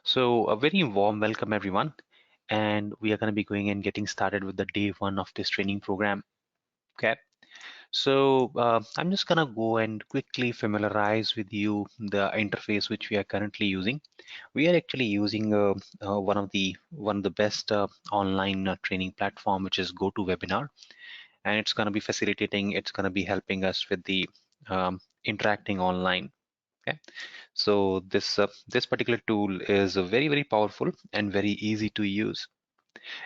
So a very warm welcome everyone, and we are going to be going and getting started with the day one of this training program. Okay, so I'm just going to go and quickly familiarize with you the interface which we are currently using. We are actually using one of the best online training platform, which is GoToWebinar, and it's going to be facilitating. It's going to be helping us with the interacting online. Okay, so this particular tool is very powerful and very easy to use.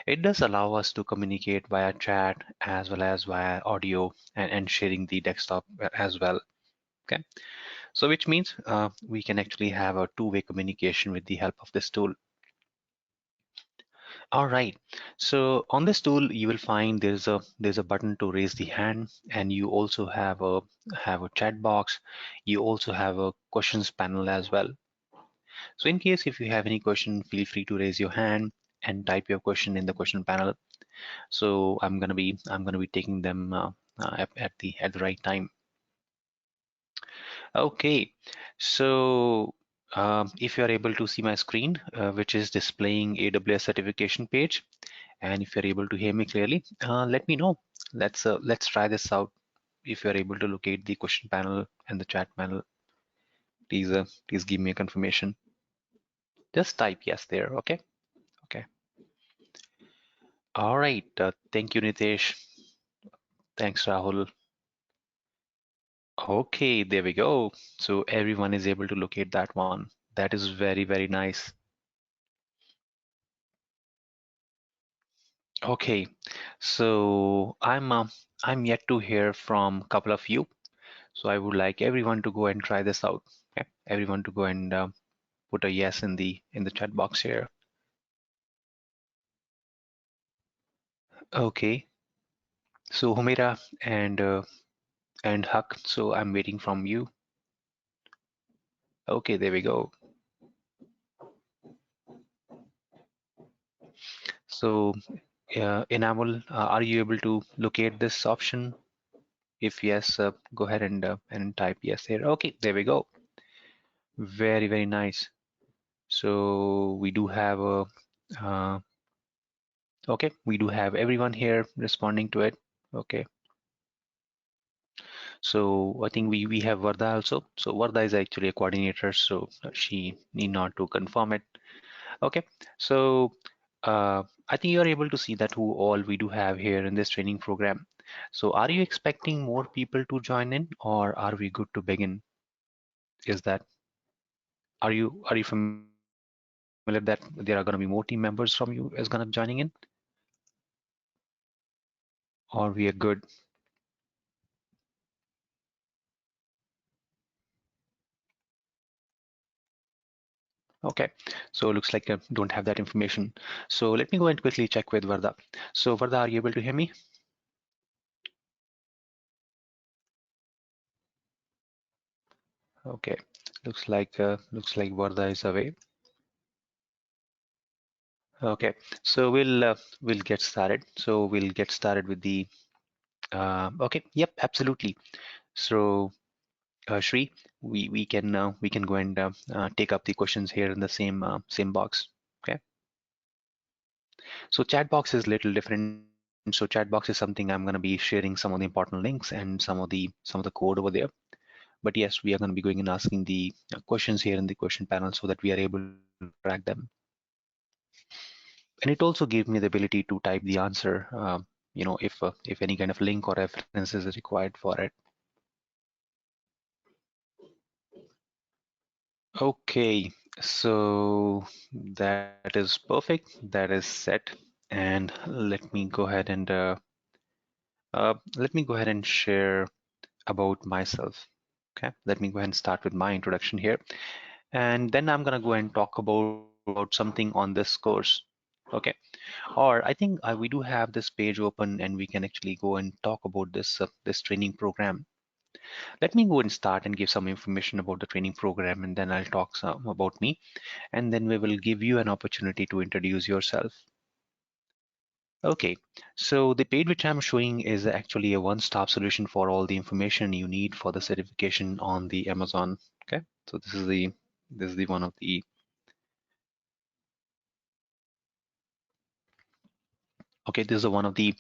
It does allow us to communicate via chat as well as via audio and sharing the desktop as well. Okay, so which means we can actually have a two-way communication with the help of this tool. All right, so on this tool you will find there's a button to raise the hand, and you also have a chat box. You also have a questions panel as well. So in case if you have any question, feel free to raise your hand and type your question in the question panel. So I'm gonna be taking them at the right time. Okay, so if you are able to see my screen, which is displaying AWS certification page, and if you're able to hear me clearly, let me know. Let's try this out. If you're able to locate the question panel and the chat panel, please give me a confirmation. Just type yes there. Okay. Okay. All right. Thank you, Nitesh. Thanks, Rahul. Okay, there we go. So everyone is able to locate that one. That is very nice. Okay, so I'm yet to hear from a couple of you. So I would like everyone to go and try this out. Okay? Everyone to go and put a yes in the chat box here. Okay, so Humira and Huck. So I'm waiting from you. Okay, there we go. So Enamel, are you able to locate this option? If yes, go ahead and type yes here. Okay, there we go. Very nice. So we do have a okay, we do have everyone here responding to it. Okay, so I think we have Varda also. So Varda is actually a coordinator, so she need not to confirm it. Okay, so I think you are able to see that who all we do have here in this training program. So are you expecting more people to join in, or are we good to begin? Is that are you familiar that there are going to be more team members from you is going to joining in, or we are good? Okay, so it looks like I don't have that information. So let me go and quickly check with Varda. So Varda, are you able to hear me? Okay, looks like Varda is away. Okay, so we'll get started. So we'll get started with the okay. Yep, absolutely. So Shree, we can go and take up the questions here in the same box. Okay. So chat box is little different. So chat box is something I'm going to be sharing some of the important links and some of the code over there. But yes, we are going to be going and asking the questions here in the question panel so that we are able to track them. And it also gave me the ability to type the answer, if any kind of link or reference is required for it. Okay, so that is perfect. That is set. And let me go ahead and share about myself. Okay, let me go ahead and start with my introduction here, and then I'm gonna go and talk about something on this course. Okay, or I think we do have this page open, and we can actually go and talk about this training program. Let me go and start and give some information about the training program, and then I'll talk some about me, and then we will give you an opportunity to introduce yourself. Okay, so the page which I'm showing is actually a one-stop solution for all the information you need for the certification on the Amazon. Okay, so this is the one of the Okay, this is one of the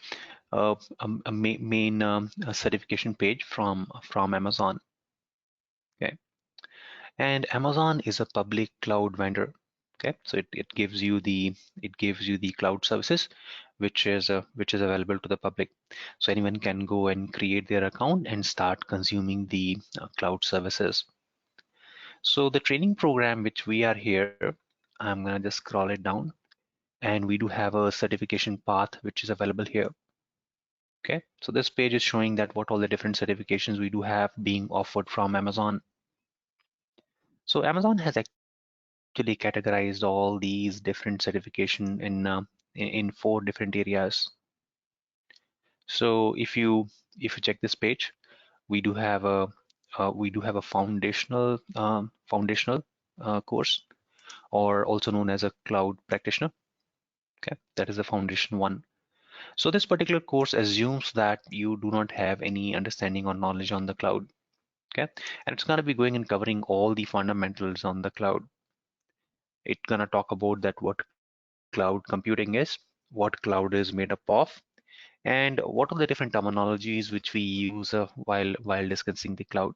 main certification page from Amazon. Okay, and Amazon is a public cloud vendor. Okay, so it gives you the cloud services which is available to the public. So anyone can go and create their account and start consuming the cloud services. So the training program which we are here, I'm gonna just scroll it down, and we do have a certification path which is available here. Okay, so this page is showing that what all the different certifications we do have being offered from Amazon. So Amazon has actually categorized all these different certification in 4 different areas. So if you check this page, we do have a foundational course, or also known as a cloud practitioner. Okay, that is the foundation one. So this particular course assumes that you do not have any understanding or knowledge on the cloud. Okay, and it's going to be going and covering all the fundamentals on the cloud. It's going to talk about that what cloud computing is, what cloud is made up of, and what are the different terminologies which we use while discussing the cloud.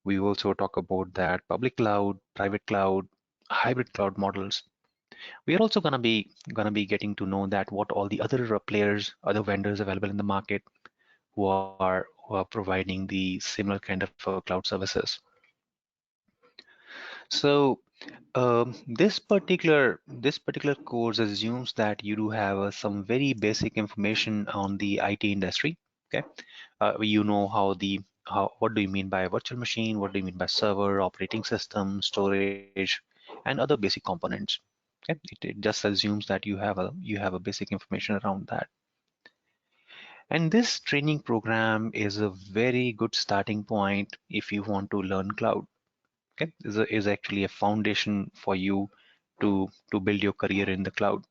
We also talk about that public cloud, private cloud, hybrid cloud models. We are also gonna be getting to know that what all the other players, other vendors available in the market who are providing the similar kind of cloud services. So this particular course assumes that you do have some very basic information on the IT industry. Okay, you know how what do you mean by a virtual machine? What do you mean by server, operating system, storage, and other basic components. Okay, it just assumes that you have a basic information around that. And this training program is a very good starting point if you want to learn cloud. Okay, is actually a foundation for you to build your career in the cloud.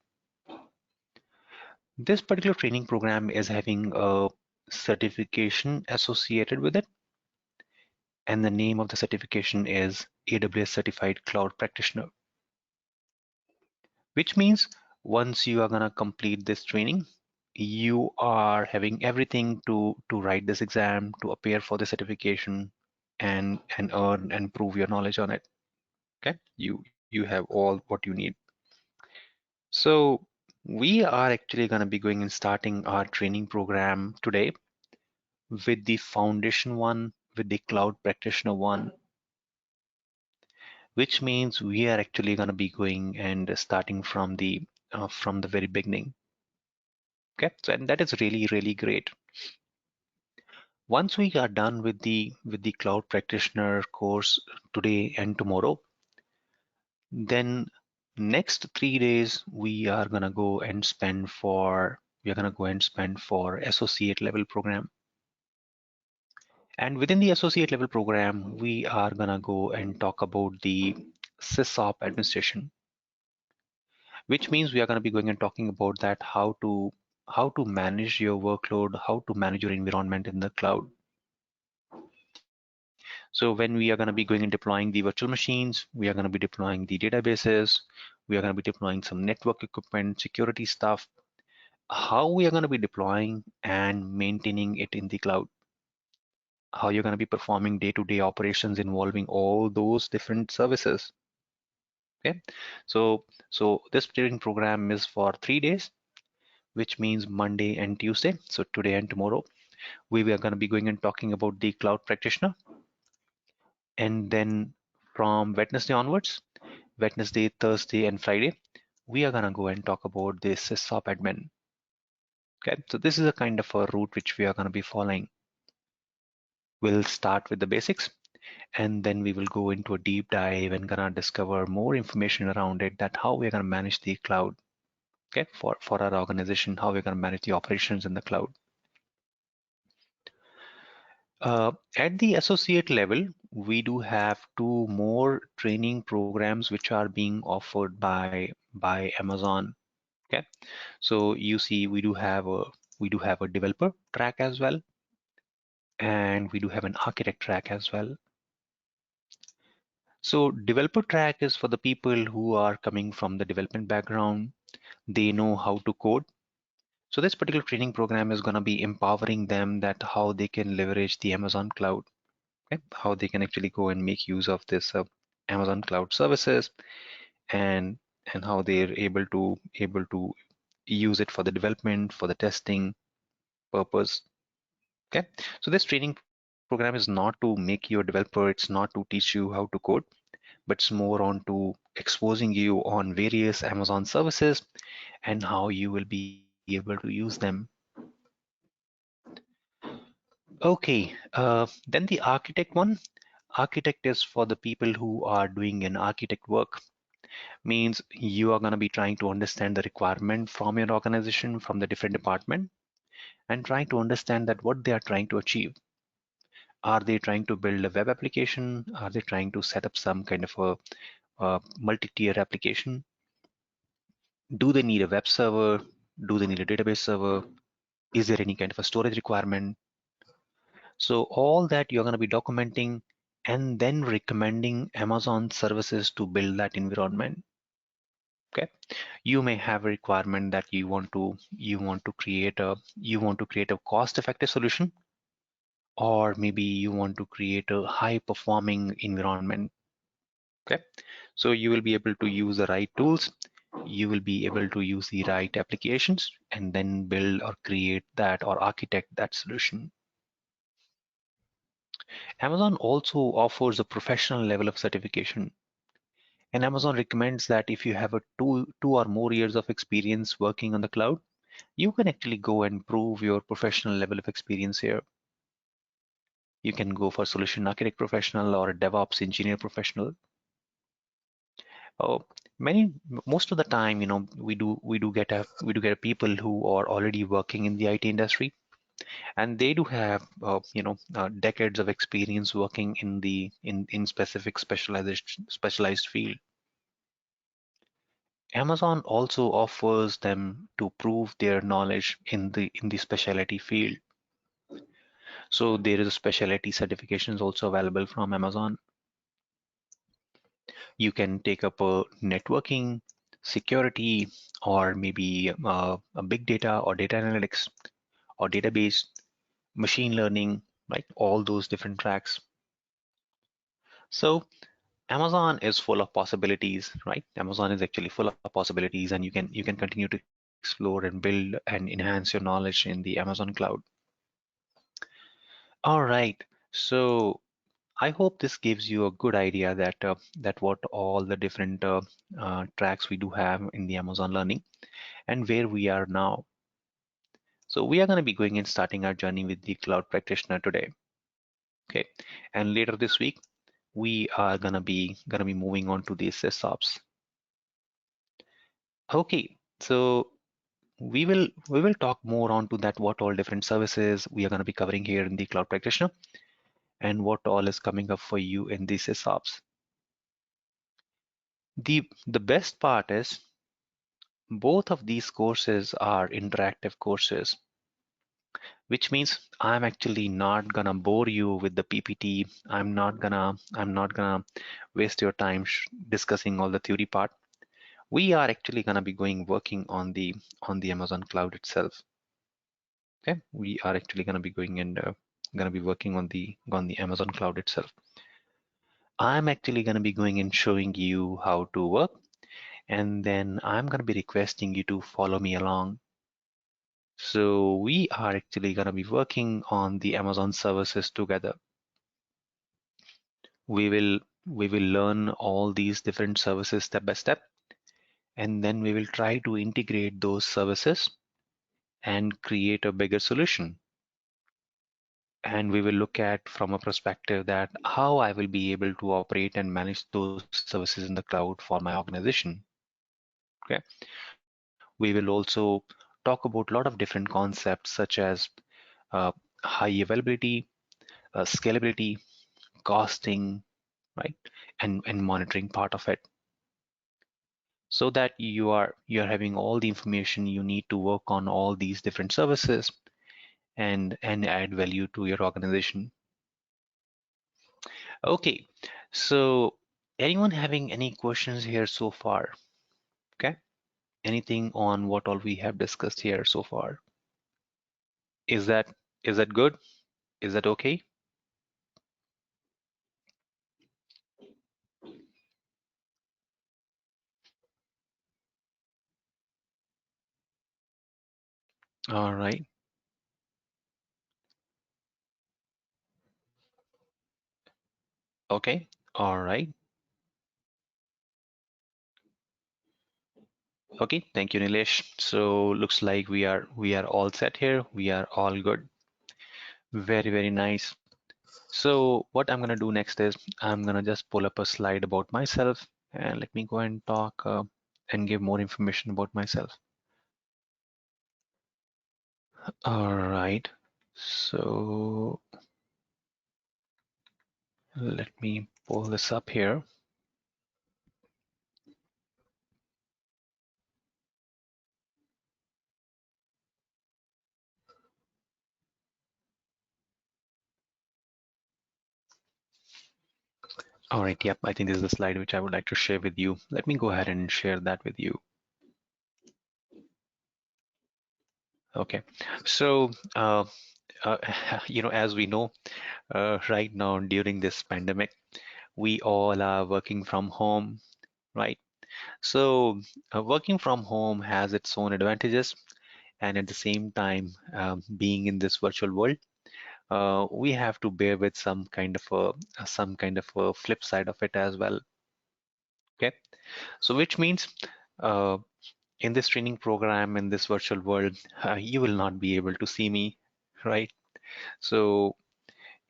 This particular training program is having a certification associated with it, and the name of the certification is AWS Certified Cloud Practitioner, which means once you are gonna complete this training, you are having everything to write this exam, to appear for the certification, and earn and prove your knowledge on it. Okay, you have all what you need. So we are actually going to be going and starting our training program today with the foundation one, with the cloud practitioner one, which means we are actually going to be going and starting from the very beginning. Okay, so and that is really really great. Once we are done with the cloud practitioner course today and tomorrow, then next 3 days we are gonna go and spend for associate level program. And within the associate level program, we are gonna go and talk about the sysop administration, which means we are gonna be going and talking about that how to manage your workload, how to manage your environment in the cloud. So when we are going to be going and deploying the virtual machines, we are going to be deploying the databases, we are going to be deploying some network equipment, security stuff, how we are going to be deploying and maintaining it in the cloud, how you're going to be performing day-to-day operations involving all those different services. Okay, so this training program is for 3 days, which means Monday and Tuesday. So today and tomorrow, we are going to be going and talking about the cloud practitioner, and then from Wednesday onwards, Wednesday, Thursday, and Friday, we are gonna go and talk about the sysop admin. Okay, so this is a kind of a route which we are gonna be following. We'll start with the basics, and then we will go into a deep dive and gonna discover more information around it, that how we're gonna manage the cloud. Okay, for our organization, how we're gonna manage the operations in the cloud. At the associate level, we do have 2 more training programs which are being offered by Amazon. Okay, so you see we do have a developer track as well, and we do have an architect track as well. So developer track is for the people who are coming from the development background. They know how to code, So this particular training program is going to be empowering them that how they can leverage the Amazon cloud, okay? How they can actually go and make use of this Amazon cloud services, and how they're able to use it for the development, for the testing purpose. Okay, so this training program is not to make you a developer, it's not to teach you how to code, but it's more on to exposing you on various Amazon services and how you will be able to use them. Okay, then the architect one. Architect is for the people who are doing an architect work. Means you are going to be trying to understand the requirement from your organization, from the different department, and trying to understand that what they are trying to achieve. Are they trying to build a web application? Are they trying to set up some kind of a multi-tier application? Do they need a web server? Do they need a database server? Is there any kind of a storage requirement? So all that you're going to be documenting and then recommending Amazon services to build that environment. Okay, you may have a requirement that you want to create a cost-effective solution, or maybe you want to create a high-performing environment. Okay, so you will be able to use the right tools, you will be able to use the right applications, and then build or create that or architect that solution. Amazon also offers a professional level of certification, and Amazon recommends that if you have a two or more years of experience working on the cloud, you can actually go and prove your professional level of experience here. You can go for solution architect professional or a DevOps engineer professional. Oh, most of the time, we do get people who are already working in the IT industry, and they do have decades of experience working in specific specialized field. Amazon also offers them to prove their knowledge in the specialty field. So there is a specialty certifications also available from Amazon. You can take up a networking, security, or maybe a big data or data analytics or database, machine learning, right? All those different tracks. So Amazon is full of possibilities, right? Amazon is actually full of possibilities, and you can continue to explore and build and enhance your knowledge in the Amazon cloud. All right. So I hope this gives you a good idea that what all the different tracks we do have in the Amazon learning and where we are now. So we are going to be going and starting our journey with the cloud practitioner today. Okay, and later this week we are gonna be moving on to the SysOps. Okay, so we will talk more on to that what all different services we are going to be covering here in the cloud practitioner and what all is coming up for you in the SysOps. The best part is both of these courses are interactive courses, which means I'm actually not gonna bore you with the PPT. I'm not gonna waste your time discussing all the theory part. We are actually gonna be working on the Amazon cloud itself. Okay, we are actually gonna be going and gonna be working on the Amazon cloud itself. I'm actually gonna be going and showing you how to work, and then I'm gonna be requesting you to follow me along. So we are actually going to be working on the Amazon services together. We will learn all these different services step by step, and then we will try to integrate those services and create a bigger solution. And we will look at from a perspective that how I will be able to operate and manage those services in the cloud for my organization. Okay. We will also talk about a lot of different concepts such as uh, high availability, scalability, costing, right, and monitoring part of it, so that you're having all the information you need to work on all these different services and add value to your organization. Okay, so anyone having any questions here so far? Okay. Anything on what all we have discussed here so far? Is that is that good? Is that okay? All right. Okay. All right. Okay. Thank you, Nilesh. So looks like we are all set here. We are all good. Very, very nice. So what I'm gonna do next is I'm gonna just pull up a slide about myself and let me go and talk and give more information about myself. All right. So let me pull this up here. All right. Yep. I think this is the slide which I would like to share with you. Let me go ahead and share that with you. Okay. So, as we know, right now during this pandemic, we all are working from home, right? So, working from home has its own advantages, and at the same time, being in this virtual world, we have to bear with some kind of a flip side of it as well. Okay, so which means uh, in this training program in this virtual world, you will not be able to see me, right? So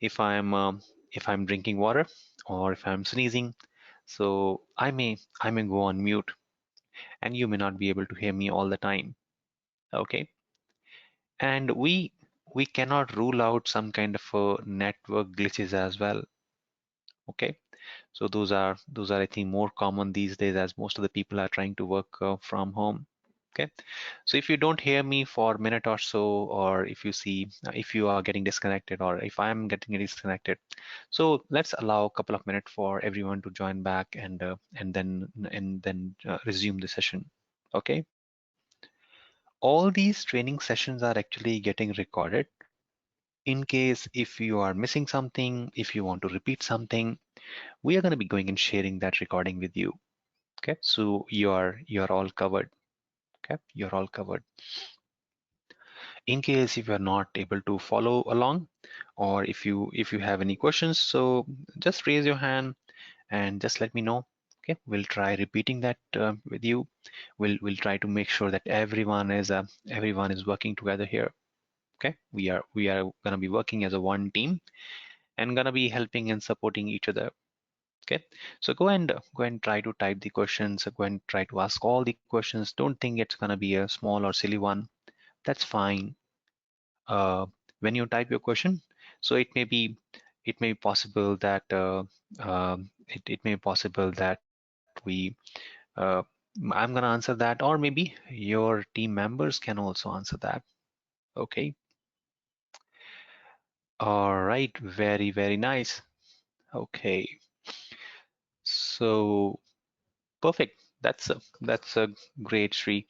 if I'm drinking water or if I'm sneezing, so I may go on mute, and you may not be able to hear me all the time. Okay, and we cannot rule out some kind of network glitches as well. Okay, so those are I think more common these days as most of the people are trying to work from home. Okay, so if you don't hear me for a minute or so, or if you are getting disconnected, or if I'm getting disconnected, so let's allow a couple of minutes for everyone to join back and then resume the session. Okay, all these training sessions are actually getting recorded. In case if you are missing something, if you want to repeat something, we are going to be going and sharing that recording with you. Okay, so you're all covered. Okay, you're all covered. In case if you're not able to follow along, or if you have any questions, so just raise your hand and just let me know. Okay, we'll try repeating that with you. We'll try to make sure that everyone is working together here. Okay, we are gonna be working as a one team and gonna be helping and supporting each other. Okay, so go and try to type the questions. Go and try to ask all the questions. Don't think it's gonna be a small or silly one. That's fine. uh, when you type your question, so it may be possible that it may be possible that we uh, I'm gonna answer that, or maybe your team members can also answer that. Okay, all right, very, very nice. Okay, so perfect. That's a great, Shree.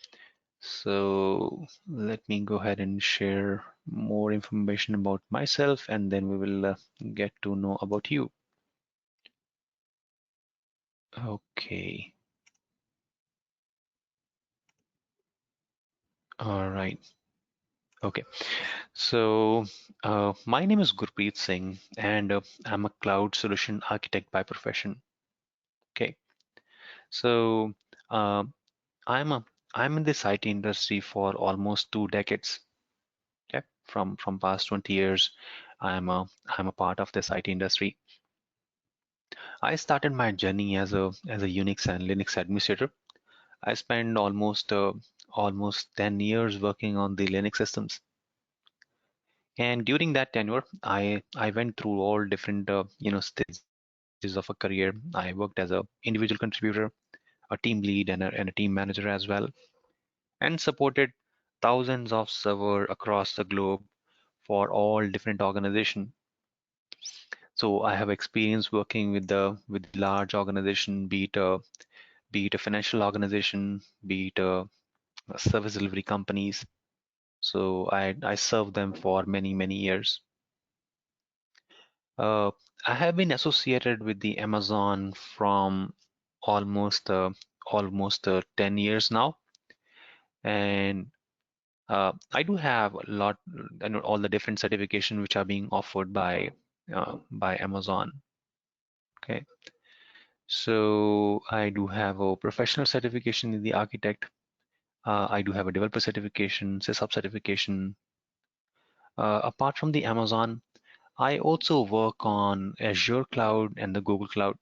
So let me go ahead and share more information about myself, and then we will get to know about you. Okay, all right. Okay, so my name is Gurpreet Singh, and I'm a cloud solution architect by profession. Okay, so uh, I'm a I'm in this IT industry for almost 2 decades. Okay, from past 20 years, I'm a part of this IT industry. I started my journey as a Unix and Linux administrator. I spent almost 10 years working on the Linux systems. And during that tenure, I went through all different stages of a career. I worked as a individual contributor, a team lead, and a team manager as well, and supported thousands of servers across the globe for all different organizations. So I have experience working with large organization, be it a financial organization, be it service delivery companies. So I served them for many years. Uh, I have been associated with the Amazon from almost uh, almost 10 years now, and I do have a lot, all the different certification which are being offered by Amazon. Okay, so I do have a professional certification in the architect. I do have a developer certification, sysop certification. Apart from the Amazon, I also work on Azure Cloud and the Google Cloud,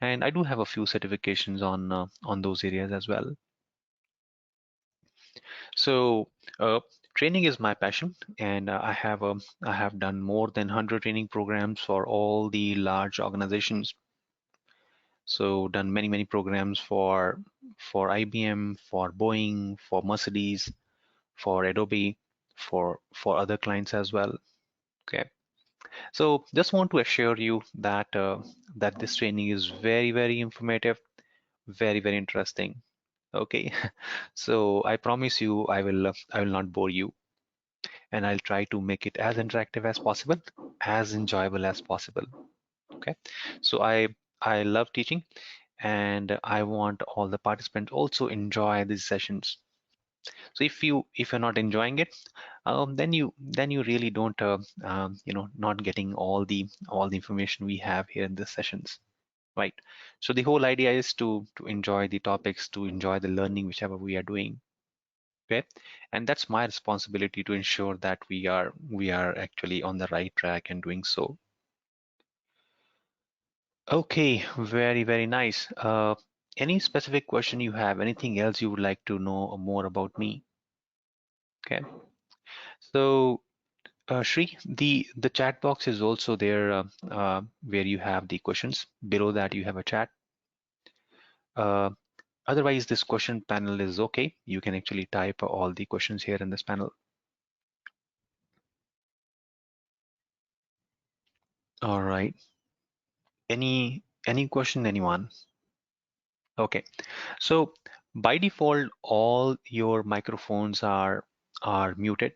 and I do have a few certifications on those areas as well. So training is my passion, and I have done more than 100 training programs for all the large organizations. So done many programs for IBM, for Boeing, for Mercedes, for Adobe, for other clients as well. Okay. So just want to assure you that that this training is very informative, very interesting. Okay. So I promise you I will not bore you, and I'll try to make it as interactive as possible, as enjoyable as possible. Okay. So I love teaching, and I want all the participants also enjoy these sessions. So if you're not enjoying it, then you really don't not getting all the information we have here in the sessions, right? So the whole idea is to enjoy the topics, to enjoy the learning whichever we are doing. Okay, and that's my responsibility to ensure that we are actually on the right track and doing so. Okay, very nice. Any specific question you have? Anything else you would like to know more about me? Okay, so Shree, the chat box is also there where you have the questions. Below that you have a chat. Uh, Otherwise, this question panel is okay. You can actually type all the questions here in this panel. All right. Any question, anyone? Okay. So by default, all your microphones are muted.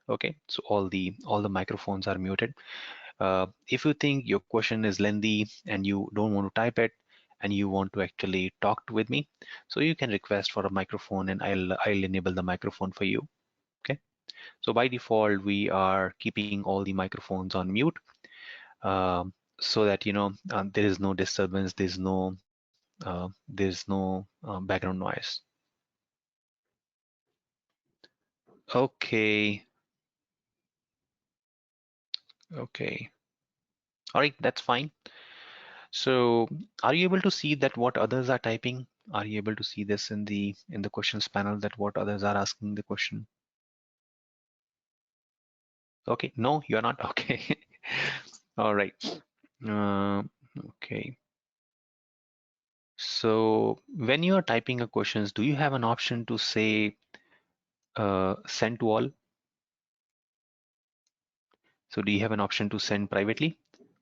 Okay. So all the microphones are muted. If you think your question is lengthy and you don't want to type it and you want to actually talk with me, so you can request for a microphone and I'll enable the microphone for you. Okay. So by default, we are keeping all the microphones on mute, so that there is no disturbance, there's no background noise. Okay. Okay. All right, that's fine. So are you able to see that what others are typing? Are you able to see this in the questions panel, that what others are asking the question? Okay, no, you're not. Okay. All right. Uh, okay. So when you are typing a questions, do you have an option to say send to all? So do you have an option to send privately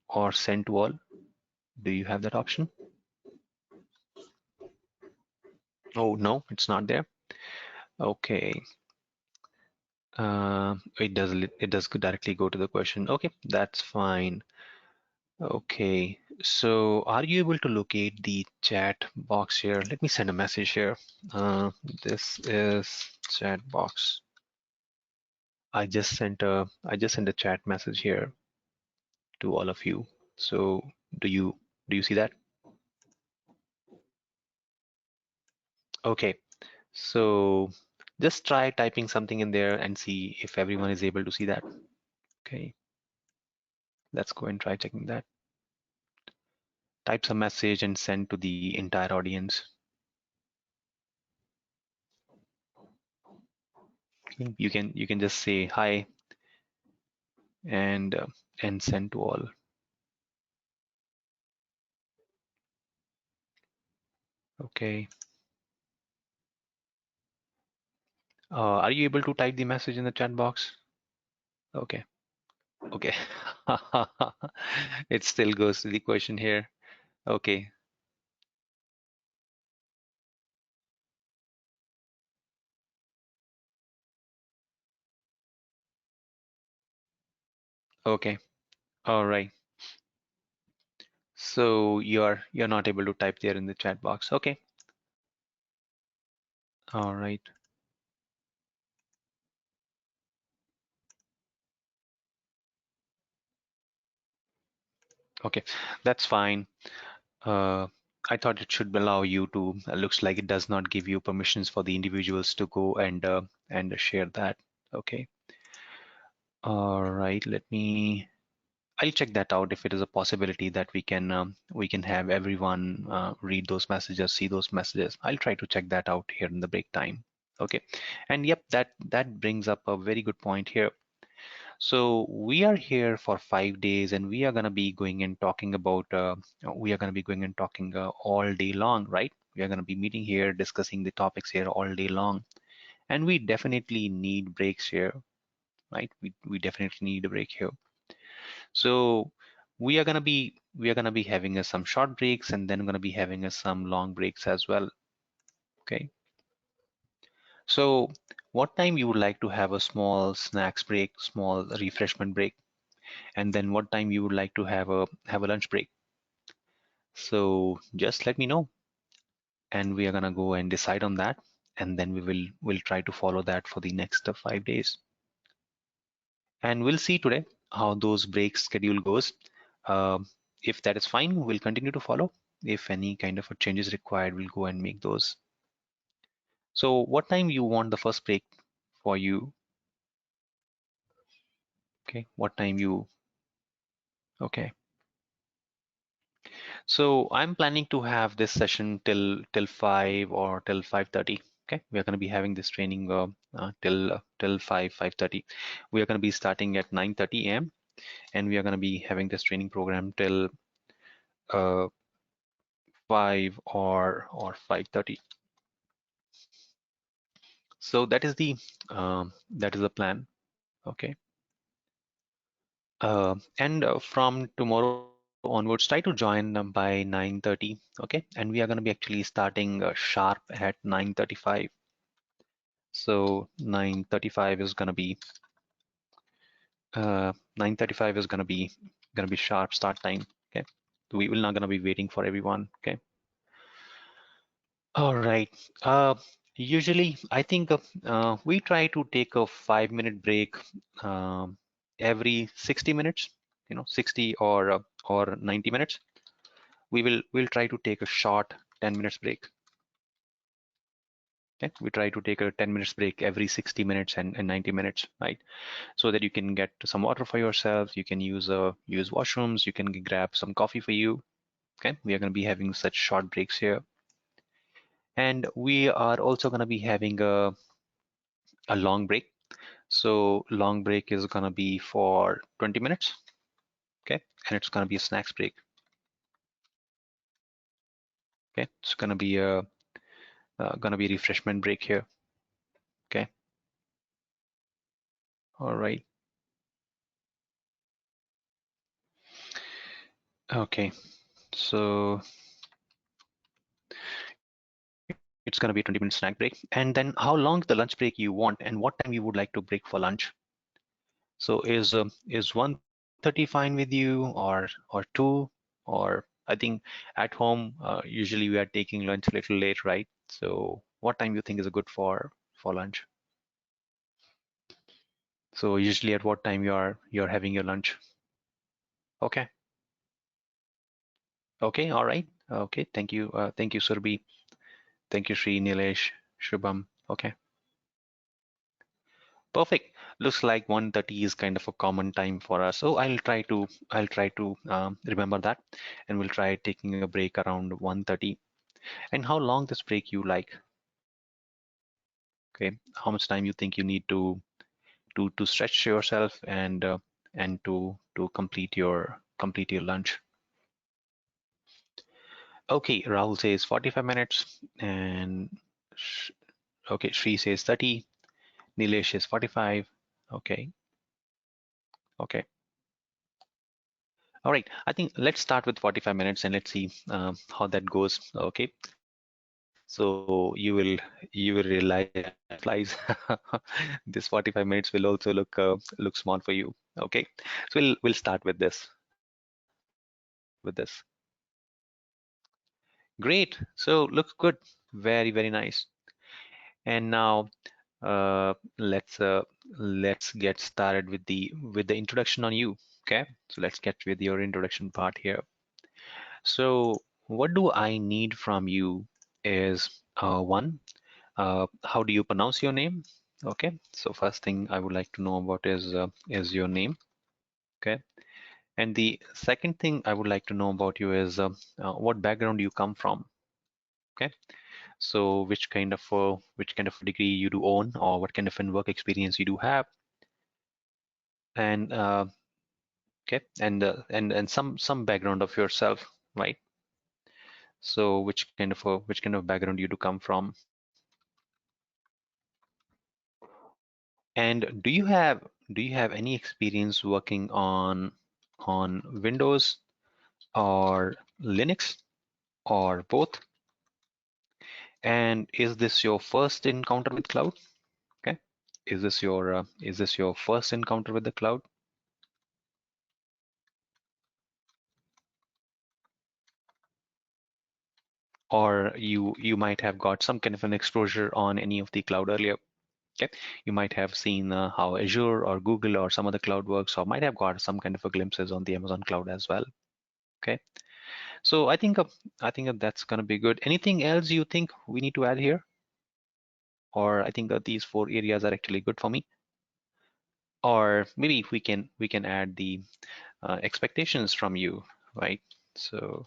or send to all? Do you have that option? Oh, no, it's not there. Okay. It does directly go to the question. Okay, that's fine. Okay, so are you able to locate the chat box here? Let me send a message here. This is chat box. I just sent a chat message here to all of you. So do you see that? Okay, so just try typing something in there and see if everyone is able to see that. Okay, let's go and try checking that. Type some message and send to the entire audience. Okay, you can just say hi and send to all. Okay. Are you able to type the message in the chat box? Okay. Okay. It still goes to the question here. Okay. Okay. All right. So you're not able to type there in the chat box. Okay. All right. Okay. That's fine. Uh, I thought it should allow you to. Looks like it does not give you permissions for the individuals to go and share that. Okay. All right. I'll check that out if it is a possibility that we can have everyone read those messages, see those messages. I'll try to check that out here in the break time. Okay. And yep, that brings up a very good point here. So we are here for 5 days, and we are going to be going and talking about. We are going to be going and talking all day long, right? We are going to be meeting here, discussing the topics here all day long, and we definitely need breaks here, right? We definitely need a break here. So we are gonna be having some short breaks, and then gonna be having some long breaks as well. Okay. So what time you would like to have a small snacks break, small refreshment break, and then what time you would like to have a lunch break? So just let me know, and we are gonna go and decide on that, and then we'll try to follow that for the next 5 days. And we'll see today how those break schedule goes. If that is fine, we'll continue to follow. If any kind of a change is required, we'll go and make those. So what time you want the first break for you? Okay, what time you, okay. So I'm planning to have this session till 5 or till 5:30. Okay, we are going to be having this training till 5:30. We are going to be starting at 9:30 a.m. and we are going to be having this training program till uh, 5 or 5:30. So that is the plan. Okay. And from tomorrow onwards, try to join by 9:30. Okay. And we are going to be actually starting sharp at 9:35. So 9:35 is going to be 9:35 is going to be sharp start time. Okay. We will not going to be waiting for everyone. Okay. All right. Usually, I think we try to take a 5 minute break um, every 60 minutes, 60 or 90 minutes. We'll try to take a short 10 minutes break. Okay, we try to take a 10 minutes break every 60 minutes and 90 minutes, right? So that you can get some water for yourself. You can use washrooms. You can grab some coffee for you. Okay, we are going to be having such short breaks here, and we are also going to be having a long break. So long break is gonna be for 20 minutes, okay? And it's gonna be a snacks break, okay? It's gonna be a refreshment break here, okay? All right, okay. So it's gonna be a 20-minute snack break, and then how long the lunch break you want, and what time you would like to break for lunch. So is 1:30 fine with you, or 2, or I think at home usually we are taking lunch a little late, right? So what time you think is good for lunch? So usually at what time you're having your lunch? Okay. Okay. All right. Okay. Thank you. Thank you, Surbi. Thank you, Shree, Nilesh, Shubham. Okay. Perfect. Looks like 1:30 is kind of a common time for us. So I'll try to remember that, and we'll try taking a break around 1:30. And how long this break you like? Okay. How much time you think you need to stretch yourself and to complete your lunch? Okay, Rahul says 45 minutes, and Sh- okay, Sri says 30, Nilesh is 45. Okay, okay. All right, I think let's start with 45 minutes and let's see how that goes. Okay, So you will realize that flies. This 45 minutes will also look small for you. Okay, so we'll start with this. Great. So looks good. Very, very nice. And now let's get started with the introduction on you. Okay. So let's get with your introduction part here. So what do I need from you is one, how do you pronounce your name? Okay. So first thing I would like to know about is your name. Okay. And the second thing I would like to know about you is what background you come from. Okay. So which kind of degree you do own, or what kind of work experience you do have, and okay, and some background of yourself, right? So which kind of background you do come from, and do you have any experience working on Windows or Linux or both? And is this your first encounter with cloud? Okay, is this your first encounter with the cloud? Or you might have got some kind of an exposure on any of the cloud earlier. Okay, you might have seen how Azure or Google or some other cloud works, or might have got some kind of a glimpses on the Amazon cloud as well. Okay, so I think that's gonna be good. Anything else you think we need to add here? Or I think that these four areas are actually good for me. Or maybe we can add the expectations from you, right? So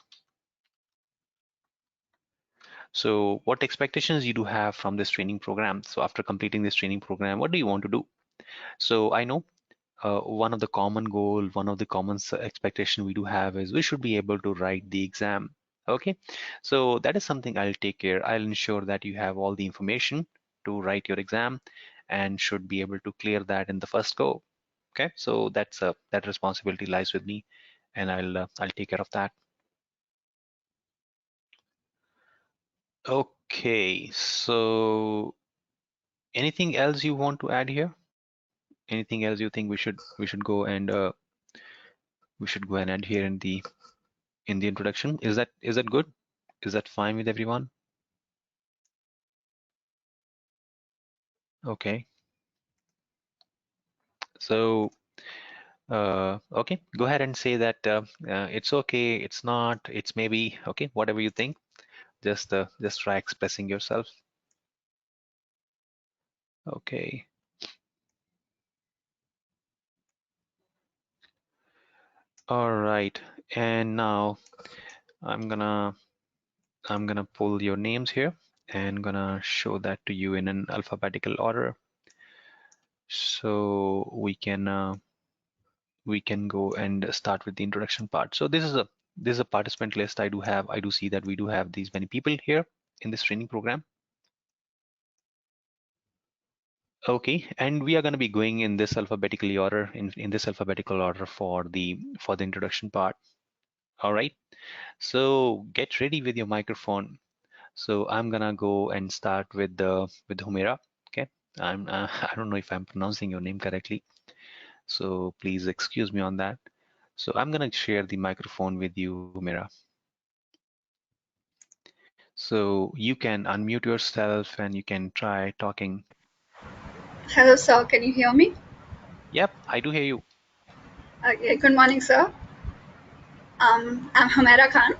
what expectations you do have from this training program? So after completing this training program, what do you want to do? So I know one of the common goal, one of the common expectation we do have is we should be able to write the exam. Okay, so that is something I'll take care. I'll ensure that you have all the information to write your exam and should be able to clear that in the first go. Okay, so that responsibility lies with me, and I'll take care of that. Okay, so anything else you want to add here? Anything else you think we should go and add here in the introduction? Is that good? Is that fine with everyone? Okay. So okay, go ahead and say that it's okay, it's not, it's maybe okay, whatever you think. Just try expressing yourself. Okay. All right. And now I'm gonna I'm gonna pull your names here and gonna show that to you in an alphabetical order. So we can go and start with the introduction part. So this is a participant list. I do see that we do have these many people here in this training program. Okay, and we are going to be going in this alphabetically order in this alphabetical order for the introduction part. All right, so get ready with your microphone. So I'm gonna go and start with Humera. Okay, I don't know if I'm pronouncing your name correctly, so please excuse me on that. So I'm gonna share the microphone with you, Humera. So you can unmute yourself and you can try talking. Hello, sir. Can you hear me? Yep, I do hear you. Good morning, sir. I'm Hamera Khan.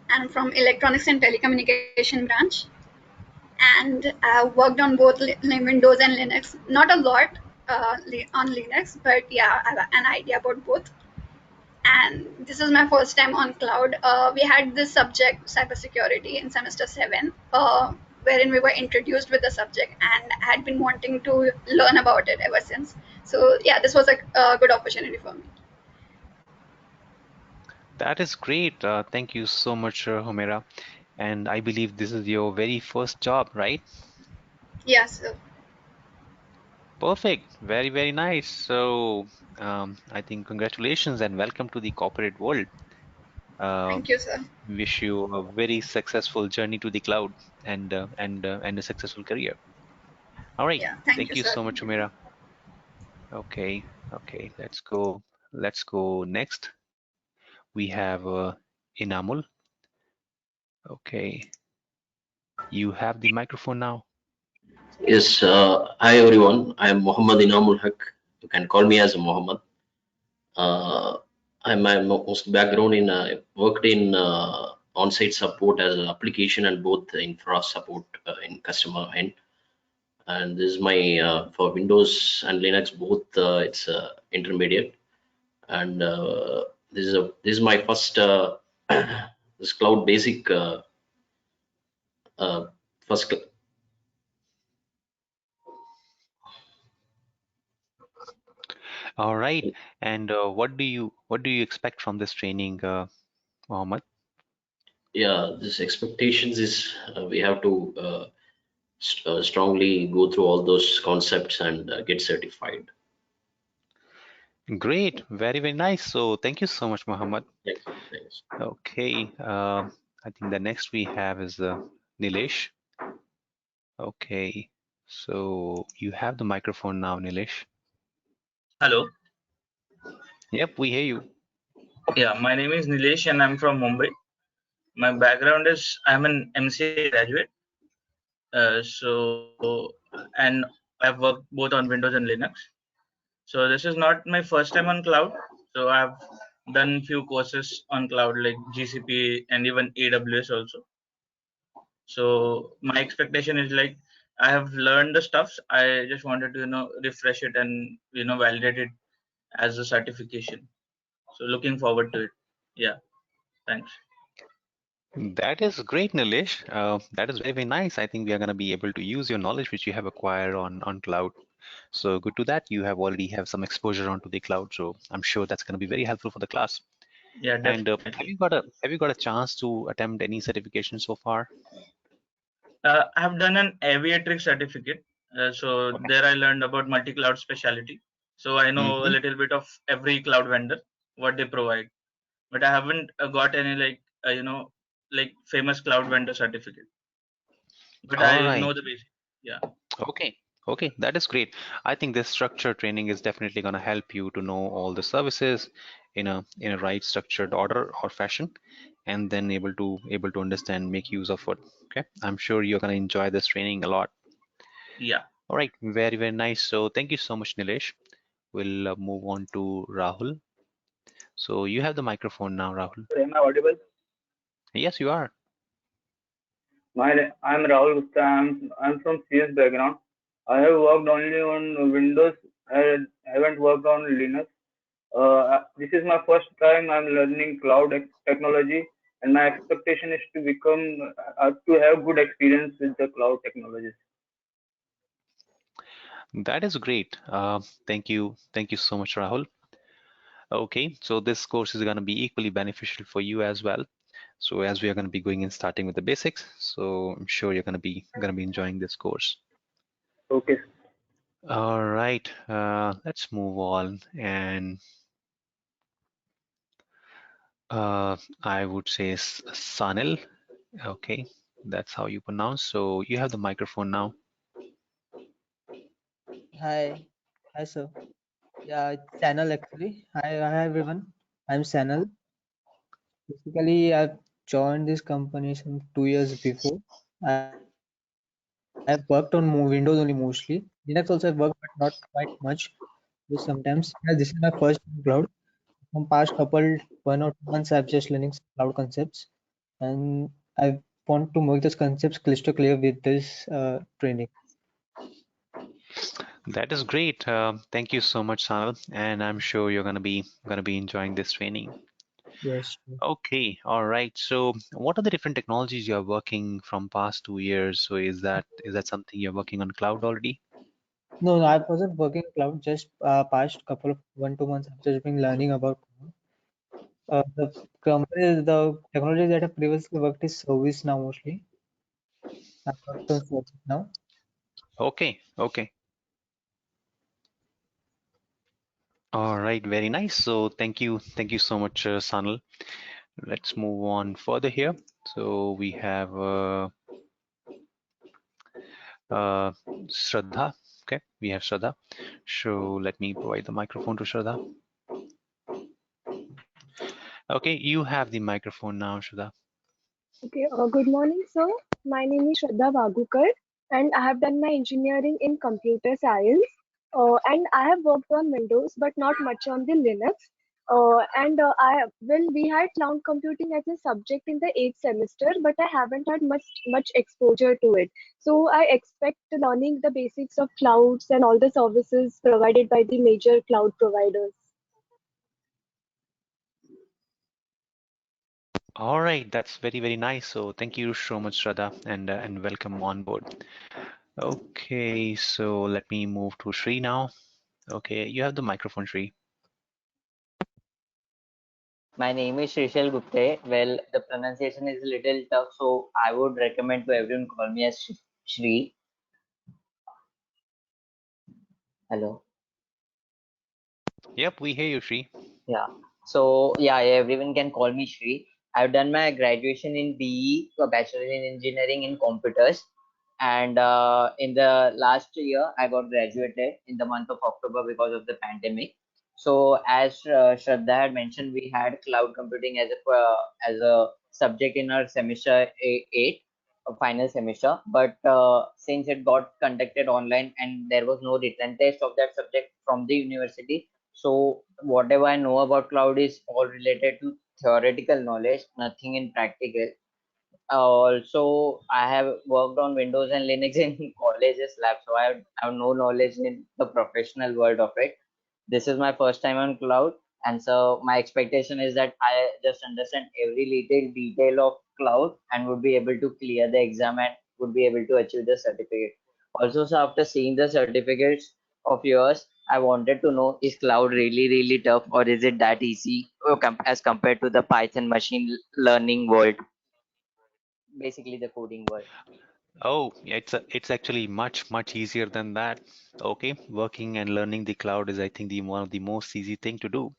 I'm from Electronics and Telecommunication branch, and I've worked on both Windows and Linux. Not a lot on Linux, but yeah, I have an idea about both. And this is my first time on cloud. We had this subject, cybersecurity, in semester 7, wherein we were introduced with the subject, and I had been wanting to learn about it ever since. So yeah, this was a good opportunity for me. That is great. Thank you so much, Humera. And I believe this is your very first job, right? Yes. Perfect. Very, very nice. So I think congratulations and welcome to the corporate world. Uh, Thank you, sir. Wish you a very successful journey to the cloud and a successful career. All right. Yeah, thank Thank you, you sir. so much, Thank you. Umira. Okay. Okay. Let's go. Let's go next. We have Inamul. Okay. You have the microphone now. Yes, hi everyone. I am Muhammad Inamul Haq. You can call me as Muhammad. Uh, my most background in worked in on-site support as an application and both infra support in customer end. And this is my for Windows and Linux both. It's intermediate, and this is my first this cloud basic uh, first. All right. And what do you expect from this training, Mohammed? Yeah, this expectations is we have to strongly go through all those concepts and get certified. Great. Very, very nice. So thank you so much, Mohammed. Thanks. Thanks. Okay. I think the next we have is Nilesh. Okay. So you have the microphone now, Nilesh. Hello. Yep, we hear you. Yeah, my name is Nilesh and I'm from Mumbai. My background is I'm an MCA graduate. And I've worked both on Windows and Linux. So this is not my first time on cloud. So I've done few courses on cloud like GCP and even AWS also. So my expectation is like I have learned the stuffs. I just wanted to refresh it and validate it as a certification. So looking forward to it. Yeah. Thanks. That is great, Nilesh. That is very, very nice. I think we are going to be able to use your knowledge which you have acquired on cloud. So good to that. You have already have some exposure onto the cloud. So I'm sure that's going to be very helpful for the class. Yeah, And definitely. have you got a chance to attempt any certification so far? I have done an aviatric certificate. So Okay. there I learned about multi-cloud speciality. So I know a Mm-hmm. little bit of every cloud vendor, what they provide. But I haven't got any like famous cloud vendor certificate. But All I right. know the basic. Yeah. Okay. Okay, that is great. I think this structured training is definitely going to help you to know all the services in a right structured order or fashion, and then able to understand, make use of it. Okay, I'm sure you're going to enjoy this training a lot. Yeah. All right, very, very nice. So thank you so much, Nilesh. We'll move on to Rahul. So you have the microphone now, Rahul. Am I audible? Yes, you are. I'm Rahul Gupta. I'm from CS background. I have worked only on Windows. I haven't worked on Linux. This is my first time I'm learning cloud technology, and my expectation is to become to have good experience with the cloud technologies. That is great. Thank you. Thank you so much, Rahul. Okay, so this course is going to be equally beneficial for you as well. So as we are going to be going and starting with the basics, so I'm sure you're going to be enjoying this course. Okay. All right, let's move on. And I would say Sanil. Okay, that's how you pronounce. So you have the microphone now. Hi, hi sir. Yeah, it's Sanal actually. Hi everyone. I'm Sanal. Basically, I've joined this company some 2 years before. I've worked on Windows only mostly. Linux also I've worked, but not quite much. Just sometimes. Yeah, this is my first in cloud. From past couple 1 or 2 months, I've just learning some cloud concepts, and I want to make those concepts crystal clear with this training. That is great. Thank you so much, Sanil, and I'm sure you're going to be enjoying this training. Yes. Okay, all right. So what are the different technologies you're working from past 2 years? So is that something you're working on cloud already? No, I wasn't working cloud. Just past couple of 1 2 months, I've just been learning about cloud. The technology that I previously worked is service now mostly. I worked on service now. Okay, okay. All right, very nice. So thank you so much, Sanal. let's move on further here. So we have Shraddha. Okay, we have Shraddha. So let me provide the microphone to Shraddha. Okay, you have the microphone now, Shraddha. Okay, good morning, sir. My name is Shraddha Vagukar, and I have done my engineering in computer science. And I have worked on Windows, but not much on the Linux. Well, we had cloud computing as a subject in the eighth semester, but I haven't had much exposure to it. So I expect learning the basics of clouds and all the services provided by the major cloud providers. All right, that's very, very nice. So thank you so much, Shraddha, and welcome on board. Okay, so let me move to Shree now. Okay, you have the microphone, Shree. My name is Shrishal Gupte. Well, the pronunciation is a little tough, so I would recommend to everyone call me as Shree. Hello. Yep, we hear you, Shree. Yeah. So yeah, everyone can call me Shri. I've done my graduation in BE, a Bachelor in Engineering in Computers, and in the last year I got graduated in the month of October because of the pandemic. So as Shraddha had mentioned, we had cloud computing as a subject in our eight, final semester. But since it got conducted online and there was no written test of that subject from the university, so whatever I know about cloud is all related to theoretical knowledge, nothing in practical. Also, I have worked on Windows and Linux in colleges lab, so I have no knowledge in the professional world of it. This is my first time on cloud, and so my expectation is that I just understand every little detail of cloud and would be able to clear the exam and would be able to achieve the certificate. Also, so after seeing the certificates of yours, I wanted to know, is cloud really really tough, or is it that easy as compared to the Python machine learning world, basically the coding world? Oh, yeah, it's actually much easier than that. Okay, working and learning the cloud is, I think, the one of the most easy thing to do.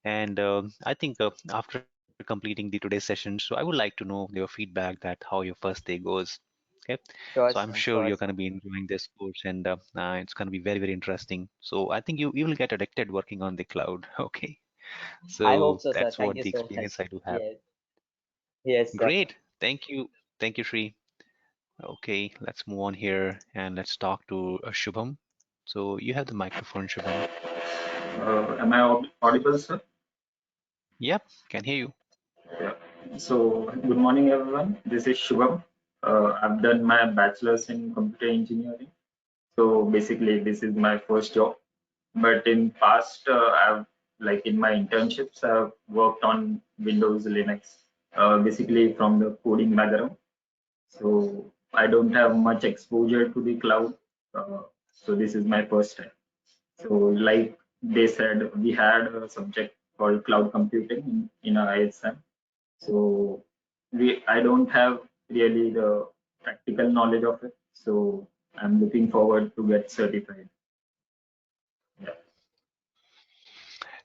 And I think after completing the today's session, so I would like to know your feedback that how your first day goes. Okay, so Sure, I'm sir. sure Sure, you're going sir. to be enjoying this course, and it's going to be very, very interesting. So I think you will get addicted working on the cloud. Okay, I hope so so, sir. that's Thank what you the so much. experience I do have. Yes. Yes, sir. Great, thank you, Shri. Okay, let's move on here and let's talk to Shubham. So you have the microphone, Shubham. Am I audible, sir? Yep, can hear you. Yeah. So, good morning, everyone. This is Shubham. I've done my bachelor's in computer engineering. So, basically, this is my first job. But in past, I've like in my internships, I've worked on Windows, Linux, basically from the coding background. So, I don't have much exposure to the cloud. So, this is my first time. So, like they said, we had a subject called cloud computing in our ISM. So I don't have really the practical knowledge of it. So I'm looking forward to get certified. Yeah,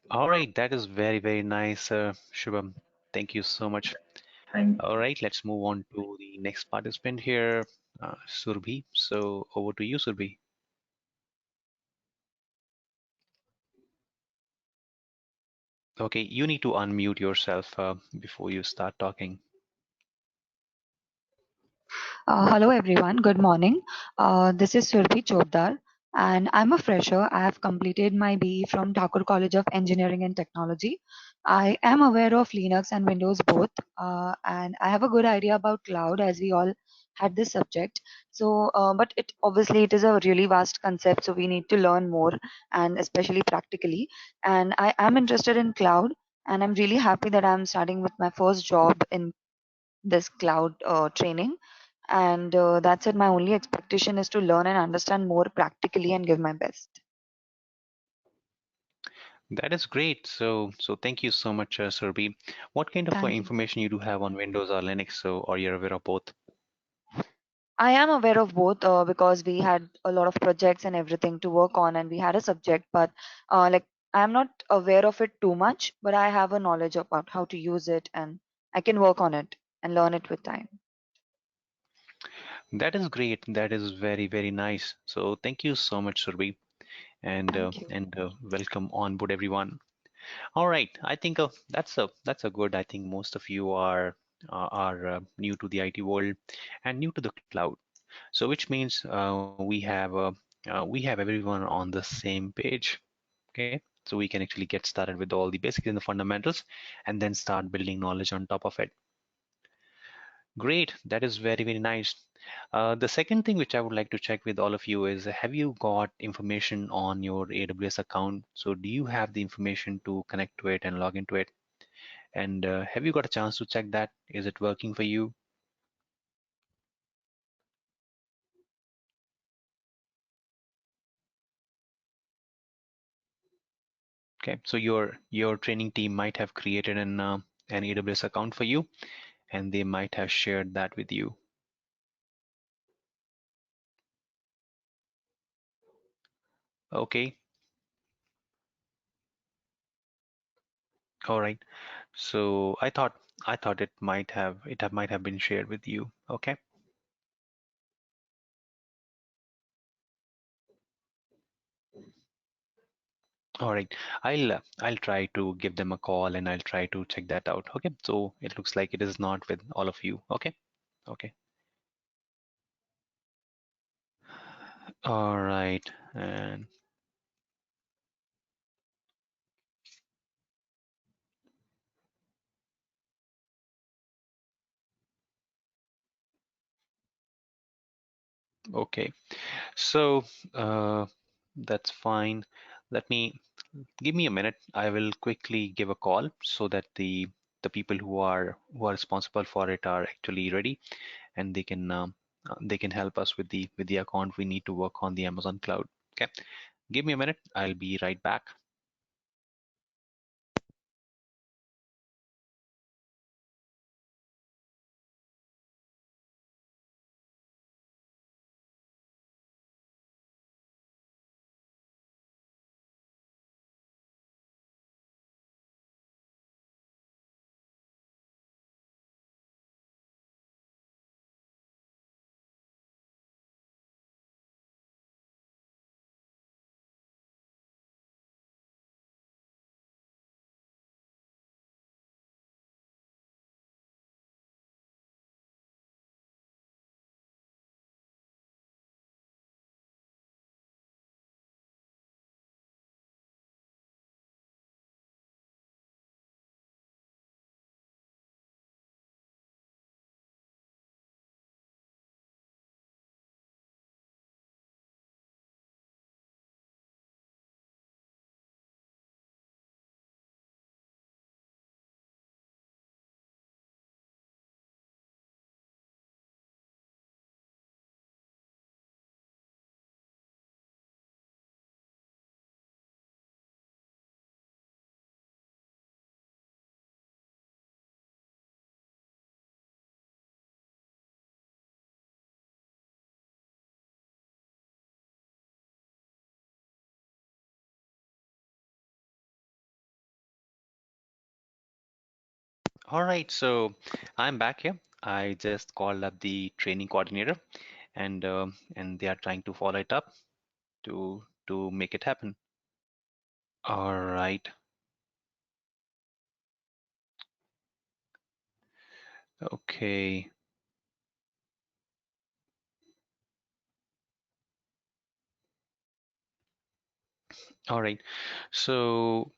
All right, that is very, very nice, Shubham. Thank you so much. thank All right, let's move on to the next participant here, Surbhi. So over to you, Surbhi. Okay, you need to unmute yourself before you start talking. Hello everyone, good morning. This is Surbhi Chopdar and I'm a fresher. I have completed my BE from Thakur College of Engineering and Technology. I am aware of Linux and Windows both, and I have a good idea about cloud as we all had this subject. So, but it obviously it is a really vast concept, so we need to learn more and especially practically. And I am interested in cloud, and I'm really happy that I'm starting with my first job in this cloud training, and that's it. My only expectation is to learn and understand more practically and give my best. That is great. So thank you so much, Surbhi. What kind of Thank you. information you do have on Windows or Linux? So, or you're aware of both? I am aware of both because we had a lot of projects and everything to work on, and we had a subject. But like I'm not aware of it too much, but I have a knowledge about how to use it, and I can work on it and learn it with time. That is great. That is very, very nice. So thank you so much, Surbi, Thank you. and welcome on board, everyone. All right, I think that's a good. I think most of you are new to the IT world and new to the cloud. So which means we have everyone on the same page. Okay, so we can actually get started with all the basics and the fundamentals, and then start building knowledge on top of it. Great, that is very, very nice. The second thing which I would like to check with all of you is, have you got information on your AWS account? So do you have the information to connect to it and log into it? And have you got a chance to check that? Is it working for you? Okay, so your training team might have created an AWS account for you, and they might have shared that with you. Okay, all right. So I thought it might have been shared with you. Okay. All right. I'll try to give them a call and I'll try to check that out. Okay. So it looks like it is not with all of you. Okay. Okay. All right. And okay. So that's fine. Let me give me a minute. I will quickly give a call so that the people who are responsible for it are actually ready, and they can help us with the account we need to work on the Amazon cloud. Okay. Give me a minute. I'll be right back. All right, so I'm back here. I just called up the training coordinator, and they are trying to follow it up to make it happen. All right. Okay. All right. So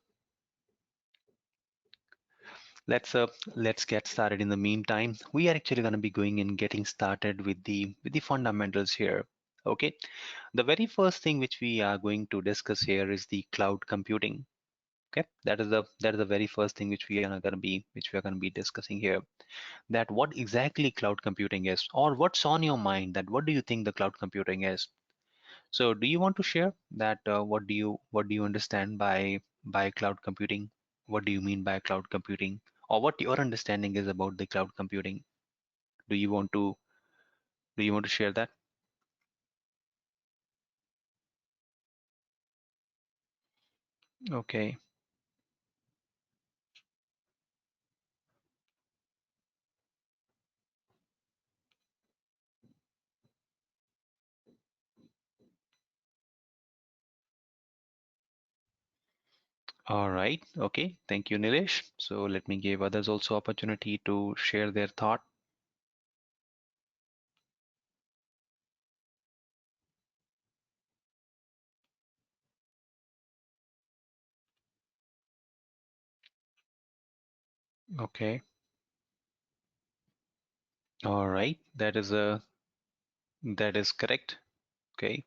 let's get started. In the meantime, we are actually going to be going and getting started with the fundamentals here. Okay. The very first thing which we are going to discuss here is the cloud computing. Okay. That is the very first thing which we are going to be discussing here. That what exactly cloud computing is, or what's on your mind, that what do you think the cloud computing is. So do you want to share that what do you understand by cloud computing? What do you mean by cloud computing, or what your understanding is about the cloud computing? Do you want to share that? Okay. All right. Okay. Thank you, Nilesh. So let me give others also opportunity to share their thought. Okay. All right. That is correct. Okay.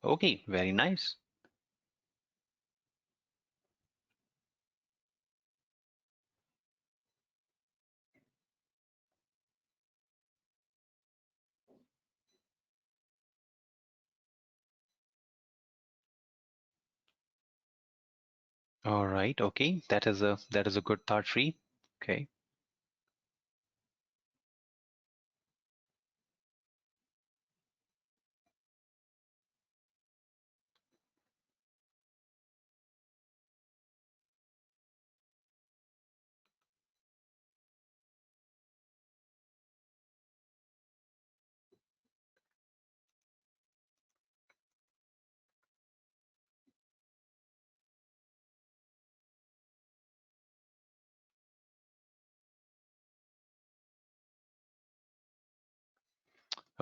Okay. Very nice. All right. Okay. That is a good thought, Shree. Okay.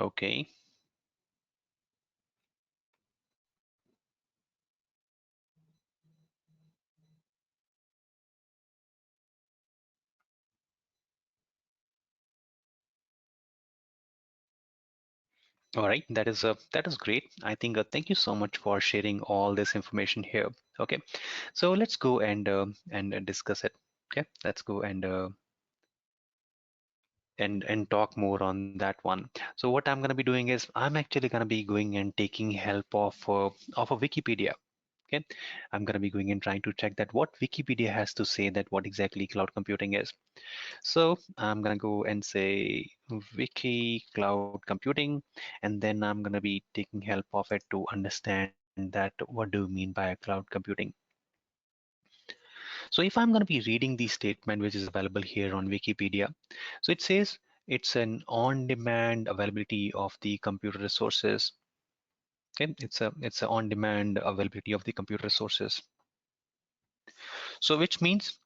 Okay. All right. That is great. I think thank you so much for sharing all this information here. Okay. So let's go and discuss it. Okay. Let's go and talk more on that one. So what I'm going to be doing is I'm actually going to be going and taking help of a Wikipedia. Okay, I'm going to be going and trying to check that what Wikipedia has to say that what exactly cloud computing is. So I'm going to go and say wiki cloud computing, and then I'm going to be taking help of it to understand that what do you mean by a cloud computing. So if I'm going to be reading the statement which is available here on Wikipedia, so it says it's an on-demand availability of the computer resources. Okay, it's a on-demand availability of the computer resources. So which means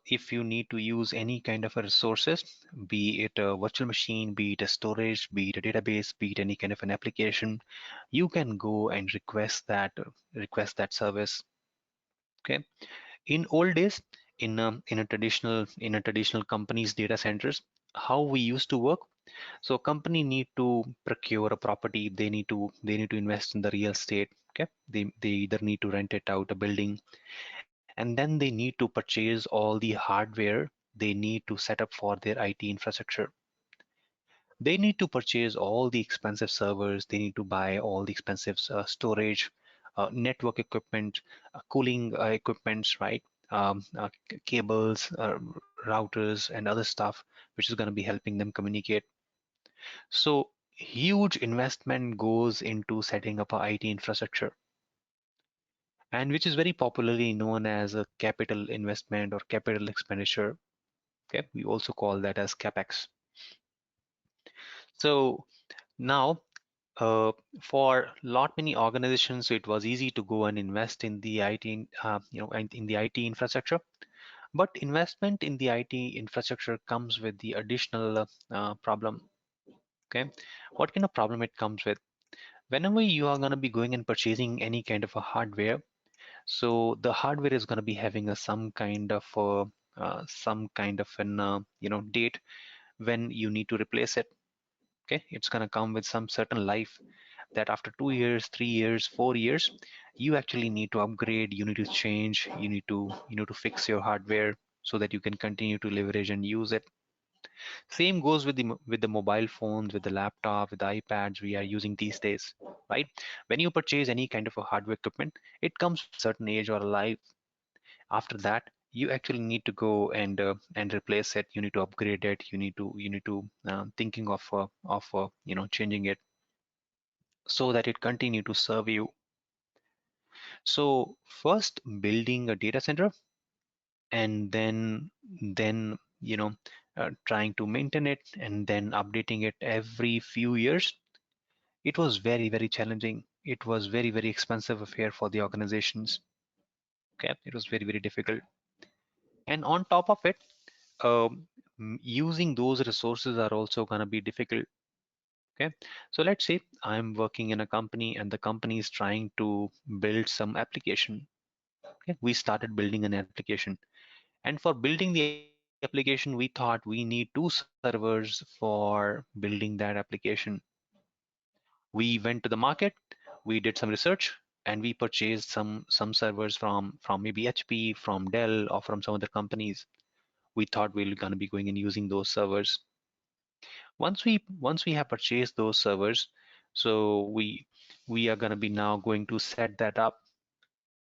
if you need to use any kind of a resources, be it a virtual machine, be it a storage, be it a database, be it any kind of an application, you can go and request that service. Okay. In old days, in a traditional company's data centers, how we used to work. So company need to procure a property. They need to invest in the real estate. Okay, they either need to rent it out a building, and then they need to purchase all the hardware they need to set up for their IT infrastructure. They need to purchase all the expensive servers. They need to buy all the expensive storage, network equipment, cooling equipments, right? Cables, routers, and other stuff, which is going to be helping them communicate. So huge investment goes into setting up a IT infrastructure, and which is very popularly known as a capital investment or capital expenditure. Okay, we also call that as capex. So now, for lot many organizations, so it was easy to go and invest in the IT, in the IT infrastructure. But investment in the IT infrastructure comes with the additional problem. Okay, what kind of problem it comes with? Whenever you are going to be going and purchasing any kind of a hardware, so the hardware is going to be having a some kind of an date when you need to replace it. Okay, it's going to come with some certain life that after 2 years, 3 years, 4 years, you actually need to upgrade, you need to change, you need to fix your hardware so that you can continue to leverage and use it. Same goes with the mobile phones, with the laptop, with the iPads we are using these days, right? When you purchase any kind of a hardware equipment, it comes with a certain age or a life. After that, you actually need to go and replace it. You need to upgrade it. You need to thinking of changing it so that it continue to serve you. So first building a data center, and then trying to maintain it, and then updating it every few years. It was very challenging. It was very expensive affair for the organizations. Okay, it was very difficult. And on top of it, using those resources are also going to be difficult. Okay, so let's say I'm working in a company and the company is trying to build some application. Okay, we started building an application, and for building the application we thought we need two servers for building that application. We went to the market, we did some research, and we purchased some servers from maybe HP, from Dell, or from some other companies. We thought we were going to be going and using those servers. Once we have purchased those servers, so we are going to be now going to set that up,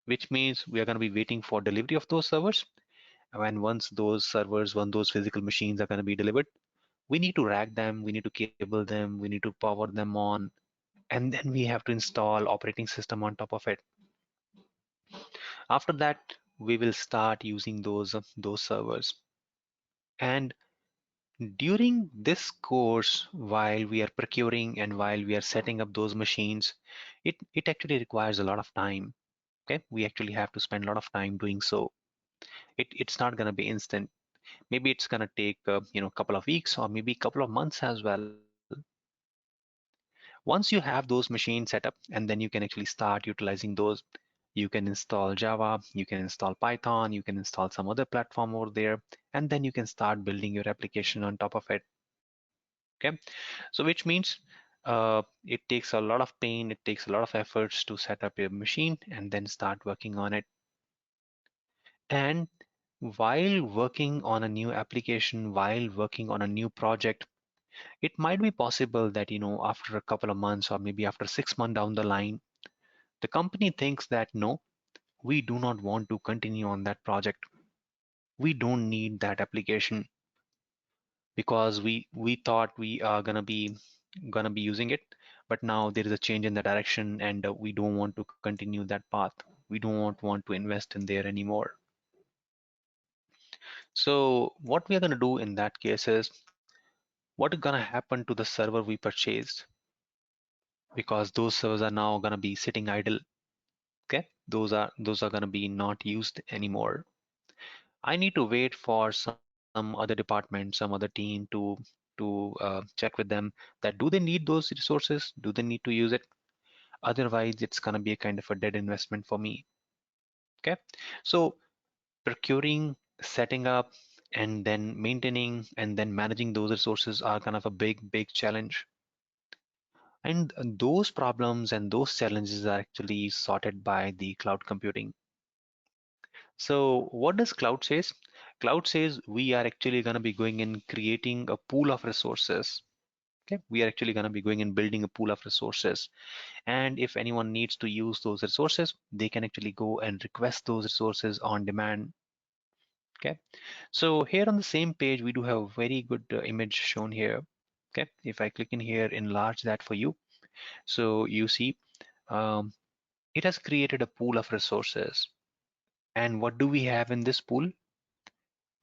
which means we are going to be waiting for delivery of those servers. And once those servers, when those physical machines are going to be delivered, we need to rack them, we need to cable them, we need to power them on, and then we have to install operating system on top of it. After that, we will start using those servers. And during this course, while we are procuring and while we are setting up those machines, it actually requires a lot of time. Okay, we actually have to spend a lot of time doing so. It's not going to be instant. Maybe it's going to take a couple of weeks or maybe a couple of months as well. Once you have those machines set up, and then you can actually start utilizing those. You can install Java, you can install Python, you can install some other platform over there, and then you can start building your application on top of it. Okay, so which means it takes a lot of pain, it takes a lot of efforts to set up your machine and then start working on it. And while working on a new application, while working on a new project, it might be possible that after a couple of months or maybe after 6 months down the line, the company thinks that no, we do not want to continue on that project. We don't need that application because we thought we are gonna be using it, but now there is a change in the direction, and we don't want to continue that path. We don't want to invest in there anymore. So what we are gonna do in that case is, what is gonna happen to the server we purchased, because those servers are now gonna be sitting idle. Okay, those are gonna be not used anymore. I need to wait for some other department, some other team to check with them that do they need those resources? Do they need to use it? Otherwise, it's gonna be a kind of a dead investment for me. Okay, so procuring, setting up, and then maintaining and then managing those resources are kind of a big challenge. And those problems and those challenges are actually sorted by the cloud computing. So what does cloud says? Cloud says we are actually going to be going and creating a pool of resources. Okay, we are actually going to be going and building a pool of resources. And if anyone needs to use those resources, they can actually go and request those resources on demand. Okay, so here on the same page, we do have a very good image shown here. Okay, if I click in here, enlarge that for you. So you see, um, it has created a pool of resources. And what do we have in this pool?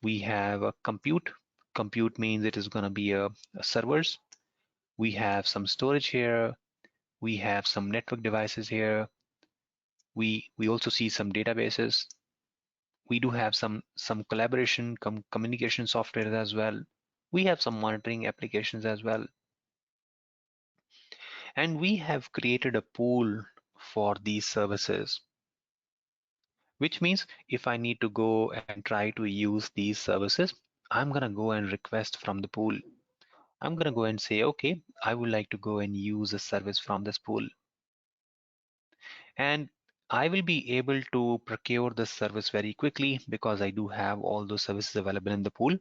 We have a compute. Compute means it is going to be a servers. We have some storage here. We have some network devices here. We also see some databases. We do have some collaboration, communication software as well. We have some monitoring applications as well. And we have created a pool for these services, which means if I need to go and try to use these services, I'm going to go and request from the pool. I'm going to go and say, okay, I would like to go and use a service from this pool. And I will be able to procure this service very quickly because I do have all those services available in the pool,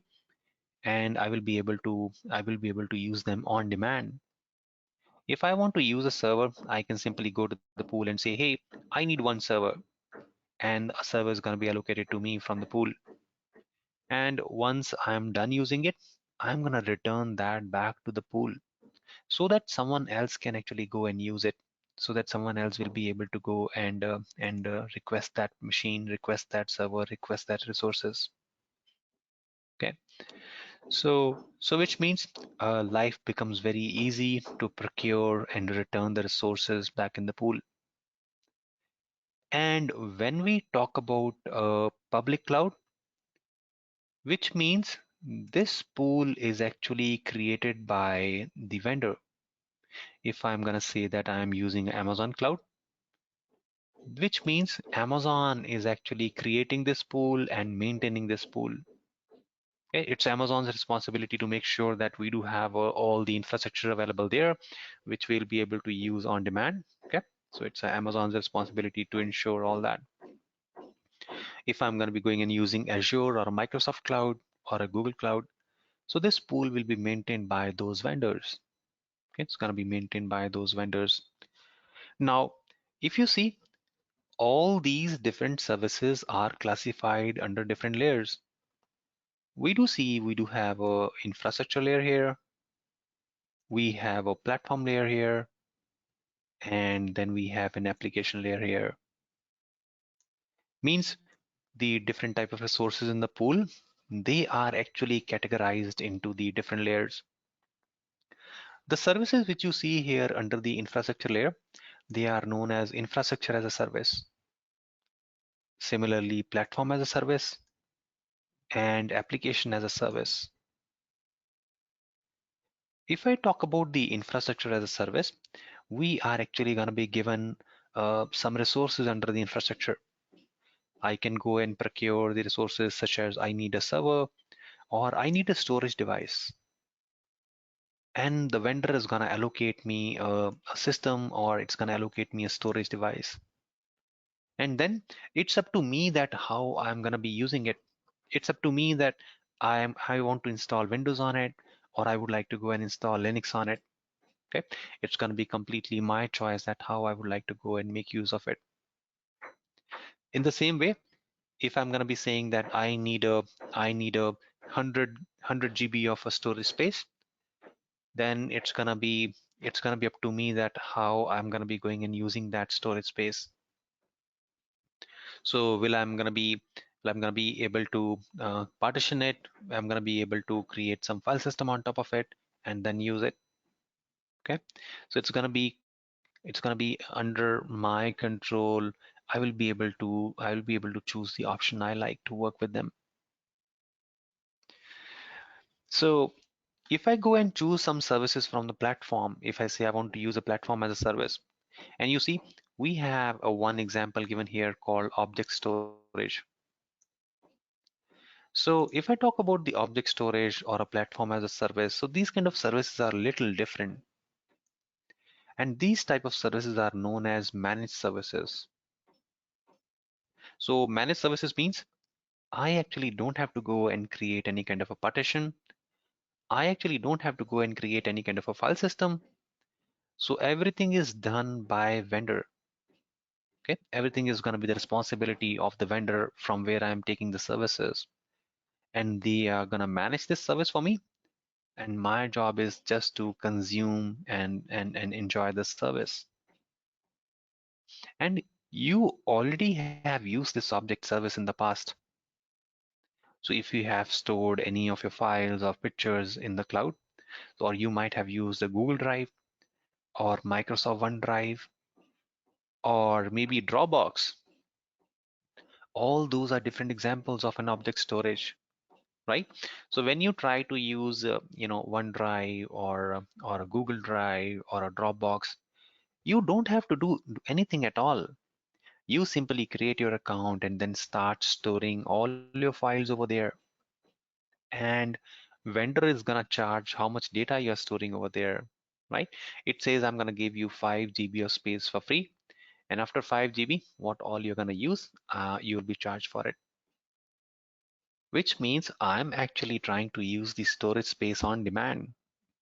and I will be able to use them on demand. If I want to use a server, I can simply go to the pool and say, hey, I need one server, and a server is going to be allocated to me from the pool. And once I'm done using it, I'm going to return that back to the pool so that someone else can actually go and use it. so that someone else will be able to go and request that machine, request that server, request that resources. Okay, so which means life becomes very easy to procure and return the resources back in the pool. And when we talk about public cloud, which means this pool is actually created by the vendor. If I'm going to say that I'm using Amazon Cloud, which means Amazon is actually creating this pool and maintaining this pool. Okay, it's Amazon's responsibility to make sure that we do have all the infrastructure available there, which we'll be able to use on demand. Okay, so it's Amazon's responsibility to ensure all that. If I'm going to be going and using Azure or a Microsoft Cloud or a Google Cloud, so this pool will be maintained by those vendors. Okay, it's going to be maintained by those vendors. Now, if you see, all these different services are classified under different layers. We do have a infrastructure layer here, we have a platform layer here, and then we have an application layer here. Means the different type of resources in the pool, they are actually categorized into the different layers. The services which you see here under the infrastructure layer, they are known as infrastructure as a service. Similarly, platform as a service and application as a service. If I talk about the infrastructure as a service, we are actually going to be given some resources under the infrastructure. I can go and procure the resources such as I need a server or I need a storage device. And the vendor is going to allocate me a system, or it's going to allocate me a storage device. And then it's up to me that how I'm going to be using it. It's up to me that I want to install Windows on it, or I would like to go and install Linux on it. Okay, it's going to be completely my choice that how I would like to go and make use of it. In the same way, if I'm going to be saying that I need a 100 GB of a storage space, then it's gonna be up to me that how I'm gonna be going and using that storage space. So will I'm gonna be able to partition it? I'm gonna be able to create some file system on top of it and then use it. Okay, so it's gonna be under my control. I will be able to choose the option I like to work with them. So if I go and choose some services from the platform, if I say I want to use a platform as a service, and you see, we have a one example given here called object storage. So if I talk about the object storage or a platform as a service, so these kind of services are a little different. And these type of services are known as managed services. So managed services means I actually don't have to go and create any kind of a partition. I actually don't have to go and create any kind of a file system. So everything is done by vendor. Okay, everything is going to be the responsibility of the vendor from where I'm taking the services, and they are going to manage this service for me, and my job is just to consume and enjoy the service. And you already have used this object service in the past. So if you have stored any of your files or pictures in the cloud, or you might have used a Google Drive or Microsoft OneDrive or maybe Dropbox, all those are different examples of an object storage, right? So when you try to use OneDrive or a Google Drive or a Dropbox, you don't have to do anything at all. You simply create your account and then start storing all your files over there. And vendor is gonna charge how much data you're storing over there, right? It says I'm gonna give you 5 GB of space for free, and after 5 GB, what all you're gonna use, you'll be charged for it. Which means I'm actually trying to use the storage space on demand,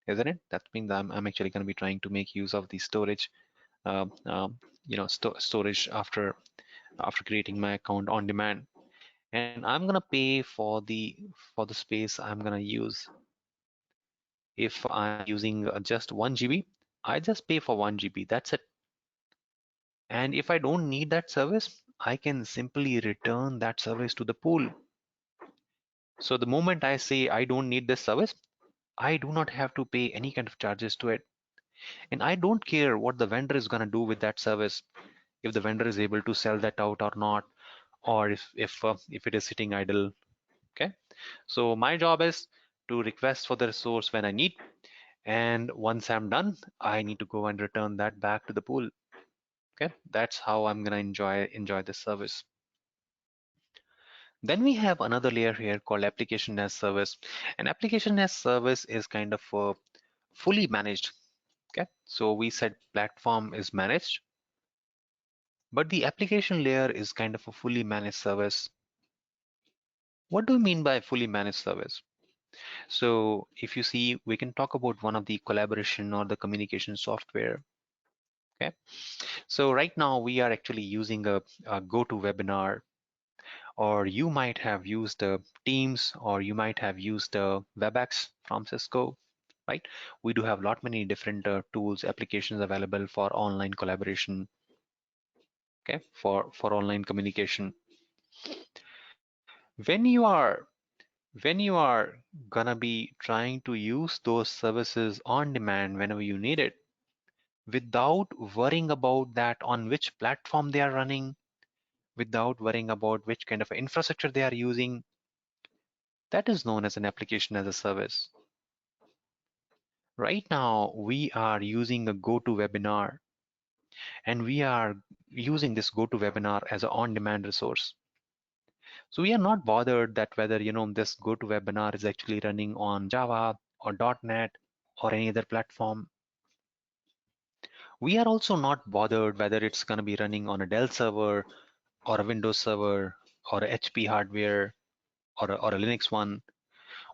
isn't it? That means I'm actually going to be trying to make use of the storage, uh, um, storage after creating my account on demand, and I'm going to pay for the space I'm going to use. If I'm using just 1 GB, I just pay for 1 GB. That's it. And if I don't need that service, I can simply return that service to the pool. So the moment I say I don't need this service, I do not have to pay any kind of charges to it. And I don't care what the vendor is going to do with that service, if the vendor is able to sell that out or not, or if it is sitting idle. Okay. So my job is to request for the resource when I need, and once I'm done, I need to go and return that back to the pool. Okay. That's how I'm going to enjoy this service. Then we have another layer here called application as service. And application as service is kind of fully managed. Okay, so we said platform is managed, but the application layer is kind of a fully managed service. What do we mean by fully managed service? So if you see, we can talk about one of the collaboration or the communication software. Okay, so right now we are actually using a GoToWebinar, or you might have used Teams, or you might have used WebEx from Cisco, right? We do have a lot many different tools, applications available for online collaboration, okay, for online communication. When you are when you are gonna be trying to use those services on demand whenever you need it, without worrying about that on which platform they are running, without worrying about which kind of infrastructure they are using, that is known as an application as a service. Right now, we are using a GoToWebinar, and we are using this GoToWebinar as an on-demand resource. So we are not bothered that whether this GoToWebinar is actually running on Java or .NET or any other platform. We are also not bothered whether it's going to be running on a Dell server or a Windows server or a HP hardware or a Linux one.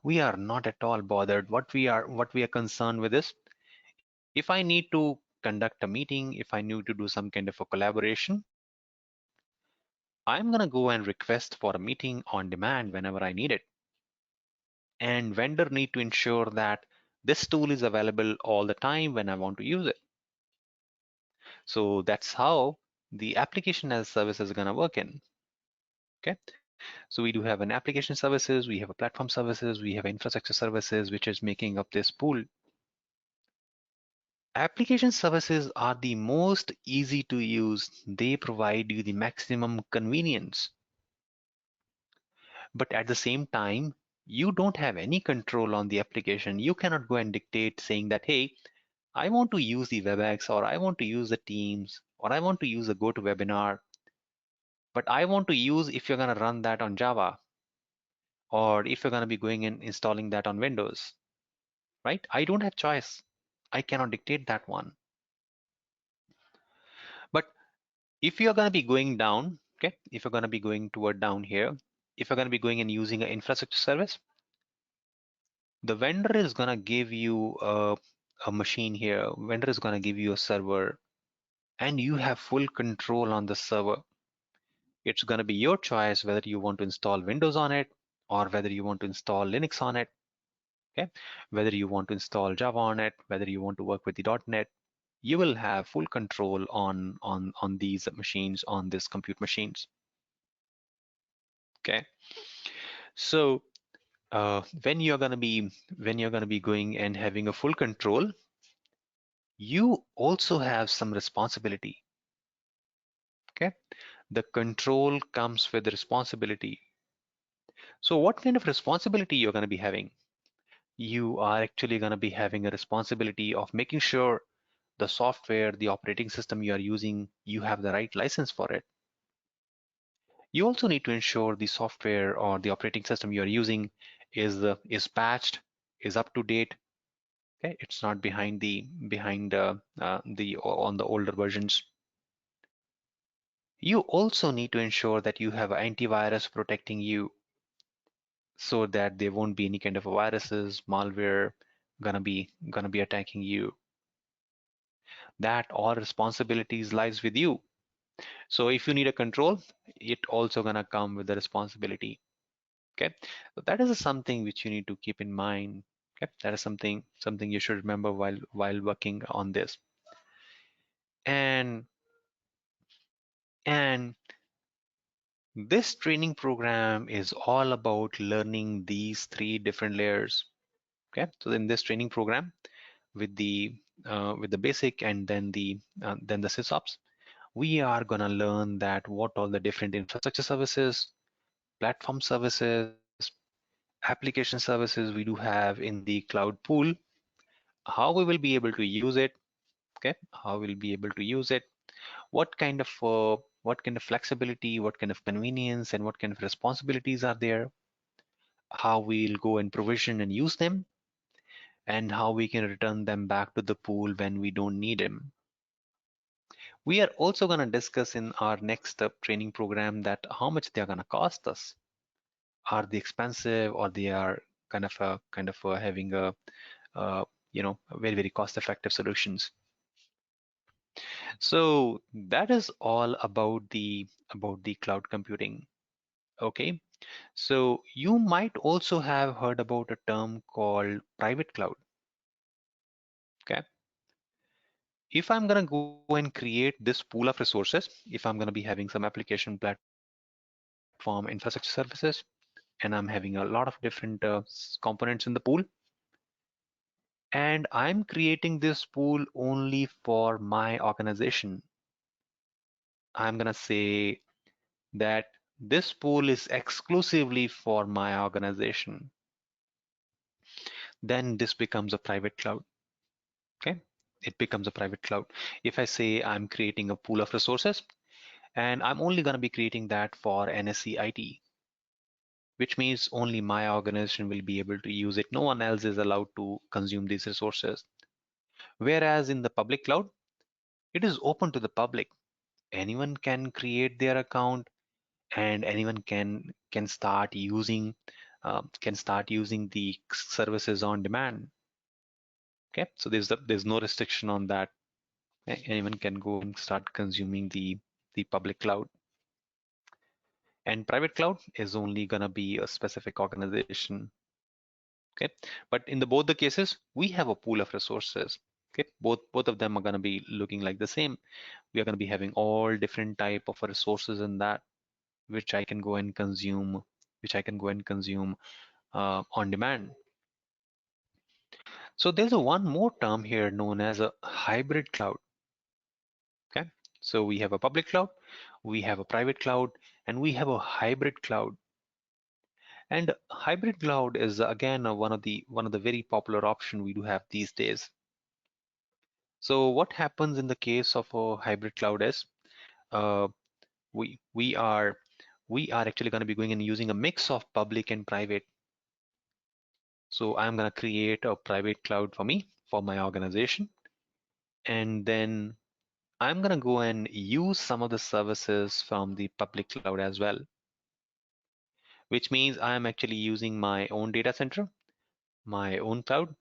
We are not at all bothered. What we are concerned with is, if I need to conduct a meeting, if I need to do some kind of a collaboration, I'm going to go and request for a meeting on demand whenever I need it. And vendor need to ensure that this tool is available all the time when I want to use it. So that's how the application as service is going to work in. Okay. So we do have an application services, we have a platform services, we have infrastructure services, which is making up this pool. Application services are the most easy to use. They provide you the maximum convenience. But at the same time, you don't have any control on the application. You cannot go and dictate saying that, hey, I want to use the WebEx, or I want to use the Teams, or I want to use the GoToWebinar, but I want to use if you're going to run that on Java, or if you're going to be going and installing that on Windows, right? I don't have choice. I cannot dictate that one. But if you're going to be going down, okay, if you're going to be going toward down here, if you're going to be going and using an infrastructure service, the vendor is going to give you a machine here. Vendor is going to give you a server, and you have full control on the server. It's going to be your choice whether you want to install Windows on it, or whether you want to install Linux on it, okay? Whether you want to install Java on it, whether you want to work with the .NET, you will have full control on these machines, on these compute machines, okay? So when you're going to be going and having a full control, you also have some responsibility, okay? The control comes with the responsibility. So what kind of responsibility you're going to be having? You are actually going to be having a responsibility of making sure the software, the operating system you are using, you have the right license for it. You also need to ensure the software or the operating system you are using is patched, is up to date. Okay, it's not behind on the older versions. You also need to ensure that you have antivirus protecting you, so that there won't be any kind of viruses, malware gonna be attacking you. That all responsibilities lies with you. So if you need a control, it also gonna come with the responsibility. Okay, so that is something which you need to keep in mind. Okay, that is something you should remember while working on this. And And this training program is all about learning these three different layers. Okay, so in this training program, with the basic and then the sysops, we are gonna learn that what all the different infrastructure services, platform services, application services we do have in the cloud pool, how we will be able to use it. Okay, how we'll be able to use it, what kind of flexibility, what kind of convenience, and what kind of responsibilities are there, how we'll go and provision and use them, and how we can return them back to the pool when we don't need them. We are also going to discuss in our next training program that how much they are going to cost us. Are they expensive, or they are kind of having a very cost effective solutions. So that is all about the cloud computing. Okay, so you might also have heard about a term called private cloud. Okay, if I'm going to go and create this pool of resources, if I'm going to be having some application platform infrastructure services, and I'm having a lot of different components in the pool, and I'm creating this pool only for my organization, I'm going to say that this pool is exclusively for my organization, then this becomes a private cloud. Okay, it becomes a private cloud. If I say I'm creating a pool of resources and I'm only going to be creating that for NSE IT, which means only my organization will be able to use it. No one else is allowed to consume these resources. Whereas in the public cloud, it is open to the public. Anyone can create their account, and anyone can start using the services on demand. Okay, so there's no restriction on that. Anyone can go and start consuming the public cloud. And private cloud is only gonna be a specific organization. Okay, but in the both the cases, we have a pool of resources. Okay, both of them are gonna be looking like the same. We are gonna be having all different type of resources in that, which I can go and consume, on demand. So there's a one more term here known as a hybrid cloud. Okay, so we have a public cloud, we have a private cloud, and we have a hybrid cloud. And hybrid cloud is again one of the very popular option we do have these days. So what happens in the case of a hybrid cloud is uh, we we are we are actually going to be going and using a mix of public and private. So I'm going to create a private cloud for me, for my organization, and then I'm going to go and use some of the services from the public cloud as well, which means I'm actually using my own data center, my own cloud,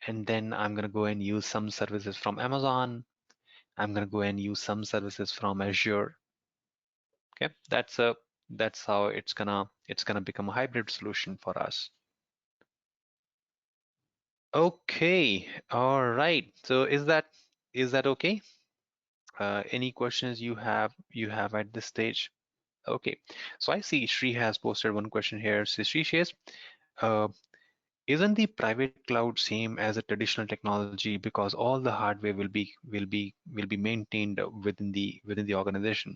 and then I'm going to go and use some services from Amazon. I'm going to go and use some services from Azure. Okay, that's how it's gonna become a hybrid solution for us. Okay, all right. So is that okay? Any questions you have at this stage? Okay, so I see Shree has posted one question here. So Shree says, uh, isn't the private cloud same as a traditional technology because all the hardware will be maintained within the organization?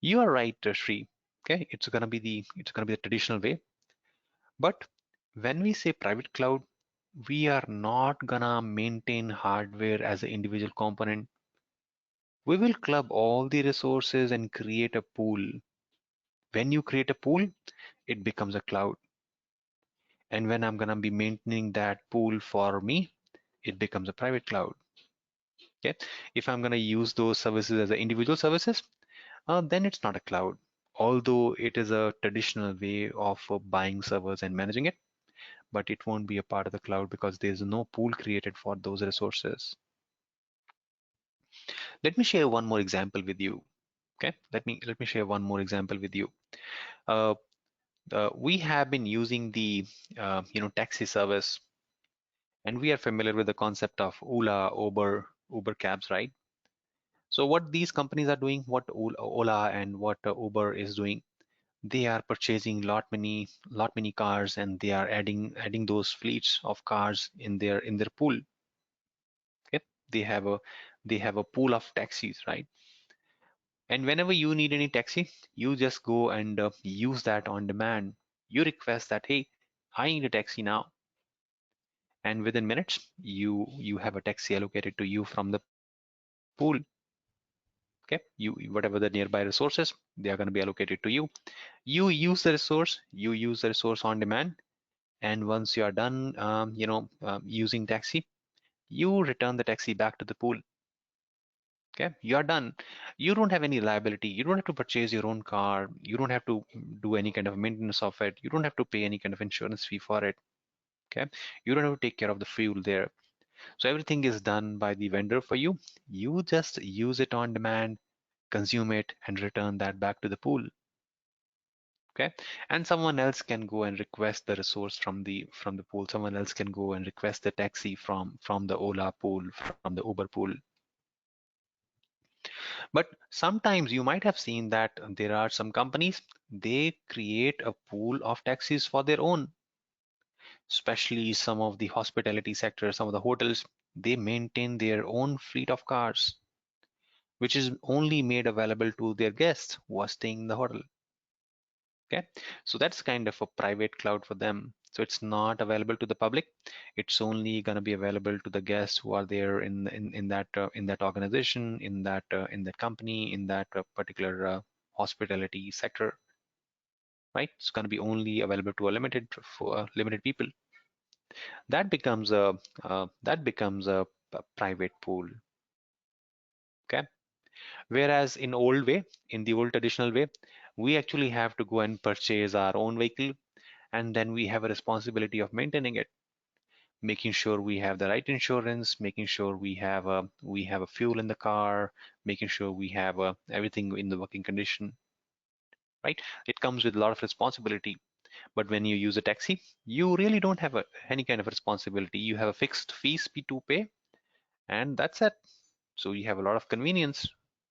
You are right, Shree. Okay, it's gonna be the traditional way. But when we say private cloud, we are not gonna maintain hardware as an individual component. We will club all the resources and create a pool. When you create a pool, it becomes a cloud. And when I'm gonna be maintaining that pool for me, it becomes a private cloud. Okay. If I'm gonna use those services as individual services, then it's not a cloud. Although it is a traditional way of buying servers and managing it, but it won't be a part of the cloud because there's no pool created for those resources. Let me share one more example with you. Okay, let me share one more example with you. Uh, we have been using the taxi service, and we are familiar with the concept of Ola, Uber cabs, right? So what these companies are doing, what Ola and what Uber is doing, they are purchasing lot many cars, and they are adding those fleets of cars in their pool. Okay, they have a pool of taxis, right? And whenever you need any taxi, you just go and use that on demand. You request that, hey, I need a taxi now, and within minutes you have a taxi allocated to you from the pool. Okay, you whatever the nearby resources, they are going to be allocated to you. You use the resource, you use the resource on demand, and once you are done using taxi, you return the taxi back to the pool. Okay, you are done. You don't have any liability. You don't have to purchase your own car. You don't have to do any kind of maintenance of it. You don't have to pay any kind of insurance fee for it. Okay, you don't have to take care of the fuel there. So everything is done by the vendor for you. You just use it on demand, consume it, and return that back to the pool. Okay, and someone else can go and request the resource from the pool. Someone else can go and request the taxi from the Ola pool, from the Uber pool. But sometimes you might have seen that there are some companies, they create a pool of taxis for their own, especially some of the hospitality sector, some of the hotels, they maintain their own fleet of cars, which is only made available to their guests who are staying in the hotel. Okay, so that's kind of a private cloud for them. So it's not available to the public. It's only going to be available to the guests who are there in that organization, in that company, in that particular hospitality sector, right? It's going to be only available to a limited people. That becomes a private pool. Okay. Whereas in the old traditional way, we actually have to go and purchase our own vehicle, and then we have a responsibility of maintaining it, making sure we have the right insurance, making sure we have a fuel in the car, making sure we have everything in the working condition, right? It comes with a lot of responsibility. But when you use a taxi, you really don't have any kind of responsibility. You have a fixed fees to pay, and that's it. So you have a lot of convenience,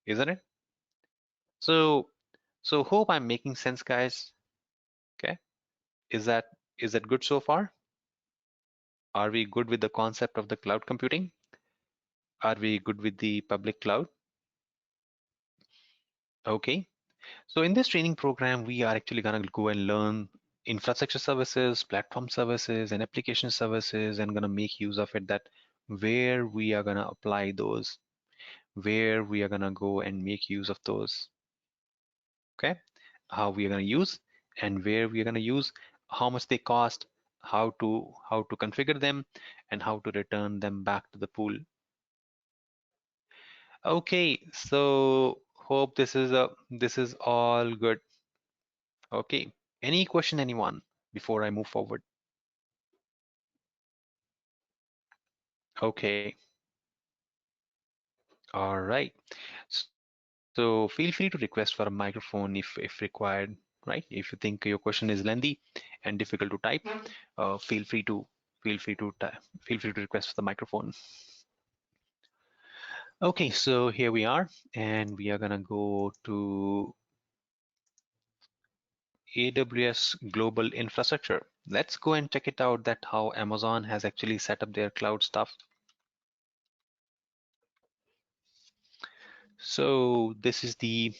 isn't it? So hope I'm making sense, guys. Okay, is that good so far? Are we good with the concept of the cloud computing? Are we good with the public cloud? Okay. So in this training program, we are actually going to go and learn infrastructure services, platform services, and application services, and going to make use of it, that where we are going to apply those, where we are going to go and make use of those. Okay. How we are going to use and where we are going to use, how much they cost, how to configure them, and how to return them back to the pool. Okay, so hope this is all good. Okay, any question, anyone, before I move forward? Okay, all right. So feel free to request for a microphone if required, right? If you think your question is lengthy and difficult to type, feel free to feel free to request for the microphone. Okay, so here we are, and we are gonna go to AWS Global Infrastructure. Let's go and check it out, that how Amazon has actually set up their cloud stuff. So this is the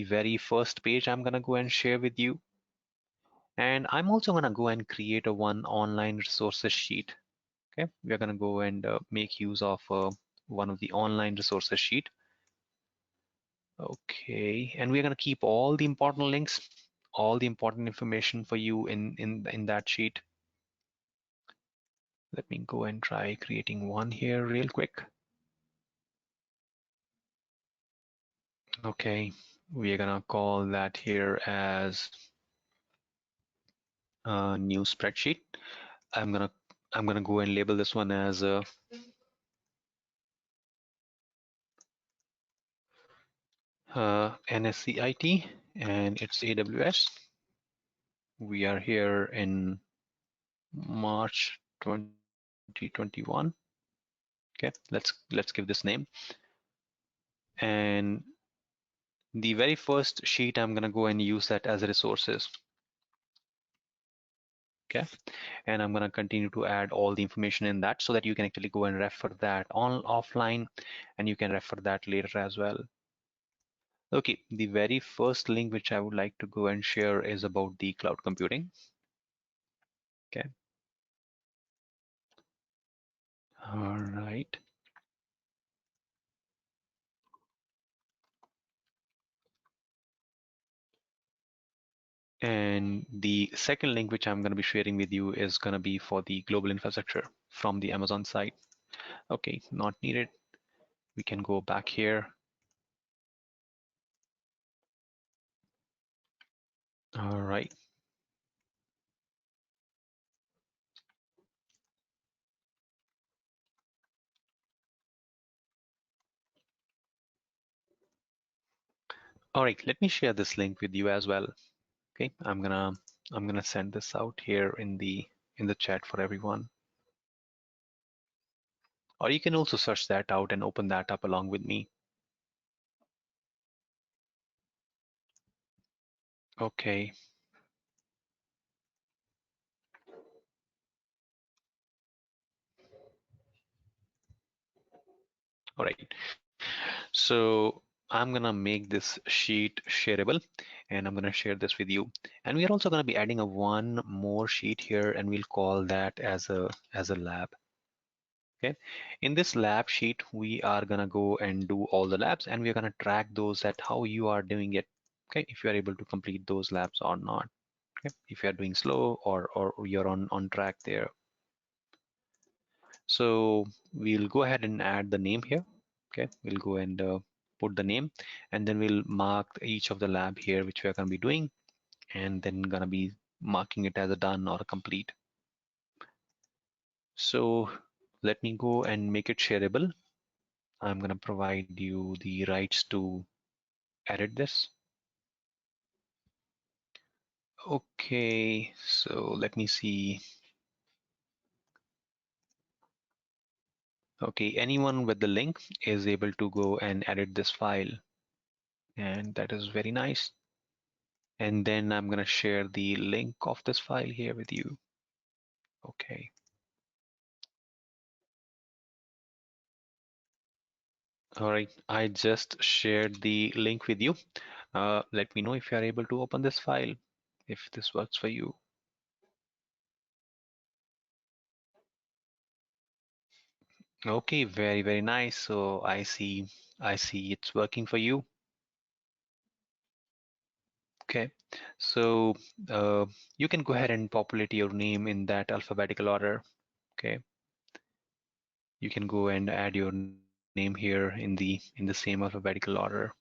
very first page I'm gonna go and share with you. And I'm also gonna go and create a one online resources sheet. Okay, we're gonna go and make use of one of the online resources sheet. Okay, and we're gonna keep all the important links, all the important information for you in that sheet. Let me go and try creating one here real quick. Okay, we're gonna call that here as a new spreadsheet. I'm gonna go and label this one as a NSCIT, and it's AWS. We are here in March 2021. Okay, let's give this name. And the very first sheet, I'm going to go and use that as resources. Okay, and I'm going to continue to add all the information in that so that you can actually go and refer that on offline, and you can refer that later as well. Okay, the very first link which I would like to go and share is about the cloud computing. Okay, all right. And the second link which I'm going to be sharing with you is going to be for the global infrastructure from the Amazon site. Okay, not needed. We can go back here. All right. All right, let me share this link with you as well. Okay, I'm gonna send this out here in the chat for everyone. Or you can also search that out and open that up along with me. Okay. All right. So I'm gonna make this sheet shareable, and I'm gonna share this with you. And we are also gonna be adding a one more sheet here, and we'll call that as a lab. Okay. In this lab sheet, we are gonna go and do all the labs, and we're gonna track those at how you are doing it. Okay, if you are able to complete those labs or not. Okay, if you are doing slow or you're on track there. So we'll go ahead and add the name here. Okay, we'll go and put the name, and then we'll mark each of the lab here which we are going to be doing, and then gonna be marking it as a done or a complete. So let me go and make it shareable. I'm gonna provide you the rights to edit this. Okay, so let me see. Okay, anyone with the link is able to go and edit this file, and that is very nice. And then I'm going to share the link of this file here with you. Okay. All right, I just shared the link with you. Let me know if you are able to open this file, if this works for you. Okay, very, very nice. So I see it's working for you. Okay, so you can go ahead and populate your name in that alphabetical order. Okay, you can go and add your name here in the same alphabetical order.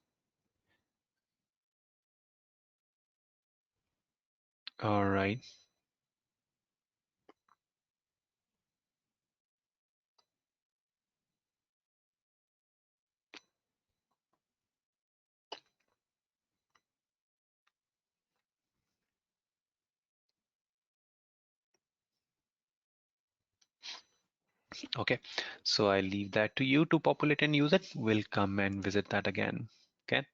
All right. Okay, so I leave that to you to populate and use it. We'll come and visit that again. Okay,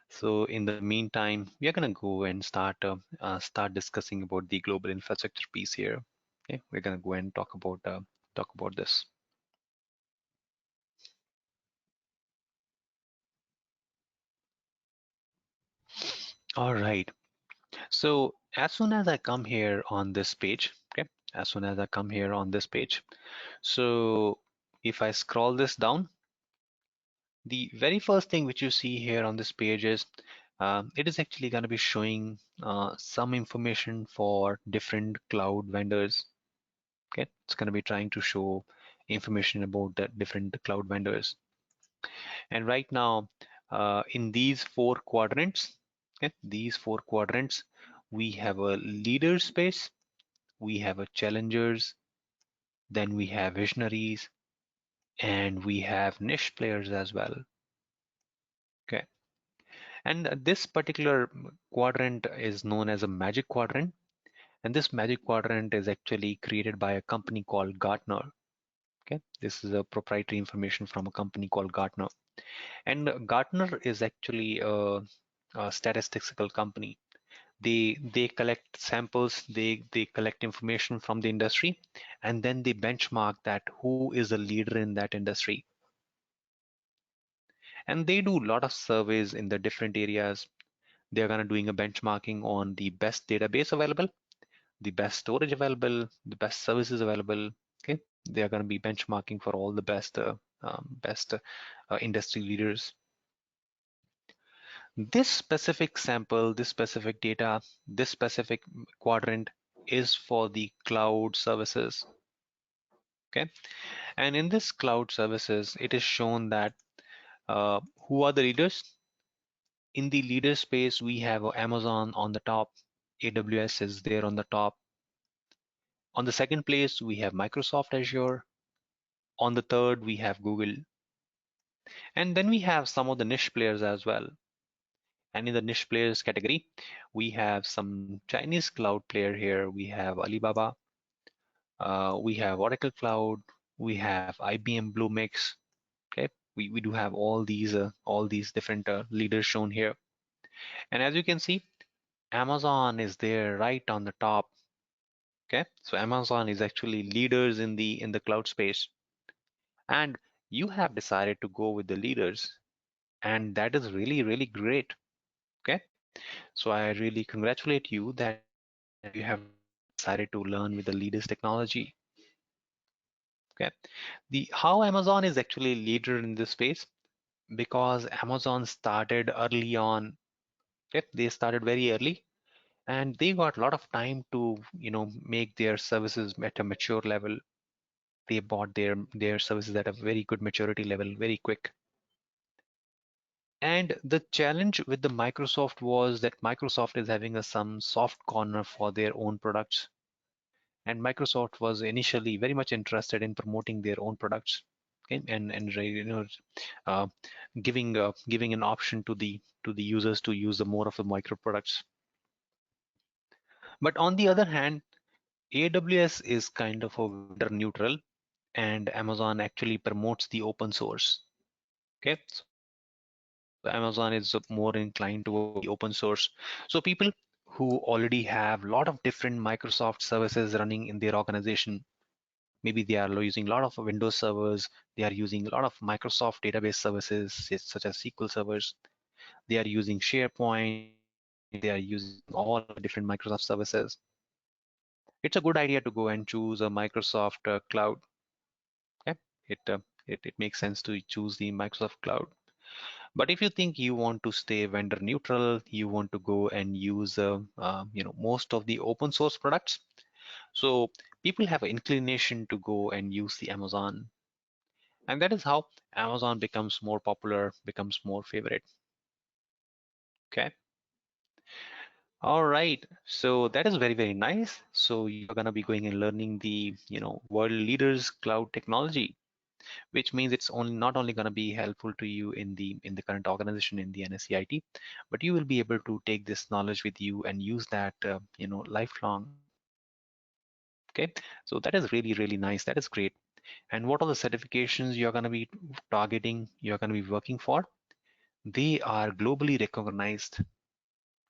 so in the meantime, we are gonna go and start discussing about the global infrastructure piece here. Okay, we're gonna go and talk about this. All right. So as soon as I come here on this page, okay, as soon as I come here on this page, so if I scroll this down, the very first thing which you see here on this page is it is actually going to be showing some information for different cloud vendors. Okay, it's going to be trying to show information about the different cloud vendors. And right now, in these four quadrants, okay, we have a leader space, we have a challengers, then we have visionaries, and we have niche players as well. Okay. And this particular quadrant is known as a magic quadrant. And this magic quadrant is actually created by a company called Gartner. Okay, this is a proprietary information from a company called Gartner, and Gartner is actually a statistical company. They collect samples, they collect information from the industry, and then they benchmark that who is a leader in that industry. And they do a lot of surveys in the different areas. They're gonna doing a benchmarking on the best database available, the best storage available, the best services available. Okay, they are gonna be benchmarking for all the best industry leaders. This specific sample, this specific data, this specific quadrant is for the cloud services. Okay, and in this cloud services, it is shown that who are the leaders? In the leader space, we have Amazon on the top, AWS is there on the top. On the second place, we have Microsoft Azure. On the third, we have Google. And then we have some of the niche players as well. And in the niche players category, we have some Chinese cloud player here. We have Alibaba, we have Oracle Cloud, we have IBM Bluemix. Okay, we do have all these different leaders shown here. And as you can see, Amazon is there right on the top. Okay, so Amazon is actually leaders in the cloud space, and you have decided to go with the leaders, and that is really great. Okay, so I really congratulate you that you have decided to learn with the leaders technology. Okay, the how Amazon is actually leader in this space, because Amazon started early on. Okay, they started very early, and they got a lot of time to make their services at a mature level. They bought their services at a very good maturity level very quick. And the challenge with the Microsoft was that Microsoft is having some soft corner for their own products. And Microsoft was initially very much interested in promoting their own products, okay, and uh, giving an option to the users to use the more of the micro products. But on the other hand, AWS is kind of a vendor neutral, and Amazon actually promotes the open source. Okay, so Amazon is more inclined towards the open source. So people who already have a lot of different Microsoft services running in their organization, maybe they are using a lot of Windows servers, they are using a lot of Microsoft database services such as SQL servers, they are using SharePoint, they are using all the different Microsoft services. It's a good idea to go and choose a Microsoft cloud. Okay, it makes sense to choose the Microsoft cloud. But if you think you want to stay vendor neutral, you want to go and use most of the open source products. So people have an inclination to go and use the Amazon, and that is how Amazon becomes more popular, becomes more favorite. Okay. All right. So that is very nice. So you're gonna be going and learning the world leaders cloud technology, which means it's only not only going to be helpful to you in the current organization in the NSCIT, but you will be able to take this knowledge with you and use that lifelong. Okay, so that is really nice. That is great. And what are the certifications you're going to be targeting? You're going to be working for? They are globally recognized.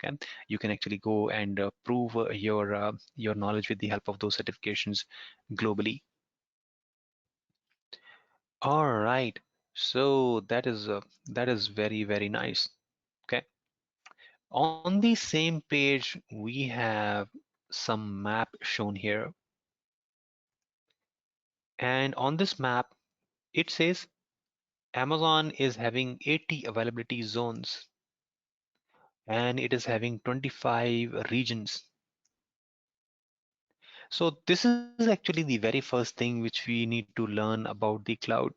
Okay, you can actually go and prove your knowledge with the help of those certifications globally. All right, so that is very nice. Okay, on the same page we have some map shown here, and on this map it says Amazon is having 80 availability zones, and it is having 25 regions. So this is actually the very first thing which we need to learn about the cloud.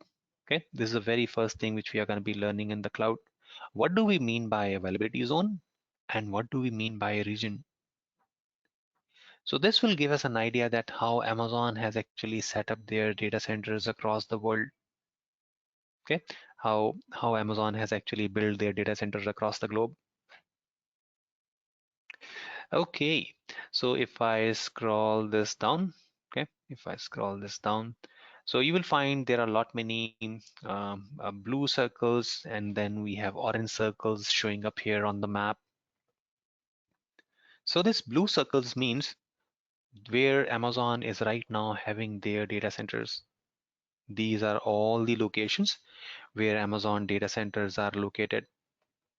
Okay, this is the very first thing which we are going to be learning in the cloud. What do we mean by availability zone, and what do we mean by a region? So this will give us an idea that how Amazon has actually set up their data centers across the world. Okay, how Amazon has actually built their data centers across the globe. Okay, so if I scroll this down, okay, if I scroll this down, So you will find there are a lot many blue circles, and then we have orange circles showing up here on the map. So this blue circles means where Amazon is right now having their data centers. These are all the locations where Amazon data centers are located.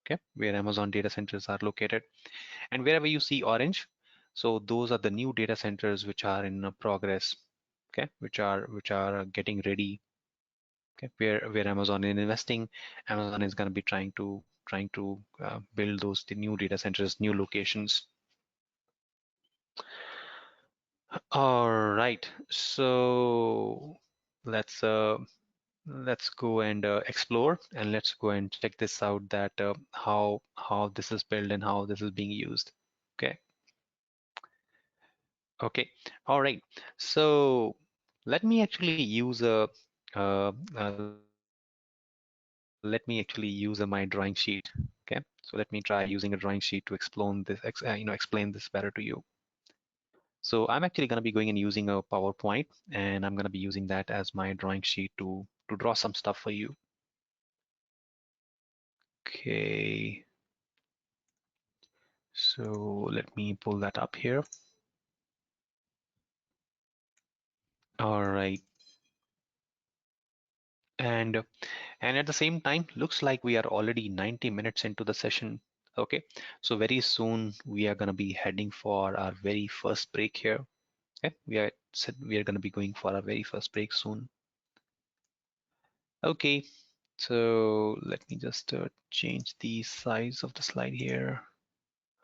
Okay, where Amazon data centers are located, and wherever you see orange, so those are the new data centers which are in progress. Okay, which are getting ready. Okay, where Amazon is investing, Amazon is going to be trying to build those the new data centers, new locations. All right, so let's uh, let's go and explore, and let's go and check this out, that how this is built and how this is being used. Okay. Okay. All right. So let me actually use a let me actually use my drawing sheet. Okay. So let me try using a drawing sheet to explain explain this better to you. So I'm actually going to be going and using a PowerPoint, and I'm going to be using that as my drawing sheet to draw some stuff for you. Okay. So let me pull that up here. All right. And and at the same time, looks like we are already 90 minutes into the session. Okay, so very soon we are going to be heading for our very first break here. Okay, we are going to be going for our very first break soon. Okay, so let me just change the size of the slide here.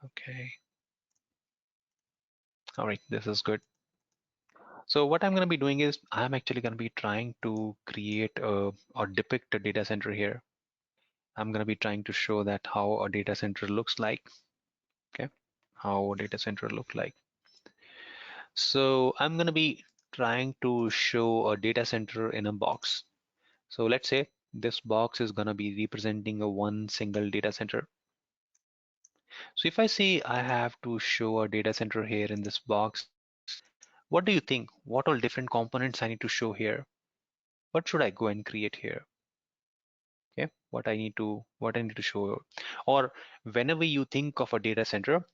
Okay, all right, this is good. So what I'm going to be doing is I'm actually going to be trying to create or depict a data center here. I'm going to be trying to show that how a data center looks like. Okay, how a data center look like. So I'm going to be trying to show a data center in a box. So let's say this box is going to be representing a one single data center. So if I say I have to show a data center here in this box, what do you think? What all different components I need to show here? What should I go and create here? Okay, what I need to show, or whenever you think of a data center,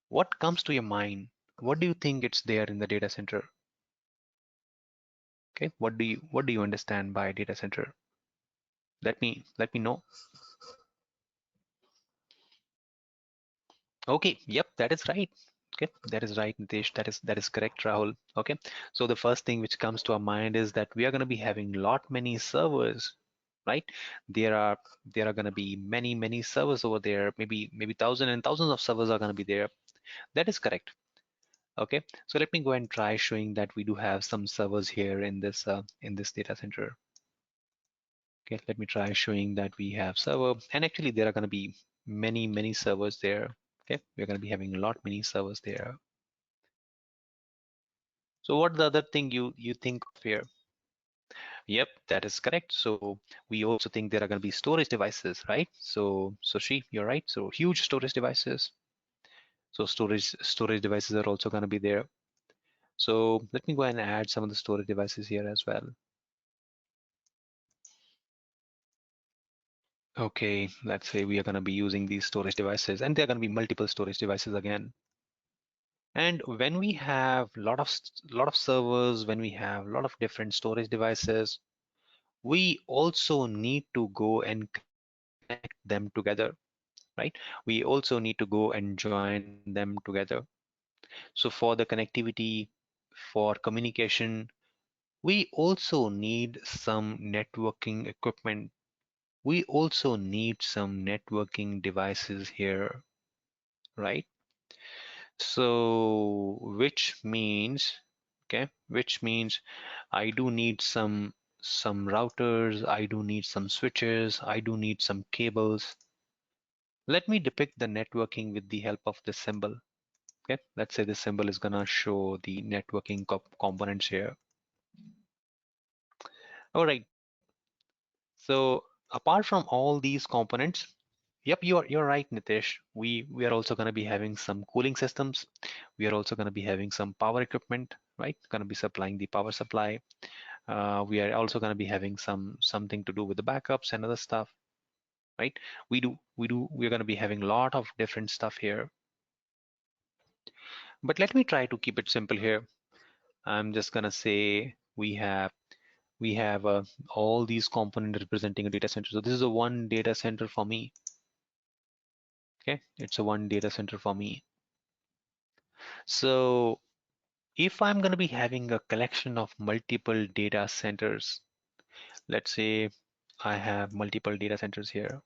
what comes to your mind? What do you think it's there in the data center? Okay, what do you understand by data center? Let me know. Okay, yep, that is right. Okay, that is right, Nitesh. That is correct, Rahul. Okay, so the first thing which comes to our mind is that we are going to be having lot many servers, right? There are going to be many servers over there. Maybe thousands and thousands of servers are going to be there. That is correct. Okay, so let me go and try showing that we do have some servers here in this data center. Okay, let me try showing that we have server, and actually there are going to be many servers there. Okay, we're going to be having a lot many servers there. So what the other thing you think of here? Yep, that is correct. So we also think there are going to be storage devices, right? So Shree, you're right. So huge storage devices. So storage devices are also going to be there. So let me go and add some of the storage devices here as well. Okay, let's say we are going to be using these storage devices, and there are going to be multiple storage devices again. And when we have lot of servers, when we have a lot of different storage devices, we also need to go and connect them together, right? We also need to go and join them together. So for the connectivity, for communication, we also need some networking equipment. We also need some networking devices here, right? So which means I do need some routers, I do need some switches, I do need some cables. Let me depict the networking with the help of this symbol. Okay, let's say this symbol is gonna show the networking components here. All right. So apart from all these components, yep, you're right, Nitesh. We are also gonna be having some cooling systems. We are also gonna be having some power equipment, right? Gonna be supplying the power supply. We are also going to be having something to do with the backups and other stuff, right? We're going to be having a lot of different stuff here. But let me try to keep it simple here. I'm just going to say we have all these components representing a data center. So this is a one data center for me. Okay, it's a one data center for me. So if I'm going to be having a collection of multiple data centers, let's say I have multiple data centers here.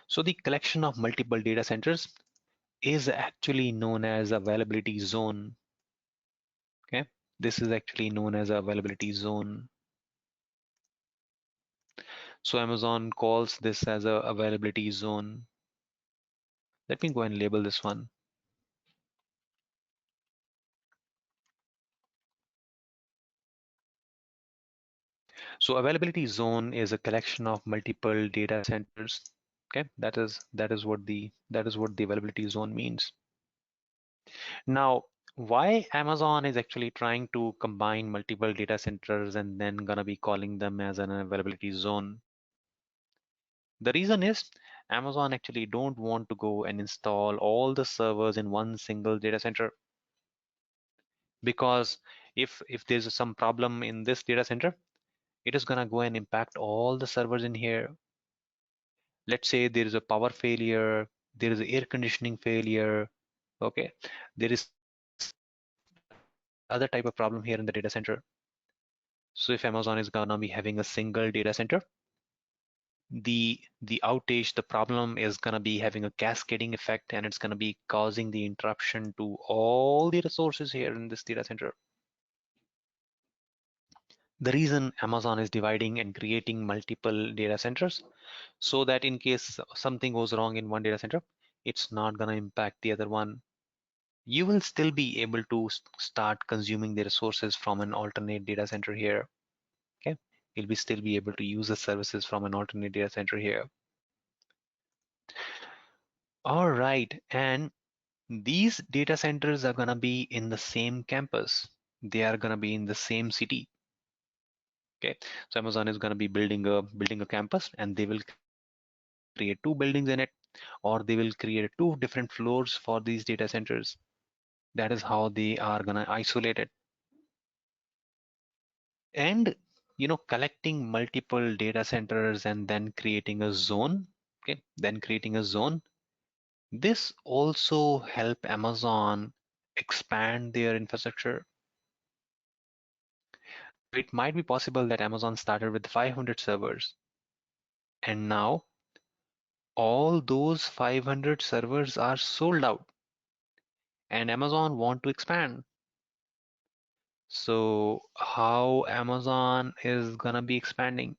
So the collection of multiple data centers is actually known as availability zone. Okay, this is actually known as availability zone. So Amazon calls this as a availability zone. Let me go and label this one. So availability zone is a collection of multiple data centers. Okay, that is what the availability zone means. Now, why Amazon is actually trying to combine multiple data centers and then gonna be calling them as an availability zone? The reason is Amazon actually don't want to go and install all the servers in one single data center, because if there's some problem in this data center, it is gonna go and impact all the servers in here. Let's say there is a power failure, there is air conditioning failure, okay, there is other type of problem here in the data center. So if Amazon is gonna be having a single data center, the outage, the problem is gonna be having a cascading effect, and it's gonna be causing the interruption to all the resources here in this data center. The reason Amazon is dividing and creating multiple data centers, so that in case something goes wrong in one data center, it's not gonna impact the other one. You will still be able to start consuming the resources from an alternate data center here. Okay, you'll be still be able to use the services from an alternate data center here. All right, and these data centers are gonna be in the same campus. They are gonna be in the same city. Okay, so Amazon is gonna be building a campus, and they will create two buildings in it, or they will create two different floors for these data centers. That is how they are gonna isolate it. And collecting multiple data centers and then creating a zone, okay, then creating a zone, this also help Amazon expand their infrastructure. It might be possible that Amazon started with 500 servers, and now all those 500 servers are sold out, and Amazon want to expand. So how Amazon is gonna be expanding?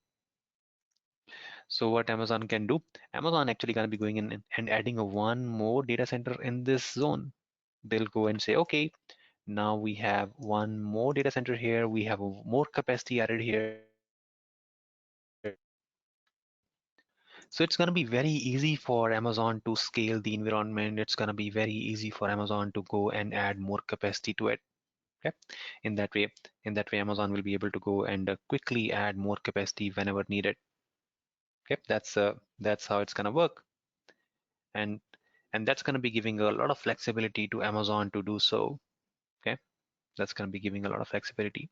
So what Amazon can do, Amazon actually gonna be going in and adding a one more data center in this zone. They'll go and say, okay, now we have one more data center here, we have more capacity added here. So it's going to be very easy for Amazon to scale the environment. It's going to be very easy for Amazon to go and add more capacity to it. Okay, in that way, Amazon will be able to go and quickly add more capacity whenever needed. Okay, that's how it's going to work, and that's going to be giving a lot of flexibility to Amazon to do so. Okay, that's going to be giving a lot of flexibility.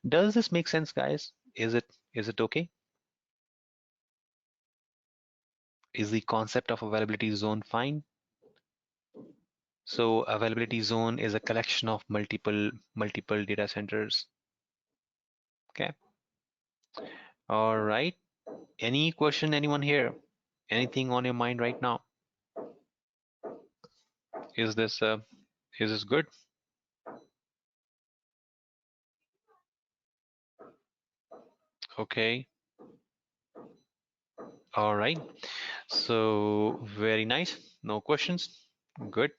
Does this make sense, guys? Is it okay? Is the concept of availability zone fine? So availability zone is a collection of multiple data centers. Okay. All right. Any question, anyone here? Anything on your mind right now? Is this good? Okay. All right. So very nice. No questions. Good.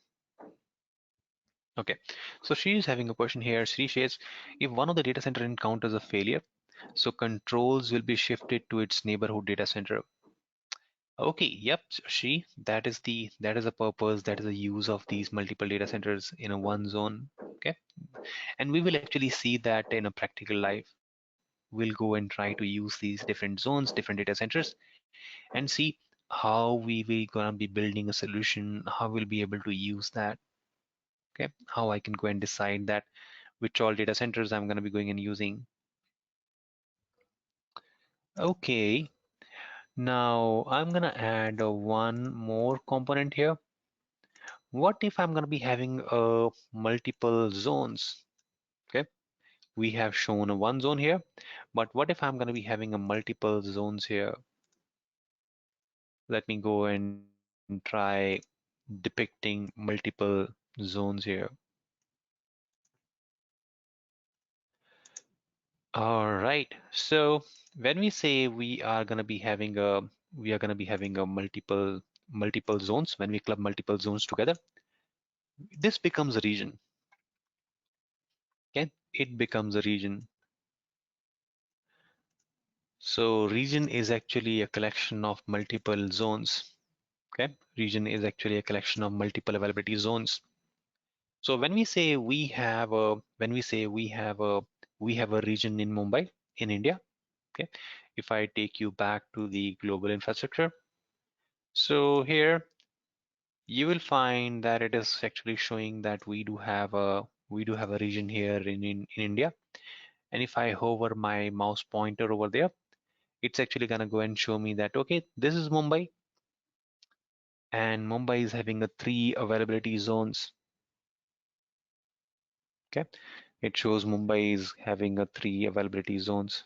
Okay. So she is having a question here. She says, if one of the data center encounters a failure, so controls will be shifted to its neighborhood data center. Okay, yep, that is the purpose, that is the use of these multiple data centers in a one zone. Okay, and we will actually see that in a practical life. We'll go and try to use these different zones, different data centers, and see how we will gonna be building a solution, how we'll be able to use that. Okay, how I can go and decide that which all data centers I'm gonna be going and using. Okay, now I'm gonna add one more component here. What if I'm gonna be having multiple zones? Okay, we have shown a one zone here, but what if I'm gonna be having a multiple zones here? Let me go and try depicting multiple zones here. All right. So when we say we are gonna be having a multiple zones, when we club multiple zones together, this becomes a region. Okay, it becomes a region. So region is actually a collection of multiple zones. Okay, region is actually a collection of multiple availability zones. So when we say we have a when we say we have a region in Mumbai in India. Okay, if I take you back to the global infrastructure, so here you will find that it is actually showing that we do have a region here in India. And if I hover my mouse pointer over there, it's actually gonna go and show me that okay, this is Mumbai, and Mumbai is having a three availability zones. Okay, it shows Mumbai is having a three availability zones.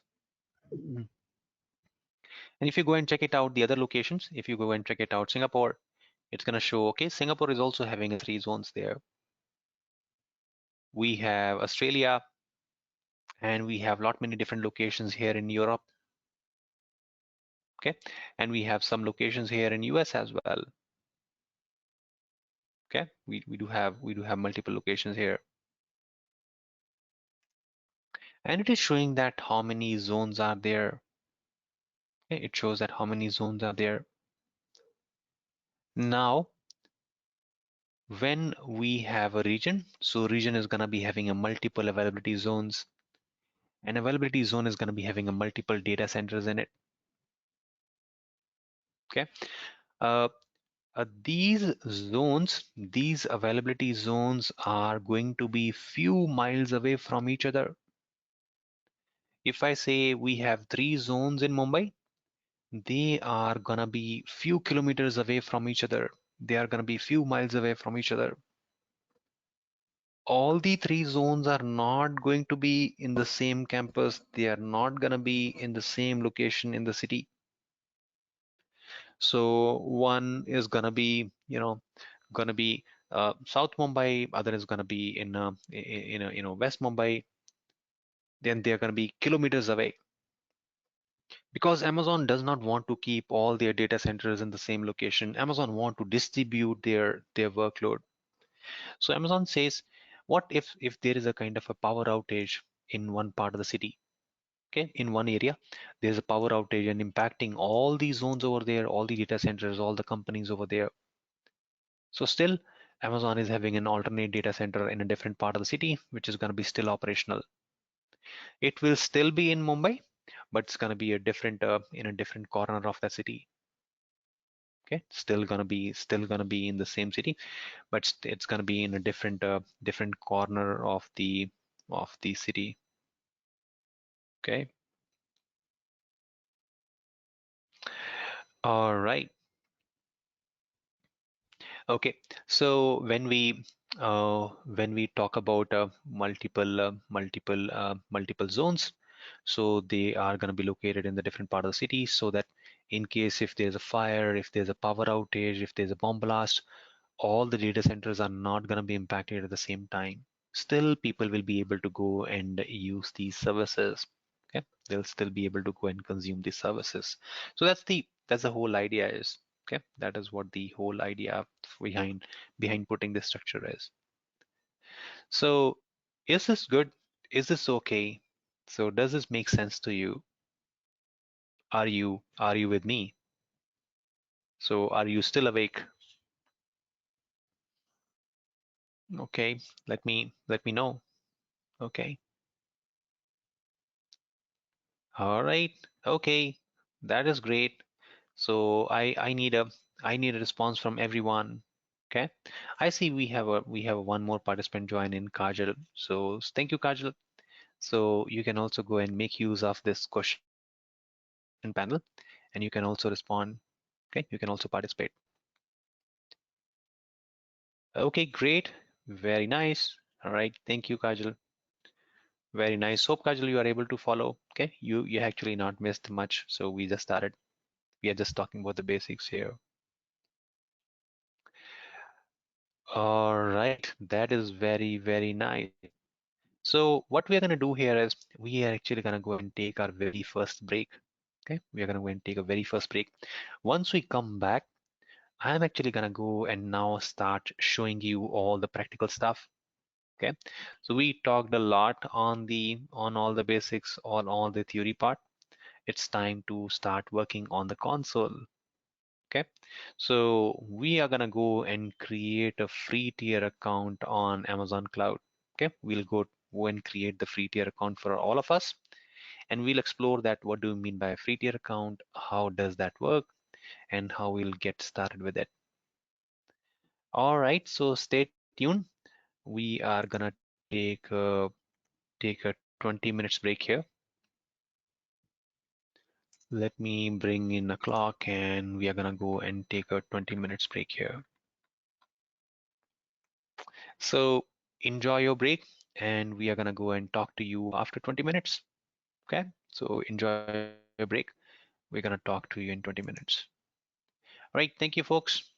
Mhm. And if you go and check it out, the other locations, if you go and check it out, Singapore, it's gonna show okay, Singapore is also having a three zones there. We have Australia, and we have lot many different locations here in Europe. Okay, and we have some locations here in US as well. Okay, we do have multiple locations here, and it is showing that how many zones are there. Okay, it shows that how many zones are there. Now when we have a region, so region is going to be having a multiple availability zones. An availability zone is going to be having a multiple data centers in it. Okay, uh, these zones, these availability zones are going to be few miles away from each other. If I say we have three zones in Mumbai, they are gonna be few kilometers away from each other. They are gonna be few miles away from each other. All the three zones are not going to be in the same campus. They are not gonna be in the same location in the city. So one is gonna be, gonna be South Mumbai, other is gonna be in West Mumbai. Then they are gonna be kilometers away because Amazon does not want to keep all their data centers in the same location. Amazon want to distribute their workload. So Amazon says, what if there is a kind of a power outage in one part of the city? Okay, in one area, there's a power outage and impacting all these zones over there, all the data centers, all the companies over there. So still, Amazon is having an alternate data center in a different part of the city, which is going to be still operational. It will still be in Mumbai, but it's going to be a different in a different corner of the city. Okay, still gonna be in the same city, but it's gonna be in a different corner of the city. Okay, all right. Okay, so when we talk about multiple zones, so they are going to be located in the different part of the city, so that in case if there's a fire, if there's a power outage, if there's a bomb blast, all the data centers are not going to be impacted at the same time. Still, people will be able to go and use these services. Okay, they'll still be able to go and consume these services. So that's the whole idea is. Okay, that is what the whole idea behind putting this structure is. So, is this good? Is this okay? So, does this make sense to you? Are you with me? So, are you still awake? Okay, let me know. Okay. All right. Okay. That is great. So I need a response from everyone. Okay. I see we have one more participant join in, Kajal. So thank you, Kajal. So you can also go and make use of this question panel, and you can also respond. Okay, you can also participate. Okay, great. Very nice. All right. Thank you, Kajal. Very nice. Hope, Kajal, you are able to follow. Okay. You actually not missed much. So we just started. We are just talking about the basics here. All right. That is very, very nice. So what we are going to do here is we are actually going to go and take our very first break. Okay. We are going to go and take a very first break. Once we come back, I'm actually going to go and now start showing you all the practical stuff. Okay, so we talked a lot on all the basics, on all the theory part. It's time to start working on the console. Okay, so we are gonna go and create a free tier account on Amazon Cloud. Okay, we'll go and create the free tier account for all of us, and we'll explore that. What do you mean by a free tier account? How does that work? And how we'll get started with it. All right, so stay tuned. We are gonna take a 20 minutes break here. Let me bring in a clock and we are gonna go and take a 20 minutes break here. So enjoy your break and we are gonna go and talk to you after 20 minutes. Okay, so enjoy your break. We're gonna talk to you in 20 minutes. All right, thank you, folks.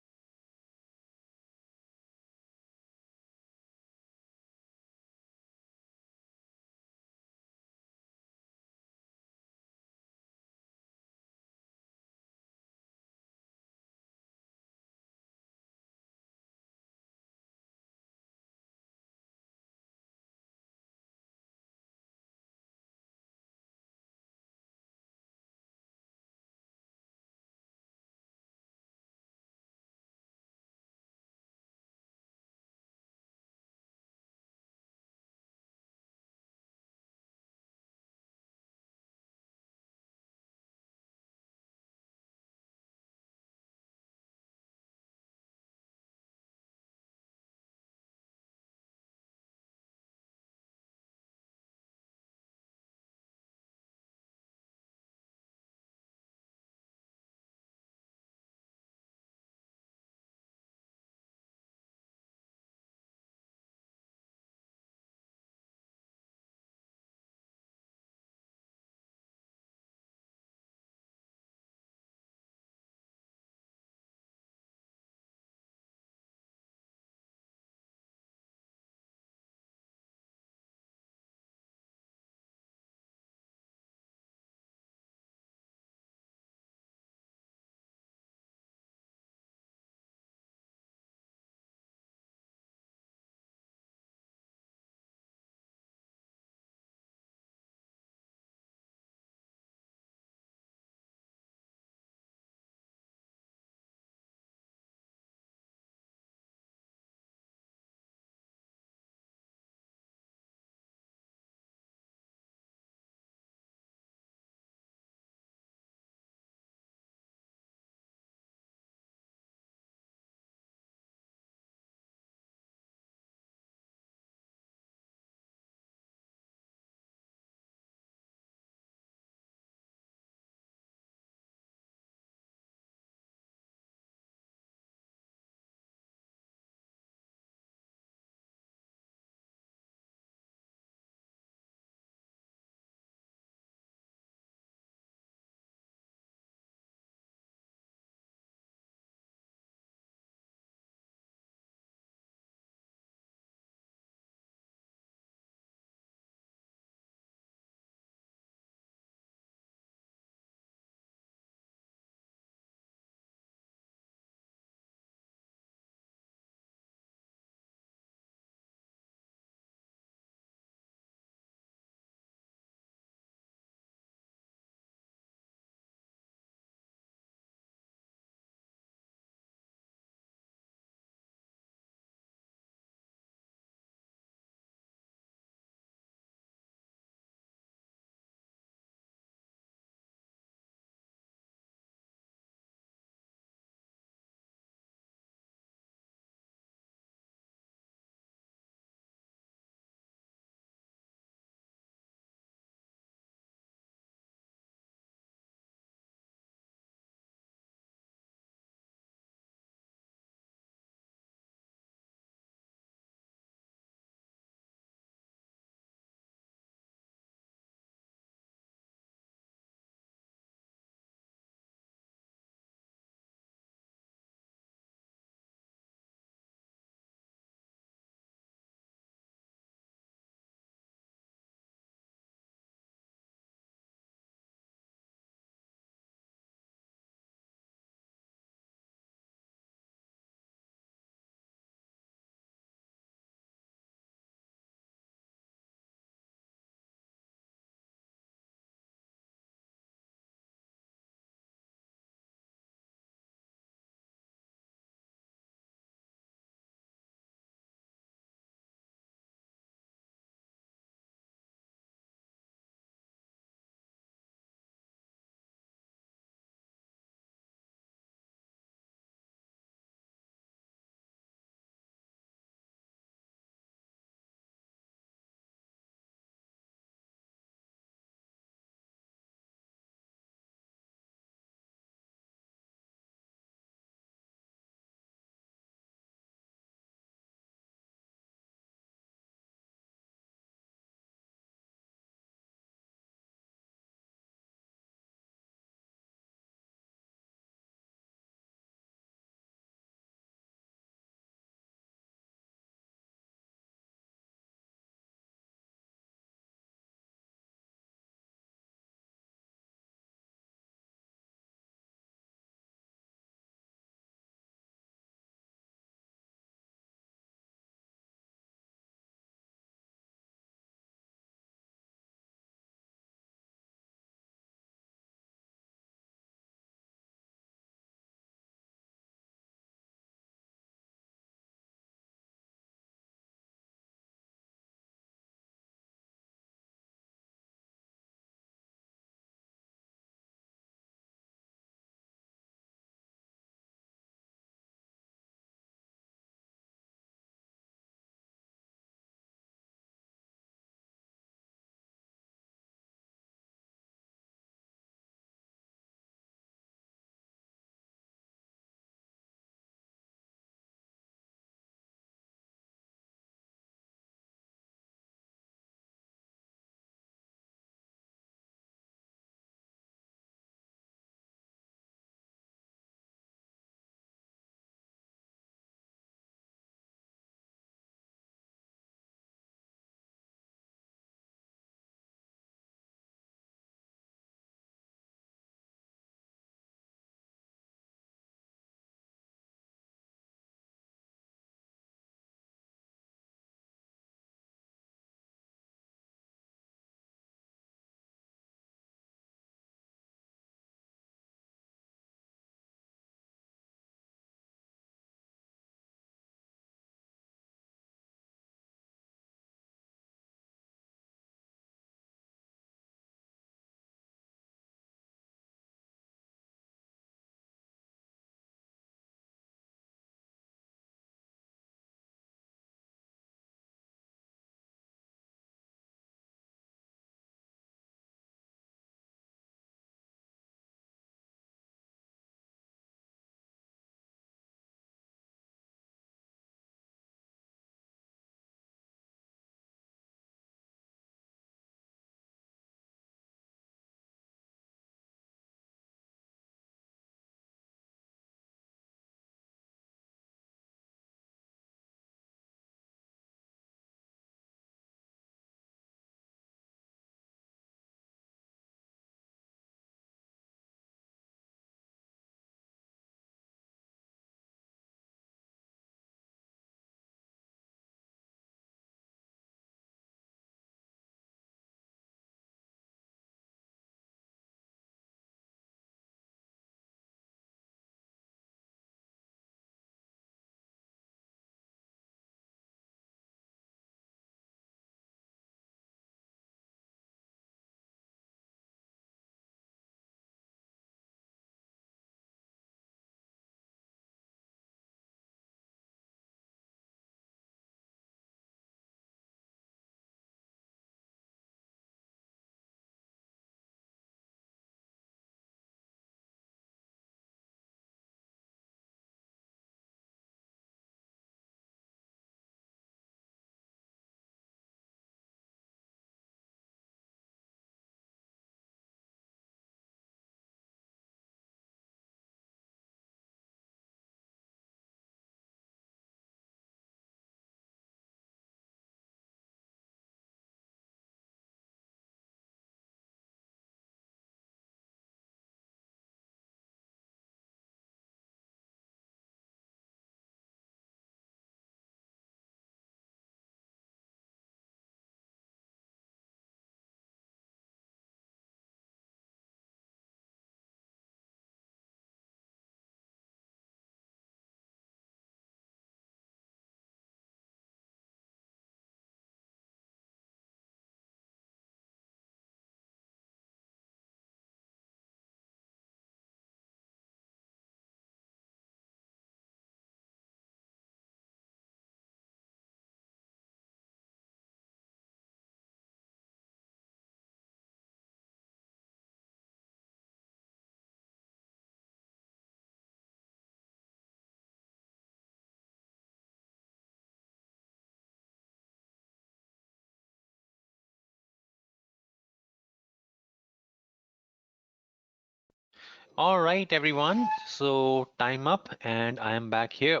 All right, everyone. So time up and I am back here.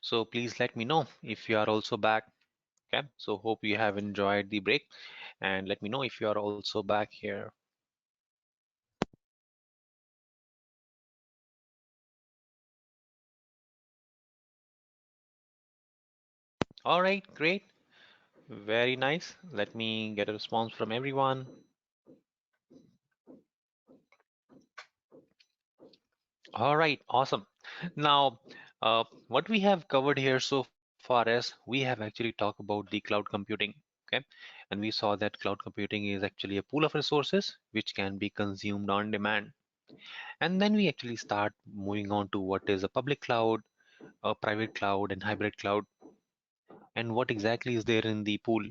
So please let me know if you are also back. Okay. So hope you have enjoyed the break and let me know if you are also back here. All right, great. Very nice. Let me get a response from everyone. All right, awesome. Now, what we have covered here so far is we have actually talked about the cloud computing. Okay, and we saw that cloud computing is actually a pool of resources which can be consumed on demand. And then we actually start moving on to what is a public cloud, a private cloud, and hybrid cloud, and what exactly is there in the pool.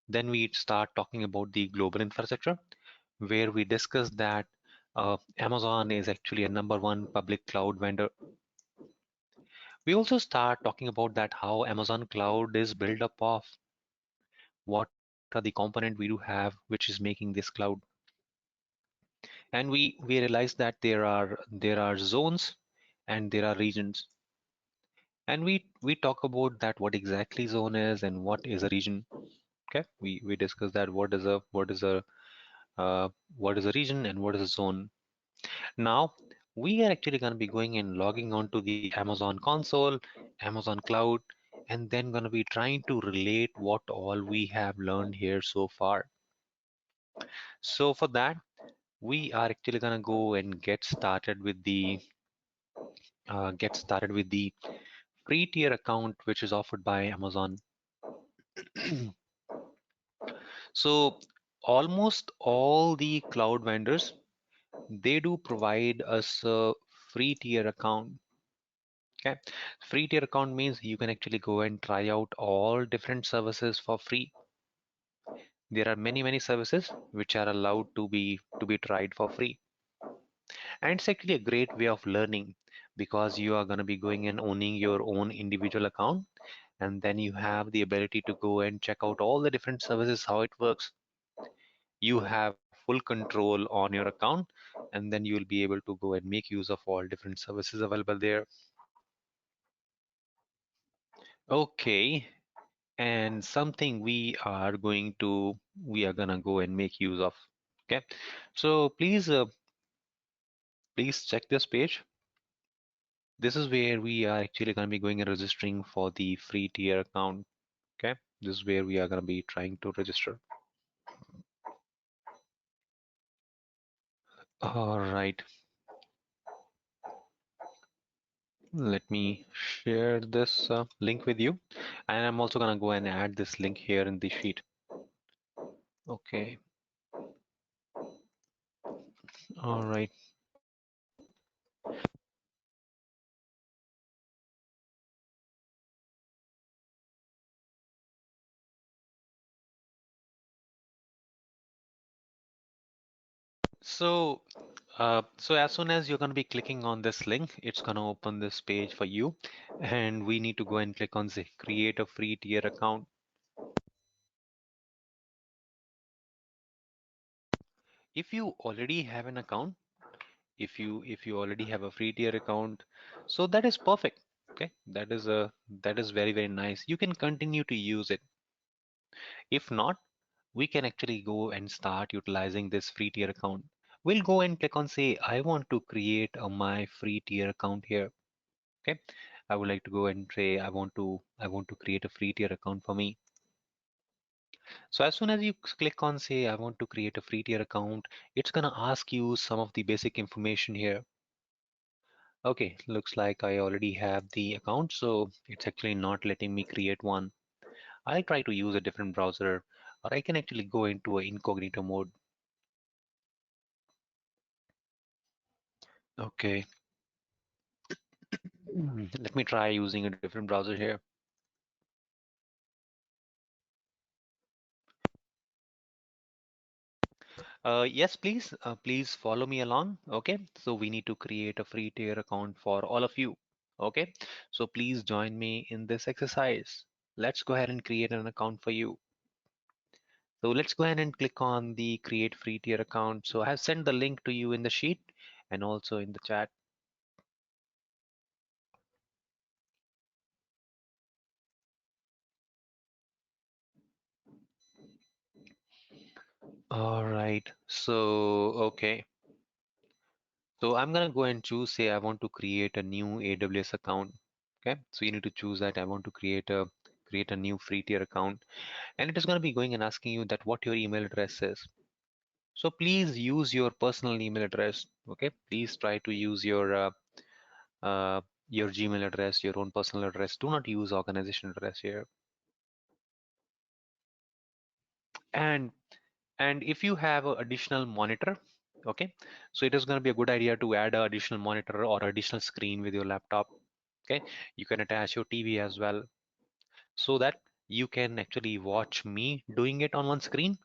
Then we start talking about the global infrastructure, where we discuss that Amazon is actually a number one public cloud vendor. We also start talking about that how Amazon cloud is built up of, what are the component we do have which is making this cloud. And we realize that there are zones and there are regions. And we talk about that what exactly zone is and what is a region. Okay, we discuss that uh, what is a region and what is a zone. Now we are actually going to be going and logging on to the Amazon console, Amazon cloud, and then going to be trying to relate what all we have learned here so far. So for that, we are actually going to go and get started with the free tier account which is offered by Amazon. So almost all the cloud vendors, they do provide us a free tier account. Okay, free tier account means you can actually go and try out all different services for free. There are many services which are allowed to be tried for free, and it's actually a great way of learning because you are going to be going and owning your own individual account, and then you have the ability to go and check out all the different services, how it works. You have full control on your account, and then you will be able to go and make use of all different services available there. Okay, and something we are gonna go and make use of. Okay, so please check this page. This is where we are actually gonna be going and registering for the free tier account. Okay, this is where we are gonna be trying to register. All right, let me share this link with you, and I'm also gonna go and add this link here in the sheet. Okay, all right. So as soon as you're going to be clicking on this link, it's going to open this page for you, and we need to go and click on the create a free tier account. If you already have an account, if you already have a free tier account, so that is perfect. Okay, that is very nice. You can continue to use it. If not, we can actually go and start utilizing this free tier account. We'll go and click on say I want to create my free tier account here. Okay, I would like to go and say I want to create a free tier account for me. So as soon as you click on say I want to create a free tier account, it's gonna ask you some of the basic information here. Okay, looks like I already have the account, so it's actually not letting me create one. I'll try to use a different browser, or I can actually go into a incognito mode. Okay, let me try using a different browser here. Yes, please. Please follow me along. Okay. So we need to create a free tier account for all of you. Okay. So please join me in this exercise. Let's go ahead and create an account for you. So let's go ahead and click on the create free tier account. So I have sent the link to you in the sheet, and also in the chat. All right, so okay. So I'm gonna go and choose, say I want to create a new AWS account. Okay, so you need to choose that I want to create a new free tier account, and it is gonna be going and asking you that what your email address is. So please use your personal email address. Okay, please try to use uh, your Gmail address, your own personal address. Do not use organization address here. And and if you have an additional monitor, okay, so it is going to be a good idea to add an additional monitor or additional screen with your laptop. Okay, you can attach your TV as well, so that you can actually watch me doing it on one screen,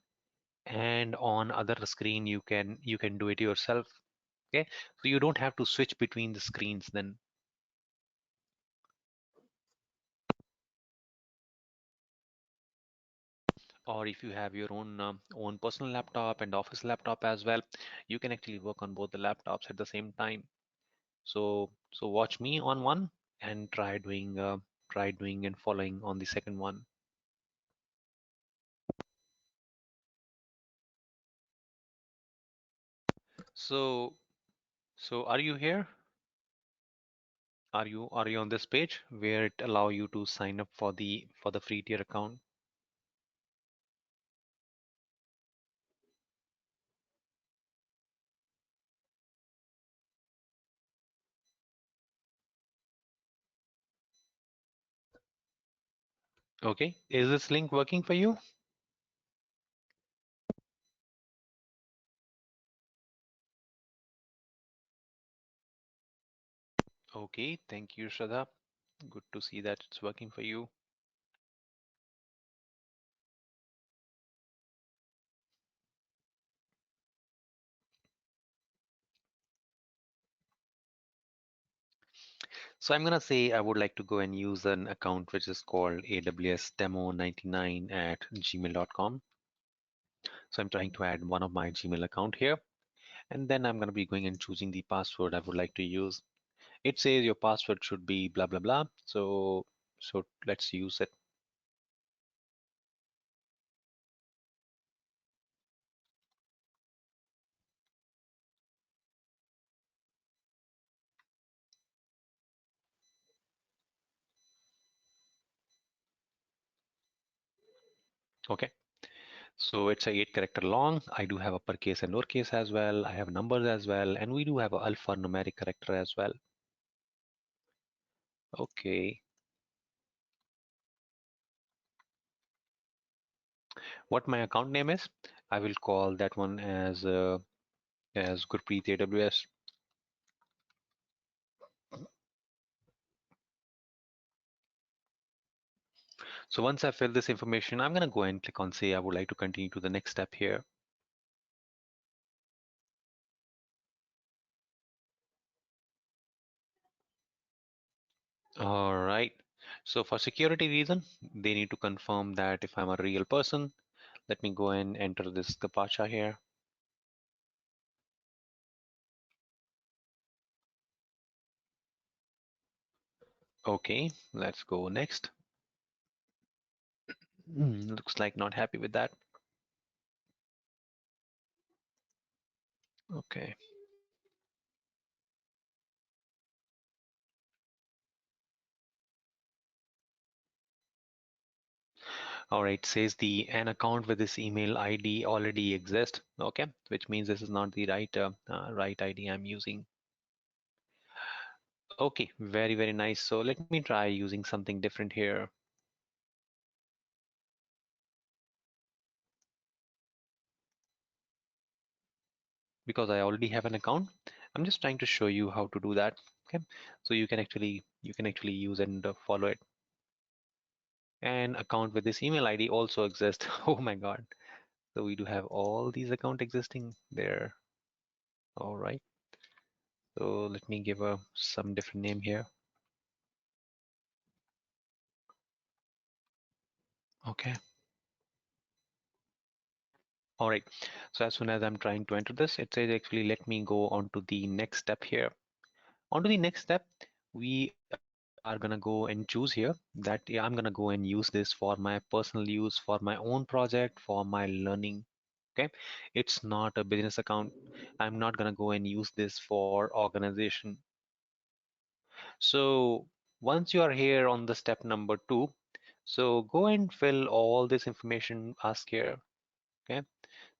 and on other screen you can do it yourself. Okay, so you don't have to switch between the screens then. Or if you have your own personal laptop and office laptop as well, you can actually work on both the laptops at the same time. So watch me on one and try doing and following on the second one. So so are you here? Are you on this page where it allow you to sign up for the free tier account? Okay, is this link working for you? Okay, thank you, Shraddha. Good to see that it's working for you. So I'm gonna say I would like to go and use an account which is called AWS Demo99 at gmail.com. So I'm trying to add one of my Gmail account here, and then I'm gonna be going and choosing the password I would like to use. It says your password should be blah blah blah. So let's use it. Okay. So it's a 8 character long. I do have uppercase and lowercase as well. I have numbers as well, and we do have a alphanumeric character as well. Okay. What my account name is, I will call that one as Gurpreet AWS. So once I fill this information, I'm gonna go and click on say I would like to continue to the next step here. All right. So for security reason, they need to confirm that if I'm a real person. Let me go and enter this CAPTCHA here. Okay, let's go next. Looks like not happy with that. Okay. All right, says the an account with this email ID already exists. Okay, which means this is not the right ID I'm using. Okay, very nice. So let me try using something different here. Because I already have an account, I'm just trying to show you how to do that. Okay, so you can actually use and follow it. An account with this email ID also exists. Oh my God. So we do have all these accounts existing there. All right. So let me give some different name here. Okay. All right. So as soon as I'm trying to enter this, it says actually let me go on to the next step here. On to the next step, we are gonna go and choose here that yeah, I'm gonna go and use this for my personal use, for my own project, for my learning. Okay, it's not a business account. I'm not gonna go and use this for organization. So once you are here on the step number 2, so go and fill all this information asked here. Okay,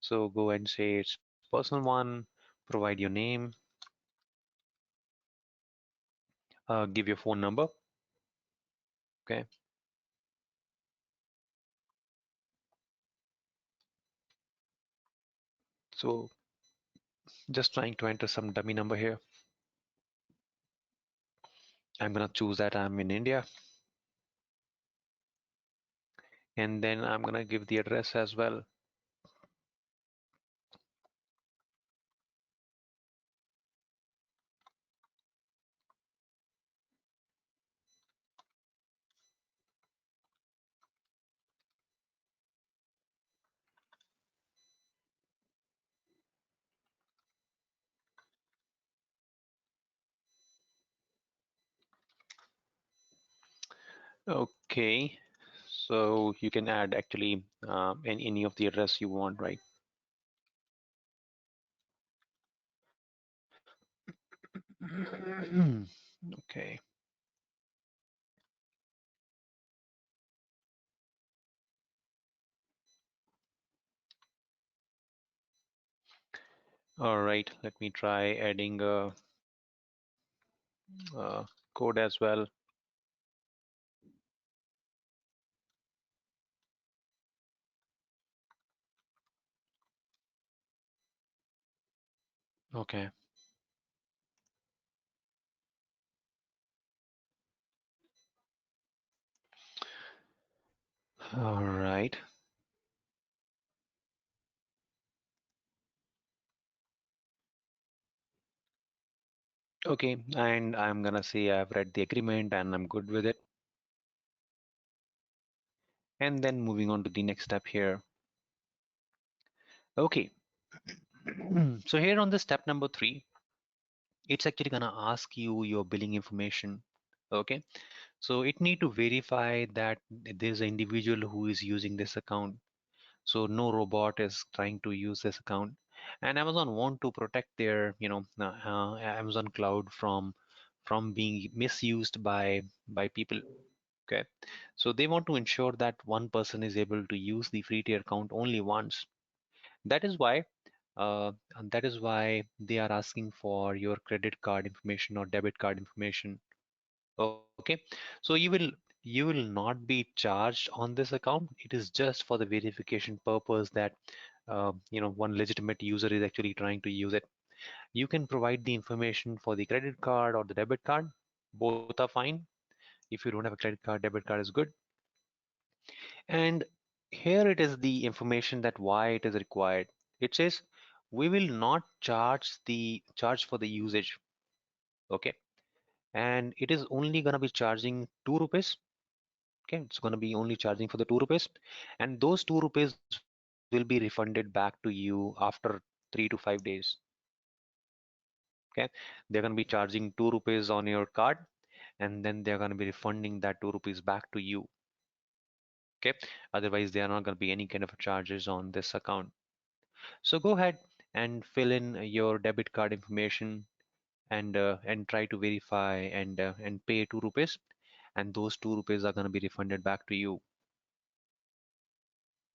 so go and say it's personal one, provide your name, give your phone number. Okay, so just trying to enter some dummy number here. I'm gonna choose that I'm in India, and then I'm gonna give the address as well. Okay, so you can add actually any of the address you want, right? Okay, all right. Let me try adding a code as well. Okay, all right. Okay, and I'm gonna say I've read the agreement and I'm good with it. And then moving on to the next step here. Okay, so here on the step number 3, it's actually gonna ask you your billing information. Okay, so it need to verify that there's an individual who is using this account. So no robot is trying to use this account. And Amazon want to protect their, Amazon cloud from being misused by people. Okay, so they want to ensure that one person is able to use the free tier account only once. That is why and that is why they are asking for your credit card information or debit card information. Okay, so you will not be charged on this account. It is just for the verification purpose that one legitimate user is actually trying to use it. You can provide the information for the credit card or the debit card. Both are fine. If you don't have a credit card, debit card is good. And here it is the information that why it is required. It says we will not charge for the usage. Okay, and it is only going to be charging 2 rupees. Okay, it's going to be only charging for the 2 rupees, and those 2 rupees will be refunded back to you after 3 to 5 days. Okay, they're going to be charging 2 rupees on your card, and then they're going to be refunding that 2 rupees back to you. Okay, otherwise there are not going to be any kind of charges on this account. So go ahead and fill in your debit card information and try to verify and pay 2 rupees, and those 2 rupees are going to be refunded back to you.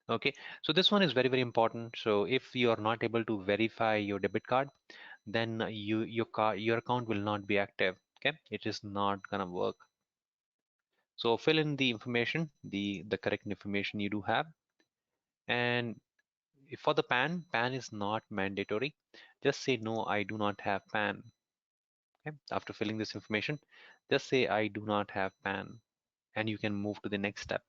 Okay, so this one is very, very important. So if you are not able to verify your debit card, then your account will not be active. Okay, it is not gonna work. So fill in the information, the correct information you do have. And for the PAN is not mandatory. Just say no, I do not have PAN. Okay, after filling this information, just say I do not have PAN, and you can move to the next step.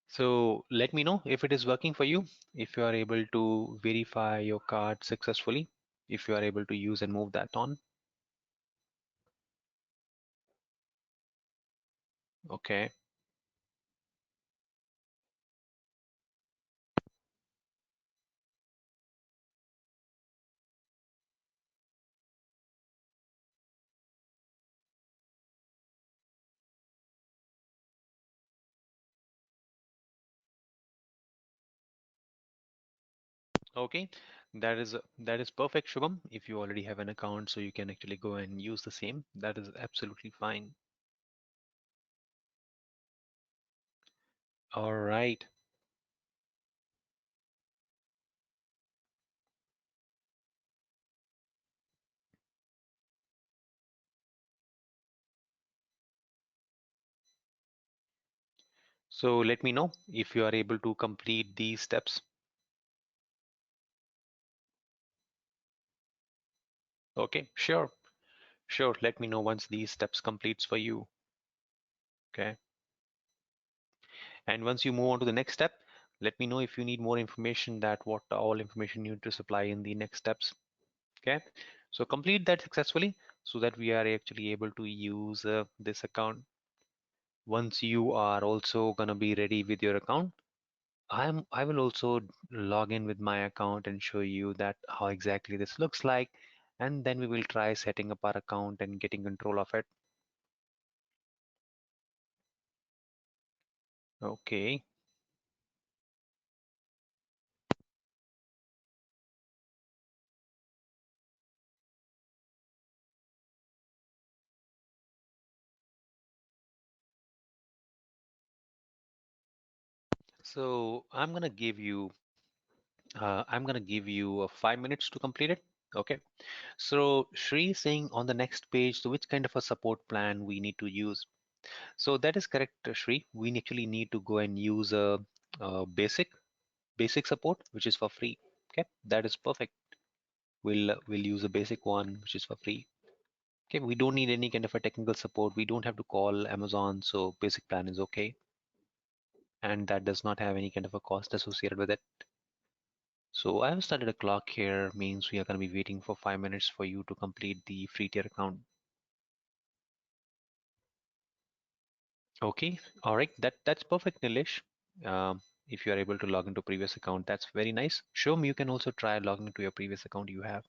So let me know if it is working for you, if you are able to verify your card successfully, if you are able to use and move that on. Okay. Okay, that is perfect, Shubham. If you already have an account, so you can actually go and use the same. That is absolutely fine. All right. So let me know if you are able to complete these steps. Okay, sure, sure. Let me know once these steps completes for you. Okay. And once you move on to the next step, let me know if you need more information that what all information you need to supply in the next steps. Okay. So complete that successfully so that we are actually able to use this account. Once you are also gonna be ready with your account, I will also log in with my account and show you that how exactly this looks like, and then we will try setting up our account and getting control of it. Okay. So I'm gonna give you 5 minutes to complete it. Okay. So Shree is saying on the next page, so which kind of a support plan we need to use. So that is correct, Shree. We actually need to go and use a basic support, which is for free. Okay, that is perfect. We'll use a basic one, which is for free. Okay, we don't need any kind of a technical support. We don't have to call Amazon, so basic plan is okay, and that does not have any kind of a cost associated with it. So I have started a clock here, means we are going to be waiting for 5 minutes for you to complete the free tier account. Okay, all right, that's perfect, Nilesh. If you are able to log into previous account, that's very nice. Show me you can also try logging into your previous account you have.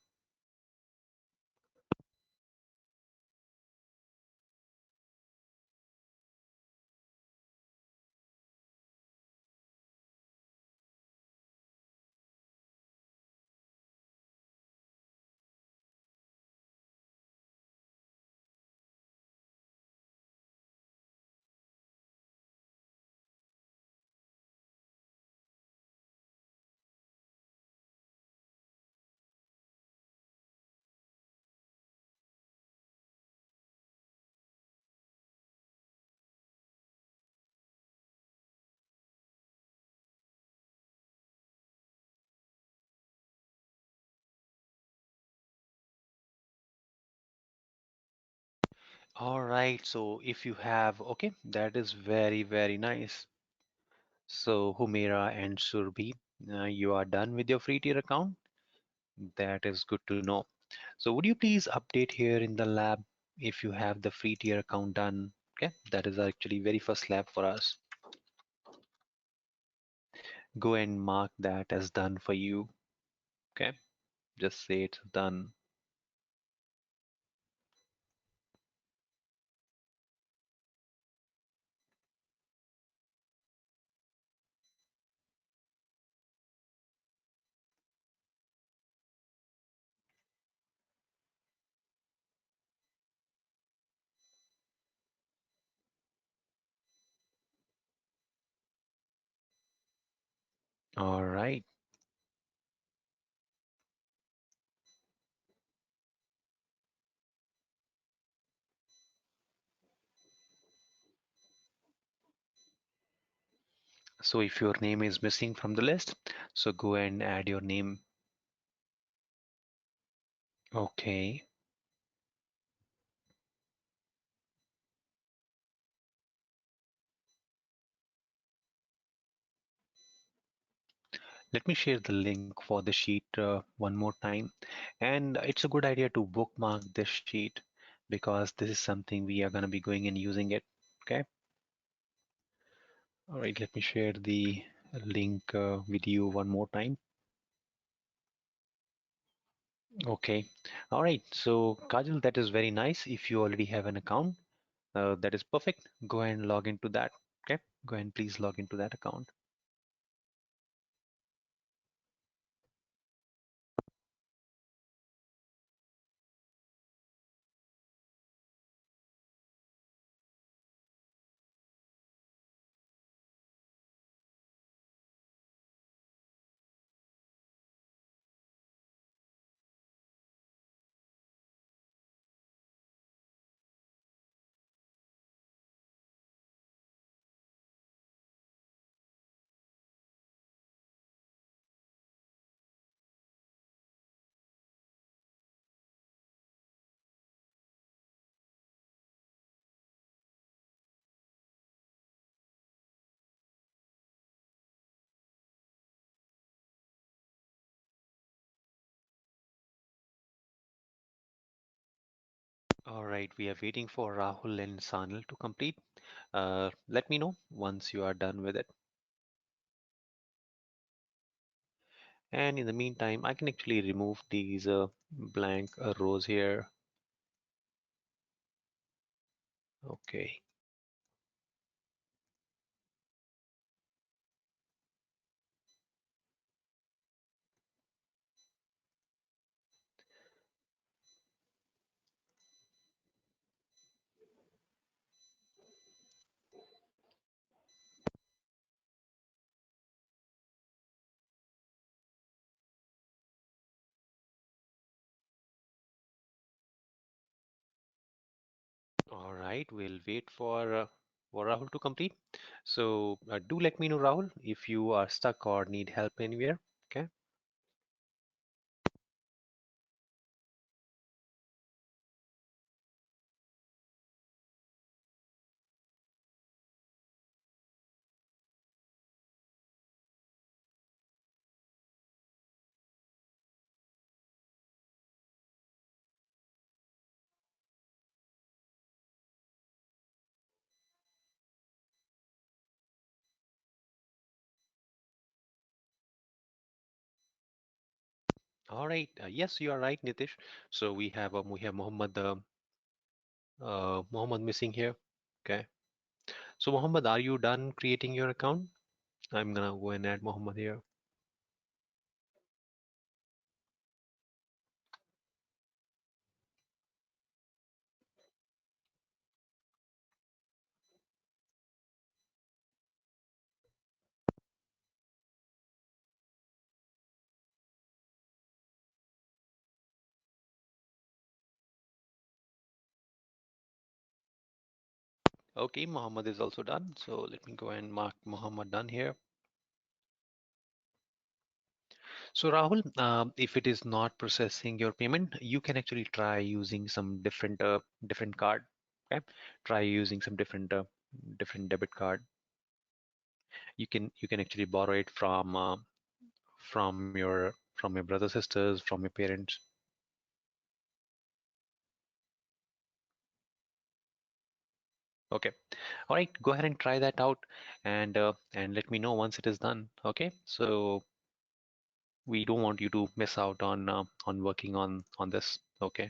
All right, so if you have, okay, that is very, very nice. So Humira and Surbi, you are done with your free tier account. That is good to know. So would you please update here in the lab if you have the free tier account done? Okay, that is actually very first lab for us. Go and mark that as done for you. Okay, just say it's done. All right. So if your name is missing from the list, so go and add your name. Okay. Let me share the link for the sheet one more time. And it's a good idea to bookmark this sheet because this is something we are going to be going and using it. Okay. All right. Let me share the link with you one more time. Okay. All right. So Kajal, that is very nice. If you already have an account, that is perfect. Go ahead and log into that. Okay. Go ahead and please log into that account. All right, we are waiting for Rahul and Sanil to complete. Let me know once you are done with it. And in the meantime, I can actually remove these blank rows here. Okay. All right, we'll wait for Rahul to complete. So do let me know, Rahul, if you are stuck or need help anywhere. Okay. All right. Yes, you are right, Nitish. So we have Muhammad missing here. Okay. So Muhammad, are you done creating your account? I'm gonna go and add Muhammad here. Okay, Muhammad is also done. So let me go and mark Muhammad done here. So Rahul, if it is not processing your payment, you can actually try using some different card. Okay, try using some different debit card. You can actually borrow it from your brothers, sisters, from your parents. Okay, all right, go ahead and try that out, and let me know once it is done. Okay, so we don't want you to miss out on working on this. Okay.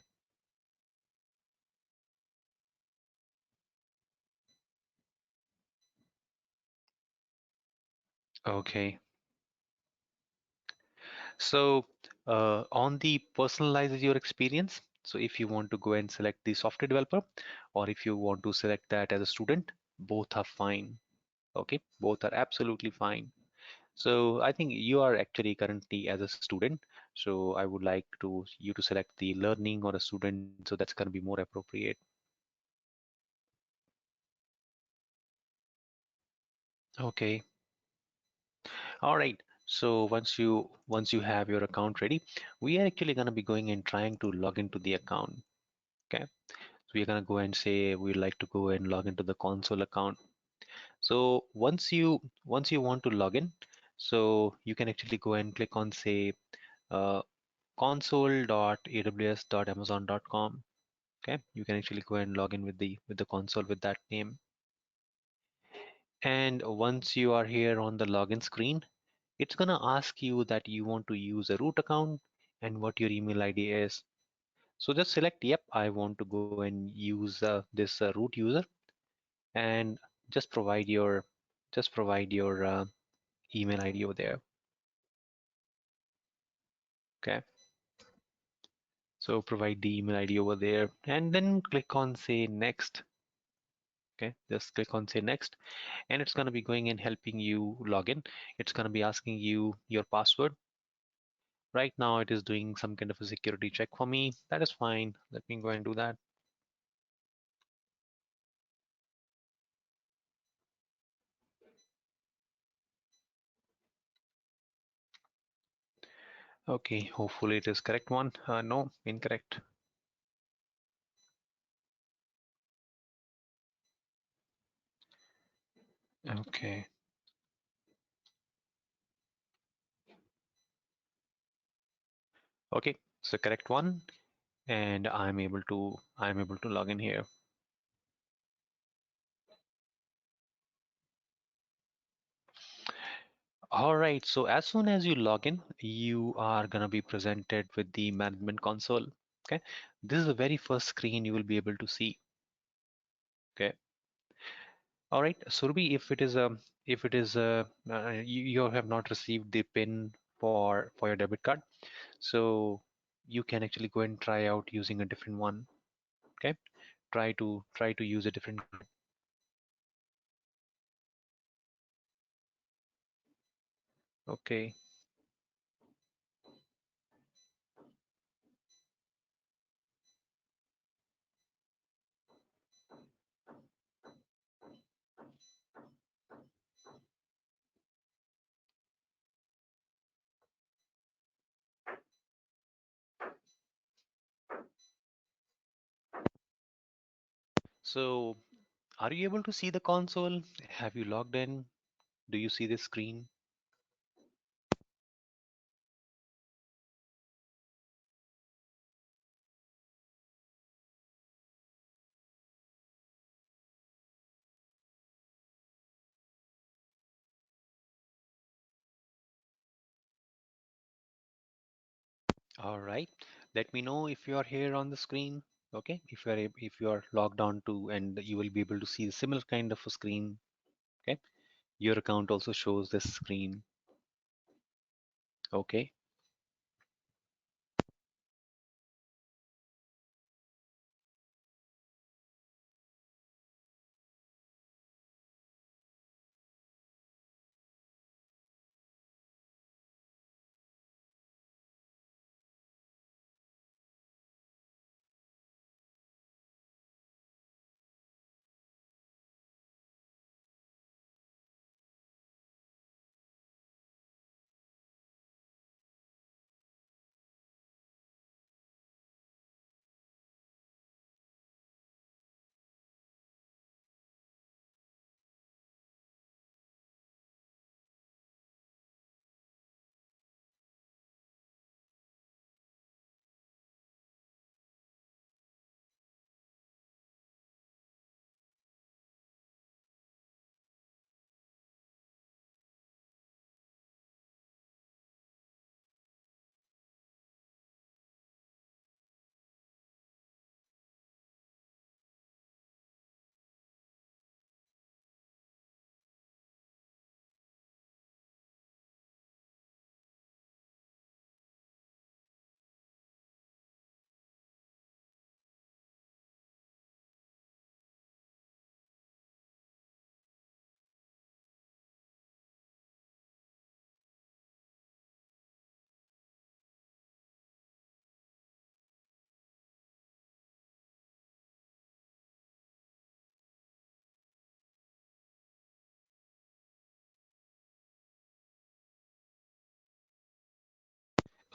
Okay. So on the personalize your experience. So if you want to go and select the software developer, or if you want to select that as a student, both are fine. Okay, both are absolutely fine. So I think you are actually currently as a student. So I would like to you to select the learning or a student. So that's going to be more appropriate. Okay. All right. So once you have your account ready, we are actually going to be going and trying to log into the account. Okay. So we're going to go and say we'd like to go and log into the console account. So once you want to log in, so you can actually go and click on say uh, console.aws.amazon.com. Okay, you can actually go and log in with the console with that name. And once you are here on the login screen, it's gonna ask you that you want to use a root account and what your email ID is. So just select, yep, I want to go and use this root user, and just provide your email ID over there. Okay, so provide the email ID over there, and then click on say next. Okay, just click on say next, and it's going to be going and helping you log in. It's going to be asking you your password. Right now it is doing some kind of a security check for me. That is fine. Let me go and do that. Okay, hopefully it is correct one. No, incorrect. Okay. Okay, so correct one. and I'm able to log in here. All right, so as soon as you log in, you are gonna be presented with the management console. Okay, this is the very first screen you will be able to see. Okay, all right, Surbi, if it is you have not received the PIN for your debit card, so you can actually go and try out using a different one. Okay, try to use a different card. Okay. So, are you able to see the console? Have you logged in? Do you see the screen? All right. Let me know if you are here on the screen. Okay. If you are logged on to, and you will be able to see a similar kind of a screen. Okay. Your account also shows this screen. Okay.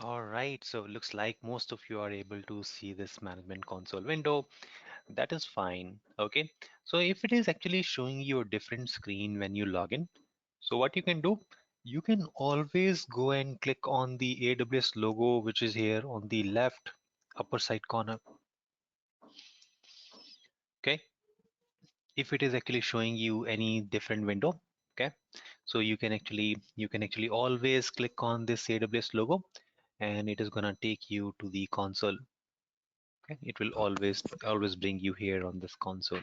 All right. So looks like most of you are able to see this management console window. That is fine. Okay. So if it is actually showing you a different screen when you log in, so what you can do, you can always go and click on the AWS logo, which is here on the left upper side corner. Okay. If it is actually showing you any different window, okay, so you can actually always click on this AWS logo, and it is gonna take you to the console. Okay, it will always bring you here on this console.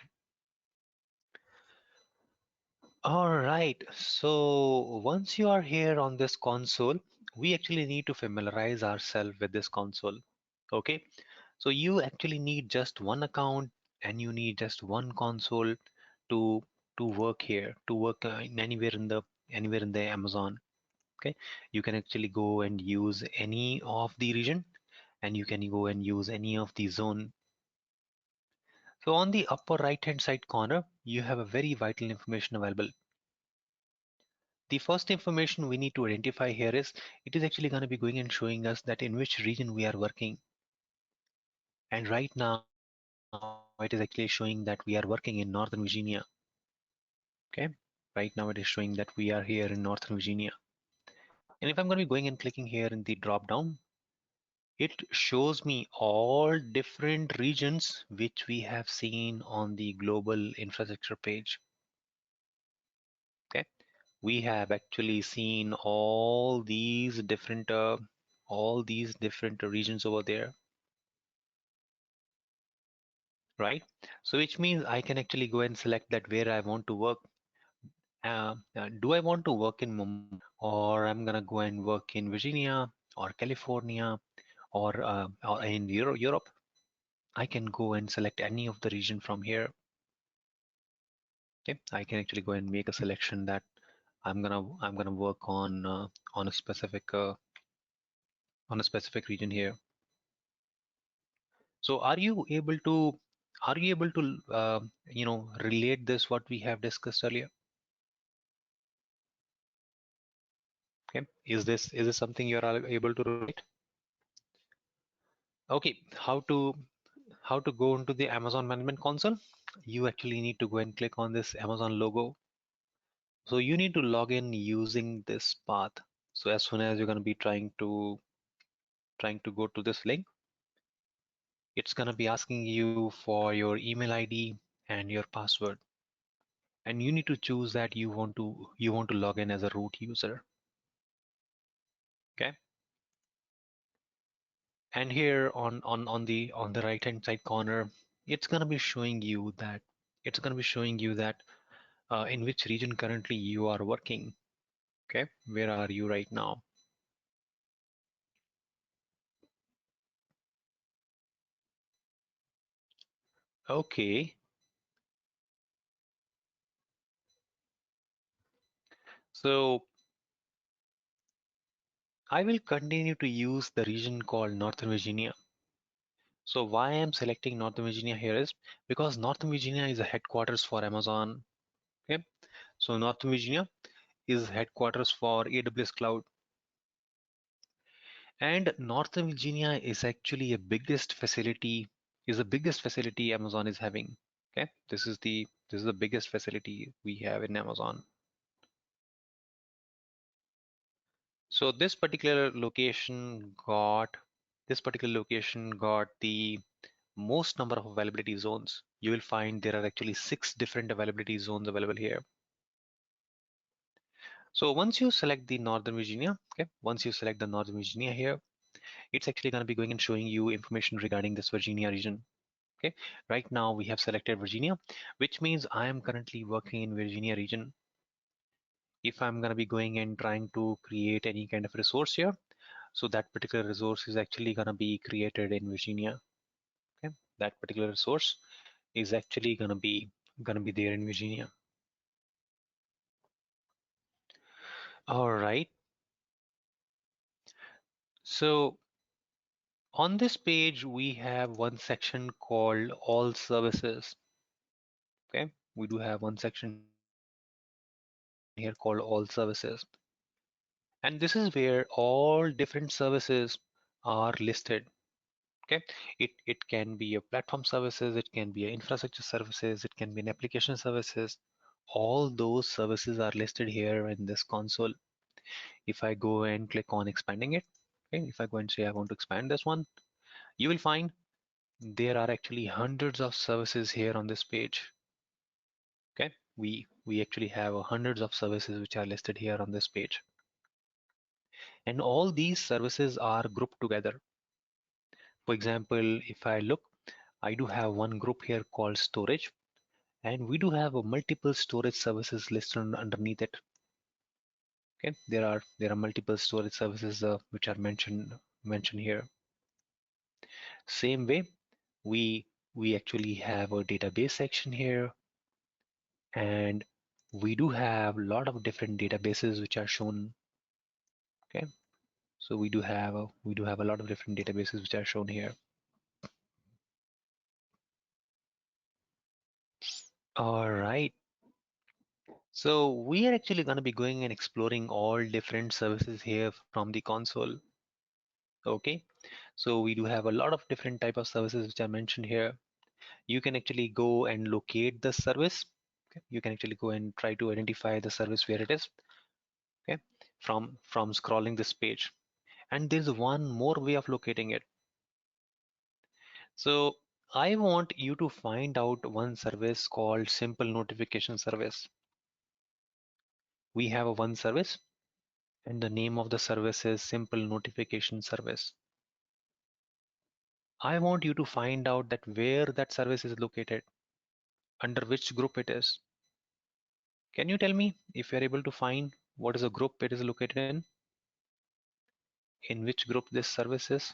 All right, so once you are here on this console, we actually need to familiarize ourselves with this console. Okay, so you actually need just one account, and you need just one console to work here, to work anywhere in the Amazon. Okay, you can actually go and use any of the region, and you can go and use any of the zone. So on the upper right hand side corner, you have a very vital information available. The first information we need to identify here is, it is actually going to be going and showing us that in which region we are working. And right now it is actually showing that we are working in Northern Virginia. Okay, right now it is showing that we are here in Northern Virginia. And if I'm going to be going and clicking here in the drop down, it shows me all different regions which we have seen on the global infrastructure page. Okay, we have actually seen all these different regions over there, right? So which means I can actually go and select that where I want to work. Do I want to work in Mumbai, or I'm gonna go and work in Virginia or California or in Europe? I can go and select any of the region from here. Okay, I can actually go and make a selection that I'm gonna work on a specific region here. So are you able to relate this what we have discussed earlier? Okay, is this something you're able to relate? Okay, how to go into the Amazon Management Console? You actually need to go and click on this Amazon logo. So you need to log in using this path. So as soon as you're going to be trying to go to this link, it's going to be asking you for your email ID and your password, and you need to choose that you want to log in as a root user. Okay, and here on the right hand side corner, it's going to be showing you that in which region currently you are working. Okay, where are you right now? Okay, so I will continue to use the region called Northern Virginia. So why I'm selecting Northern Virginia here is because Northern Virginia is the headquarters for Amazon. Okay, so Northern Virginia is headquarters for AWS Cloud, and Northern Virginia is the biggest facility Amazon is having. Okay, this is the biggest facility we have in Amazon. So this particular location got the most number of availability zones. You will find there are actually 6 different availability zones available here. So once you select the Northern Virginia, okay, once you select the Northern Virginia here, it's actually going to be going and showing you information regarding this Virginia region. Okay, right now we have selected Virginia, which means I am currently working in Virginia region. If I'm going to be going and trying to create any kind of resource here, so that particular resource is actually going to be created in Virginia. Okay, that particular resource is actually going to be there in Virginia. All right. So on this page, we have one section called all services. Okay, we do have one section here called all services. And this is where all different services are listed. Okay, it can be a platform services, it can be a infrastructure services, it can be an application services. All those services are listed here in this console. If I go and click on expanding it, okay, if I go and say I want to expand this one, you will find there are actually hundreds of services here on this page. Okay, we actually have hundreds of services which are listed here on this page, and all these services are grouped together. For example, if I look, I do have one group here called storage, and we do have a multiple storage services listed underneath it. Okay, there are multiple storage services which are mentioned here. Same way, we actually have a database section here, and we do have a lot of different databases which are shown. Okay, so we do have a lot of different databases which are shown here. All right. So we are actually going to be going and exploring all different services here from the console. Okay, so we do have a lot of different type of services which are mentioned here. You can actually go and locate the service. Okay, you can actually go and try to identify the service where it is. Okay, from scrolling this page. And there's one more way of locating it. So I want you to find out one service called simple notification service. We have a one service and the name of the service is simple notification service. I want you to find out that where that service is located, under which group it is. Can you tell me if you're able to find what is the group it is located in which group this service is?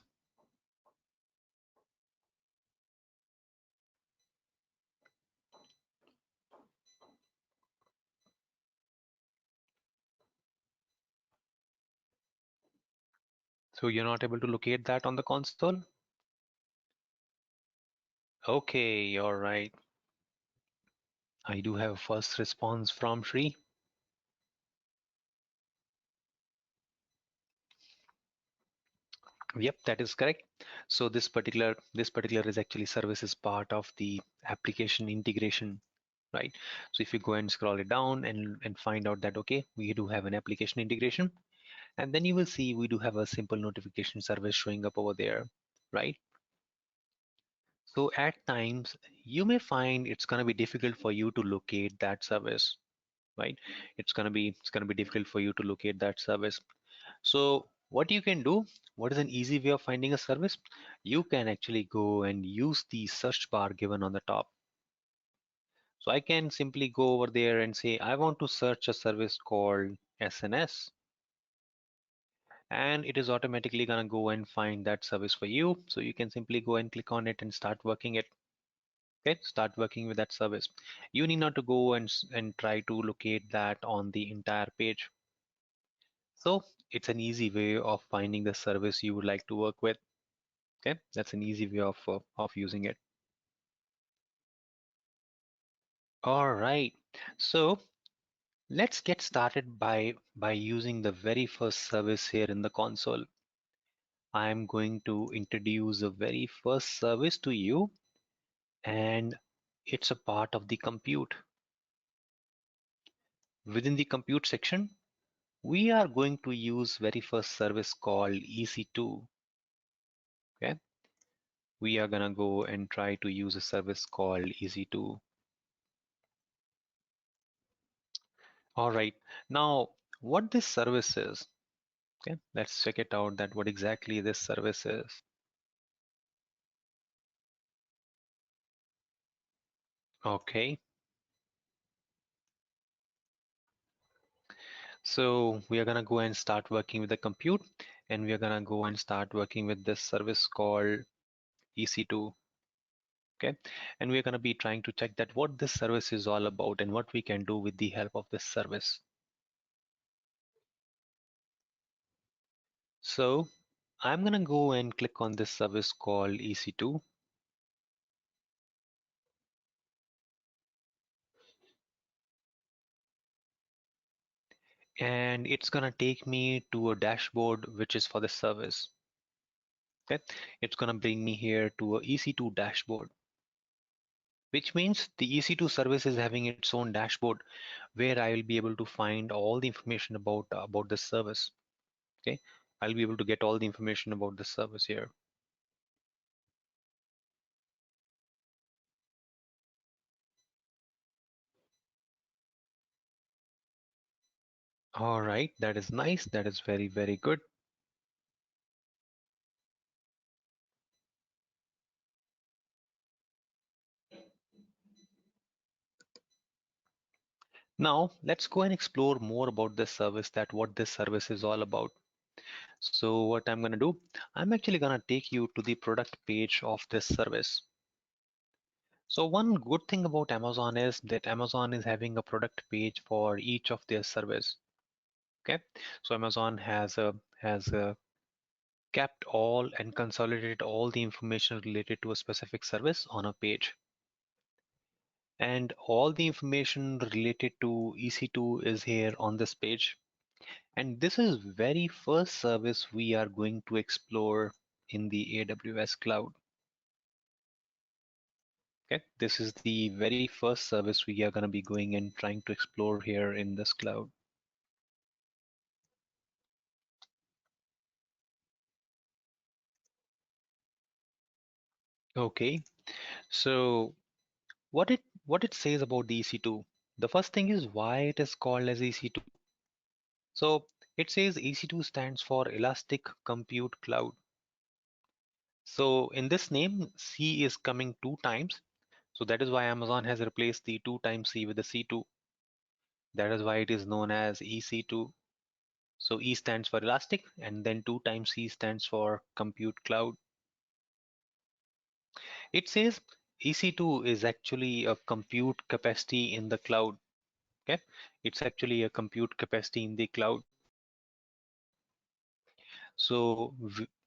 So you're not able to locate that on the console? Okay, you're right. I do have a first response from Shree. Yep, that is correct. So this particular is actually service is part of the application integration, right? So if you go and scroll it down and find out that okay, we do have an application integration, and then you will see we do have a simple notification service showing up over there, right? So at times you may find it's going to be difficult for you to locate that service, right? It's going to be difficult for you to locate that service. So what you can do, what is an easy way of finding a service? You can actually go and use the search bar given on the top. So I can simply go over there and say I want to search a service called SNS, and it is automatically gonna go and find that service for you. So you can simply go and click on it and start working it. Okay, start working with that service. You need not to go and try to locate that on the entire page. So it's an easy way of finding the service you would like to work with. Okay, that's an easy way of using it. All right, so let's get started by using the very first service here in the console. I'm going to introduce the very first service to you, and it's a part of the compute. Within the compute section, we are going to use very first service called EC2. Okay, we are gonna go and try to use a service called EC2. All right, now what this service is, okay, let's check it out that what exactly this service is. Okay, so we are gonna go and start working with the compute, and we are gonna go and start working with this service called EC2. Okay, and we're gonna be trying to check that what this service is all about and what we can do with the help of this service. So I'm gonna go and click on this service called EC2. And it's gonna take me to a dashboard which is for the service. Okay, it's gonna bring me here to a EC2 dashboard, which means the EC2 service is having its own dashboard where I will be able to find all the information about the service. Okay, I'll be able to get all the information about the service here. All right, that is nice. That is very, very good. Now let's go and explore more about this service, that what this service is all about. So what I'm going to do, I'm actually going to take you to the product page of this service. So one good thing about Amazon is that Amazon is having a product page for each of their service. Okay, so Amazon has kept all and consolidated all the information related to a specific service on a page. And all the information related to EC2 is here on this page. And this is very first service we are going to explore in the AWS cloud. Okay, this is the very first service we are going to be going and trying to explore here in this cloud. Okay, so what it says about the EC2. The first thing is why it is called as EC2. So it says EC2 stands for Elastic Compute Cloud. So in this name, C is coming two times. So that is why Amazon has replaced the 2 times C with the C2. That is why it is known as EC2. So E stands for Elastic, and then 2 times C stands for Compute Cloud. It says EC2 is actually a compute capacity in the cloud. Okay, it's actually a compute capacity in the cloud. So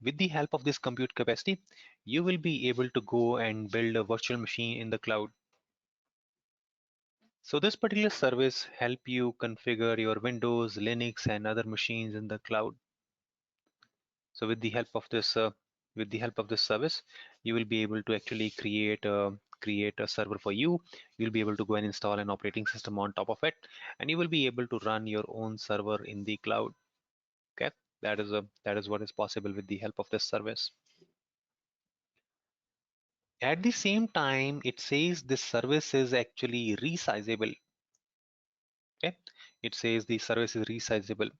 with the help of this compute capacity, you will be able to go and build a virtual machine in the cloud. So this particular service help you configure your Windows, Linux, and other machines in the cloud. So with the help of this service, you will be able to actually create a server for you. You'll be able to go and install an operating system on top of it, and you will be able to run your own server in the cloud. Okay, that is what is possible with the help of this service. At the same time, it says this service is actually resizable. Okay, it says the service is resizable.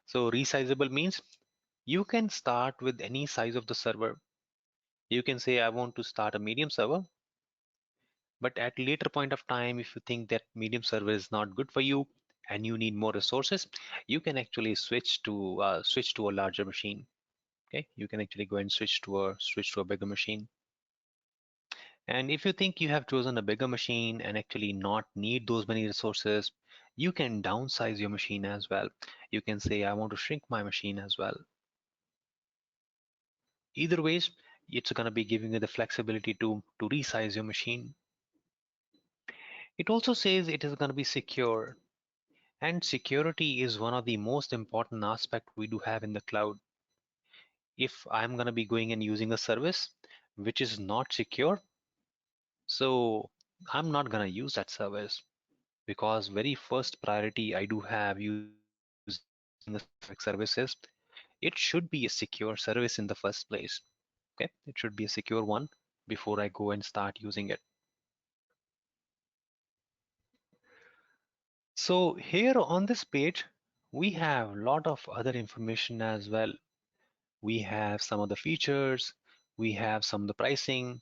So resizable means you can start with any size of the server. You can say I want to start a medium server, but at later point of time, if you think that medium server is not good for you and you need more resources, you can actually switch to a larger machine. Okay, you can actually go and switch to a bigger machine. And if you think you have chosen a bigger machine and actually not need those many resources, you can downsize your machine as well. You can say I want to shrink my machine as well. Either ways, it's going to be giving you the flexibility to resize your machine. It also says it is going to be secure, and security is one of the most important aspect we do have in the cloud. If I'm going to be going and using a service which is not secure, so I'm not going to use that service, because very first priority I do have using a specific service is it should be a secure service in the first place. Okay, it should be a secure one before I go and start using it. So here on this page, we have a lot of other information as well. We have some of the features, we have some of the pricing,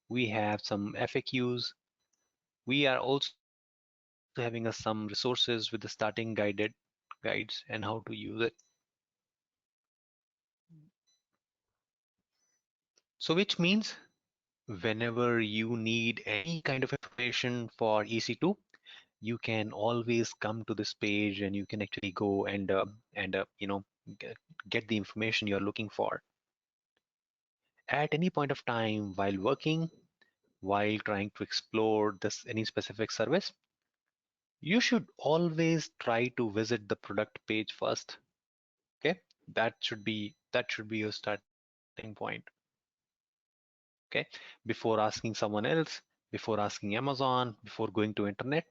we have some FAQs. We are also having some resources with the starting guided guides and how to use it. So which means whenever you need any kind of information for EC2, you can always come to this page and you can actually go and get, get the information you're looking for at any point of time while working, while trying to explore this any specific service. You should always try to visit the product page first. Okay, that should be your starting point. Okay, before asking someone else, before asking Amazon, before going to internet,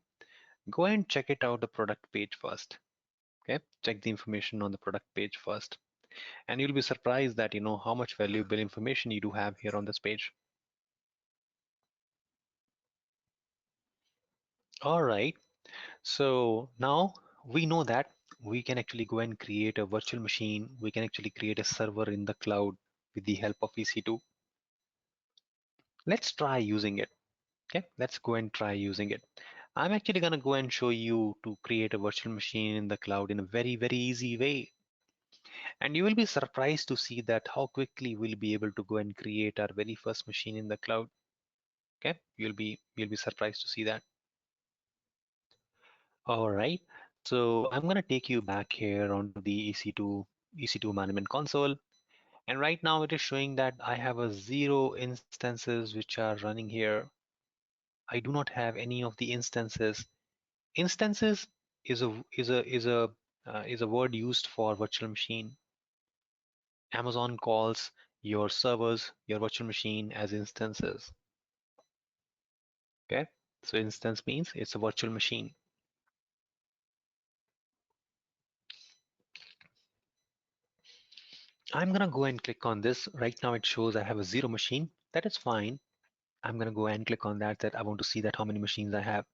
go and check it out the product page first. Okay, check the information on the product page first, and you'll be surprised that you know how much valuable information you do have here on this page. All right, so now we know that we can actually go and create a virtual machine. We can actually create a server in the cloud with the help of EC2. Let's try using it. Okay, let's go and try using it. I'm actually going to go and show you to create a virtual machine in the cloud in a very easy way. And you will be surprised to see that how quickly we'll be able to go and create our very first machine in the cloud. Okay, you'll be surprised to see that. All right, so I'm going to take you back here onto the EC2 management console. And right now it is showing that I have a 0 instances which are running here. I do not have any of the instances. Instances is a word used for virtual machine. Amazon calls your servers, your virtual machine as instances. Okay, so instance means it's a virtual machine. I'm gonna go and click on this. Right now it shows I have a 0 machine. That is fine. I'm going to go and click on that I want to see that how many machines I have.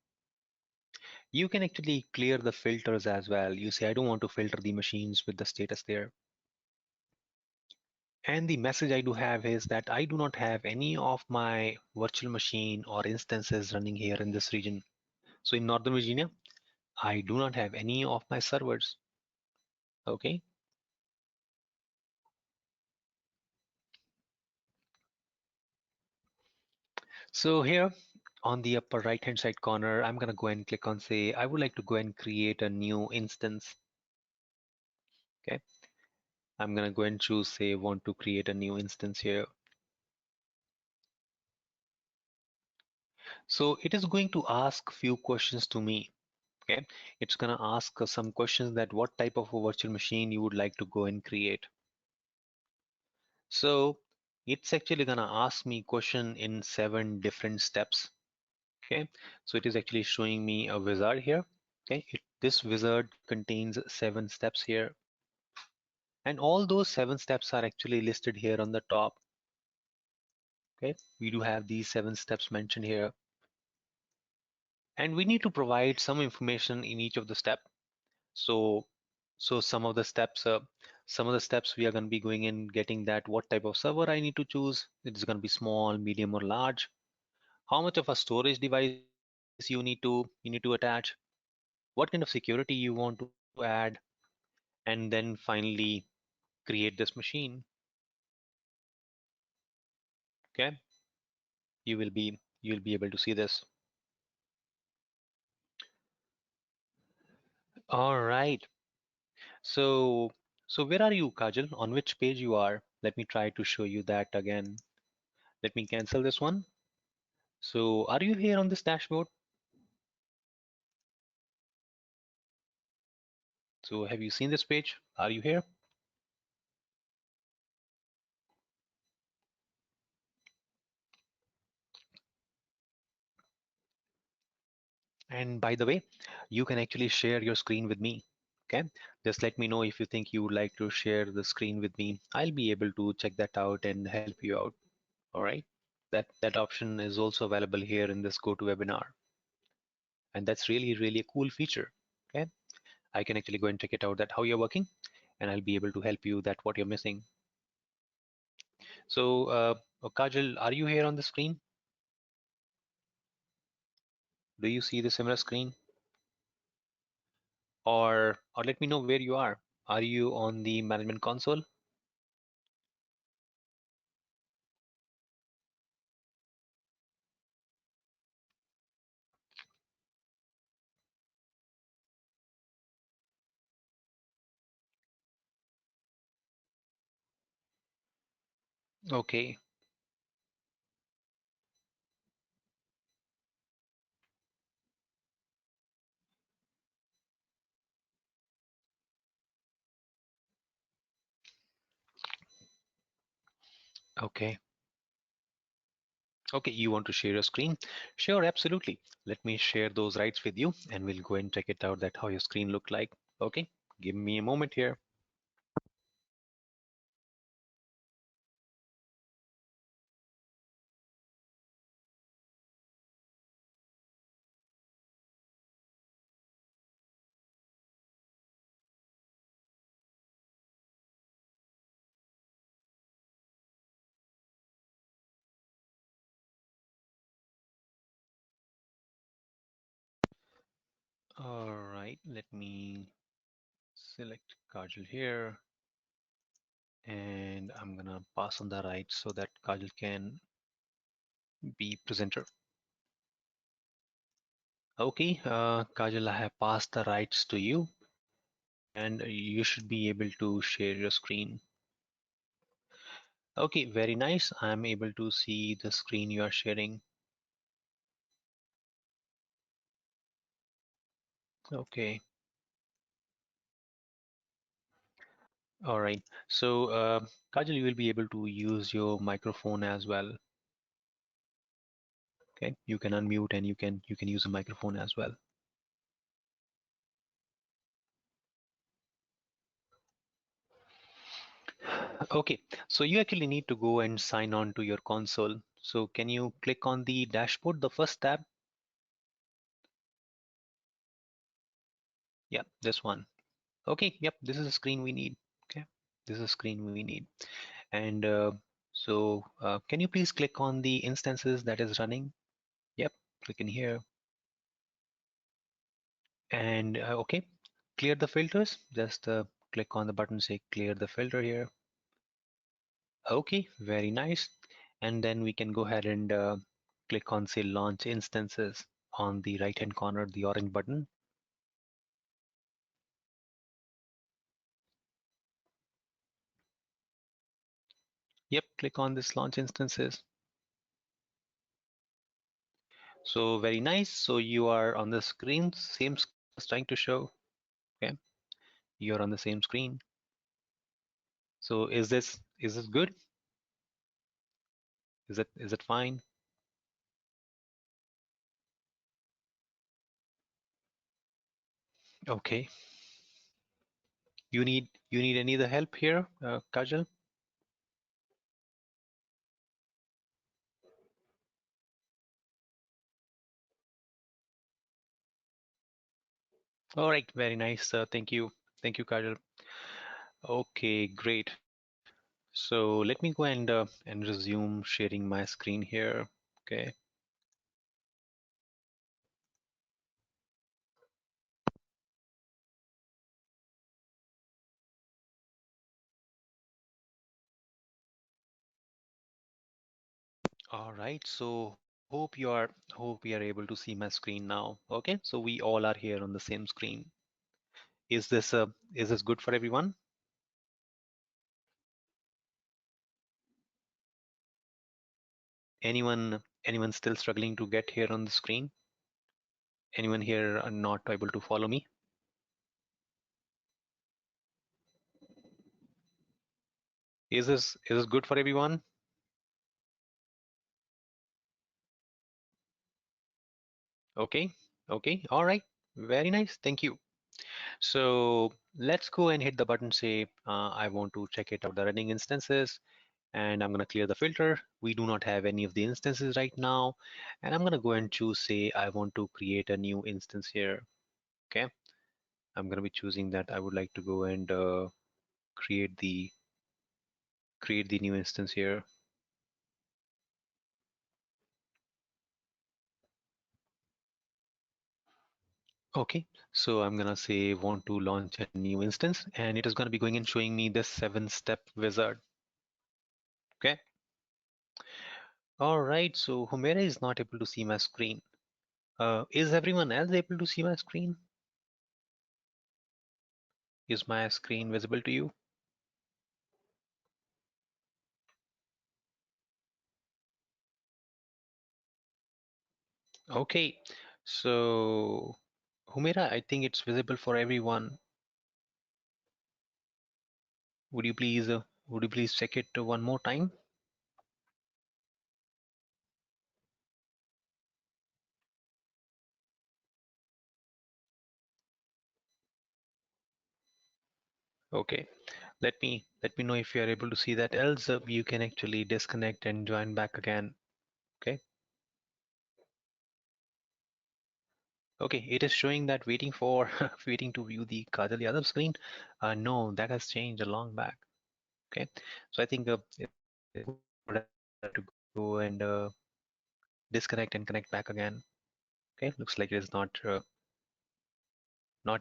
You can actually clear the filters as well. You say, I don't want to filter the machines with the status there. And the message I do have is that I do not have any of my virtual machine or instances running here in this region. So in Northern Virginia, I do not have any of my servers. Okay. So here on the upper right hand side corner, I'm going to go and click on say, I would like to go and create a new instance. Okay. I'm going to go and choose say, want to create a new instance here. So it is going to ask few questions to me. Okay. It's going to ask some questions that what type of a virtual machine you would like to go and create. So it's actually going to ask me question in 7 different steps. Okay, so it is actually showing me a wizard here. Okay, this wizard contains 7 steps here, and all those 7 steps are actually listed here on the top. Okay, we do have these 7 steps mentioned here, and we need to provide some information in each of the step. So some of the steps we are going to be going in getting that what type of server I need to choose. It is going to be small, medium, or large. How much of a storage device you need to attach, what kind of security you want to add, and then finally create this machine. Okay, you'll be able to see this. All right. So where are you, Kajal? On which page you are? Let me try to show you that again. Let me cancel this one. So are you here on this dashboard? So have you seen this page? Are you here? And by the way, you can actually share your screen with me. Okay, just let me know if you think you would like to share the screen with me. I'll be able to check that out and help you out. All right, that option is also available here in this GoToWebinar, and that's really a cool feature. Okay, I can actually go and check it out that how you're working, and I'll be able to help you that what you're missing. So Kajal, are you here on the screen? Do you see the similar screen? Or let me know where you are. Are you on the management console? Okay. Okay. Okay, you want to share your screen? Sure, absolutely. Let me share those rights with you and we'll go and check it out that how your screen look like. Okay, give me a moment here. All right, let me select Kajal here and I'm gonna pass on the rights so that Kajal can be presenter. Okay, Kajal, I have passed the rights to you and you should be able to share your screen. Okay, very nice. I'm able to see the screen you are sharing. Okay. All right. So, Kajal, you will be able to use your microphone as well. Okay, you can unmute and you can use a microphone as well. Okay, so you actually need to go and sign on to your console. So can you click on the dashboard, the first tab? Yeah, this one. Okay, yep, this is the screen we need. Okay, this is the screen we need. And can you please click on the instances that is running? Yep, click in here. And okay, clear the filters. Just click on the button, say clear the filter here. Okay, very nice. And then we can go ahead and click on say launch instances on the right hand corner, the orange button. Yep, click on this launch instances. So very nice. So you are on the screen, same screen I was trying to show. Okay, you're on the same screen. So is this good? Is it fine? Okay. You need any other help here, Kajal? All right, very nice. Thank you, Kajal. Okay, great. So let me go and resume sharing my screen here. Okay. All right. So hope you are able to see my screen now. Okay. So we all are here on the same screen. Is this good for everyone? Anyone still struggling to get here on the screen? Anyone here are not able to follow me? Is this good for everyone? Okay. Okay. All right. Very nice. Thank you. So let's go and hit the button, say, I want to check it out, the running instances, and I'm going to clear the filter. We do not have any of the instances right now. And I'm going to go and choose, say, I want to create a new instance here. Okay. I'm going to be choosing that I would like to go and create the new instance here. Okay, so I'm gonna say want to launch a new instance, and it is gonna be going and showing me this 7-step wizard. Okay. All right, so Humera is not able to see my screen. Is everyone else able to see my screen? Is my screen visible to you? Okay, so Humera, I think it's visible for everyone. Would you please check it one more time? Okay, let me know if you are able to see that. Else, you can actually disconnect and join back again. Okay. Okay, it is showing that waiting for waiting to view the Kajal Yadav screen. No, that has changed a long back. Okay, so I think it's better to go and disconnect and connect back again. Okay, looks like it is not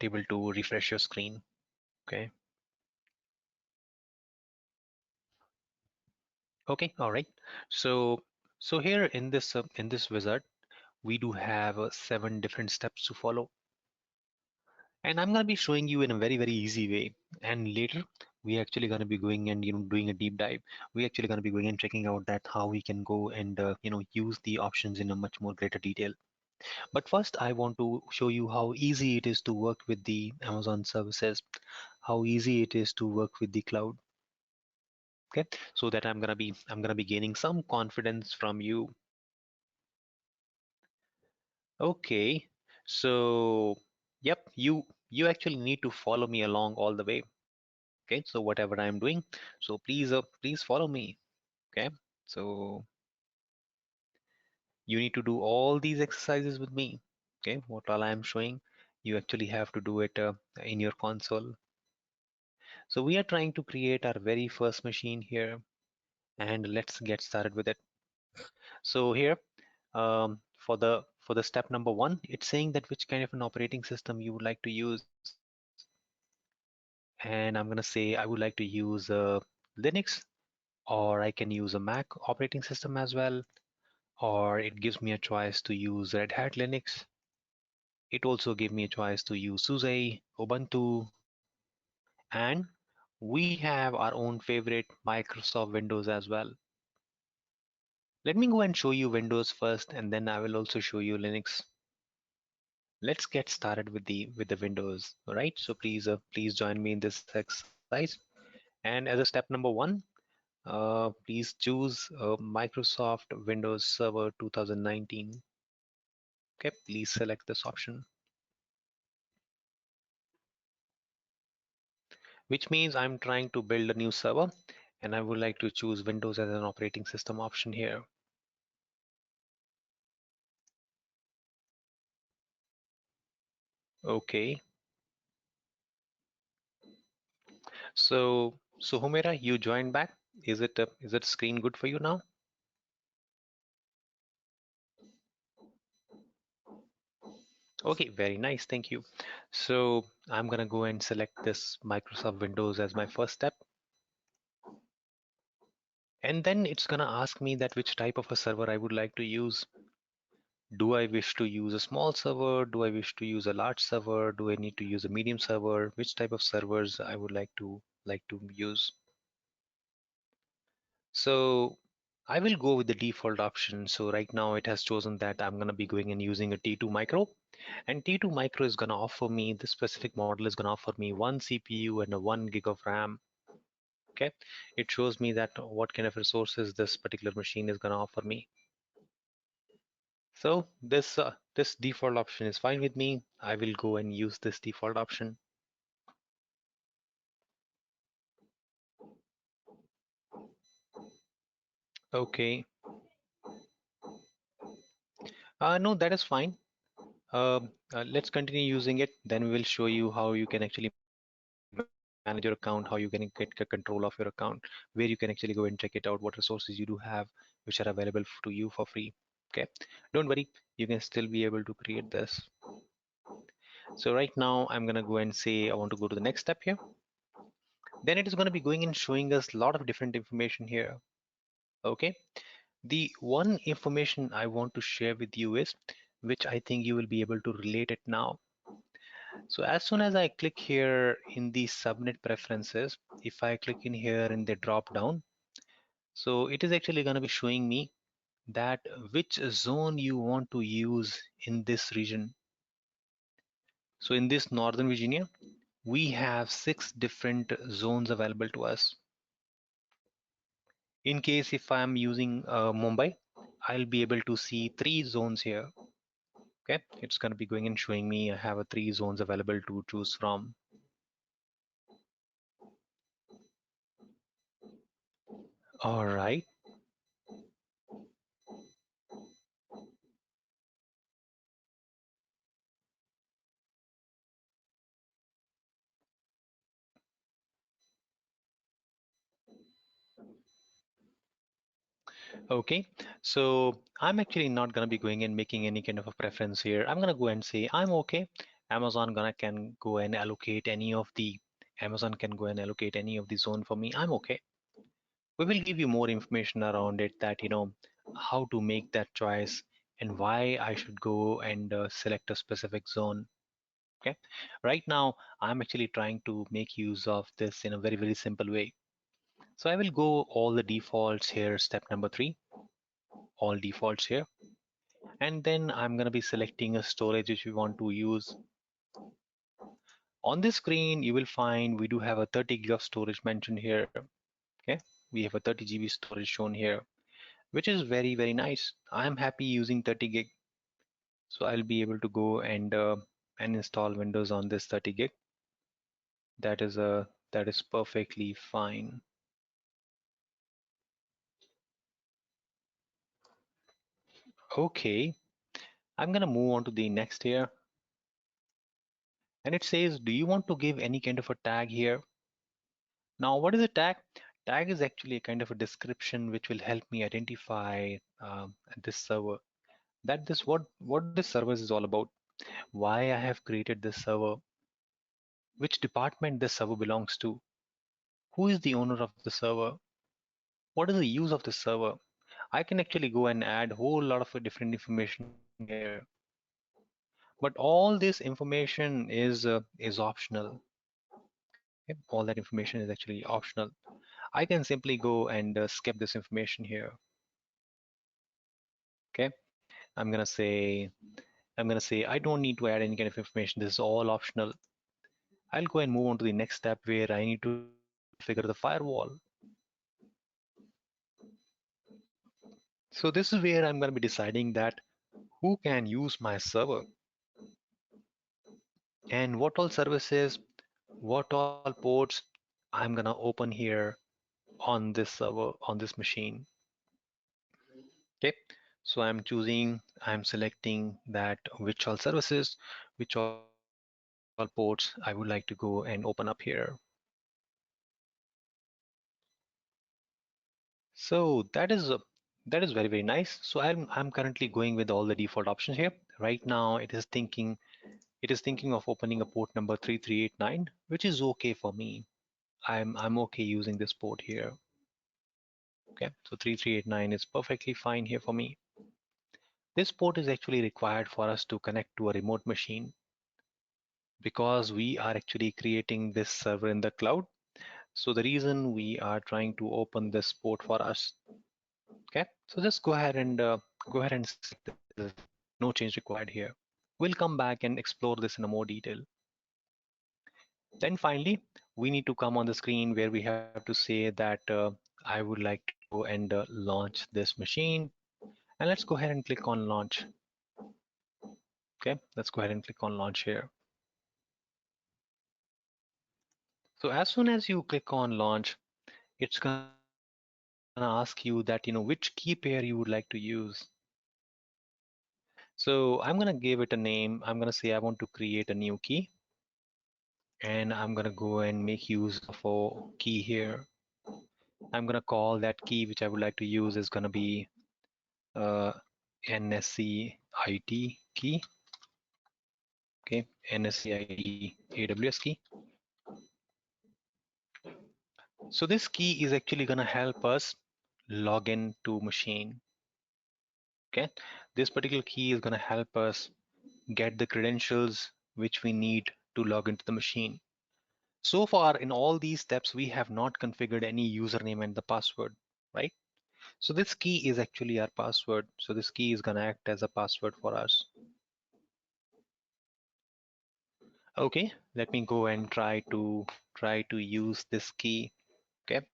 able to refresh your screen. Okay, okay, all right. So here in this wizard, we do have 7 different steps to follow. And I'm going to be showing you in a very, very easy way. And later, we actually going to be going and doing a deep dive. We actually going to be going and checking out that how we can go and use the options in a much more greater detail. But first, I want to show you how easy it is to work with the Amazon services, how easy it is to work with the cloud. Okay, so that I'm gonna be gaining some confidence from you. Okay, so yep, you actually need to follow me along all the way. Okay, so whatever I'm doing, so please follow me. Okay, so You need to do all these exercises with me. Okay, what all I am showing, you actually have to do it in your console. So we are trying to create our very first machine here, and let's get started with it. So here, for the step number one, it's saying that which kind of an operating system you would like to use, and I'm gonna say I would like to use Linux, or I can use a Mac operating system as well, or it gives me a choice to use Red Hat Linux. It also gave me a choice to use SUSE, Ubuntu, and we have our own favorite Microsoft Windows as well. Let me go and show you Windows first, and then I will also show you Linux. Let's get started with the Windows. All right, so please join me in this exercise. And as a step number one, please choose Microsoft Windows Server 2019. Okay, please select this option, which means I'm trying to build a new server, and I would like to choose Windows as an operating system option here. Okay, so Humera, you joined back. Is it screen good for you now? Okay, very nice, thank you. So I'm gonna go and select this Microsoft Windows as my first step. And then it's gonna ask me that which type of a server I would like to use. Do I wish to use a small server? Do I wish to use a large server? Do I need to use a medium server? Which type of servers I would like to use? So I will go with the default option. So right now it has chosen that I'm gonna be going and using a T2 Micro. And T2 Micro is gonna offer me, this specific model is gonna offer me one CPU and a 1 gig of RAM. Okay, it shows me that what kind of resources this particular machine is gonna offer me. So this default option is fine with me. I will go and use this default option. Okay. No, that is fine. Let's continue using it. Then we will show you how you can actually manage your account, how you can get control of your account, where you can actually go and check it out, what resources you do have, which are available to you for free. Okay. Don't worry, you can still be able to create this. So right now I'm gonna go and say I want to go to the next step here. Then it is going to be going and showing us a lot of different information here. Okay. The one information I want to share with you is, which I think you will be able to relate it now. So as soon as I click here in the subnet preferences, if I click in here in the drop down, so it is actually going to be showing me that which zone you want to use in this region. So in this Northern Virginia, we have 6 different zones available to us. In case if I'm using Mumbai, I'll be able to see 3 zones here. Okay, it's going to be going and showing me I have a 3 zones available to choose from. All right. Okay, so I'm actually not going to be going and making any kind of a preference here. I'm going to go and say I'm okay. Amazon can go and allocate any of the zone for me. I'm okay. We will give you more information around it, that how to make that choice and why I should go and select a specific zone. Okay, right now I'm actually trying to make use of this in a very simple way. So I will go all the defaults here, step number 3, all defaults here, and then I'm going to be selecting a storage which we want to use. On this screen you will find we do have a 30 gig of storage mentioned here. Okay, we have a 30 GB storage shown here, which is very nice. I'm happy using 30 gig, so I'll be able to go and install Windows on this 30 gig. That is perfectly fine. Okay, I'm gonna move on to the next here. And it says, do you want to give any kind of a tag here? Now, what is a tag? Tag is actually a kind of a description which will help me identify this server. That this what this server is all about. Why I have created this server. Which department this server belongs to. Who is the owner of the server? What is the use of the server? I can actually go and add a whole lot of different information here. But all this information is optional. Okay? All that information is actually optional. I can simply go and skip this information here. Okay, I'm gonna say I don't need to add any kind of information. This is all optional. I'll go and move on to the next step where I need to configure the firewall. So this is where I'm going to be deciding that who can use my server and what all services, what all ports I'm going to open here on this server, on this machine. Okay, so I'm selecting that which all services, which all ports I would like to go and open up here. So that is very, very nice. So I'm currently going with all the default options here. Right now it is thinking of opening a port number 3389, which is okay for me. I'm okay using this port here. Okay, so 3389 is perfectly fine here for me. This port is actually required for us to connect to a remote machine because we are actually creating this server in the cloud. So the reason we are trying to open this port for us. Okay, so just go ahead and select this. No change required here. We'll come back and explore this in a more detail. Then finally, we need to come on the screen where we have to say that I would like to go and launch this machine. And let's go ahead and click on launch. Okay, let's go ahead and click on launch here. So as soon as you click on launch, it's gonna ask you that, which key pair you would like to use. So I'm gonna give it a name. I'm gonna say I want to create a new key, and I'm gonna go and make use of a key here. I'm gonna call that key which I would like to use is gonna be uh, NSCIT key. Okay, NSCIT AWS key. So this key is actually gonna help us log in to machine. Okay, this particular key is gonna help us get the credentials which we need to log into the machine. So far in all these steps, we have not configured any username and the password, right? So this key is actually our password. So this key is gonna act as a password for us. Okay, let me go and try to use this key. Okay,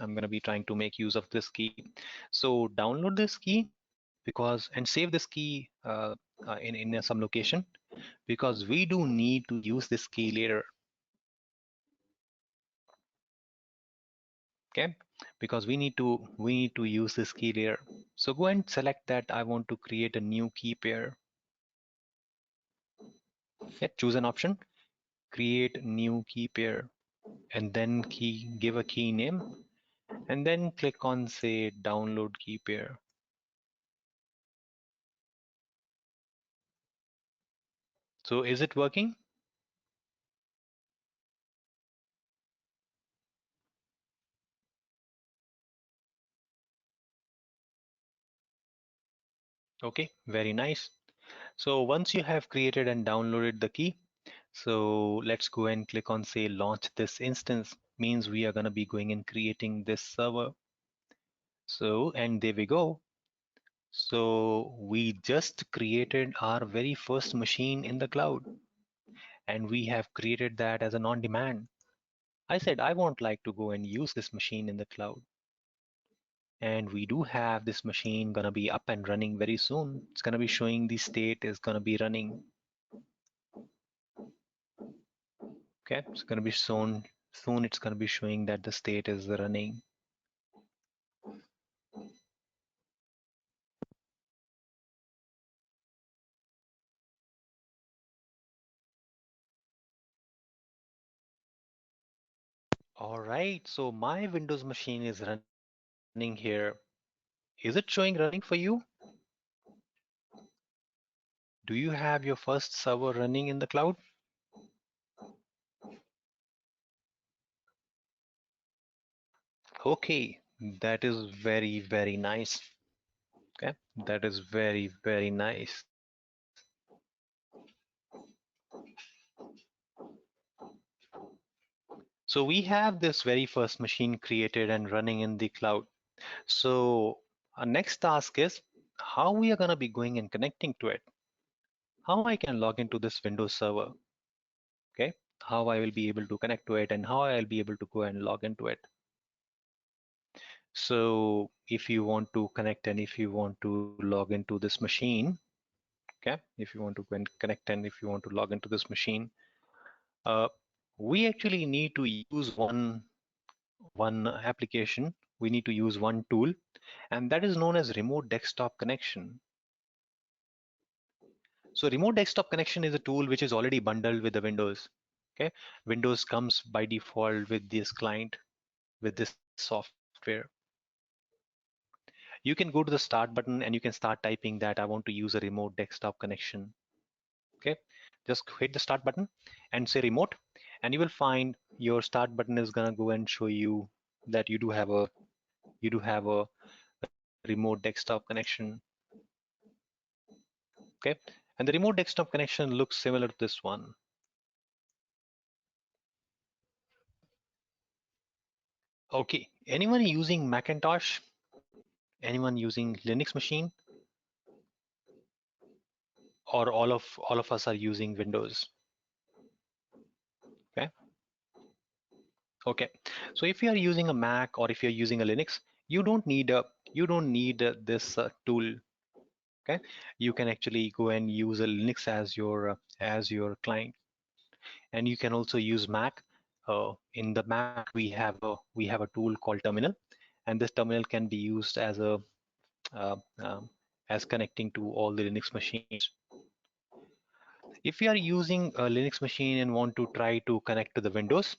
I'm gonna be trying to make use of this key. So download this key because and save this key in some location because we do need to use this key later. Okay, because we need to use this key later. So go and select that I want to create a new key pair. Okay, choose an option, create new key pair, and then give a key name, and then click on say download key pair. So is it working? Okay, very nice. So once you have created and downloaded the key, so let's go and click on say launch this instance. Means we are going to be going and creating this server. So and there we go. So we just created our very first machine in the cloud, and we have created that as an on-demand. I said I won't like to go and use this machine in the cloud. And we do have this machine gonna be up and running very soon. It's gonna be showing the state is gonna be running. Okay, it's gonna be soon it's gonna be showing that the state is running. All right, so my Windows machine is running here. Is it showing running for you? Do you have your first server running in the cloud? Okay, that is very, very nice. Okay, that is very, very nice. So we have this very first machine created and running in the cloud. So our next task is how we are going to be going and connecting to it. How I can log into this Windows server. Okay, how I will be able to connect to it and how I'll be able to go and log into it. So if you want to connect and if you want to log into this machine, okay, if you want to go and connect and if you want to log into this machine, uh, we actually need to use one application. We need to use one tool, and that is known as remote desktop connection. So remote desktop connection is a tool which is already bundled with the Windows. Okay, Windows comes by default with this client, with this software. You can go to the start button and you can start typing that I want to use a remote desktop connection. Okay, just hit the start button and say remote, and you will find your start button is gonna go and show you that you do have a remote desktop connection. Okay, and the remote desktop connection looks similar to this one. Okay, anyone using Macintosh? Anyone using Linux machine? Or all of us are using Windows? Okay. Okay, so if you are using a Mac or if you're using a Linux, you don't need this tool. Okay, you can actually go and use a Linux as your client, and you can also use Mac. In the Mac, we have a tool called Terminal, and this terminal can be used uh, um, as connecting to all the Linux machines. If you are using a Linux machine and want to try to connect to the Windows,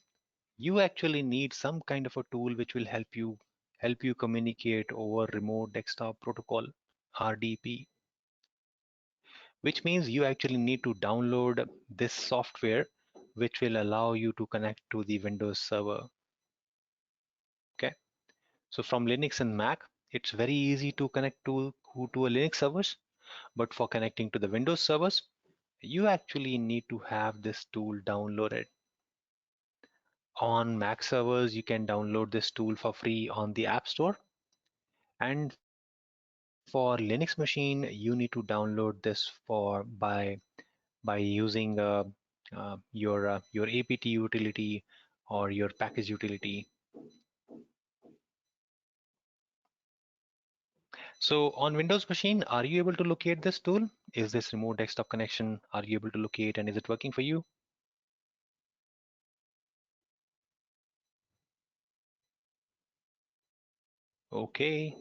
you actually need some kind of a tool which will help you communicate over remote desktop protocol, RDP, which means you actually need to download this software which will allow you to connect to the Windows server. Okay, so from Linux and Mac, it's very easy to connect to a Linux servers, but for connecting to the Windows servers, you actually need to have this tool downloaded. On Mac servers, you can download this tool for free on the App Store. And for Linux machine, you need to download this by using your apt utility or your package utility. So on Windows machine, are you able to locate this tool? Is this remote desktop connection? Are you able to locate and is it working for you? Okay,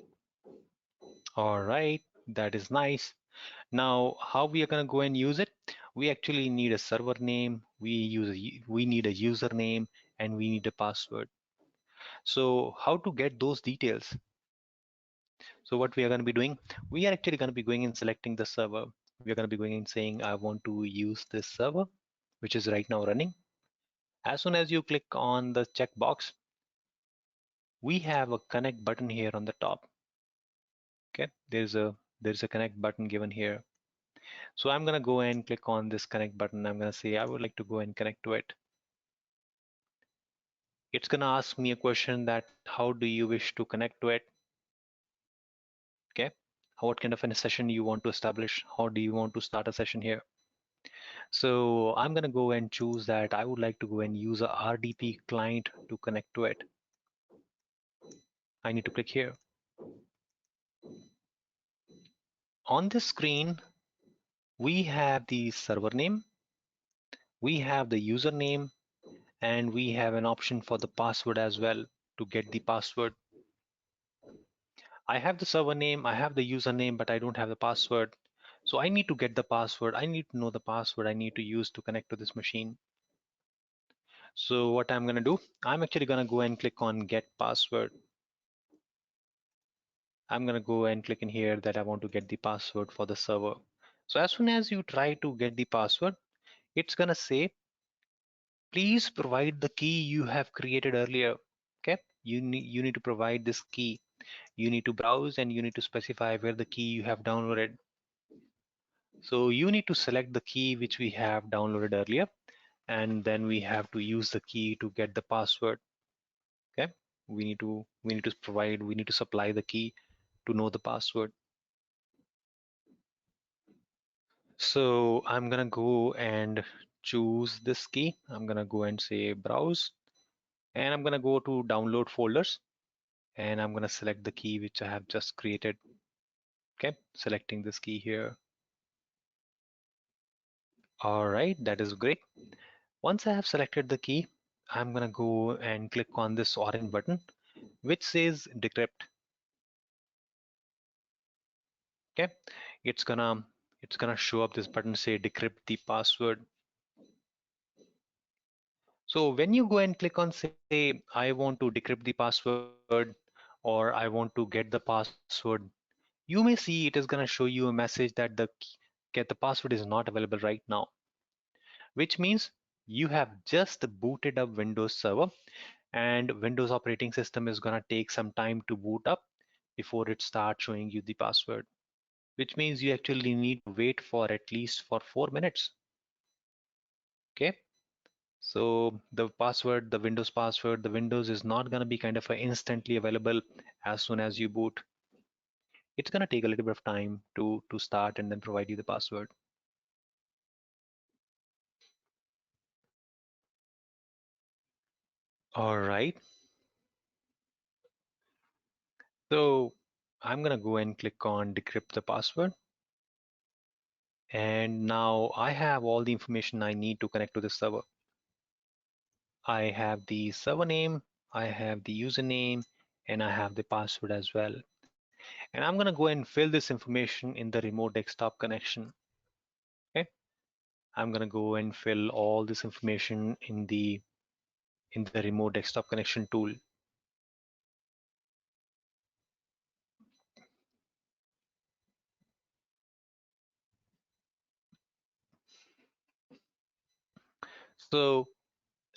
all right, that is nice. Now, how we are going to go and use it? We actually need a server name, we need a username, and we need a password. So how to get those details? So what we are going to be doing, we are actually going to be going and selecting the server. We are going to be going and saying, I want to use this server, which is right now running. As soon as you click on the checkbox, we have a connect button here on the top. Okay, there's a connect button given here. So I'm going to go and click on this connect button. I'm going to say I would like to go and connect to it. It's going to ask me a question that how do you wish to connect to it? Okay, what kind of a session you want to establish? How do you want to start a session here? So I'm going to go and choose that I would like to go and use a RDP client to connect to it. I need to click here. On this screen, we have the server name, we have the username, and we have an option for the password as well to get the password. I have the server name, I have the username, but I don't have the password. So I need to get the password. I need to know the password I need to use to connect to this machine. So what I'm going to do, I'm actually going to go and click on get password. I'm going to go and click in here that I want to get the password for the server. So as soon as you try to get the password, it's going to say, please provide the key you have created earlier. Okay, you need to provide this key. You need to browse and you need to specify where the key you have downloaded. So you need to select the key which we have downloaded earlier, and then we have to use the key to get the password. Okay, we need to supply the key to know the password. So I'm gonna go and choose this key. I'm gonna go and say browse, and I'm gonna go to download folders, and I'm gonna select the key which I have just created. Okay, selecting this key here. All right, that is great. Once I have selected the key, I'm gonna go and click on this orange button which says decrypt. Okay, it's gonna show up this button say decrypt the password. So when you go and click on say I want to decrypt the password or I want to get the password, you may see it is gonna show you a message that the password is not available right now, which means you have just booted up Windows Server and Windows operating system is gonna take some time to boot up before it starts showing you the password, which means you actually need to wait for at least for 4 minutes. Okay, so the Windows password, the Windows is not going to be kind of instantly available as soon as you boot. It's going to take a little bit of time to start and then provide you the password. All right, so I'm going to go and click on decrypt the password, and now I have all the information I need to connect to the server. I have the server name, I have the username, and I have the password as well. And I'm going to go and fill this information in the remote desktop connection. Okay, I'm going to go and fill all this information in the remote desktop connection tool. So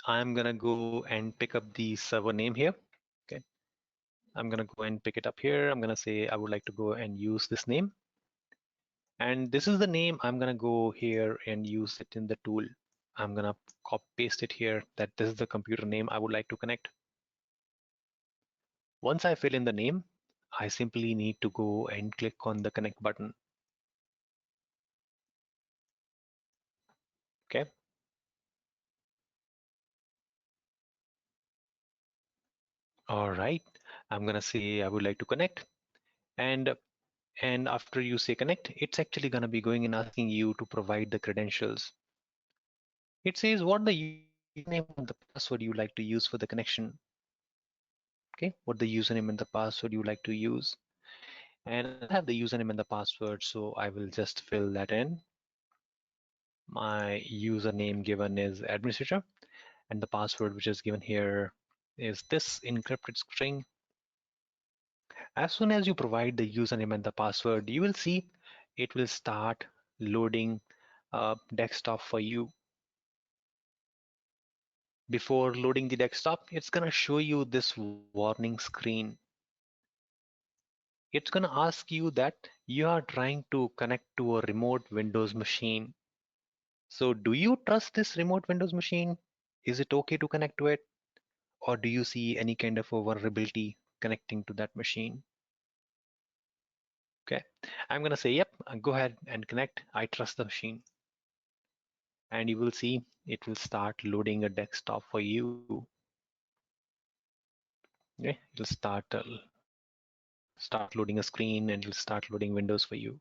I'm going to go and pick up the server name here. Okay, I'm going to go and pick it up here. I'm going to say I would like to go and use this name. And this is the name I'm going to go here and use it in the tool. I'm going to copy paste it here that this is the computer name I would like to connect. Once I fill in the name, I simply need to go and click on the connect button. Okay. All right. I'm going to say I would like to connect. And after you say connect, it's actually going to be going and asking you to provide the credentials. It says what the username and the password you like to use for the connection. Okay, what the username and the password you like to use. And I have the username and the password, so I will just fill that in. My username given is administrator, and the password which is given here is this encrypted string. As soon as you provide the username and the password, you will see it will start loading desktop for you. Before loading the desktop, it's going to show you this warning screen. It's going to ask you that you are trying to connect to a remote Windows machine. So do you trust this remote Windows machine? Is it okay to connect to it? Or do you see any kind of a vulnerability connecting to that machine? Okay, I'm going to say, yep, go ahead and connect. I trust the machine. And you will see it will start loading a desktop for you. Okay, it'll start loading a screen and it'll start loading windows for you.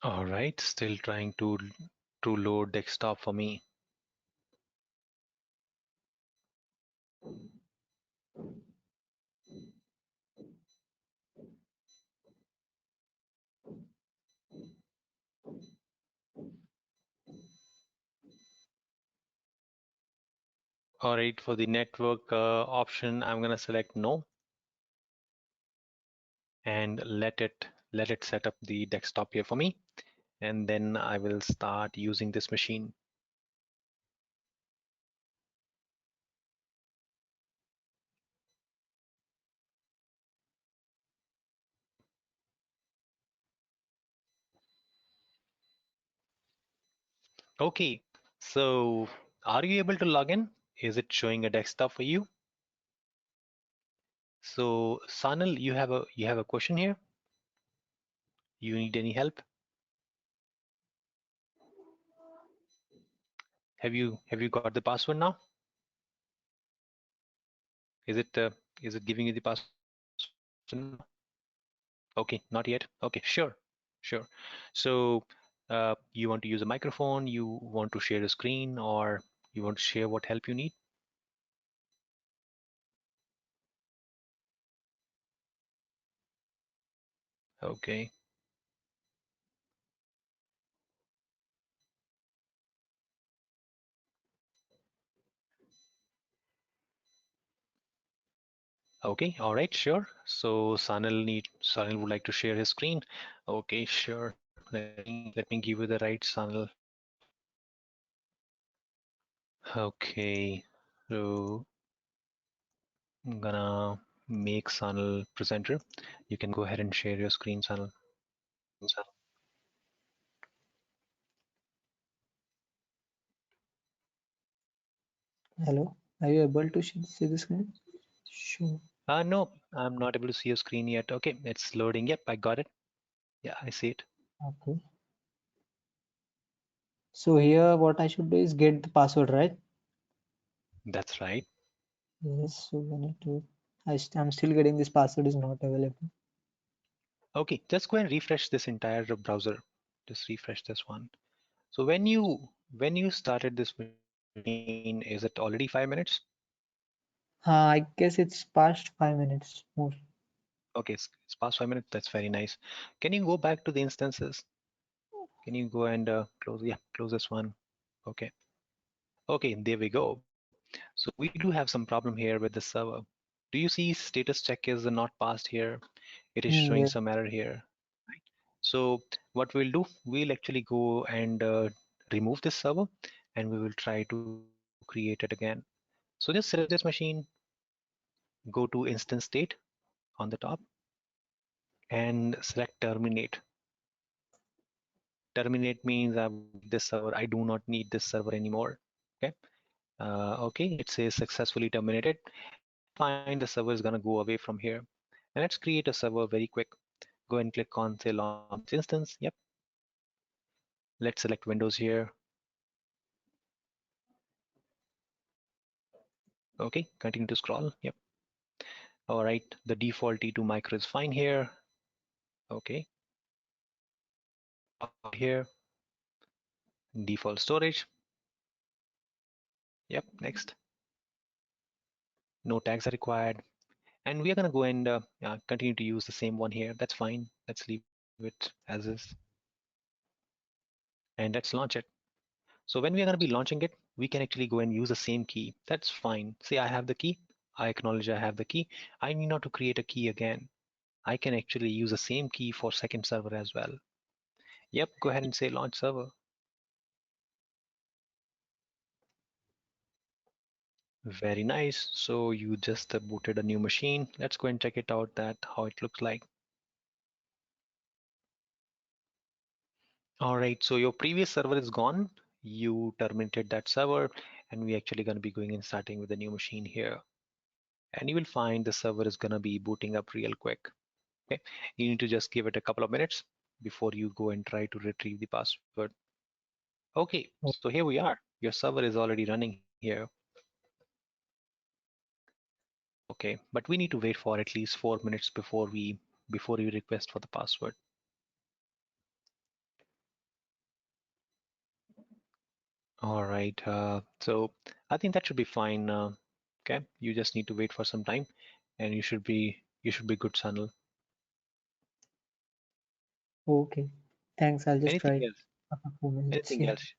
All right, still trying to load desktop for me. All right, for the network option, I'm gonna select no and let it set up the desktop here for me, and then I will start using this machine. Okay, so are you able to log in? Is it showing a desktop for you? So Sanal, you have a question here? You need any help? Have you got the password now? Is it uh, is it giving you the password now? Okay, not yet. Okay, sure. So you want to use a microphone, you want to share a screen, or you want to share what help you need? Okay. Okay, all right, sure. So Sanil would like to share his screen. Okay, sure. Let me give you the right Sanil. Okay, so I'm gonna make Sanil presenter. You can go ahead and share your screen, Sanil. Hello, are you able to see the screen? Sure. No, I'm not able to see your screen yet. Okay, it's loading. Yep, I got it. Yeah, I see it. Okay. So here what I should do is get the password, right? That's right. Yes, so when it do I'm still getting this password is not available. Okay, just go and refresh this entire browser. Just refresh this one. So when you started this machine, is it already 5 minutes? I guess it's past 5 minutes more. Okay, it's past 5 minutes. That's very nice. Can you go back to the instances? Can you go and close? Yeah, close this one. Okay. Okay, there we go. So we do have some problem here with the server. Do you see status check is not passed here? It is showing Yes. some error here. So what we'll do, we'll actually go and remove this server and we will try to create it again. So just select this machine, go to instance state on the top and select terminate. Terminate means I will delete this server. I do not need this server anymore. Okay. Okay, it says successfully terminated. And you'll find the server is going to go away from here. And let's create a server very quick. Go and click on say launch instance. Yep. Let's select Windows here. Okay, continue to scroll. Yep. All right, the default T2 micro is fine here. Okay, here, default storage. Yep, next. No tags are required. And we are going to go and continue to use the same one here. That's fine. Let's leave it as is. And let's launch it. So when we are going to be launching it, we can actually go and use the same key. That's fine. Say I have the key. I acknowledge I have the key. I need not to create a key again. I can actually use the same key for second server as well. Yep, go ahead and say launch server. Very nice. So you just booted a new machine. Let's go and check it out that how it looks like. All right, so your previous server is gone. You terminated that server and we actually going to be going and starting with a new machine here. And you will find the server is going to be booting up real quick. Okay, you need to just give it a couple of minutes before you go and try to retrieve the password. Okay, Oh, so here we are. Your server is already running here. Okay, but we need to wait for at least 4 minutes before you request for the password. All right. So I think that should be fine. Okay, you just need to wait for some time, and you should be good, Sanal. Okay. Thanks. I'll just Anything try else? after 4 minutes. Anything Yeah. else?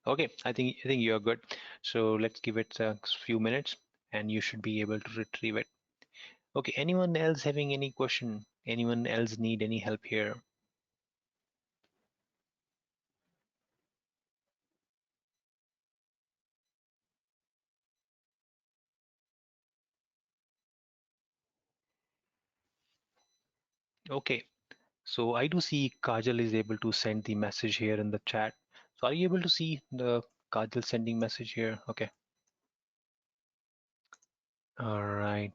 Okay, I think you're good. So let's give it a few minutes, and you should be able to retrieve it. Okay. Anyone else having any question? Anyone else need any help here? Okay. So I do see Kajal is able to send the message here in the chat. So are you able to see the Kajal sending message here? Okay. All right.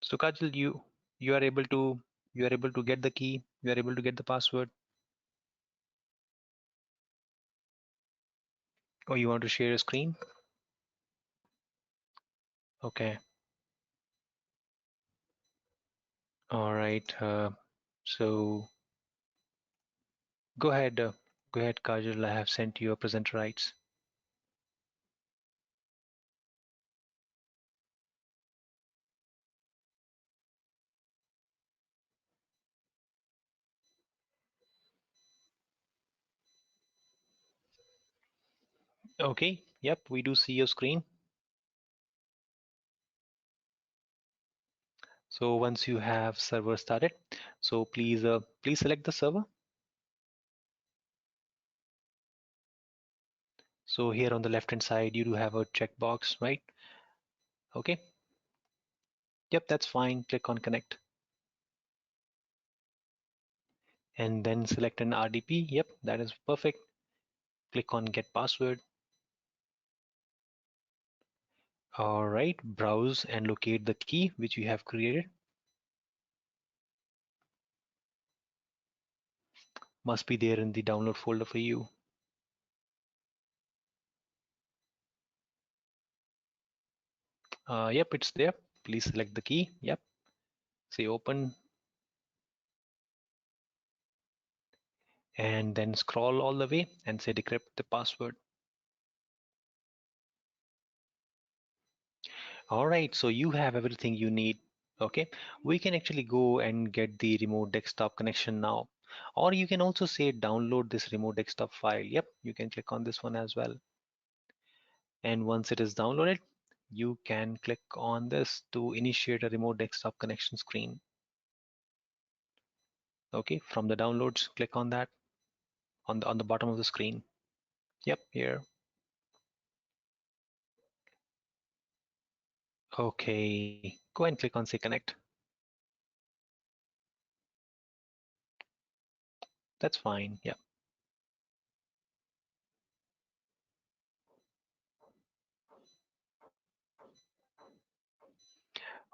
So Kajal, you are able to get the key. You are able to get the password. Or you want to share a screen? Okay. All right. So go ahead. Go ahead, Kajal. I have sent you a presenter rights. Okay. Yep. We do see your screen. So once you have server started, so please select the server. So here on the left hand side, you do have a checkbox, right? Okay. Yep, that's fine. Click on connect and then select an RDP. Yep, that is perfect. Click on get password. All right, browse and locate the key which you have created. Must be there in the download folder for you. Yep, it's there. Please select the key. Yep, say open and then scroll all the way and say decrypt the password. All right, so you have everything you need. Okay, we can actually go and get the remote desktop connection now. Or you can also say download this remote desktop file. Yep, you can click on this one as well. And once it is downloaded, you can click on this to initiate a remote desktop connection screen. Okay, from the downloads, click on that on the bottom of the screen. Yep, here. Okay, go and click on say connect. That's fine. Yep.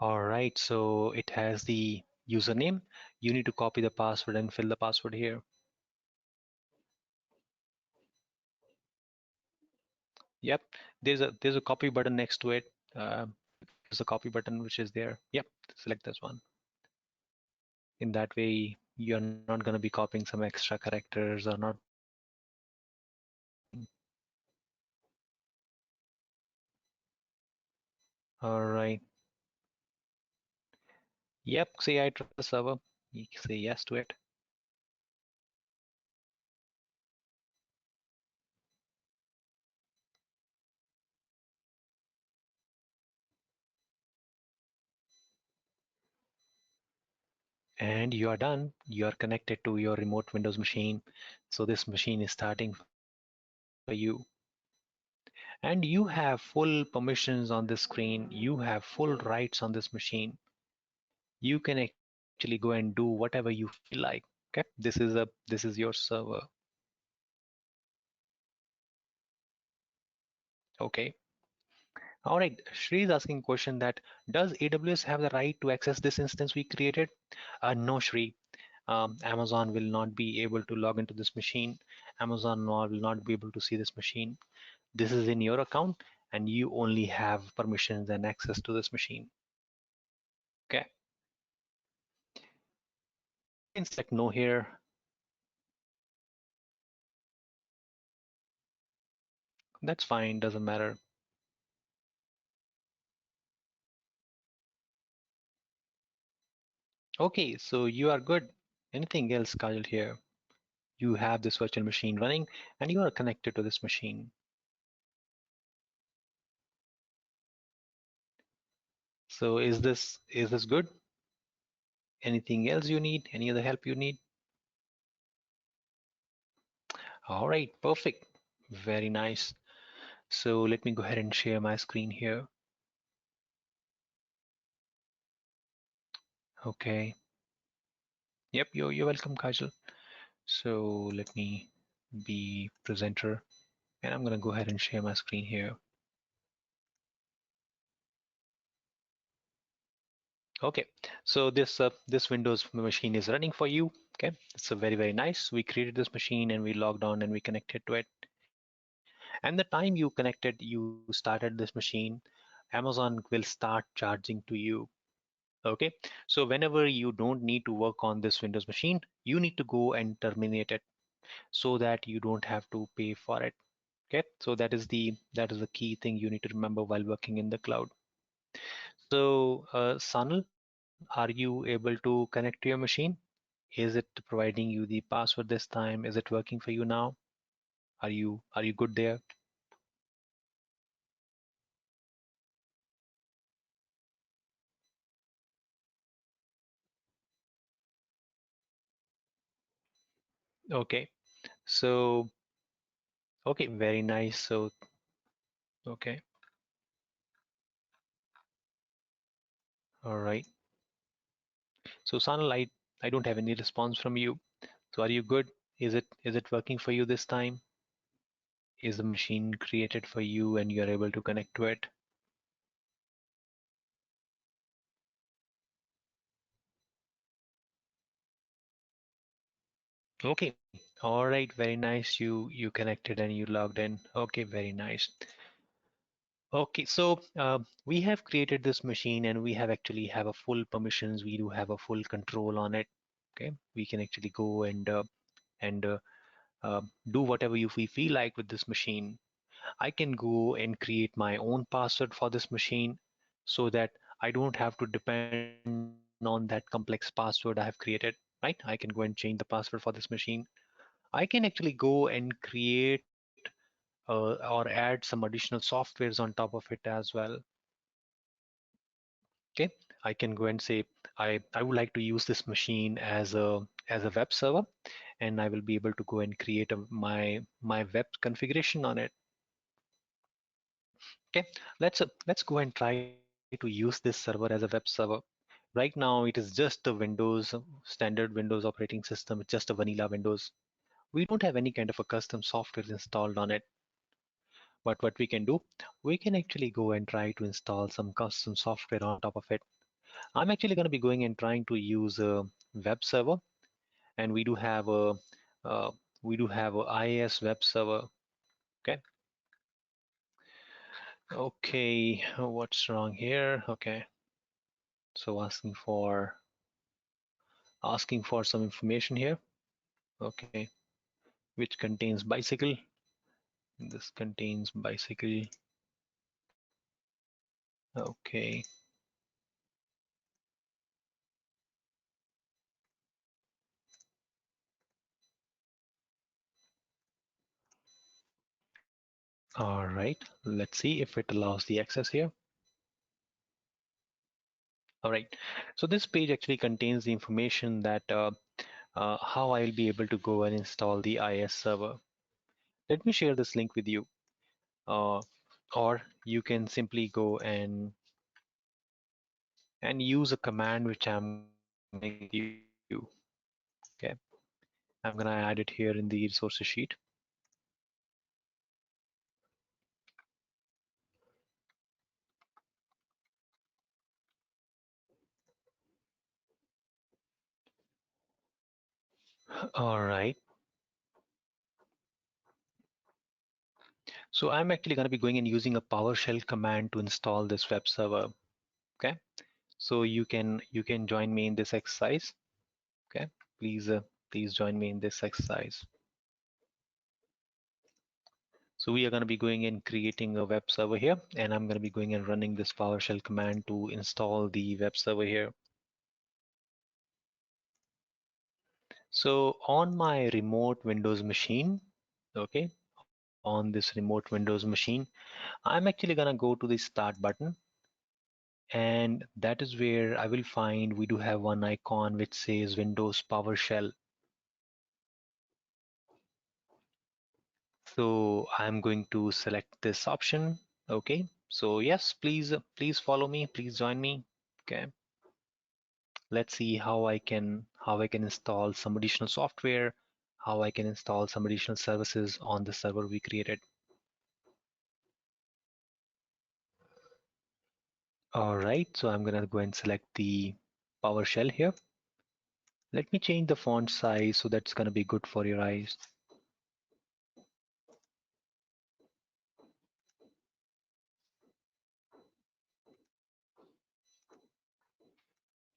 All right, so it has the username. You need to copy the password and fill the password here. Yep, there's a copy button next to it. There's a copy button which is there. Yep, select this one. In that way, you're not going to be copying some extra characters or not. All right. Yep, say I trust the server. You say yes to it. And you are done. You are connected to your remote Windows machine. So this machine is starting for you. And you have full permissions on this screen. You have full rights on this machine. You can actually go and do whatever you feel like. Okay, this is your server. Okay. All right. Shri is asking a question that does AWS have the right to access this instance we created? No, Shri. Amazon will not be able to log into this machine. Amazon will not be able to see this machine. This is in your account and you only have permissions and access to this machine. Okay. can select no here. That's fine, doesn't matter. Okay, so you are good. Anything else, Kajal, here? You have this virtual machine running and you are connected to this machine. So is this good? Anything else you need? Any other help you need? All right, perfect. Very nice. So let me go ahead and share my screen here. Okay. Yep, you're welcome, Kajal. So let me be presenter and I'm gonna go ahead and share my screen here. Okay, so this Windows machine is running for you. Okay, it's a very nice. We created this machine and we logged on and we connected to it. And the time you connected, you started this machine, Amazon will start charging to you. Okay, so whenever you don't need to work on this Windows machine, you need to go and terminate it so that you don't have to pay for it. Okay, so that is the key thing you need to remember while working in the cloud. So Sanal, are you able to connect to your machine? Is it providing you the password this time? Is it working for you now? Are you good there? Okay, so okay, very nice. So okay, all right. So Sanal, I don't have any response from you. So are you good? Is it working for you this time? Is the machine created for you and you're able to connect to it? Okay, all right, very nice. You connected and you logged in. Okay, very nice. Okay, so we have created this machine and we have actually have a full permissions. We do have a full control on it. Okay, we can actually go and uh, do whatever we feel like with this machine. I can go and create my own password for this machine so that I don't have to depend on that complex password I have created, right? I can go and change the password for this machine. I can actually go and create or add some additional softwares on top of it as well. Okay, I can go and say I would like to use this machine as a web server, and I will be able to go and create my web configuration on it. Okay, let's go and try to use this server as a web server. Right now, it is just a Windows standard Windows operating system. It's just a vanilla Windows. We don't have any kind of a custom software installed on it. But what we can do, we can actually go and try to install some custom software on top of it. I'm actually going to be going and trying to use a web server, and uh, we do have a IIS web server. Okay, okay, what's wrong here? Okay, so asking for some information here. Okay, which contains bicycle. This contains bicycle. Okay, all right. Let's see if it allows the access here. All right. So this page actually contains the information that how I'll be able to go and install the IIS server. Let me share this link with you, uh, or you can simply go and use a command which I'm gonna be sharing with you. Okay, I'm gonna add it here in the resources sheet. All right. So I'm actually gonna be going and using a PowerShell command to install this web server. Okay. So you can join me in this exercise. Okay. Please join me in this exercise. So we are going to be going and creating a web server here, and I'm going to be going and running this PowerShell command to install the web server here. So on my remote Windows machine, okay, on this remote Windows machine, I'm actually going to go to the start button, and that is where I will find we do have one icon which says Windows PowerShell. So I'm going to select this option. Okay, so yes, please follow me, please join me. Okay, let's see how I can install some additional software, how I can install some additional services on the server we created. All right, so I'm gonna go and select the PowerShell here. Let me change the font size so that's gonna be good for your eyes.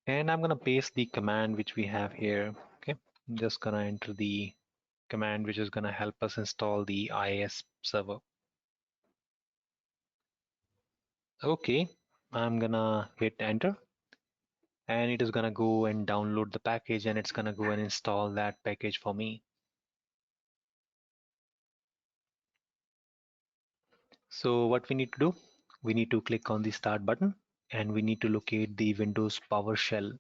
And I'm gonna paste the command which we have here. Okay, I'm just gonna enter the command which is gonna help us install the IIS server. Okay, I'm gonna hit enter, and it is gonna go and download the package, and it's gonna go and install that package for me. So what we need to do, we need to click on the start button, and we need to locate the Windows PowerShell.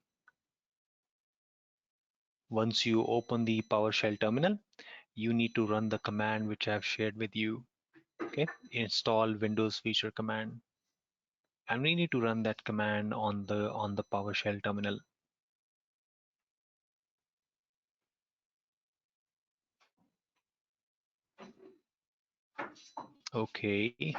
Once you open the PowerShell terminal, you need to run the command which I have shared with you. Okay, install Windows feature command, and we need to run that command on the PowerShell terminal. Okay,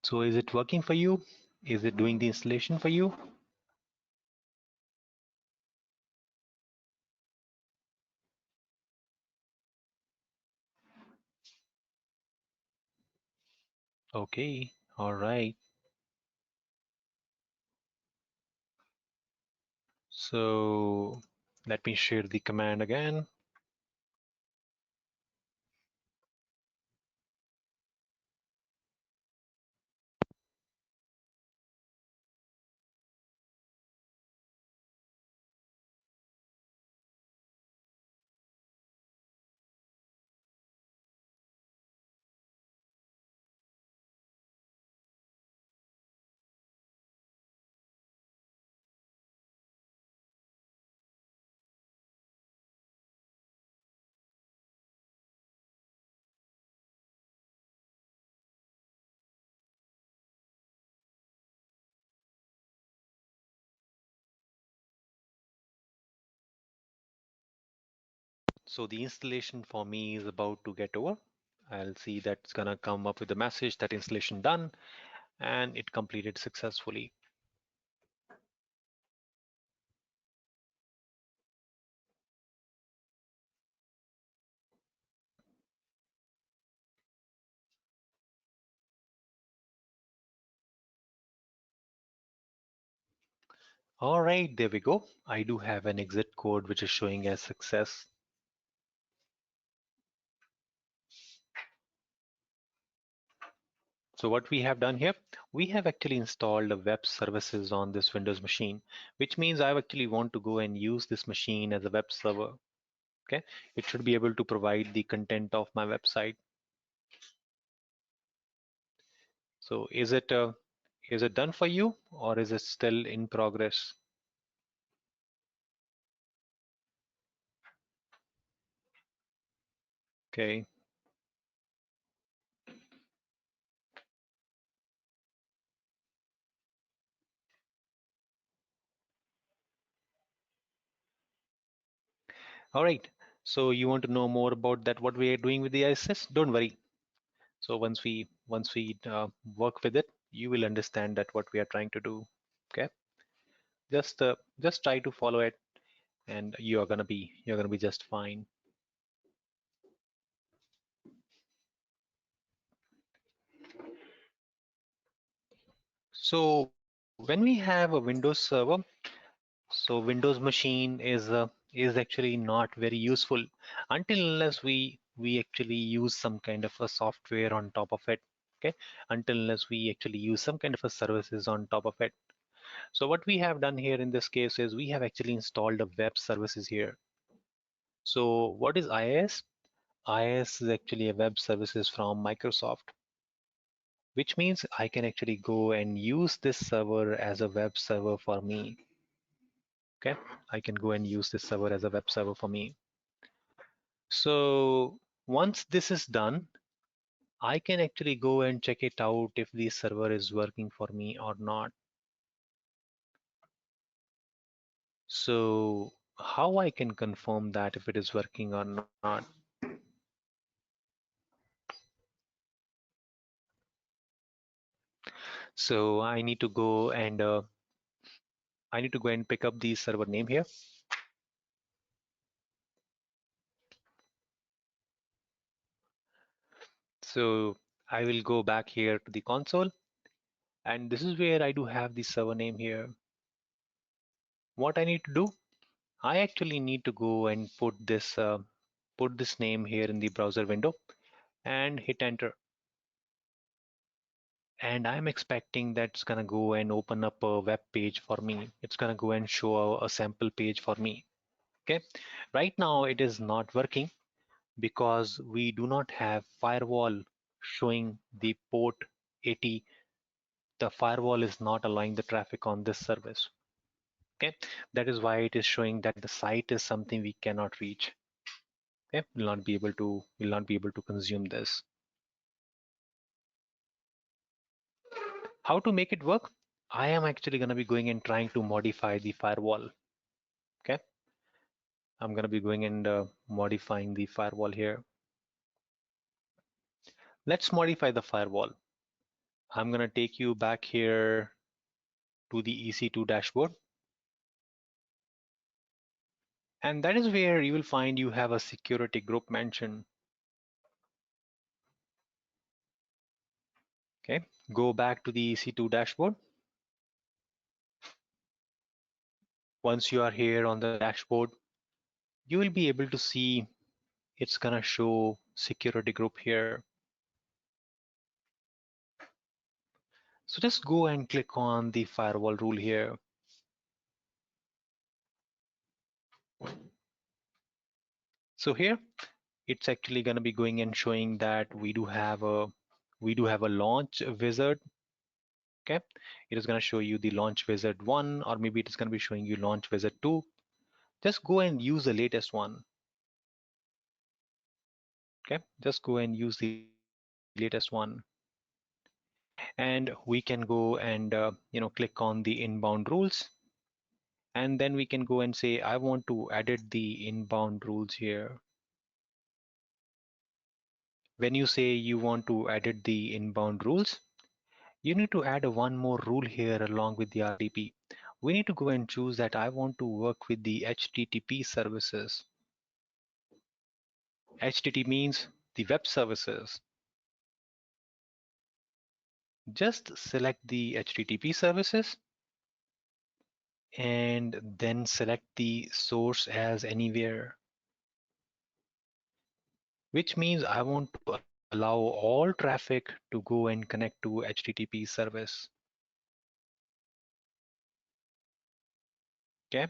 so is it working for you? Is it doing the installation for you? Okay, all right. So let me share the command again. So the installation for me is about to get over. I'll see that's gonna come up with the message that installation done, and it completed successfully. All right, there we go. I do have an exit code which is showing as success. So what we have done here, we have actually installed a web services on this Windows machine, which means I actually want to go and use this machine as a web server. Okay, it should be able to provide the content of my website. So is it done for you, or is it still in progress? Okay. All right. So you want to know more about that, what we are doing with the ISS? Don't worry. So once we work with it, you will understand that what we are trying to do. Okay. Just try to follow it, and you're gonna be just fine. So when we have a Windows server, so Windows machine is actually not very useful until unless we actually use some kind of a software on top of it. Okay, until unless we actually use some kind of a services on top of it. So what we have done here in this case is we have actually installed a web services here. So what is IIS? IIS is actually a web services from Microsoft, which means I can actually go and use this server as a web server for me. Okay, I can go and use this server as a web server for me. So once this is done, I can actually go and check it out if the server is working for me or not. So how I can confirm that if it is working or not? So I need to go and pick up the server name here. So I will go back here to the console, and this is where I do have the server name here. What I need to do, I actually need to go and put this name here in the browser window and hit enter. And I'm expecting that's gonna go and open up a web page for me. It's gonna go and show a sample page for me. Okay, right now it is not working because we do not have firewall showing the port 80. The firewall is not allowing the traffic on this service. Okay, that is why it is showing that the site is something we cannot reach. Okay, will not be able to consume this. How to make it work? I am actually going to be going and trying to modify the firewall. Okay, I'm going to be going and modifying the firewall here. Let's modify the firewall. I'm going to take you back here to the EC2 dashboard. And that is where you will find you have a security group mentioned. Okay, go back to the EC2 dashboard. Once you are here on the dashboard, you will be able to see it's gonna show security group here. So just go and click on the firewall rule here. So here it's actually gonna be going and showing that we do have a launch wizard. Okay, it is gonna show you the launch wizard 1, or maybe it is gonna be showing you launch wizard 2. Just go and use the latest one. Okay, just go and use the latest one, and we can go and click on the inbound rules, and then we can go and say I want to edit the inbound rules here. When you say you want to edit the inbound rules, you need to add one more rule here along with the RTP. We need to go and choose that I want to work with the HTTP services. HTTP means the web services. Just select the HTTP services and then select the source as anywhere, which means I want to allow all traffic to go and connect to HTTP service. Okay,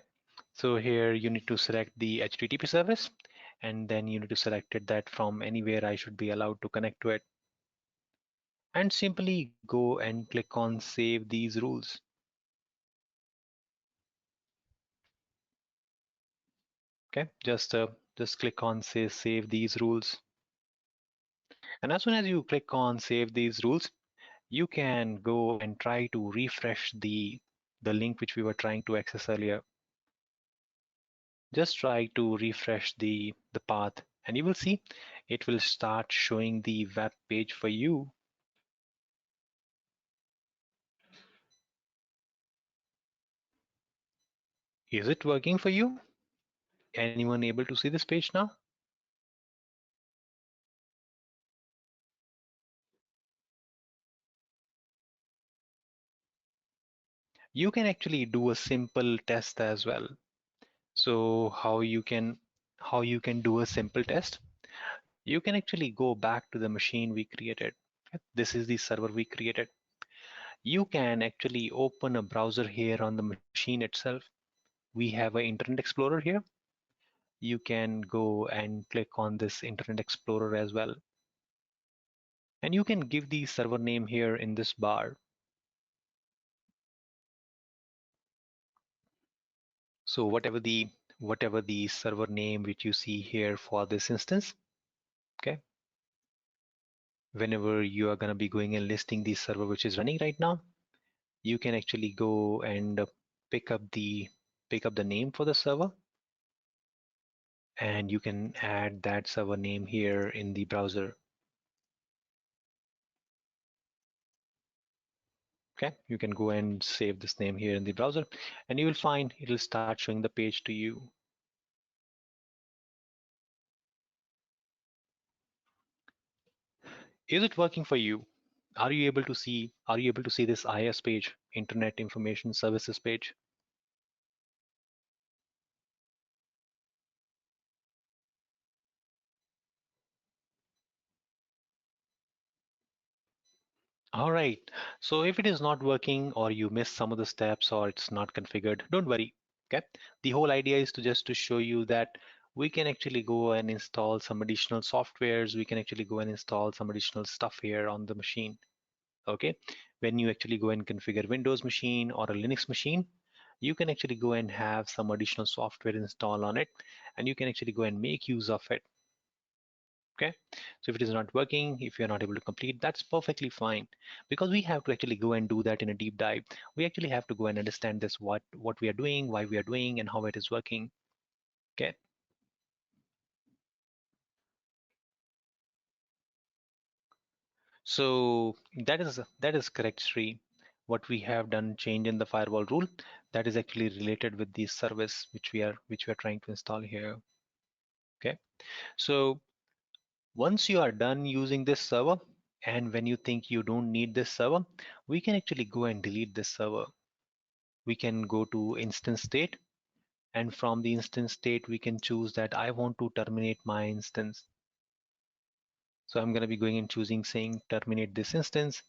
so here you need to select the HTTP service, and then you need to select it that from anywhere I should be allowed to connect to it, and simply go and click on save these rules. Okay, just click on say save these rules, and as soon as you click on save these rules, you can go and try to refresh the link which we were trying to access earlier. Just try to refresh the path, and you will see it will start showing the web page for you. Is it working for you? Anyone able to see this page now? You can actually do a simple test as well. So how you can do a simple test? You can actually go back to the machine we created. This is the server we created. You can actually open a browser here on the machine itself. We have an Internet Explorer here. You can go and click on this Internet Explorer as well. And you can give the server name here in this bar. So whatever the server name which you see here for this instance, okay? Whenever you are going to be going and listing the server which is running right now, you can actually go and pick up the name for the server, and you can add that server name here in the browser. Okay, you can go and save this name here in the browser, and you will find it will start showing the page to you. Is it working for you? Are you able to see this IS page, Internet Information Services page? All right. So if it is not working, or you miss some of the steps, or it's not configured, don't worry. Okay. The whole idea is to show you that we can actually go and install some additional softwares. We can actually go and install some additional stuff here on the machine. Okay. When you actually go and configure Windows machine or a Linux machine, you can actually go and have some additional software installed on it, and you can actually go and make use of it. Okay, so if it is not working, if you're not able to complete, that's perfectly fine, because we have to actually go and do that in a deep dive. We actually have to go and understand this, what we are doing, why we are doing, and how it is working. Okay, so that is correct, Sri. What we have done, change in the firewall rule, that is actually related with the service which we are trying to install here. Okay, so once you are done using this server, and when you think you don't need this server, we can actually go and delete this server. We can go to instance state, and from the instance state we can choose that I want to terminate my instance. So I'm going to be going and choosing saying terminate this instance,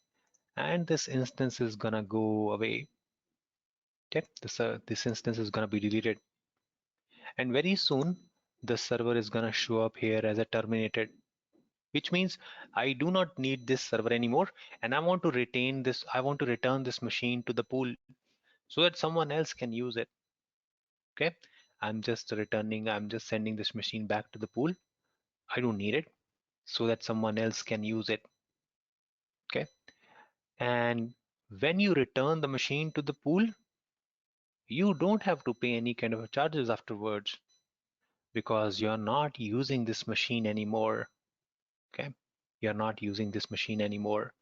and this instance is going to go away. Okay, this instance is going to be deleted, and very soon the server is going to show up here as a terminated, which means I do not need this server anymore, and I want to return this machine to the pool so that someone else can use it. Okay, I'm just sending this machine back to the pool. I don't need it, so that someone else can use it. Okay, and when you return the machine to the pool, you don't have to pay any kind of charges afterwards, because you're not using this machine anymore. Okay, you're not using this machine anymore,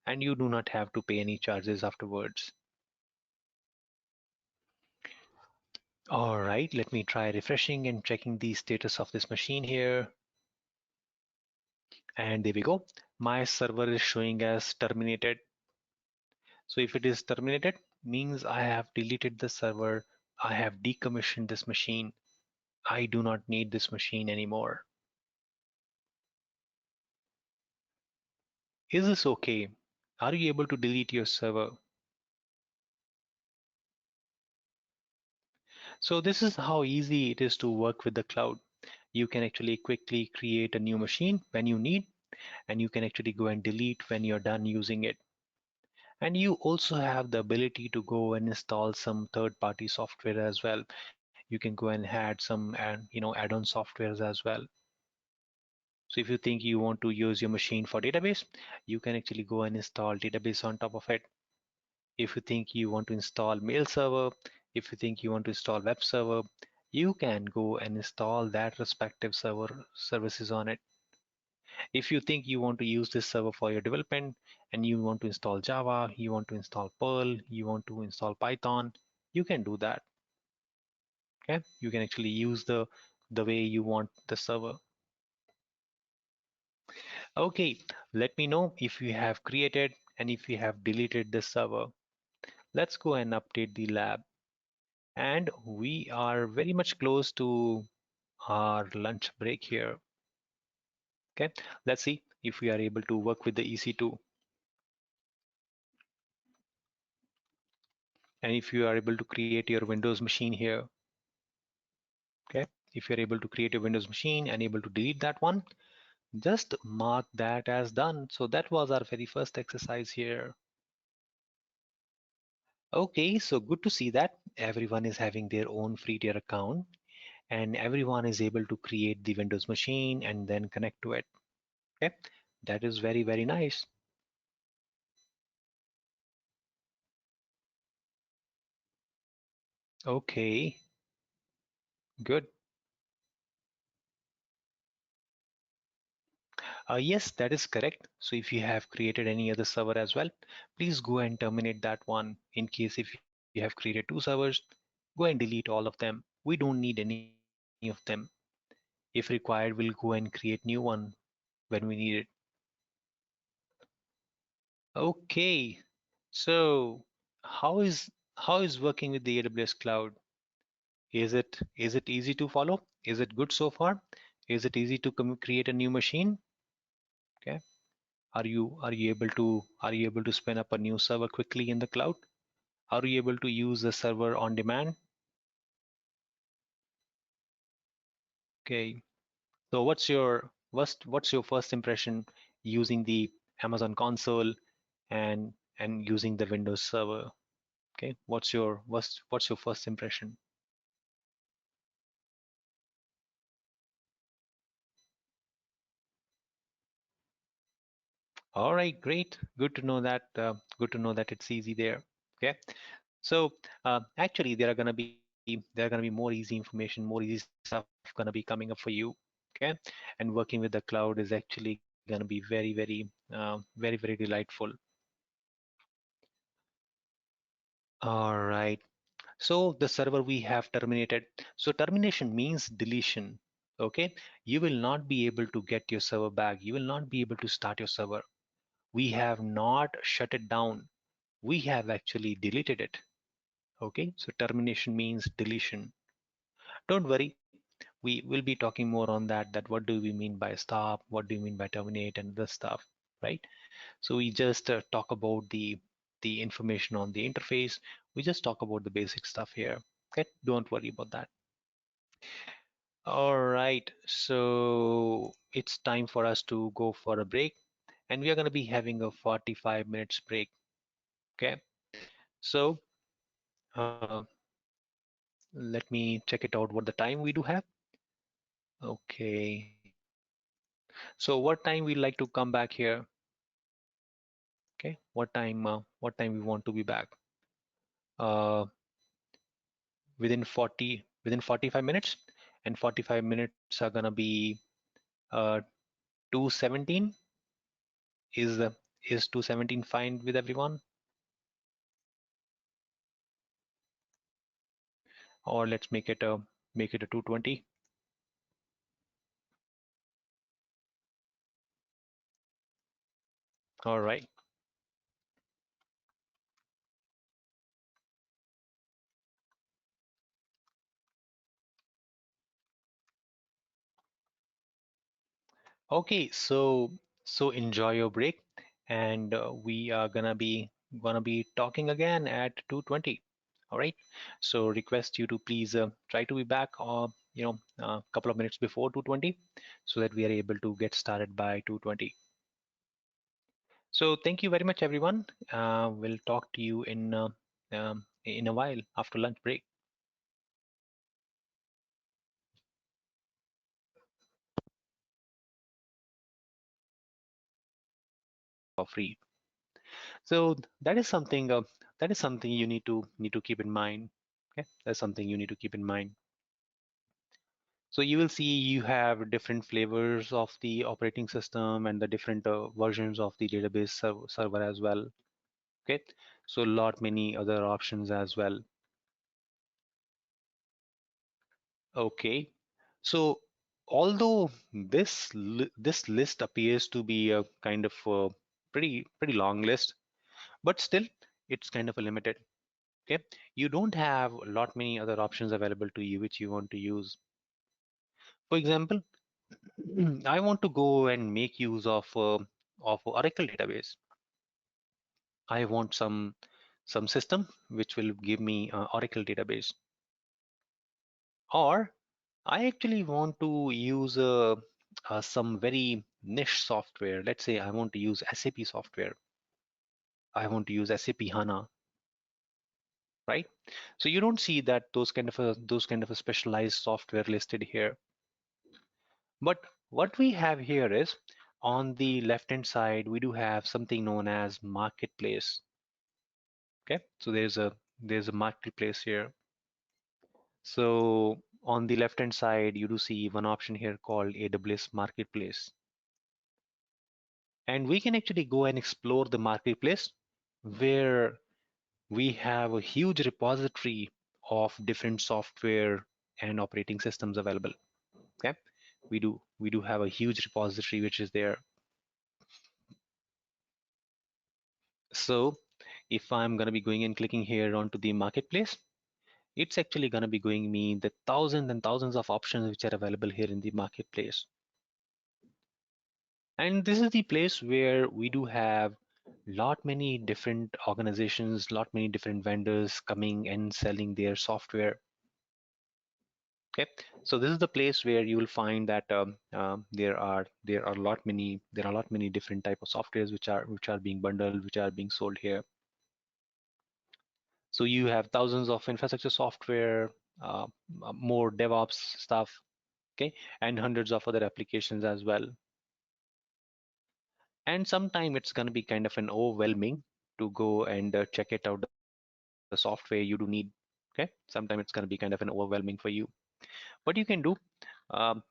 and you do not have to pay any charges afterwards. All right, let me try refreshing and checking the status of this machine here. And there we go. My server is showing as terminated. So if it is terminated, means I have deleted the server. I have decommissioned this machine. I do not need this machine anymore. Is this okay? Are you able to delete your server? So this is how easy it is to work with the cloud. You can actually quickly create a new machine when you need, and you can actually go and delete when you're done using it. And you also have the ability to go and install some third-party software as well. You can go and add some add-on softwares as well. So if you think you want to use your machine for database, you can actually go and install database on top of it. If you think you want to install mail server, if you think you want to install web server, you can go and install that respective server services on it. If you think you want to use this server for your development, and you want to install Java, you want to install Perl, you want to install Python, you can do that. Okay, you can actually use the way you want the server. Okay, let me know if you have created and if you have deleted this server. Let's go and update the lab. And we are very much close to our lunch break here. Okay, let's see if we are able to work with the EC2. And if you are able to create your Windows machine here, okay, if you're able to create a Windows machine and able to delete that one, just mark that as done. So that was our very first exercise here. Okay, so good to see that everyone is having their own free tier account and everyone is able to create the Windows machine and then connect to it. Okay, that is very, very nice. Okay, good. Yes, that is correct. So if you have created any other server as well, please go and terminate that one. In case if you have created two servers, go and delete all of them. We don't need any of them. If required, we'll go and create new one when we need it. Okay, so how is working with the AWS cloud? Is it easy to follow? Is it good so far? Is it easy to create a new machine? Okay. Are you able to spin up a new server quickly in the cloud? Are you able to use the server on demand? Okay. So what's your first impression using the Amazon console and using the Windows server? Okay. What's your first impression? All right, great. Good to know that. Good to know that it's easy there. Okay. So actually, there are gonna be more easy information, more easy stuff gonna be coming up for you. Okay. And working with the cloud is actually gonna be very, very, very delightful. All right. So the server we have terminated. So termination means deletion. Okay. You will not be able to get your server back. You will not be able to start your server. We have not shut it down. We have actually deleted it. Okay. So termination means deletion. Don't worry. We will be talking more on that what do we mean by stop, what do you mean by terminate, and this stuff, right? So we just talk about the information on the interface. We just talk about the basic stuff here. Okay, don't worry about that. All right, so it's time for us to go for a break, and we are going to be having a 45 minutes break. Okay, so uh, let me check it out what the time we do have. Okay, so what time we like to come back here? Okay, what time we want to be back? Uh, within 45 minutes, and 45 minutes are gonna be uh 217. Is uh, is 217 fine with everyone? Or let's make it a 220. All right. Okay, so enjoy your break, and we are gonna be talking again at 2:20. All right. So request you to please try to be back, a couple of minutes before 2:20, so that we are able to get started by 2:20. So thank you very much, everyone. We'll talk to you in a while after lunch break for free. So that is something you need to keep in mind. Okay, that's something you need to keep in mind. So you will see you have different flavors of the operating system and the different versions of the database server as well. Okay, so a lot many other options as well. Okay, so although this list appears to be a kind of a pretty long list, but still it's kind of a limited. Okay, you don't have a lot many other options available to you which you want to use. For example, I want to go and make use of Oracle database. I want some system which will give me Oracle database, or I actually want to use some very niche software. Let's say I want to use SAP software. I want to use SAP HANA, right? So you don't see that those kind of a specialized software listed here. But what we have here is on the left hand side, we do have something known as marketplace. Okay, so there's a marketplace here. So on the left hand side, you do see one option here called AWS Marketplace. And we can actually go and explore the marketplace where we have a huge repository of different software and operating systems available. Okay, we do have a huge repository which is there. So if I'm going to be going and clicking here onto the marketplace, it's actually going to be going me the thousands and thousands of options which are available here in the marketplace. And this is the place where we do have lot many different organizations, lot many different vendors coming and selling their software. Okay, so this is the place where you will find that there are a lot many different type of softwares which are being bundled, which are being sold here. So you have thousands of infrastructure software, more DevOps stuff, okay, and hundreds of other applications as well. And sometime it's going to be kind of an overwhelming to go and check it out the software you do need. Okay, sometimes it's going to be kind of an overwhelming for you. What you can do,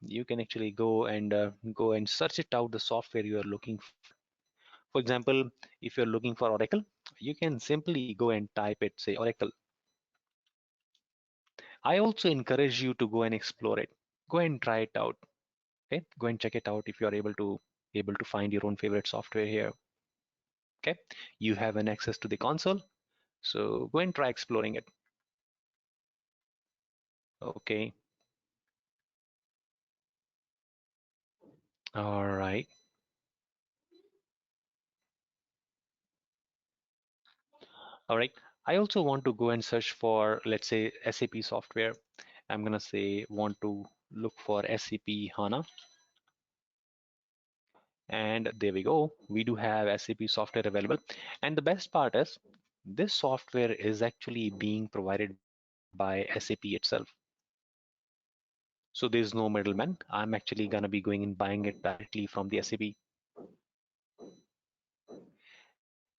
you can actually go and search it out the software you are looking for. For example, if you're looking for Oracle, you can simply go and type it, say Oracle. I also encourage you to go and explore it. Go and try it out. Okay, go and check it out if you are able to find your own favorite software here. Okay, you have an access to the console, so go and try exploring it. Okay, all right. All right. I also want to go and search for, let's say, SAP software. I'm gonna say want to look for SAP HANA, and there we go. We do have SAP software available, and the best part is this software is actually being provided by SAP itself. So there's no middleman. I'm actually gonna be going and buying it directly from the SAP,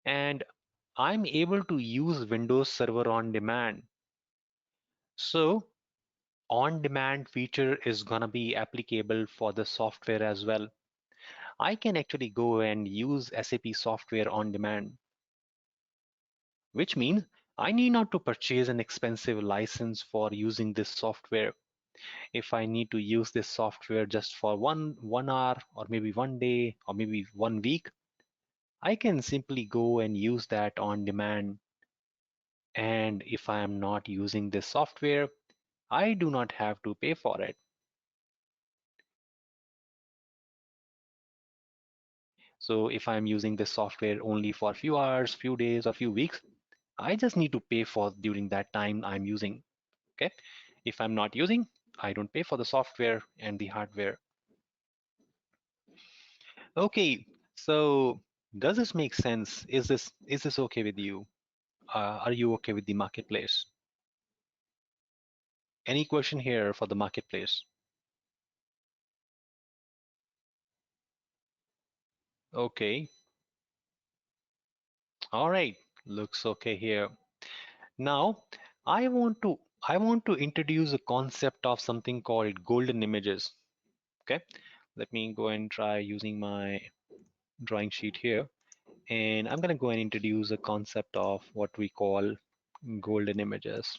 and I'm able to use Windows Server on demand. So on-demand feature is gonna be applicable for the software as well. I can actually go and use SAP software on demand, which means I need not to purchase an expensive license for using this software. If I need to use this software just for one hour or maybe one day or maybe 1 week, I can simply go and use that on demand. And if I am not using this software, I do not have to pay for it. So if I'm using this software only for a few hours, few days, or few weeks, I just need to pay for during that time I'm using. Okay. If I'm not using, I don't pay for the software and the hardware. Okay. So does this make sense? Is this okay with you? Are you okay with the marketplace? Any question here for the marketplace? Okay. All right. Looks okay here. Now, I want to I want to introduce a concept of something called golden images. Okay, let me go and try using my drawing sheet here, and I'm going to go and introduce a concept of what we call golden images.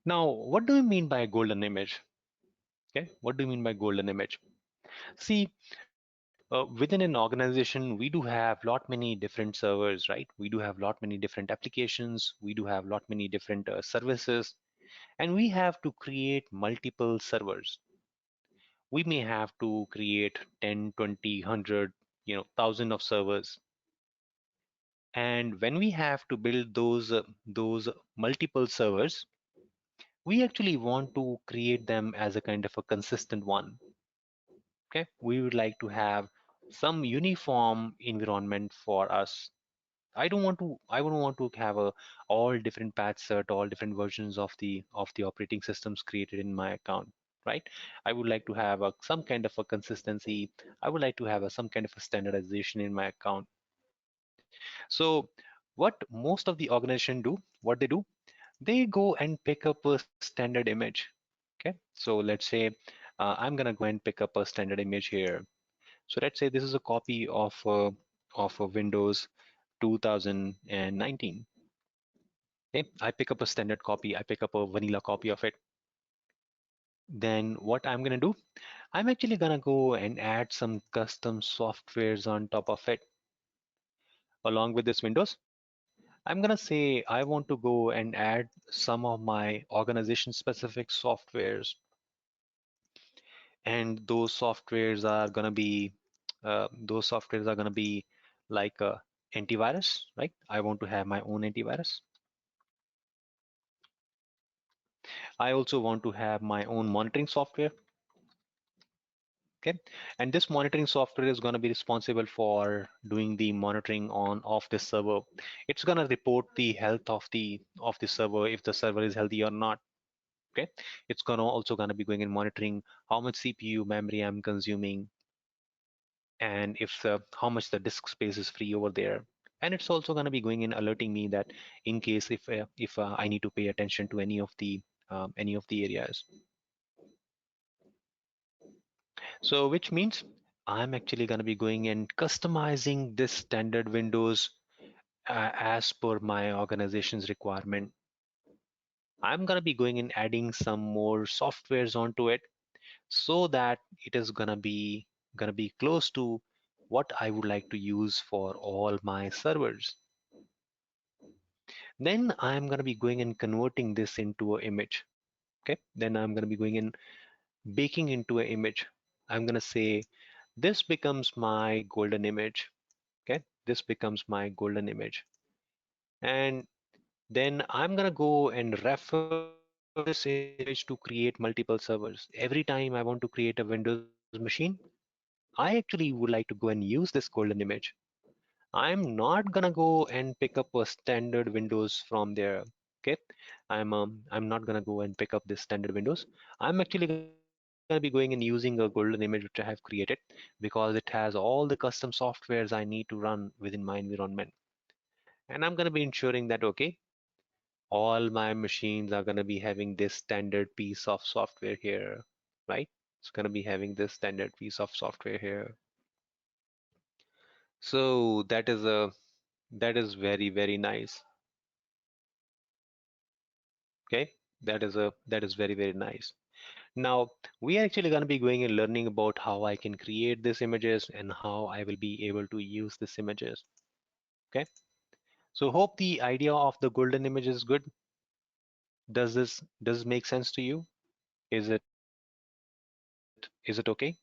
Now, what do you mean by golden image? Okay, what do you mean by golden image? See, within an organization, we do have lot many different servers, right? We do have lot many different applications. We do have lot many different services, and we have to create multiple servers. We may have to create 10, 20, 100, 1,000 of servers. And when we have to build those multiple servers, we actually want to create them as a kind of a consistent one. Okay, we would like to have some uniform environment for us. I wouldn't want to have a all different patch set, all different versions of the operating systems created in my account, right? I would like to have some kind of a consistency. I would like to have some kind of a standardization in my account. So what most of the organization do, what they go and pick up a standard image. Okay, so let's say I'm gonna go and pick up a standard image here. So let's say this is a copy of a Windows 2019. Okay, I pick up a standard copy, I pick up a vanilla copy of it. Then what I'm gonna do, I'm actually gonna go and add some custom softwares on top of it. Along with this Windows, I'm gonna say I want to go and add some of my organization specific softwares, and those softwares are gonna be like antivirus, right? I want to have my own antivirus. I also want to have my own monitoring software. Okay, and this monitoring software is going to be responsible for doing the monitoring on of the server. It's going to report the health of the server, if the server is healthy or not. Okay, it's going to also going to be going and monitoring how much CPU memory I'm consuming, and if how much the disk space is free over there. And it's also going to be going and alerting me that in case if I need to pay attention to any of the areas. So which means I'm actually going to be going and customizing this standard Windows as per my organization's requirement. I'm going to be going and adding some more softwares onto it so that it is going to be close to what I would like to use for all my servers. Then I'm going to be going and converting this into an image. Okay, then I'm going to be going and baking into an image. I'm going to say this becomes my golden image. Okay, this becomes my golden image, and then I'm gonna go and refer this image to create multiple servers. Every time I want to create a Windows machine, I actually would like to go and use this golden image. I'm not gonna go and pick up a standard Windows from there. Okay, I'm not gonna go and pick up this standard Windows. I'm actually gonna be going and using a golden image which I have created, because it has all the custom softwares I need to run within my environment. And I'm going to be ensuring that, okay, all my machines are going to be having this standard piece of software here, right? It's going to be having this standard piece of software here. So that is very, very nice. Okay, that is very, very nice. Now we are actually going to be going and learning about how I can create these images and how I will be able to use these images. Okay, so hope the idea of the golden image is good. Does this make sense to you? Is it okay?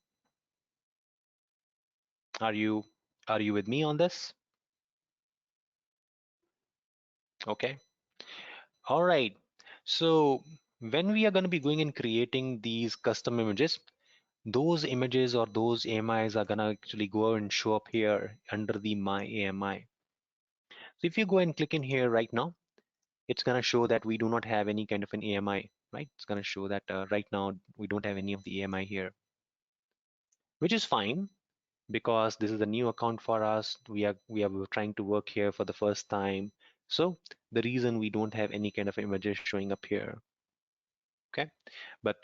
Are you are you with me on this? Okay. All right. So when we are going to be going and creating these custom images, those images or those AMIs are going to actually go and show up here under the My AMI. So if you go and click in here right now, it's going to show that we do not have any kind of an AMI, right? It's going to show that right now we don't have any of the AMI here, which is fine because this is a new account for us. We are trying to work here for the first time. So the reason we don't have any kind of images showing up here. Okay, but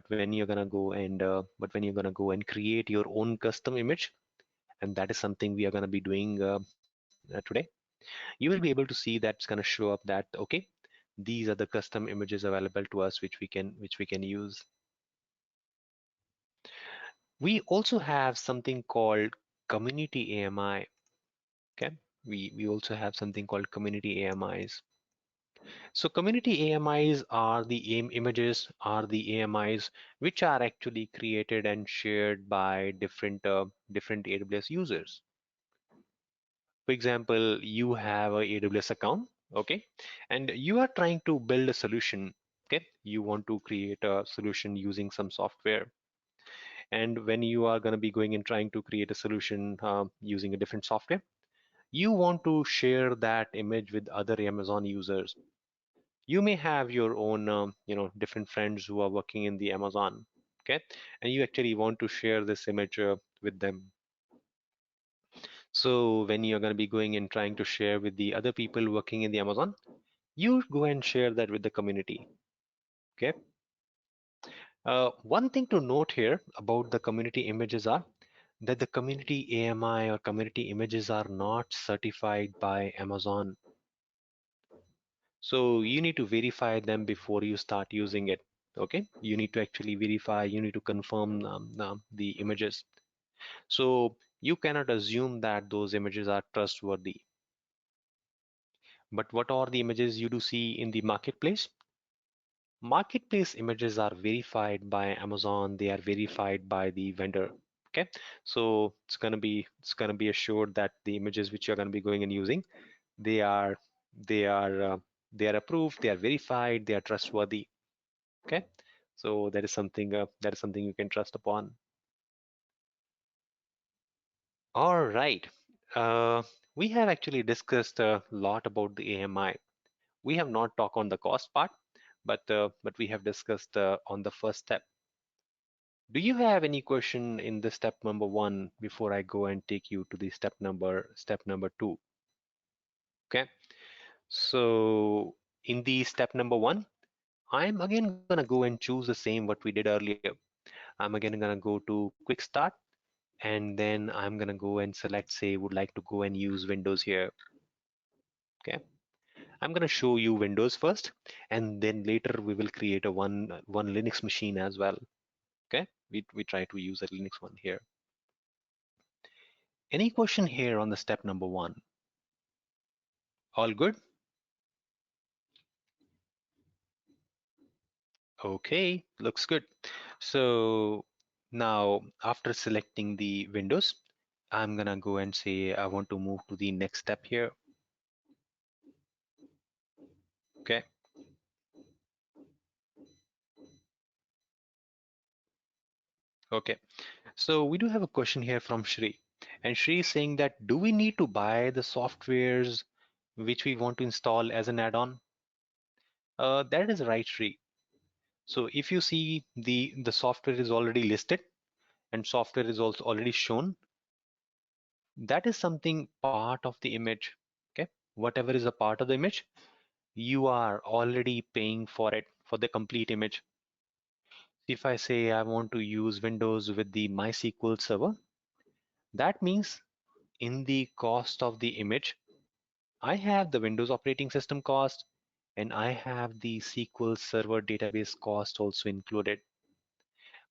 when you're gonna go and create your own custom image, and that is something we are gonna be doing today, you will be able to see that's gonna show up that okay, these are the custom images available to us which we can use. We also have something called community AMI. Okay, we also have something called community AMIs. So community AMIs are the images are the AMIs which are actually created and shared by different AWS users. For example, you have a AWS account, okay, and you are trying to build a solution. Okay, you want to create a solution using some software, and when you are going to be going and trying to create a solution using a different software, you want to share that image with other Amazon users. You may have your own different friends who are working in the Amazon, okay, and you actually want to share this image with them. So when you're going to be going and trying to share with the other people working in the Amazon, you go and share that with the community. Okay. One thing to note here about the community images are that the community AMI or community images are not certified by Amazon. So you need to verify them before you start using it. Okay, you need to actually verify, you need to confirm the images. So you cannot assume that those images are trustworthy. But what are the images you do see in the marketplace? Marketplace images are verified by Amazon, they are verified by the vendor. Okay, so it's gonna be assured that the images which you're gonna be going and using, they are they are uh, they are approved, they are verified, they are trustworthy. Okay, so that is something you can trust upon. All right, uh, we have actually discussed a lot about the AMI. We have not talked on the cost part, but we have discussed on the first step. Do you have any question in the step number one before I go and take you to the step number two? Okay, so in the step number one, I'm again gonna go and choose the same what we did earlier. I'm again gonna go to quick start, and then I'm gonna go and select, say, would like to go and use Windows here. Okay, I'm gonna show you Windows first, and then later we will create a one Linux machine as well. Okay, we try to use a Linux one here. Any question here on the step number one? All good? Okay, looks good. So now after selecting the Windows, I'm gonna go and say I want to move to the next step here. Okay. Okay. So we do have a question here from Shri. And Shri is saying that do we need to buy the softwares which we want to install as an add-on? That is right, Shri. So if you see the software is already listed and software is also already shown, that is something part of the image. Okay, whatever is a part of the image, you are already paying for it for the complete image. If I say I want to use Windows with the MySQL server, that means in the cost of the image, I have the Windows operating system cost and I have the SQL Server database cost also included.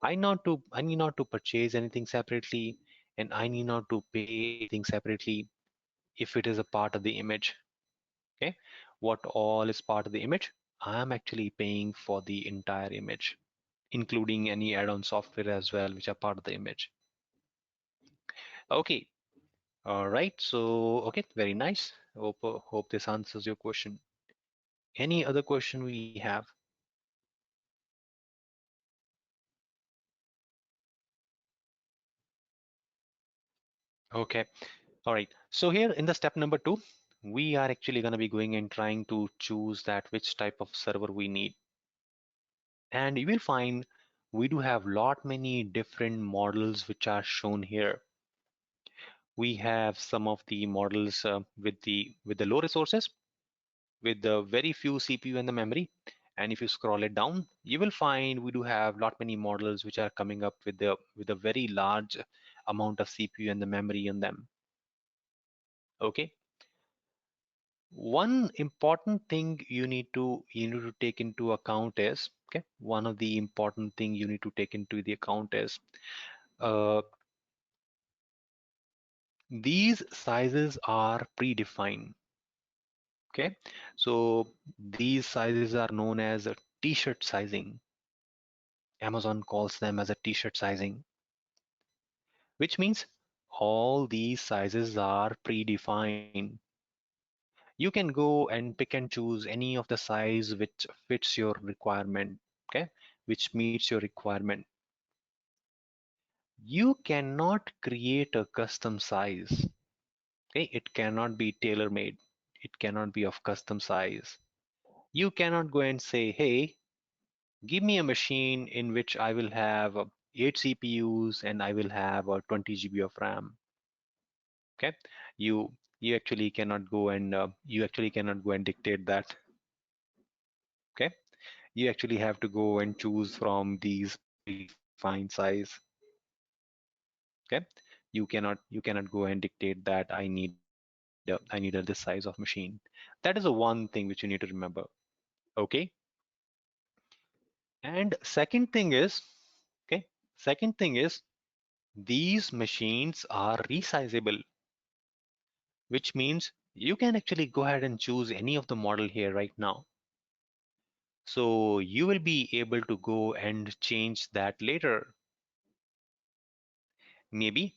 I need not to purchase anything separately, and I need not to pay anything separately if it is a part of the image. Okay, what all is part of the image? I'm actually paying for the entire image, including any add-on software as well, which are part of the image. Okay, all right. So, okay, very nice. Hope this answers your question. Any other question we have? Okay, all right. So here in the step number two, we are actually going to be going and trying to choose that which type of server we need. And you will find we do have lot many different models which are shown here. We have some of the models with the low resources, with the very few CPU and the memory. And if you scroll it down, you will find we do have lot many models which are coming up with a very large amount of CPU and the memory in them. Okay. One important thing you need to take into account is, okay, one of the important thing you need to take into the account is uh, these sizes are predefined. Okay, so these sizes are known as a t-shirt sizing. Amazon calls them as a t-shirt sizing, which means all these sizes are predefined. You can go and pick and choose any of the size which fits your requirement, okay, which meets your requirement. You cannot create a custom size, okay, it cannot be tailor-made, it cannot be of custom size. You cannot go and say, hey, give me a machine in which I will have 8 CPUs and I will have 20 GB of RAM. Okay, you actually cannot go and dictate that. Okay, you actually have to go and choose from these predefined size. Okay, you cannot go and dictate that I need a this size of machine. That is the one thing which you need to remember. Okay, and second thing is, okay, second thing is these machines are resizable, which means you can actually go ahead and choose any of the model here right now. So you will be able to go and change that later. Maybe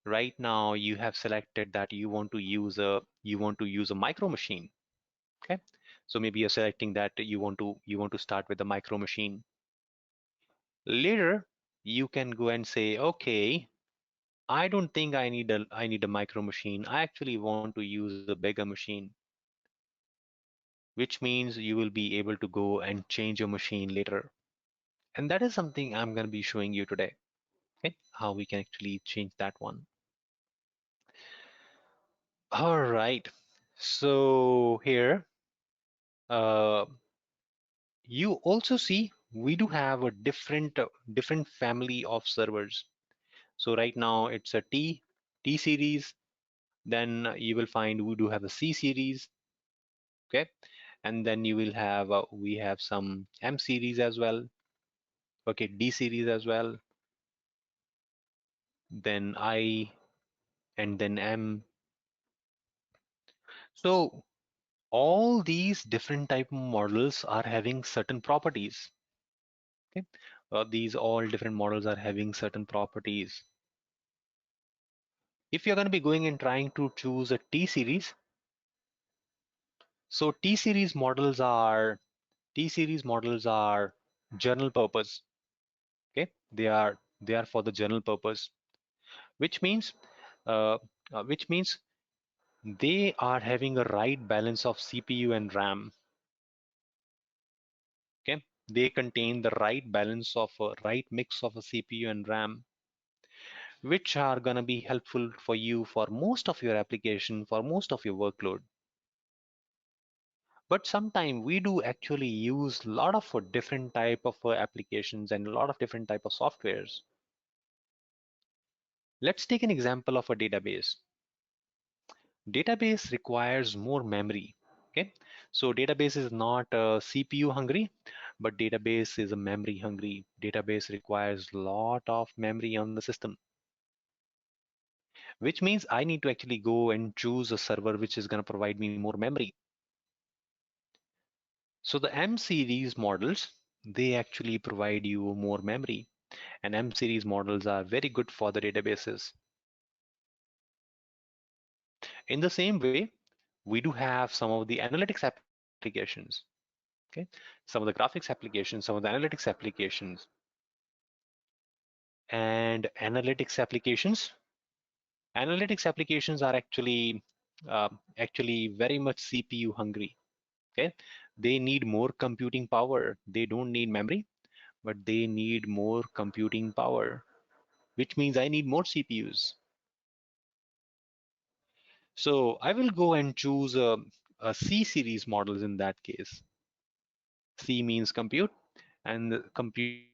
right now you have selected that you want to use a micro machine. Okay, so maybe you're selecting that you want to start with the micro machine. Later you can go and say, okay, I don't think I need a micro machine. I actually want to use a bigger machine, which means you will be able to go and change your machine later. And that is something I'm going to be showing you today, okay? How we can actually change that one. All right. So here, uh, you also see we do have a different family of servers. So right now it's a T series. Then you will find we do have a C series, okay? And then you will have we have some M series as well, okay, D series as well, then I, and then M. So all these different type of models are having certain properties, okay? These all different models are having certain properties. If you're going to be going and trying to choose a T series, so T series models are general purpose, okay? They are for the general purpose, which means uh, which means they are having a right balance of CPU and RAM. Okay, they contain the right balance of a right mix of a CPU and RAM, which are gonna be helpful for you for most of your application, for most of your workload. But sometimes we do actually use a lot of different type of applications and a lot of different type of softwares. Let's take an example of a database. Database requires more memory. Okay, so database is not CPU hungry, but database is a memory hungry. Database requires a lot of memory on the system, which means I need to actually go and choose a server which is going to provide me more memory. So the M series models, they actually provide you more memory, and M series models are very good for the databases. In the same way, we do have some of the analytics applications. Okay, some of the graphics applications, some of the analytics applications, and analytics applications are actually very much CPU hungry. Okay, they need more computing power. They don't need memory, but they need more computing power, which means I need more CPUs. So I will go and choose a C series models in that case. C means compute, and the compute means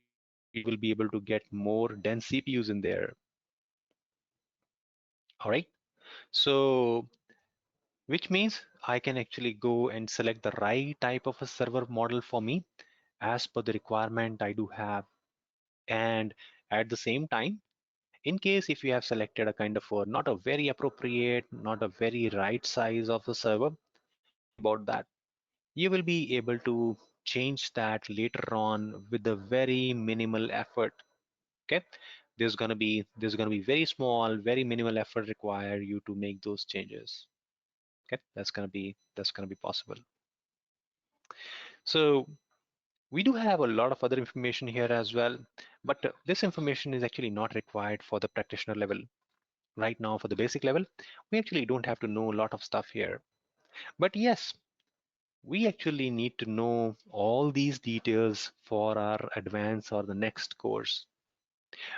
you will be able to get more dense CPUs in there. All right. So which means I can actually go and select the right type of a server model for me as per the requirement I do have. And at the same time, in case if you have selected a kind of a, not a very appropriate, not a very right size of the server, don't worry about that. You will be able to change that later on with a very minimal effort. Okay, there's gonna be very small, very minimal effort required you to make those changes. Okay, that's gonna be possible. So we do have a lot of other information here as well, but this information is actually not required for the practitioner level. Right now, for the basic level, we actually don't have to know a lot of stuff here. But yes, we actually need to know all these details for our advanced or the next course,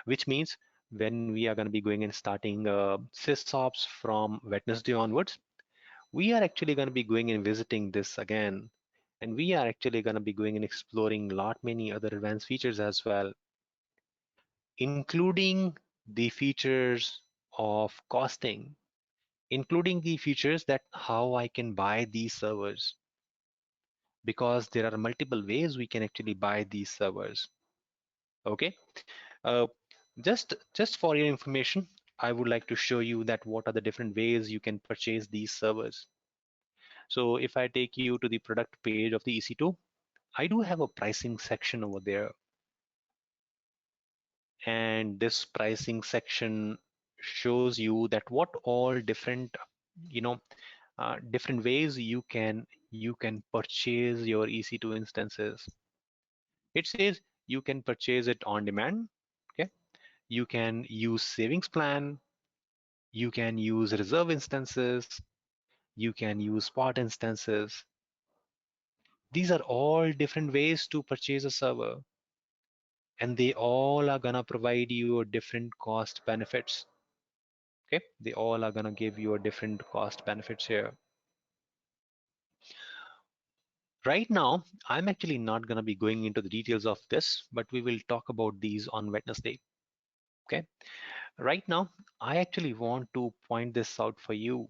which means when we are going to be going and starting sysops from Wednesday onwards, we are actually going to be going and visiting this again. And we are actually going to be going and exploring a lot many other advanced features as well, including the features of costing, including the features that how I can buy these servers, because there are multiple ways we can actually buy these servers. Okay, uh, just for your information, I would like to show you that what are the different ways you can purchase these servers. So if I take you to the product page of the EC2, I do have a pricing section over there, and this pricing section shows you that what all different, you know, different ways you can purchase your EC2 instances. It says you can purchase it on demand. Okay, you can use savings plan, you can use reserve instances, you can use spot instances. These are all different ways to purchase a server, and they all are gonna provide you a different cost benefits. Okay, they all are gonna give you a different cost benefits here. Right now, I'm actually not gonna be going into the details of this, but we will talk about these on Wednesday. Okay, right now, I actually want to point this out for you.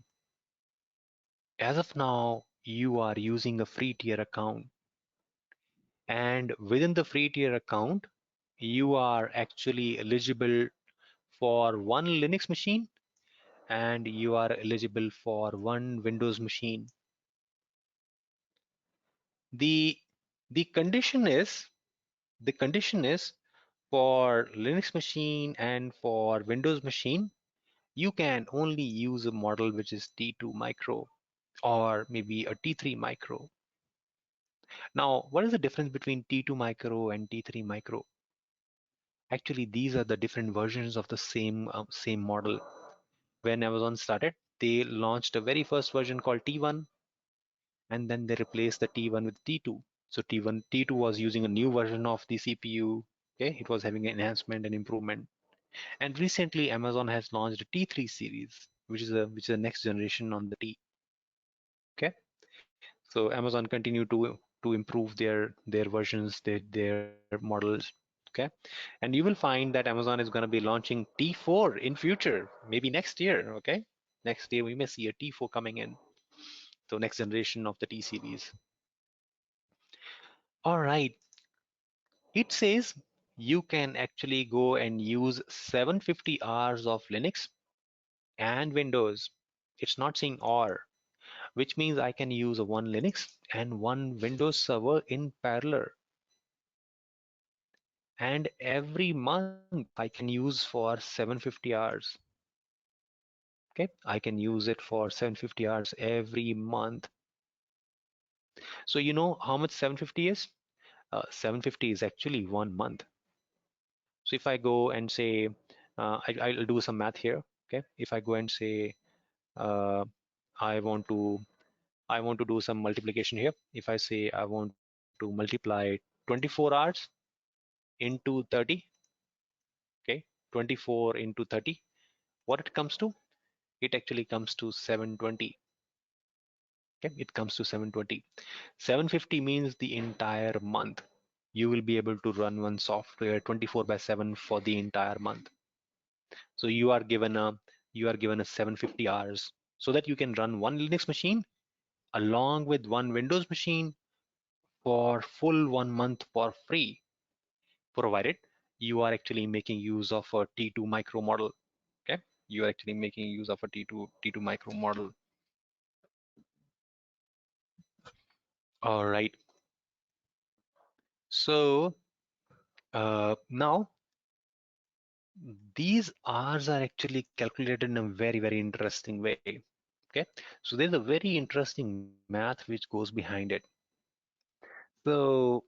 As of now, you are using a free tier account, and within the free tier account, you are actually eligible for one Linux machine, and you are eligible for one Windows machine. The the condition is the condition is for Linux machine and for Windows machine, you can only use a model which is T2 micro or maybe a T3 micro. Now, what is the difference between T2 micro and T3 micro? Actually, these are the different versions of the same model. When Amazon started, they launched a very first version called T1, and then they replaced the T1 with T2. So T2 was using a new version of the CPU. Okay, it was having an enhancement and improvement. And recently, Amazon has launched a T3 series, which is the next generation on the T. Okay, so Amazon continue to improve their versions, their models. Okay, and you will find that Amazon is going to be launching T4 in future, maybe next year. Okay, next year we may see a T4 coming in. So next generation of the T series. All right, it says you can actually go and use 750 hours of Linux and Windows. It's not saying or, which means I can use a one Linux and one Windows server in parallel. And every month I can use for 750 hours. Okay, I can use it for 750 hours every month. So you know how much 750 is? 750 is actually 1 month. So if I go and say, I'll do some math here. Okay, if I go and say uh, I want to I want to do some multiplication here. If I say I want to multiply 24 hours into 30, okay, 24 into 30, what it comes to? It actually comes to 720. Okay, it comes to 720. 750 means the entire month. You will be able to run one software 24/7 for the entire month. So you are given a 750 hours. so that you can run one Linux machine along with one Windows machine for full 1 month for free, provided you are actually making use of a T2 micro model. Okay, you are actually making use of a T2 micro model. All right. So now these R's are actually calculated in a very interesting way. Okay, so there's a very interesting math which goes behind it. So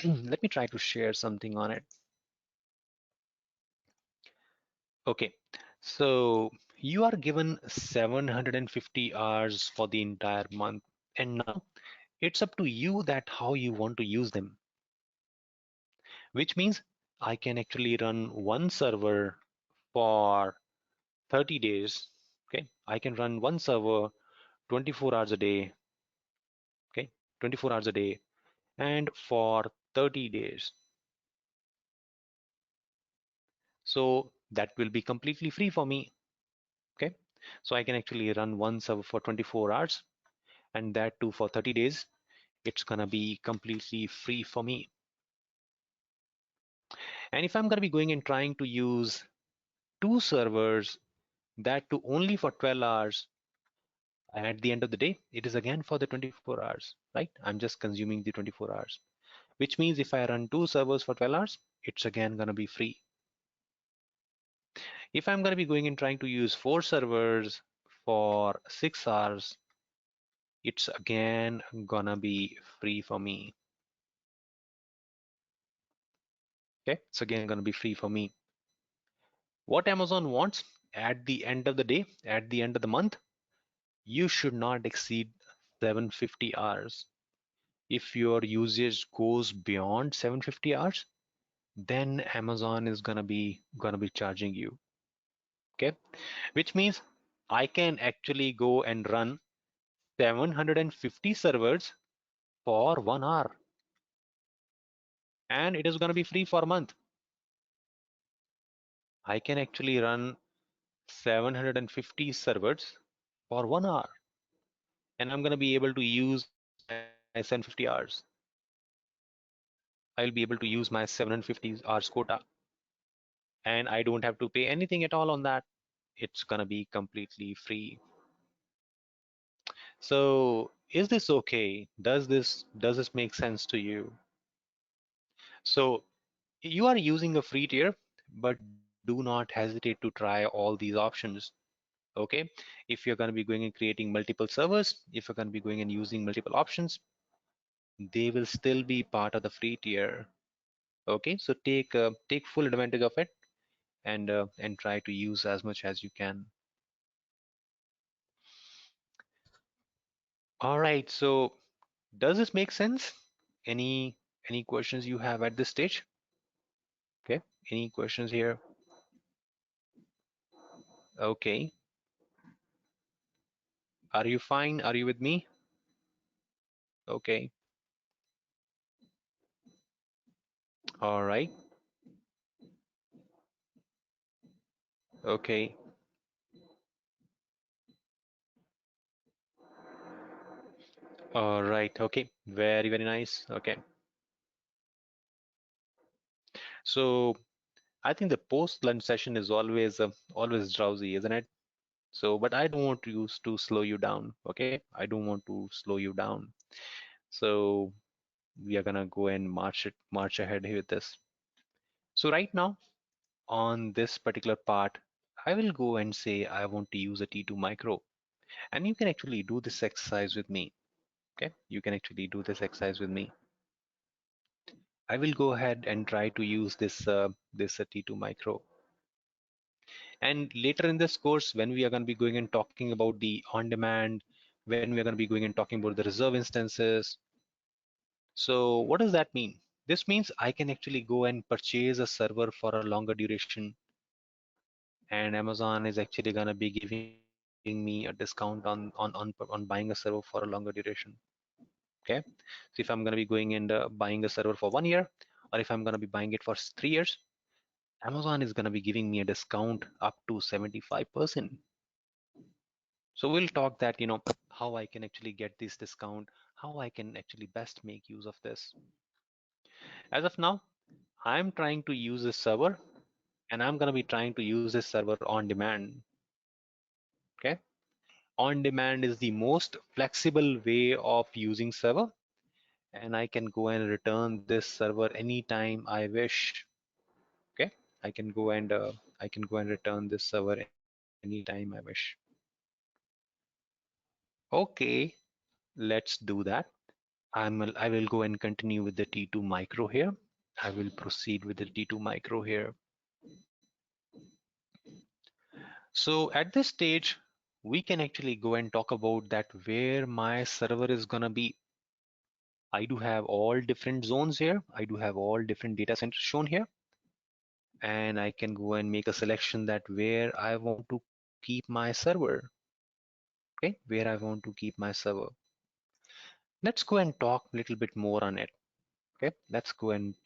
let me try to share something on it. Okay, so you are given 750 hours for the entire month, and now it's up to you that how you want to use them, which means I can actually run one server for 30 days. Okay, I can run one server 24 hours a day. Okay, 24 hours a day, and for 30 days. So that will be completely free for me. Okay, so I can actually run one server for 24 hours, and that too for 30 days. It's gonna be completely free for me. And if I'm gonna be going and trying to use two servers, that too only for 12 hours, at the end of the day, it is again for the 24 hours, right? I'm just consuming the 24 hours, which means if I run two servers for 12 hours, it's again gonna be free. If I'm gonna be going and trying to use four servers for 6 hours, it's again gonna be free for me. Okay, it's again gonna be free for me. What Amazon wants at the end of the day, at the end of the month, you should not exceed 750 hours. If your usage goes beyond 750 hours, then Amazon is gonna be charging you. Okay, which means I can actually go and run 750 servers for 1 hour, and it is gonna be free for a month. I can actually run 750 servers for 1 hour, and I'm gonna be able to use my 750 hours. I'll be able to use my 750 hours quota, and I don't have to pay anything at all on that. It's gonna be completely free. So is this okay? Does this make sense to you? So you are using a free tier, but do not hesitate to try all these options. Okay, if you're going to be going and creating multiple servers, if you're going to be going and using multiple options, they will still be part of the free tier. Okay, so take full advantage of it, and try to use as much as you can. All right, so does this make sense? Any questions you have at this stage? Okay, any questions here? Okay, are you fine? Are you with me? Okay, all right, okay, all right, okay, very nice. Okay, so I think the post lunch session is always drowsy, isn't it? So, but I don't want to slow you down. Okay, I don't want to slow you down. So we are gonna go and march ahead with this. So right now on this particular part, I will go and say I want to use a T2 micro, and you can actually do this exercise with me. Okay, you can actually do this exercise with me. I will go ahead and try to use this T2 micro. And later in this course, when we are going to be going and talking about the on-demand, when we are going to be going and talking about the reserve instances. So what does that mean? This means I can actually go and purchase a server for a longer duration, and Amazon is actually going to be giving me a discount on buying a server for a longer duration. Okay, so if I'm going to be going and buying a server for 1 year, or if I'm going to be buying it for 3 years, Amazon is going to be giving me a discount up to 75%. So we'll talk that, how I can actually get this discount, how I can actually best make use of this. As of now, I'm trying to use this server, and I'm going to be trying to use this server on demand. Okay. On demand is the most flexible way of using server, and I can go and return this server anytime I wish. Okay. I can go and return this server anytime I wish. Okay, let's do that. I will go and continue with the T2 micro here. I will proceed with the T2 micro here. So at this stage, we can actually go and talk about that where my server is gonna be. I do have all different zones here. I do have all different data centers shown here. And I can go and make a selection that where I want to keep my server. Okay, where I want to keep my server. Let's go and talk a little bit more on it. Okay, let's go and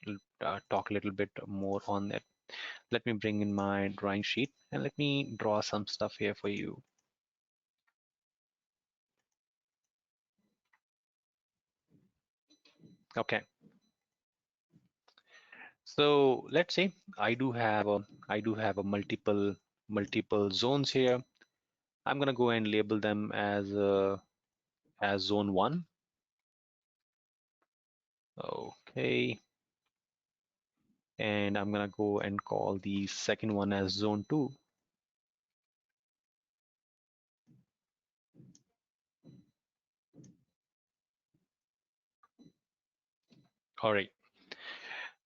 talk a little bit more on it. Let me bring in my drawing sheet and let me draw some stuff here for you. Okay, so let's say I do have a multiple zones here. I'm gonna go and label them as zone 1. Okay, and I'm gonna go and call the second one as zone 2. All right,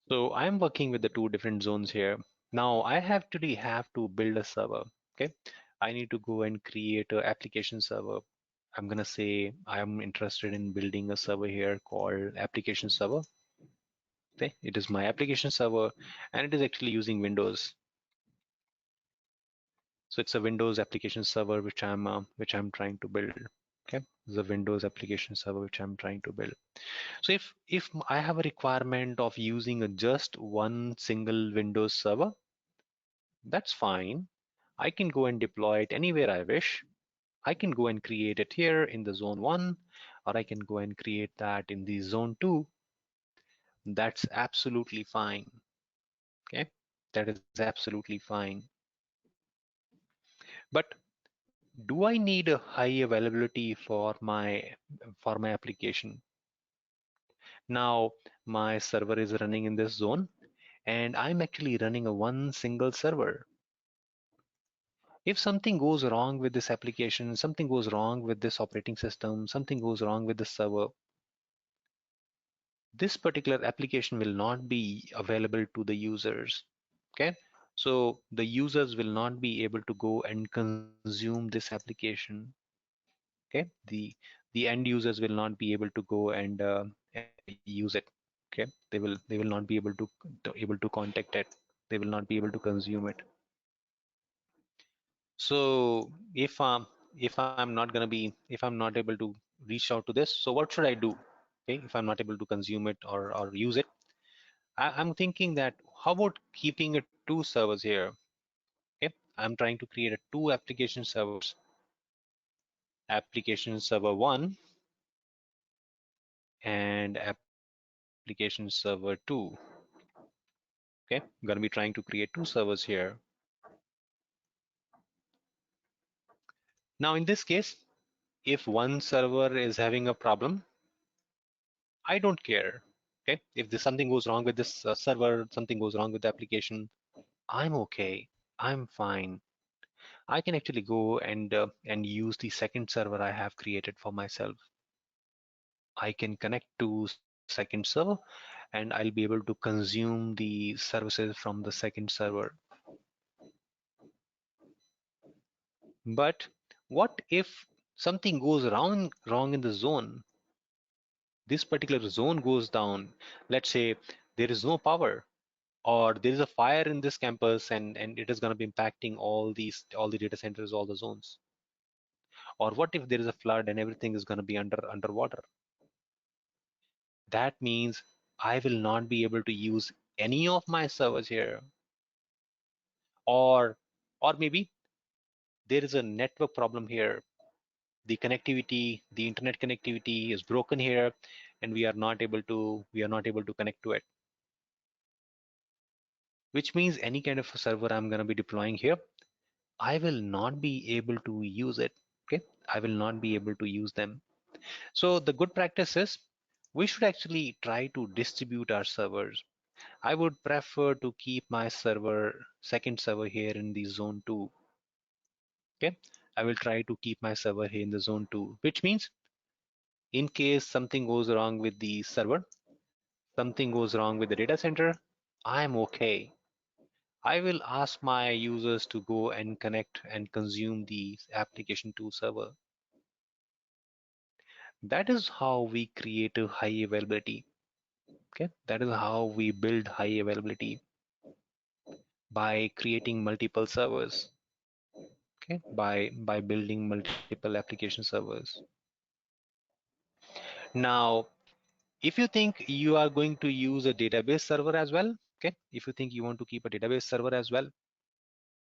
so I'm working with the two different zones here. Now I have to build a server. Okay, I need to go and create an application server. I'm gonna say I'm interested in building a server here called application server. Okay, it is my application server, and it is actually using Windows. So it's a Windows application server which I'm trying to build. Okay, the Windows application server which I'm trying to build. So if I have a requirement of using just one single Windows server, that's fine. I can go and deploy it anywhere I wish. I can go and create it here in the zone 1, or I can go and create that in the zone 2. That's absolutely fine. Okay, that is absolutely fine. But do I need a high availability for my application? Now my server is running in this zone, and I'm actually running a one single server. If something goes wrong with this application, something goes wrong with this operating system, something goes wrong with the server, this particular application will not be available to the users. Okay, so the users will not be able to go and consume this application. Okay, the end users will not be able to go and use it. Okay, they will not be able to contact it. They will not be able to consume it. So if I'm not able to reach out to this, so what should I do? Okay, if I'm not able to consume it or use it, I'm thinking that how about keeping it two servers here? Okay, I'm trying to create a two application servers, application server 1 and application server 2. Okay, I'm gonna be trying to create two servers here. Now in this case, if one server is having a problem, I don't care. Okay, if there's something goes wrong with this server, something goes wrong with the application, I'm okay. I'm fine. I can actually go and use the second server I have created for myself. I can connect to second server, and I'll be able to consume the services from the second server. But what if something goes wrong in the zone? This particular zone goes down. Let's say there is no power, or there is a fire in this campus, and it is going to be impacting all the data centers, all the zones. Or what if there is a flood and everything is going to be underwater? That means I will not be able to use any of my servers here. Or maybe there is a network problem here. the connectivity, the internet connectivity is broken here, and we are not able to connect to it. Which means any kind of a server I'm going to be deploying here, I will not be able to use it. Okay, I will not be able to use them. So the good practice is we should actually try to distribute our servers. I would prefer to keep my second server here in the zone 2. Okay, I will try to keep my server here in the zone 2, which means in case something goes wrong with the server, something goes wrong with the data center, I'm okay. I will ask my users to go and connect and consume the application 2 server. That is how we create a high availability. Okay, that is how we build high availability, by creating multiple servers. Okay, by building multiple application servers. Now, if you think you are going to use a database server as well, okay, if you think you want to keep a database server as well,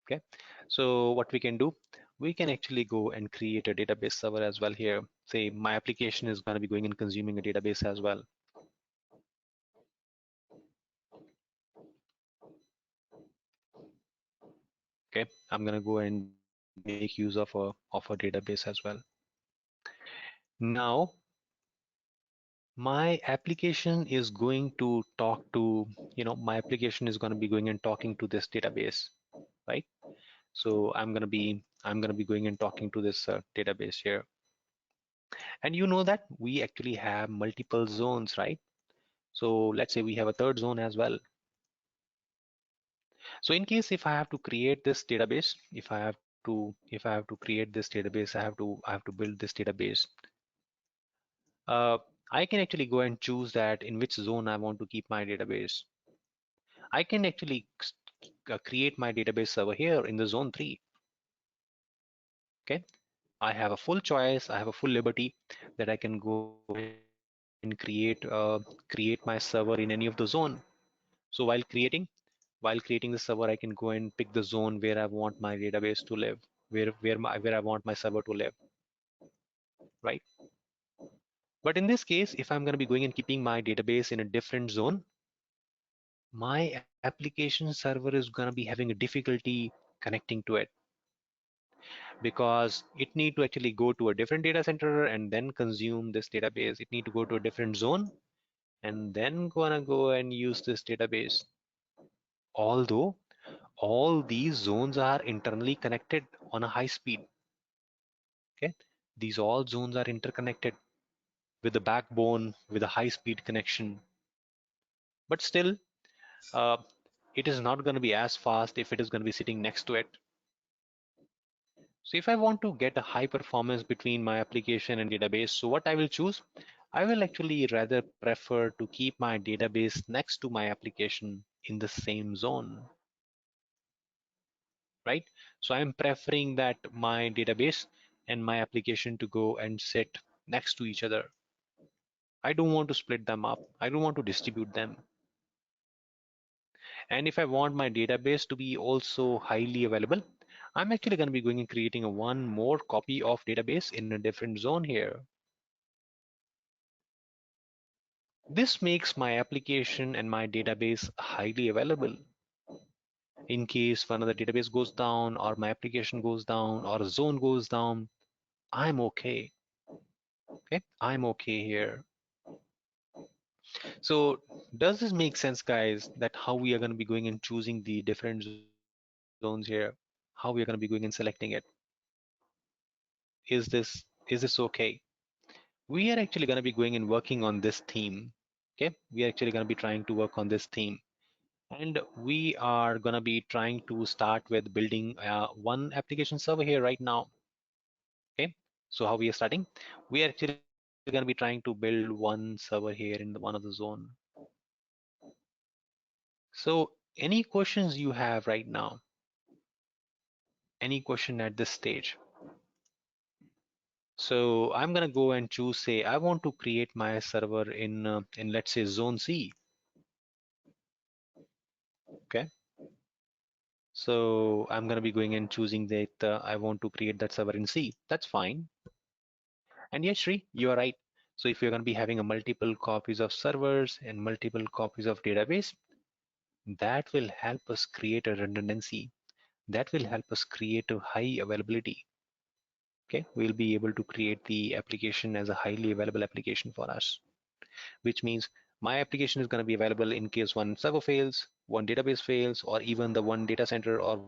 okay, so what we can do, we can actually go and create a database server as well here. Say my application is going to be going and consuming a database as well. Okay, I'm going to go and make use of a database as well. Now my application is going to talk to, my application is going to be going and talking to this database, right? So I'm going to be going and talking to this database here. And you know that we actually have multiple zones, right? So let's say we have a third zone as well. So in case if I have to create this database, if I have to create this database, I have to build this database. Uh, I can actually go and choose that in which zone I want to keep my database. I can actually create my database server here in the zone 3. Okay, I have a full choice, I have a full liberty that I can go and create my server in any of the zone. So while creating the server, I can go and pick the zone where I want my database to live, where I want my server to live, right? But in this case, if I'm going to be going and keeping my database in a different zone, my application server is going to be having a difficulty connecting to it, because it need to actually go to a different data center and then consume this database. It need to go to a different zone and then gonna go and use this database. Although all these zones are internally connected on a high speed. Okay, these all zones are interconnected with the backbone with a high speed connection. But still, uh, it is not going to be as fast if it is going to be sitting next to it. So if I want to get a high performance between my application and database, so what I will choose, I will actually rather prefer to keep my database next to my application in the same zone, right? So I'm preferring that my database and my application to go and sit next to each other. I don't want to split them up. I don't want to distribute them. And if I want my database to be also highly available, I'm actually going to be going and creating a one more copy of database in a different zone here. This makes my application and my database highly available. In case one of the database goes down or my application goes down or a zone goes down, I'm okay. Okay, I'm okay here. So does this make sense, guys, that how we are going to be going and choosing the different zones here, how we are going to be going and selecting it? Is this okay? We are actually going to be going and working on this theme. Okay, we are actually going to be trying to work on this theme. And we are going to be trying to start with building one application server here right now. Okay, so how we are starting? We are actually going to be trying to build one server here in one of the zone. So any questions you have right now? Any question at this stage? So I'm going to go and choose, say, I want to create my server in let's say zone C. Okay. So I'm going to be going and choosing that I want to create that server in C. That's fine. And yes, Shri, you are right. So if you're going to be having a multiple copies of servers and multiple copies of database, that will help us create a redundancy. That will help us create a high availability. Okay, we'll be able to create the application as a highly available application for us, which means my application is going to be available in case one server fails, one database fails, or even the one data center or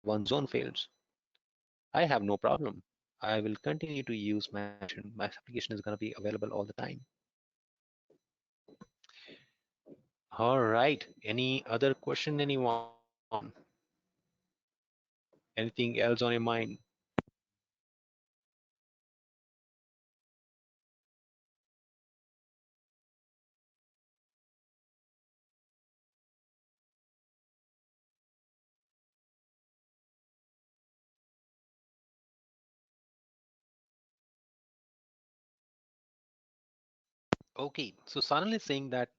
one zone fails. I have no problem. I will continue to use my application. My application is going to be available all the time. All right. Any other question, anyone? Anything else on your mind? Okay. So Sanal is saying that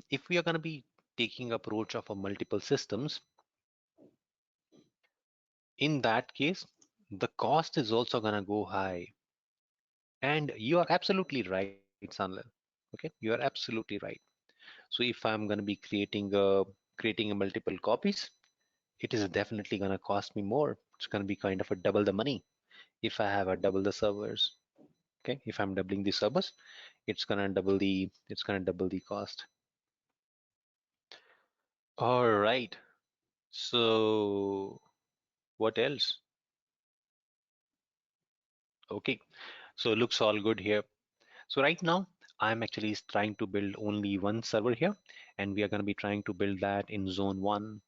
if we are going to be taking approach of a multiple systems, in that case, the cost is also going to go high. And you are absolutely right, Sanal. Okay, you are absolutely right. So if I'm going to be creating a multiple copies, it is definitely going to cost me more. It's going to be kind of a double the money if I have a double the servers. Okay, if I'm doubling the servers, it's gonna double the cost. All right. So what else? Okay. So it looks all good here. So right now I'm actually trying to build only one server here, and we are going to be trying to build that in zone 1.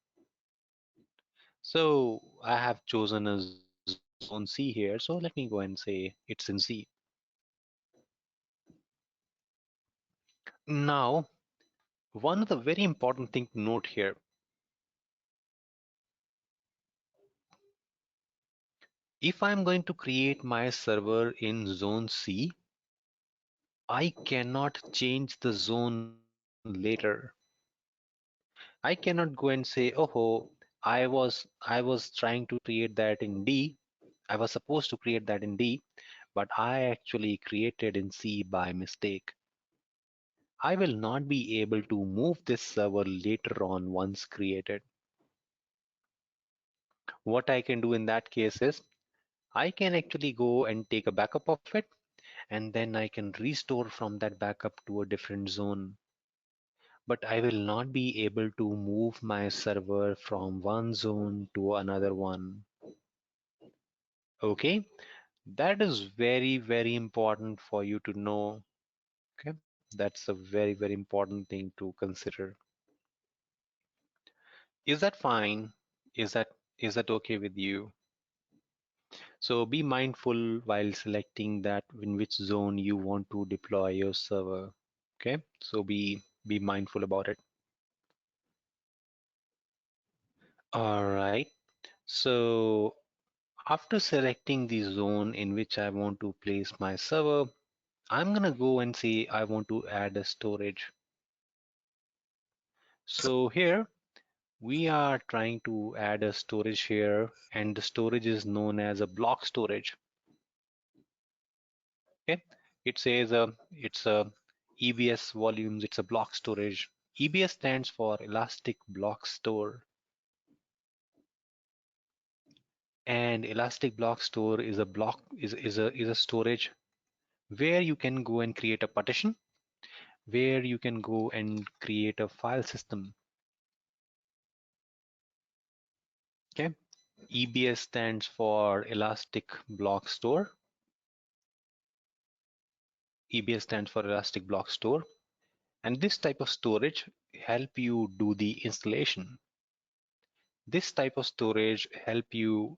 So I have chosen a zone C here. So let me go and say it's in C. Now, one of the very important thing to note here, if I'm going to create my server in zone C, I cannot change the zone later. I cannot go and say, oh, I was trying to create that in D. I was supposed to create that in D, but I actually created in C by mistake. I will not be able to move this server later on once created. What I can do in that case is I can actually go and take a backup of it, and then I can restore from that backup to a different zone. But I will not be able to move my server from one zone to another one. Okay, that is very, very important for you to know. Okay, that's a very, very important thing to consider. Is that fine? Is that okay with you? So be mindful while selecting that in which zone you want to deploy your server. Okay, so be mindful about it. All right. So after selecting the zone in which I want to place my server, I'm gonna go and say I want to add a storage. So here we are trying to add a storage here, and the storage is known as a block storage. Okay, it says it's a EBS volumes, it's a block storage. EBS stands for Elastic Block Store, and Elastic Block Store is a block is a storage where you can go and create a partition, where you can go and create a file system. Okay, EBS stands for Elastic Block Store. EBS stands for Elastic Block Store, and this type of storage help you do the installation. This type of storage help you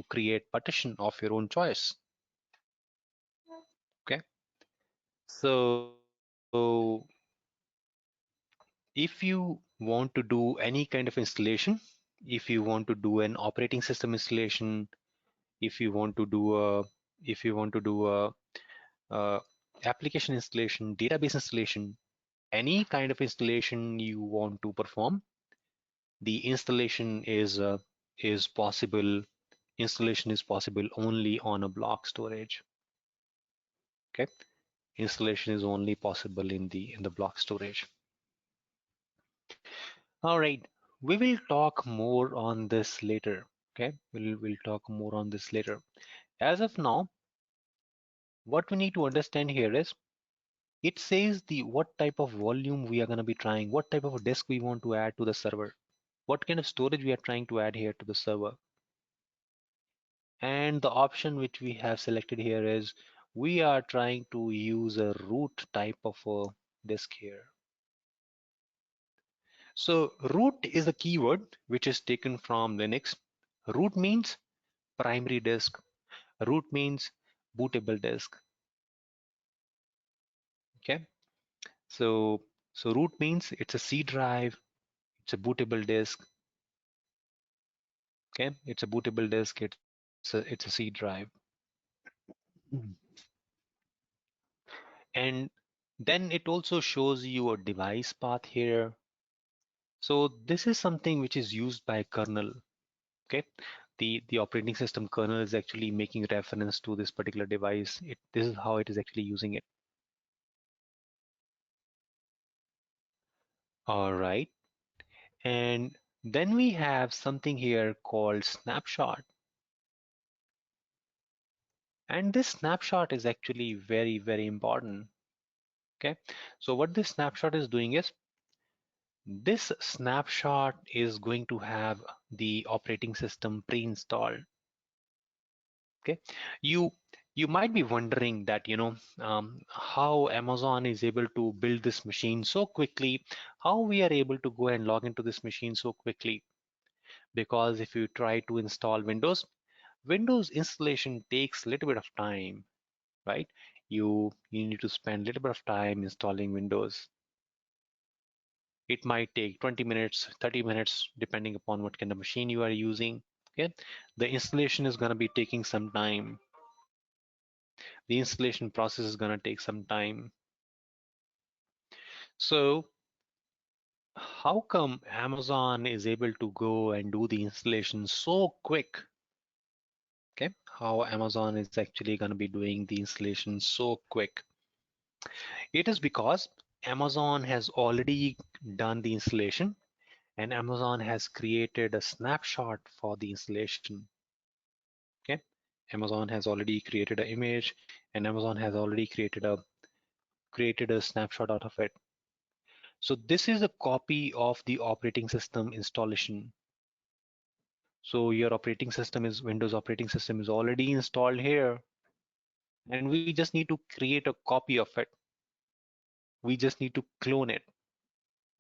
create partition of your own choice. Okay, so if you want to do any kind of installation, if you want to do an operating system installation, if you want to do a if you want to do a application installation, database installation, any kind of installation you want to perform, the installation is possible installation is possible only on a block storage. Okay, installation is only possible in the block storage. All right, we will talk more on this later. Okay, we'll talk more on this later. As of now, what we need to understand here is it says the what type of volume we are going to be trying, what type of a disk we want to add to the server, what kind of storage we are trying to add here to the server. And the option which we have selected here is we are trying to use a root type of a disk here. So root is a keyword which is taken from Linux. Root means primary disk. Root means bootable disk. Okay. So root means it's a C drive, it's a bootable disk. Okay, it's a bootable disk, it's a C drive. Mm. And then it also shows you a device path here. So this is something which is used by kernel. Okay, the operating system kernel is actually making reference to this particular device. This is how it is actually using it. All right, and then we have something here called snapshot. And this snapshot is actually very, very important. Okay, so what this snapshot is doing is this snapshot is going to have the operating system pre-installed. Okay, you you might be wondering that how Amazon is able to build this machine so quickly, how we are able to go and log into this machine so quickly. Because if you try to install Windows installation takes a little bit of time, right? You need to spend a little bit of time installing Windows. It might take 20 minutes, 30 minutes, depending upon what kind of machine you are using. Okay, the installation is going to be taking some time. The installation process is going to take some time. So how come Amazon is able to go and do the installation so quick? Okay, how Amazon is actually going to be doing the installation so quick? It is because Amazon has already done the installation and Amazon has created a snapshot for the installation. Okay, Amazon has already created an image and Amazon has already created a snapshot out of it. So this is a copy of the operating system installation. So your operating system is Windows operating system is already installed here, and we just need to create a copy of it. We just need to clone it.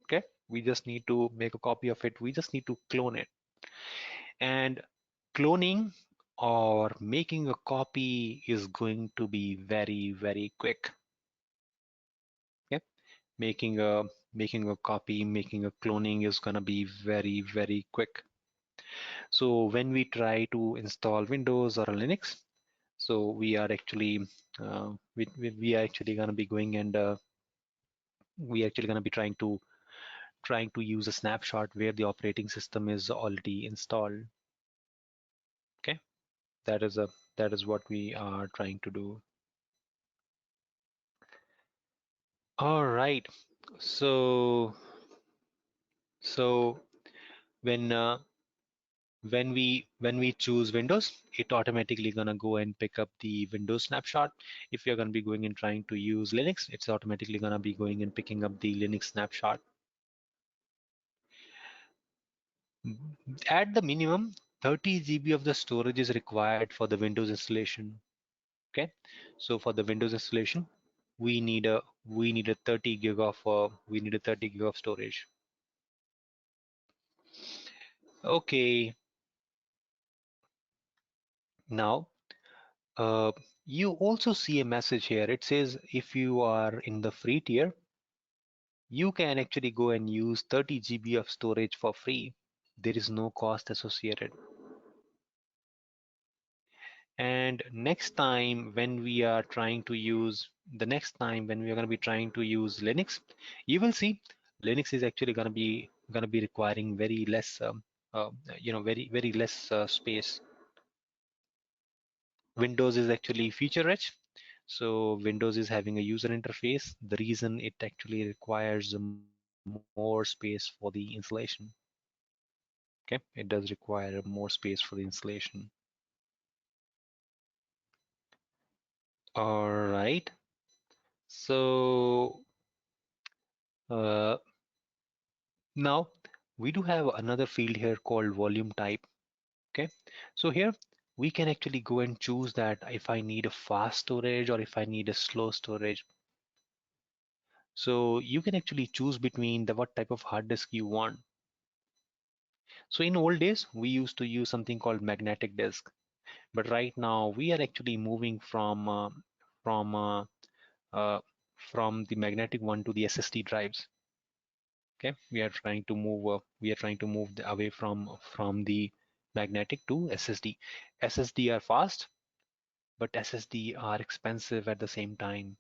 Okay, we just need to make a copy of it. We just need to clone it. And cloning or making a copy is going to be very, very quick. Okay, making a copy, making a cloning is gonna be very, very quick. So when we try to install Windows or Linux, so we are actually we are actually gonna be going and we actually gonna be trying to use a snapshot where the operating system is already installed. Okay, that is what we are trying to do. All right, so so when when we choose Windows, it automatically gonna go and pick up the Windows snapshot. If you're gonna be going and trying to use Linux, it's automatically gonna be going and picking up the Linux snapshot. At the minimum, 30 GB of the storage is required for the Windows installation. Okay, so for the Windows installation, we need a 30 gig of we need a 30 gig of storage. Okay, now uh, you also see a message here. It says if you are in the free tier, you can actually go and use 30 GB of storage for free. There is no cost associated. And next time when we are trying to use the next time when we are going to be trying to use Linux, you will see Linux is actually going to be requiring very less very less space. Windows is actually feature rich. So Windows is having a user interface. The reason it actually requires more space for the installation. Okay, it does require more space for the installation. All right. So uh, now we do have another field here called volume type. Okay, so here we can actually go and choose that if I need a fast storage or if I need a slow storage. So you can actually choose between the what type of hard disk you want. So in old days, we used to use something called magnetic disk, but right now we are actually moving from uh, uh, from the magnetic one to the SSD drives. Okay, we are trying to move away from the magnetic to SSD. SSD are fast, but SSD are expensive at the same time.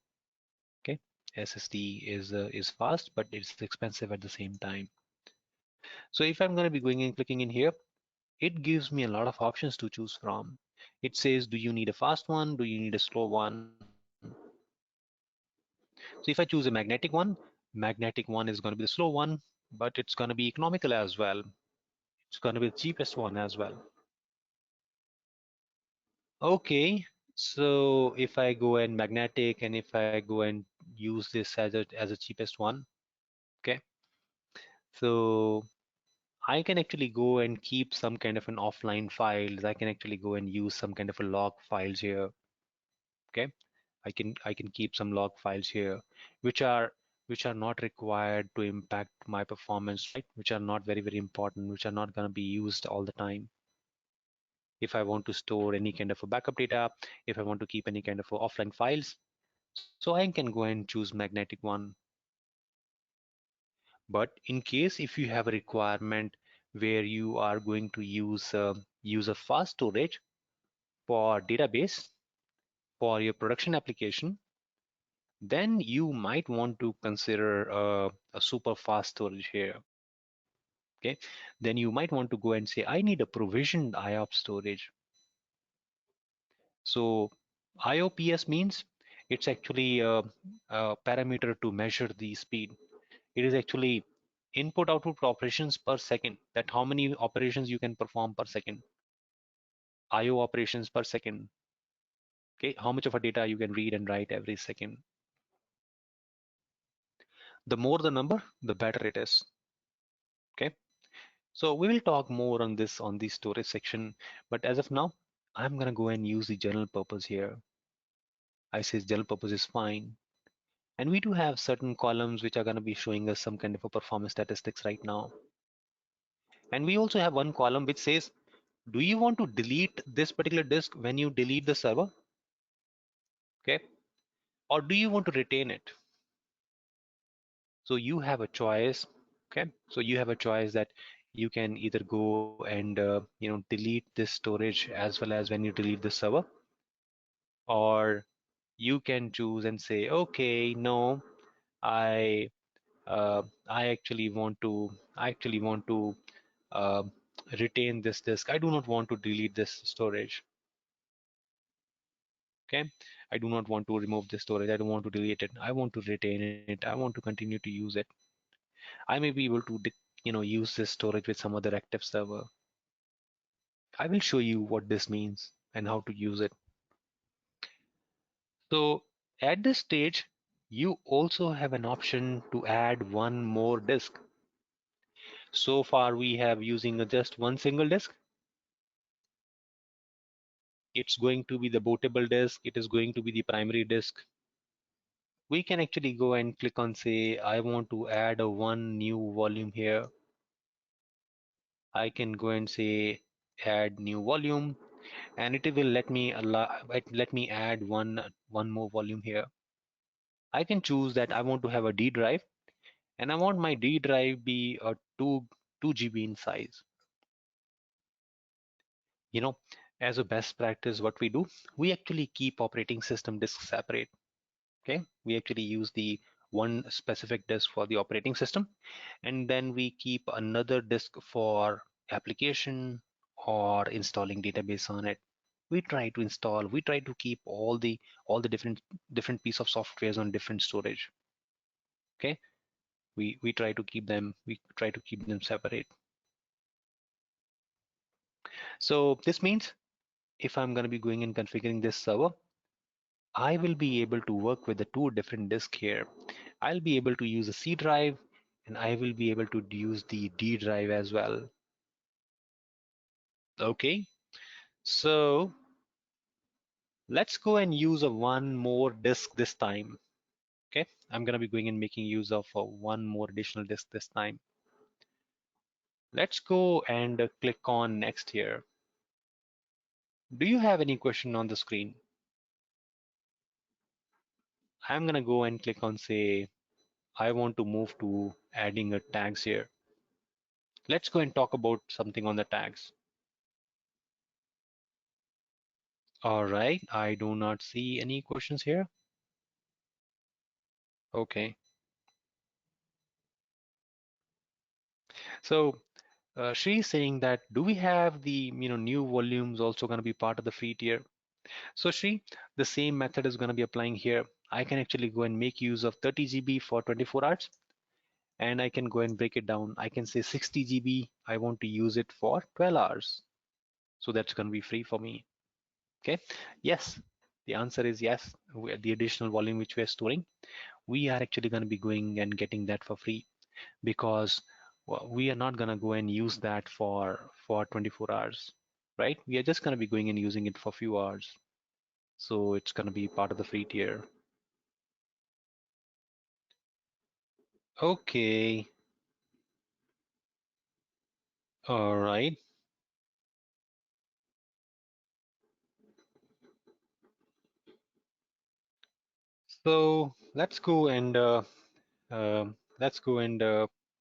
Okay, SSD is fast, but it's expensive at the same time. So if I'm going to be going and clicking in here, it gives me a lot of options to choose from. It says, do you need a fast one? Do you need a slow one? So if I choose a magnetic one is going to be the slow one, but it's going to be economical as well. It's going to be the cheapest one as well. Okay, so if I go and magnetic and if I go and use this as a cheapest one, okay, so I can actually go and keep some kind of an offline files. I can actually go and use some kind of a log files here. Okay, I can keep some log files here, which are not required to impact my performance, right? Which are not very important, which are not going to be used all the time. If I want to store any kind of a backup data, if I want to keep any kind of a offline files, so I can go and choose magnetic one. But in case if you have a requirement where you are going to use a fast storage for database for your production application, then you might want to consider a super fast storage here. Okay, then you might want to go and say, I need a provisioned IOPS storage. So IOPS means it's actually a parameter to measure the speed. It is actually input output operations per second, that how many operations you can perform per second, IO operations per second. Okay, how much of a data you can read and write every second. The more the number, the better it is. Okay, so we will talk more on this on the storage section, but as of now, I'm gonna go and use the general purpose here. I say general purpose is fine. And we do have certain columns which are going to be showing us some kind of a performance statistics right now. And we also have one column which says, do you want to delete this particular disk when you delete the server? Okay. Or do you want to retain it? So you have a choice. Okay. So you have a choice that you can either go and delete this storage as well as when you delete the server, or you can choose and say, okay, no, I I actually want to uh, retain this disk. I do not want to delete this storage. Okay, I do not want to remove this storage. I don't want to delete it. I want to retain it. I want to continue to use it. I may be able to use this storage with some other active server. I will show you what this means and how to use it. So at this stage, you also have an option to add one more disk. So far we have using just one single disk. It's going to be the bootable disk. It is going to be the primary disk. We can actually go and click on say, I want to add a one new volume here. I can go and say add new volume, and it will let me add one more volume here. I can choose that I want to have a D drive, and I want my D drive be a 2 GB in size. You know, as a best practice, what we do, we actually keep operating system disks separate. Okay, we actually use the one specific disk for the operating system, and then we keep another disk for application or installing database on it. we try to install, we try to keep all the different piece of softwares on different storage. Okay, we try to keep them, separate. So this means if I'm going to be going and configuring this server, I will be able to work with the two different disks here. I'll be able to use a C drive, and I will be able to use the D drive as well. Okay, so let's go and use a one more disk this time. Okay, I'm gonna be going and making use of one more additional disk this time. Let's go and click on next here. Do you have any question on the screen? I'm gonna go and click on say I want to move to adding a tags here. Let's go and talk about something on the tags. All right, I do not see any questions here. Okay, so she's saying that do we have the new volumes also going to be part of the free tier? So Shri, the same method is going to be applying here. I can actually go and make use of 30 GB for 24 hours, and I can go and break it down. I can say 60 GB, I want to use it for 12 hours. So that's going to be free for me. Okay, yes, the answer is yes. The additional volume which we are storing, we are actually going to be going and getting that for free, because we are not going to go and use that for 24 hours, right? We are just going to be going and using it for a few hours. So it's going to be part of the free tier. Okay. All right. So let's go and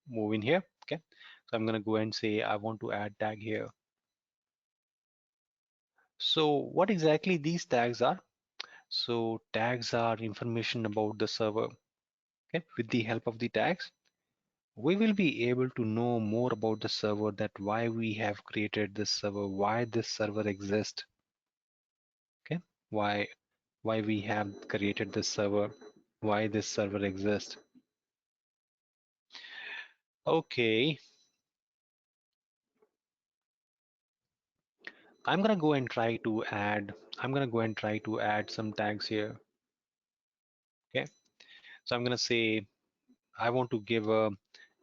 move in here. Okay. So I'm going to go and say I want to add tag here. So what exactly these tags are? So tags are information about the server. Okay. With the help of the tags, we will be able to know more about the server, that why we have created this server, why this server exists. Okay. Why we have created this server, why this server exists. Okay, I'm gonna go and try to add some tags here. Okay, so I'm gonna say I want to give a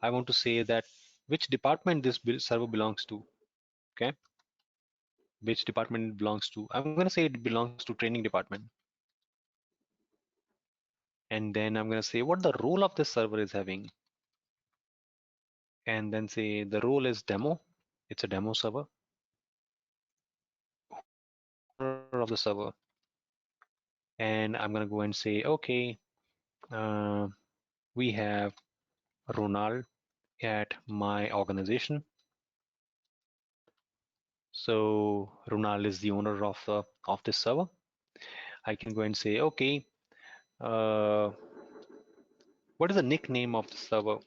I want to say that which department this server belongs to. Okay, which department it belongs to. I'm gonna say it belongs to training department, and then I'm gonna say what the role of this server is having, and then say the role is demo. It's a demo server. Who is the owner of the server? And I'm gonna go and say okay, uh, we have Ronald at my organization. So Ronald is the owner of this server. I can go and say okay, uh, what is the nickname of the server?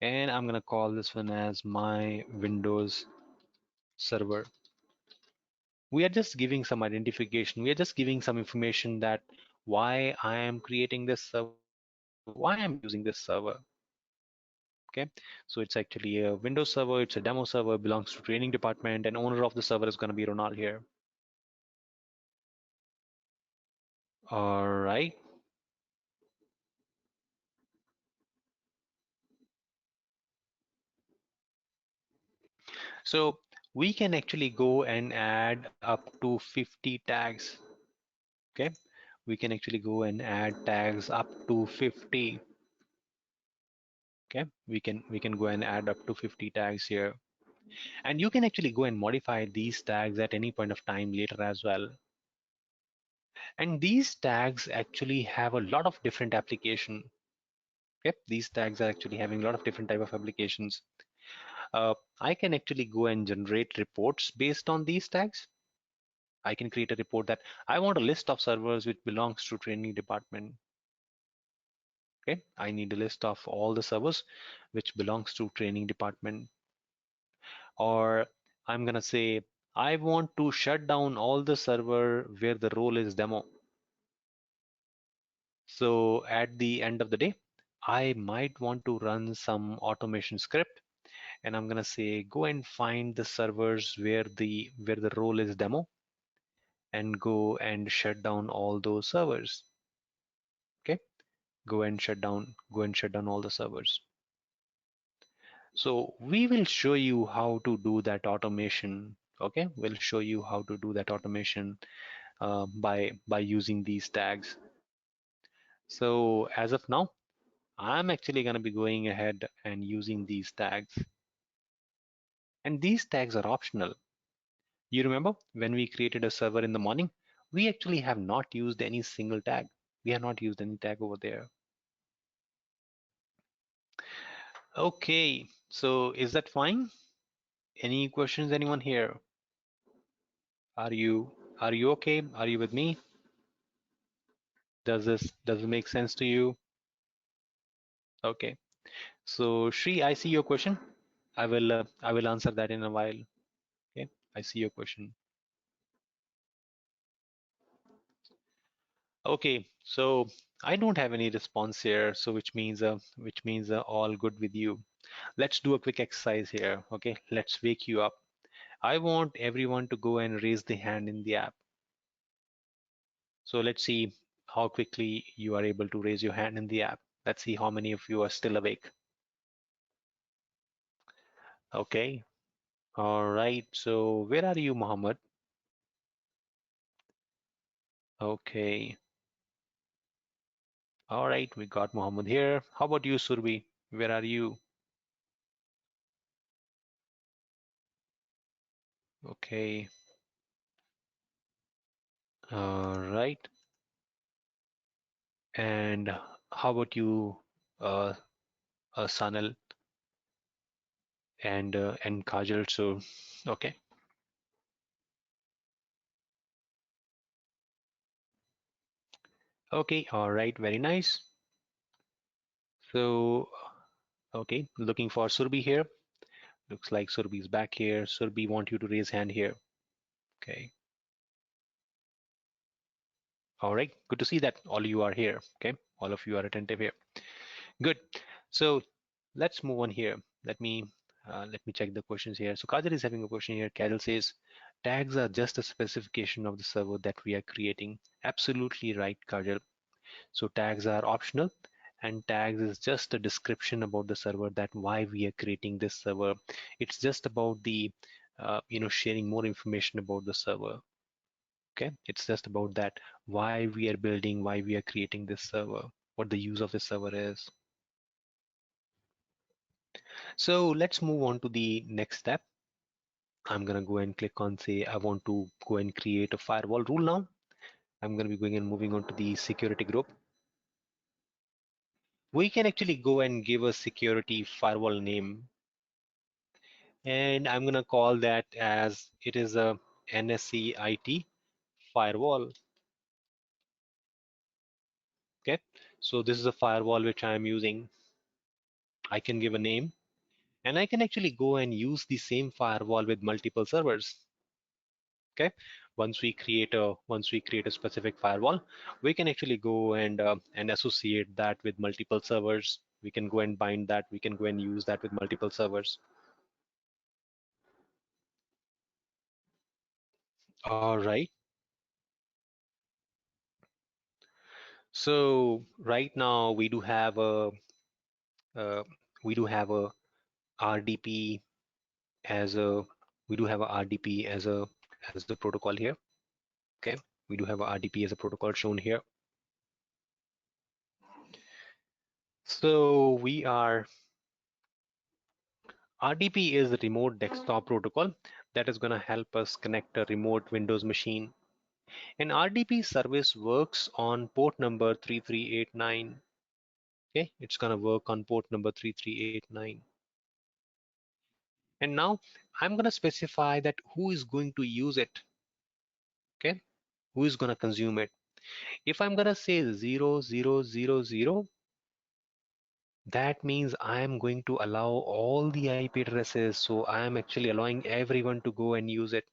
And I'm gonna call this one as my Windows server. We are just giving some identification. We are just giving some information that why I am creating this server, why I'm using this server. Okay, so it's actually a Windows server, it's a demo server, belongs to training department, and owner of the server is going to be Ronald here. All right. So we can actually go and add up to 50 tags. Okay, we can actually go and add tags up to 50. Okay, we can go and add up to 50 tags here, and you can actually go and modify these tags at any point of time later as well. And these tags actually have a lot of different application. Okay, these tags are actually having a lot of different type of applications. I can actually go and generate reports based on these tags. I can create a report that I want a list of servers which belongs to training department. Okay, I need a list of all the servers which belongs to training department. Or I'm gonna say I want to shut down all the server where the role is demo. So at the end of the day, I might want to run some automation script, and I'm gonna say go and find the servers where the role is demo and go and shut down all those servers. Okay, go and shut down all the servers. So we will show you how to do that automation. Okay, we'll show you how to do that automation by using these tags. So as of now, I'm actually going to be going ahead and using these tags. And these tags are optional. You remember when we created a server in the morning, we actually have not used any single tag. We have not used any tag over there. Okay, so is that fine? Any questions, anyone here? Are you okay? Are you with me? Does it make sense to you? Okay. So Shri, I see your question. I will answer that in a while. Okay, I see your question. Okay, so I don't have any response here, so which means all good with you. Let's do a quick exercise here. Okay, let's wake you up. I want everyone to go and raise the hand in the app. So let's see how quickly you are able to raise your hand in the app. Let's see how many of you are still awake. Okay, all right. So where are you, Mohammed? Okay, all right. We got Mohammed here. How about you, Surbi? Where are you? Okay, all right. And how about you, uh, Sanal and Kajal? So, okay, okay, all right, very nice. So, okay, looking for Surbi here. Looks like Surbi is back here. Surbi, want you to raise hand here. Okay, all right, good to see that all you are here. Okay, all of you are attentive here. Good. So let's move on here. Let me check the questions here. So Kajal is having a question here. Kajal says, tags are just a specification of the server that we are creating. Absolutely right, Kajal. So tags are optional, and tags is just a description about the server, that why we are creating this server. It's just about the sharing more information about the server. Okay, it's just about that, why we are building, why we are creating this server, what the use of the server is. So let's move on to the next step. I'm gonna go and click on, say, I want to go and create a firewall rule now. I'm gonna be going and moving on to the security group. We can actually go and give a security firewall name, and I'm gonna call that as it is a NSCIT firewall. Okay, so this is a firewall which I am using. I can give a name, and I can actually go and use the same firewall with multiple servers. Okay, once we create a specific firewall, we can actually go and associate that with multiple servers. We can go and bind that, we can go and use that with multiple servers. All right, so right now uh, we do have a rdp as a we do have a rdp as the protocol here. Okay, we do have a rdp as a protocol shown here. So we are RDP is the remote desktop protocol that is going to help us connect a remote Windows machine. An RDP service works on port number 3389. Okay, it's going to work on port number 3389. And now I'm going to specify that who is going to use it. Okay, who is going to consume it. If I'm going to say 0000, that means I am going to allow all the IP addresses. So I am actually allowing everyone to go and use it.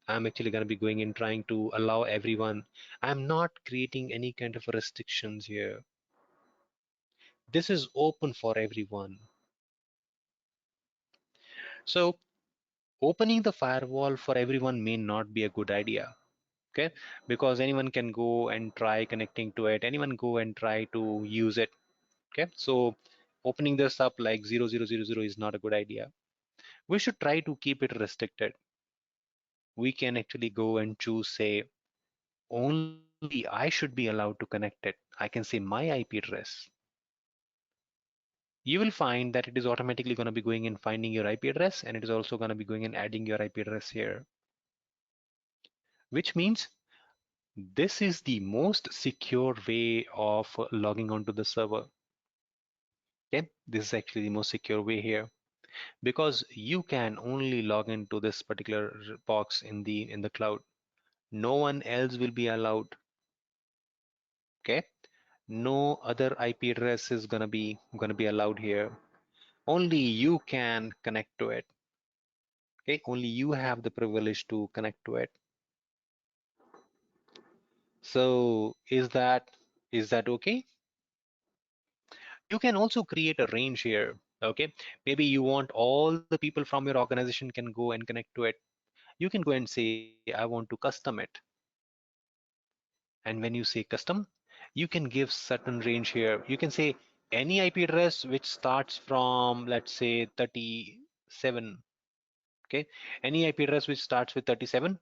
I'm actually going to be going in trying to allow everyone. I'm not creating any kind of restrictions here. This is open for everyone. So opening the firewall for everyone may not be a good idea. Okay, because anyone can go and try connecting to it. Anyone go and try to use it. Okay, so opening this up like 0000 is not a good idea. We should try to keep it restricted. We can actually go and choose, say, only I should be allowed to connect it. I can say my IP address. You will find that it is automatically going to be going and finding your IP address, and it is also going to be going and adding your IP address here, which means this is the most secure way of logging onto the server. Okay, this is actually the most secure way here because you can only log into this particular box in the cloud. No one else will be allowed. Okay, no other IP address is gonna be allowed here. Only you can connect to it. Okay, only you have the privilege to connect to it. So is that okay? You can also create a range here. Okay, maybe you want all the people from your organization can go and connect to it. You can go and say I want to custom it. And when you say custom, you can give certain range here. You can say any IP address which starts from, let's say, 37. Okay, any IP address which starts with 37,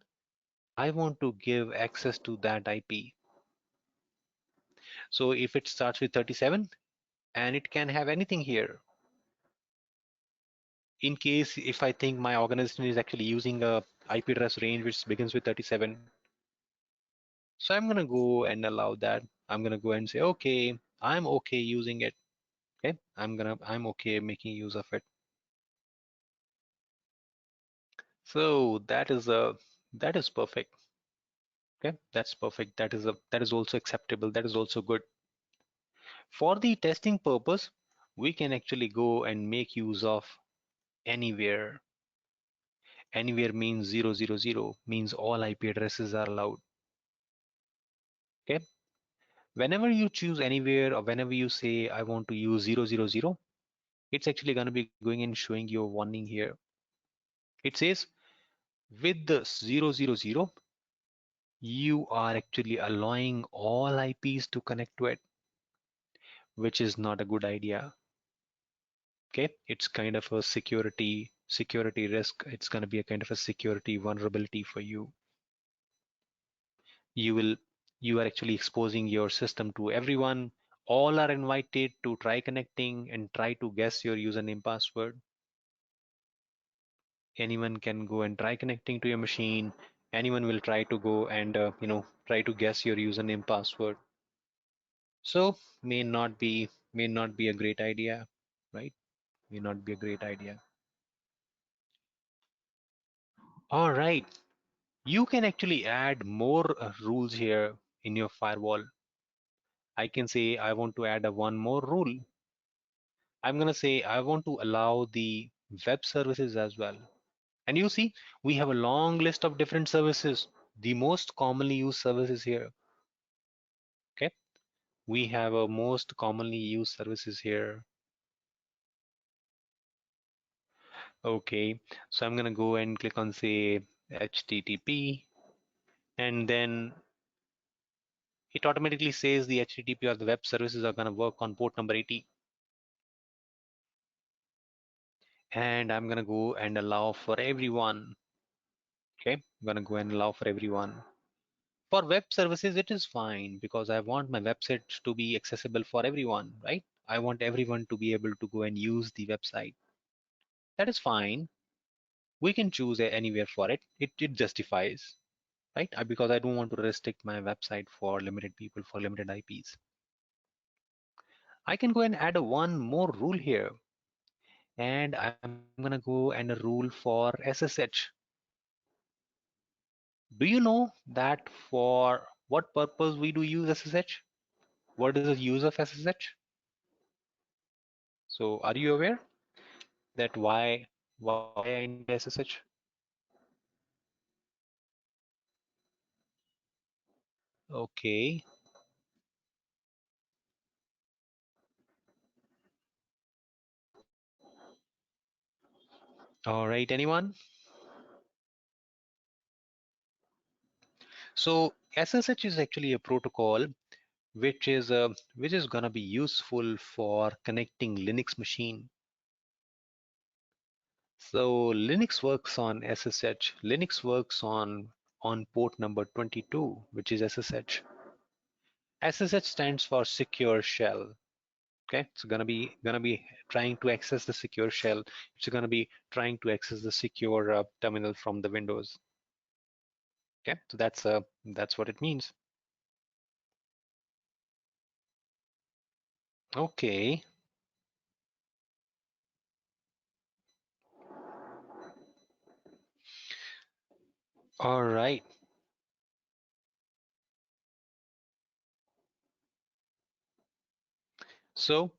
I want to give access to that IP. So if it starts with 37 and it can have anything here, in case if I think my organization is actually using a IP address range which begins with 37, so I'm gonna go and allow that. I'm gonna go and say, okay, I'm okay using it. Okay, I'm okay making use of it. So that is perfect. Okay, that's perfect. That is also acceptable. That is also good. For the testing purpose, we can actually go and make use of anywhere. Anywhere means 000 means all IP addresses are allowed. Okay. Whenever you choose anywhere or whenever you say I want to use 000, it's actually going to be going and showing you a warning here. It says with the 000, you are actually allowing all IPs to connect to it, which is not a good idea. Okay, it's kind of a security risk. It's going to be a kind of a security vulnerability for you. You will you are actually exposing your system to everyone. All are invited to try connecting and try to guess your username password. Anyone can go and try connecting to your machine. Anyone will try to go and try to guess your username password. So may not be a great idea, right? May not be a great idea. All right, you can actually add more rules here in your firewall. I can say I want to add a one more rule. I'm going to say I want to allow the web services as well. And you see, we have a long list of different services. The most commonly used services here. Okay, we have a most commonly used services here. Okay, so I'm going to go and click on say HTTP, and then it automatically says the HTTP or the web services are going to work on port number 80. And I'm going to go and allow for everyone. Okay, I'm going to go and allow for everyone. For web services, it is fine because I want my website to be accessible for everyone, right? I want everyone to be able to go and use the website. That is fine. We can choose anywhere for it. It justifies, right? Because I don't want to restrict my website for limited people, for limited IPs. I can go and add a one more rule here, and I'm gonna go and a rule for SSH. Do you know that for what purpose we do use SSH? What is the use of SSH? So are you aware that why I need SSH? Okay. All right, anyone? So SSH is actually a protocol which is gonna be useful for connecting Linux machine. So Linux works on SSH. Linux works on port number 22, which is SSH. SSH stands for secure shell. Okay, it's gonna be trying to access the secure shell. It's gonna be trying to access the secure terminal from the Windows. Okay, so that's what it means. Okay, all right. So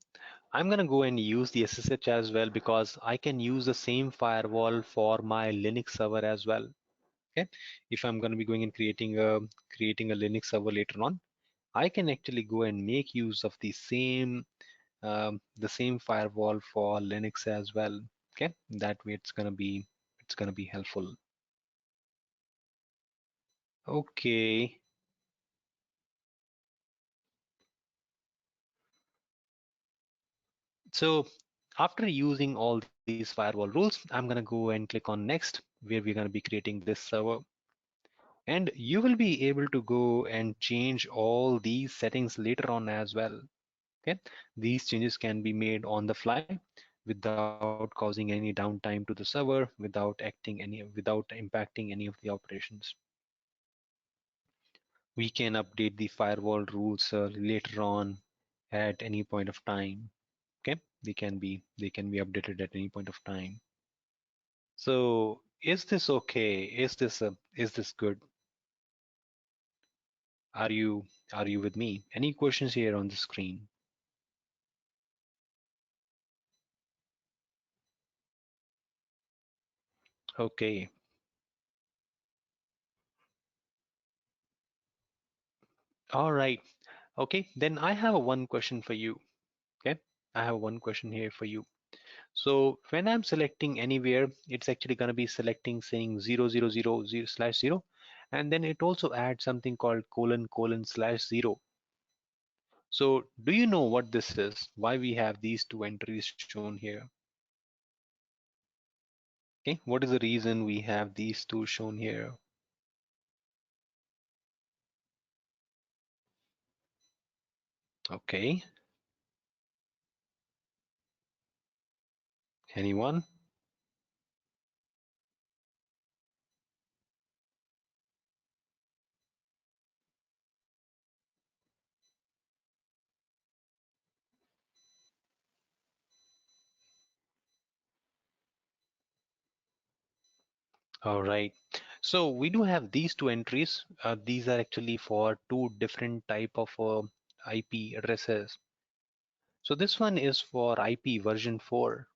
I'm gonna go and use the SSH as well because I can use the same firewall for my Linux server as well. Okay, if I'm gonna be going and creating a Linux server later on, I can actually go and make use of the same firewall for Linux as well. Okay, that way it's gonna be helpful. Okay, so after using all these firewall rules, I'm gonna go and click on next, where we're gonna be creating this server. And you will be able to go and change all these settings later on as well. Okay, these changes can be made on the fly without causing any downtime to the server, without impacting any of the operations. We can update the firewall rules later on at any point of time. Okay, they can be updated at any point of time. So is this okay? Is this good? Are you are you with me? Any questions here on the screen? Okay. All right. Okay, then I have a one question for you. Okay, I have one question here for you. So when I'm selecting anywhere, it's actually going to be selecting saying 0, 0, 0, 0 /0, and then it also adds something called ::/0. So do you know what this is? Why we have these two entries shown here? Okay, what is the reason we have these two shown here? Okay, anyone? All right. So we do have these two entries. These are actually for two different type of IP addresses. So this one is for IP version 4.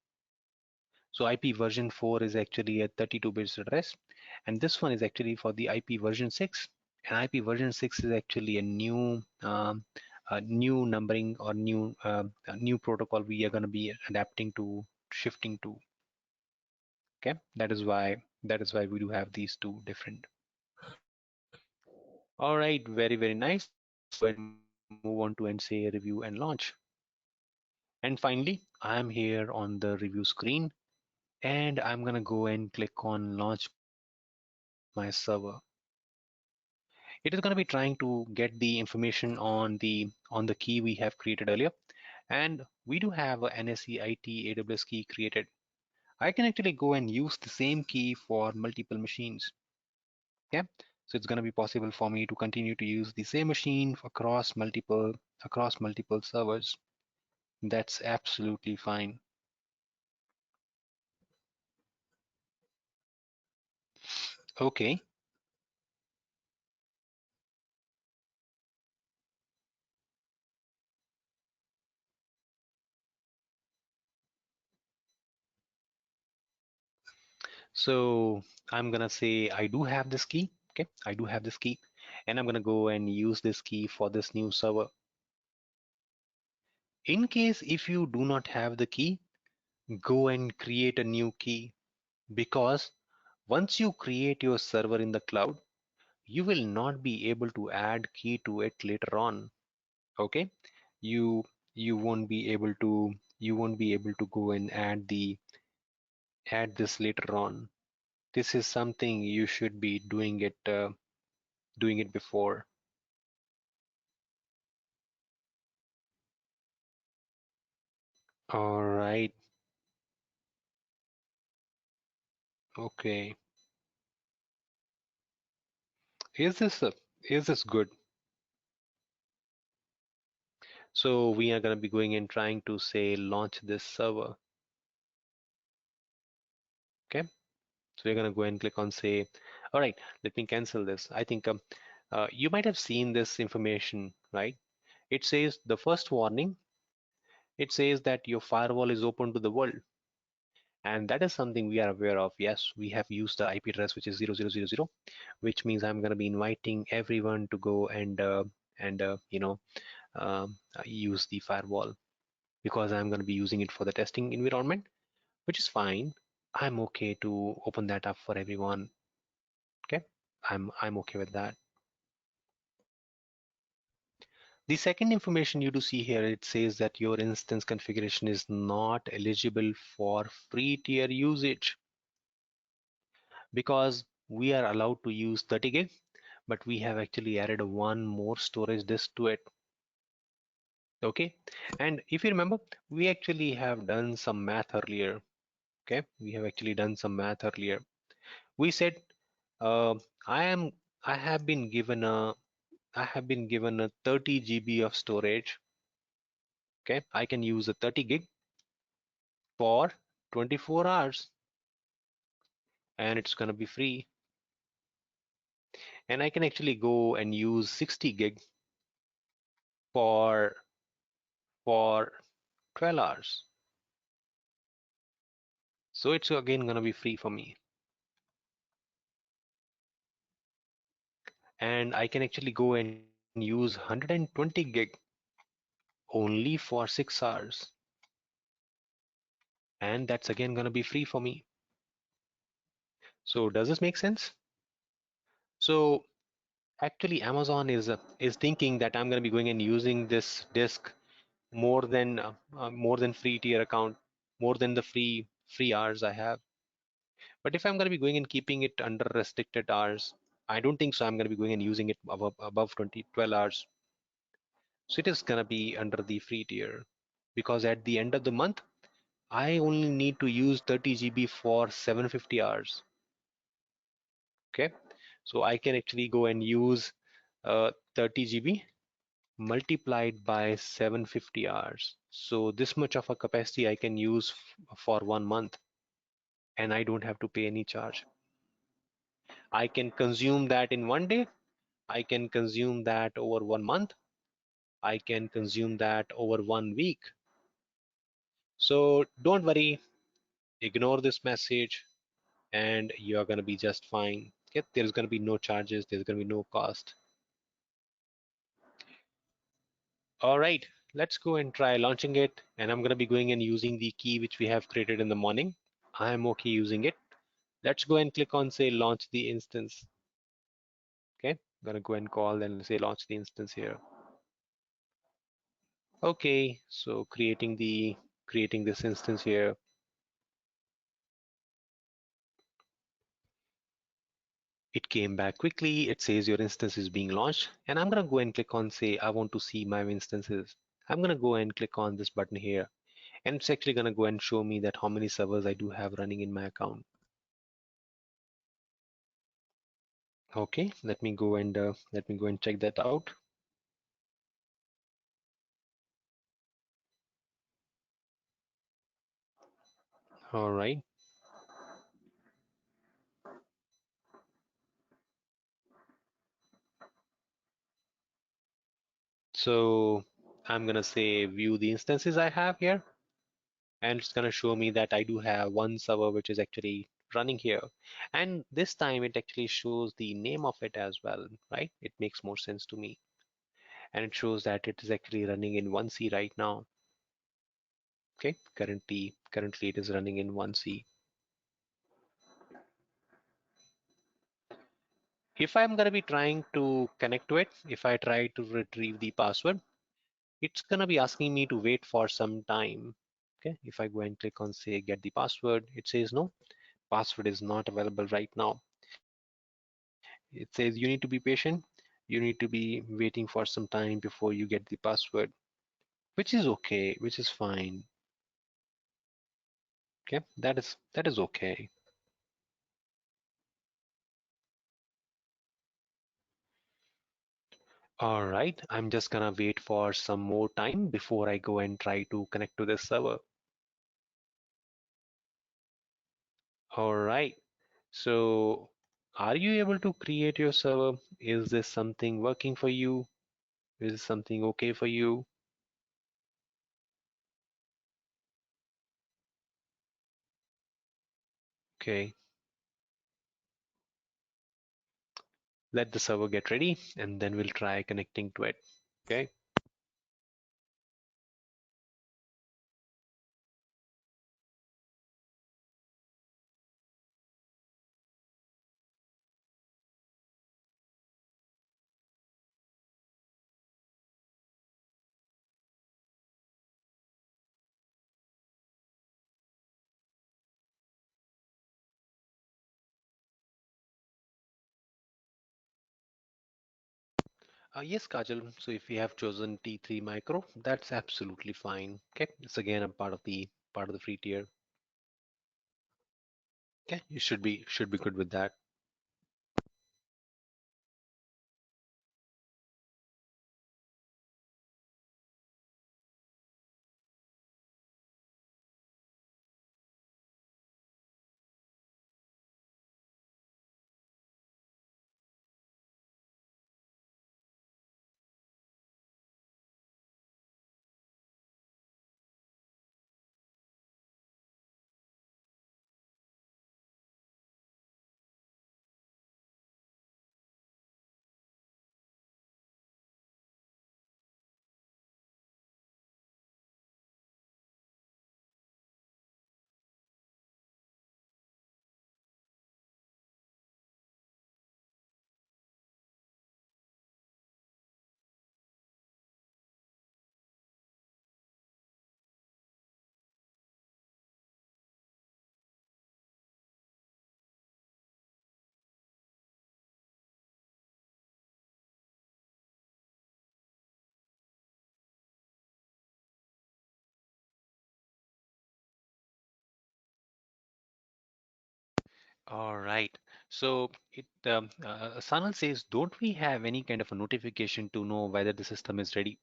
So IP version 4 is actually a 32-bit address, and this one is actually for the IP version 6. And IP version 6 is actually a new numbering or a new protocol we are going to be adapting to, shifting to. Okay, that is why we do have these two different. All right, very, very nice. Go and move on to and say review and launch. And finally, I'm here on the review screen, and I'm gonna go and click on launch my server. It is going to be trying to get the information on the key we have created earlier, and we do have a NSEIT AWS key created. I can actually go and use the same key for multiple machines. Okay, so it's going to be possible for me to continue to use the same machine across multiple servers. That's absolutely fine. Okay, so I'm gonna say I do have this key. Okay, I do have this key, and I'm going to go and use this key for this new server. In case if you do not have the key, go and create a new key, because once you create your server in the cloud, you will not be able to add key to it later on. Okay, you won't be able to go and add this later on. This is something you should be doing it before. All right. Okay. Is this good? So we are going to be going and trying to say launch this server. Okay. So we're going to go and click on say, all right, let me cancel this. I think you might have seen this information, right? It says the first warning, it says that your firewall is open to the world. And that is something we are aware of. Yes, we have used the IP address, which is 0000, which means I'm going to be inviting everyone to go and use the firewall, because I'm going to be using it for the testing environment, which is fine. I'm okay to open that up for everyone. Okay, I'm okay with that. The second information you do see here, it says that your instance configuration is not eligible for free tier usage, because we are allowed to use 30 gig, but we have actually added one more storage disk to it. Okay, and if you remember, we actually have done some math earlier. Okay, we have actually done some math earlier. We said uh, I am I have been given a 30 GB of storage. Okay, I can use a 30 gig for 24 hours, and it's gonna be free. And I can actually go and use 60 gig for 12 hours. So it's again gonna be free for me. And I can actually go and use 120 gig only for 6 hours. And that's again gonna be free for me. So does this make sense? So actually Amazon is thinking that I'm gonna be going and using this disk more than free tier account, more than the free hours I have. But if I'm going to be going and keeping it under restricted hours, I don't think so. I'm going to be going and using it above 12 hours. So it is going to be under the free tier, because at the end of the month, I only need to use 30 GB for 750 hours. Okay, so I can actually go and use 30 GB multiplied by 750 hours. So this much of a capacity I can use for 1 month, and I don't have to pay any charge. I can consume that in one day. I can consume that over 1 month. I can consume that over 1 week. So don't worry, ignore this message, and you're going to be just fine. Okay? There's going to be no charges, there's going to be no cost. All right, let's go and try launching it. And I'm going to be going and using the key which we have created in the morning. I'm okay using it. Let's go and click on say launch the instance. Okay, I'm going to go and call and say launch the instance here. Okay, so creating this instance here. It came back quickly. It says your instance is being launched, and I'm gonna go and click on say I want to see my instances. I'm gonna go and click on this button here, and it's actually gonna go and show me that how many servers I do have running in my account. Okay, let me go and check that out. All right. So I'm gonna say view the instances I have here, and it's gonna show me that I do have one server which is actually running here. And this time it actually shows the name of it as well, right? It makes more sense to me. And it shows that it is actually running in 1C right now. Okay, currently it is running in 1C. If I'm going to be trying to connect to it, if I try to retrieve the password, it's going to be asking me to wait for some time. Okay, if I go and click on say get the password, it says no, password is not available right now. It says you need to be patient. You need to be waiting for some time before you get the password, which is okay, which is fine. Okay, that is okay. All right, I'm just gonna wait for some more time before I go and try to connect to this server. All right, so are you able to create your server? Is this something working for you? Is this something okay for you? Okay, let the server get ready and then we'll try connecting to it. Okay. Yes, Kajal. So if you have chosen T3 Micro, that's absolutely fine. Okay, it's again a part of the free tier. Okay, you should be good with that. All right. So Sanal says, don't we have any kind of a notification to know whether the system is ready?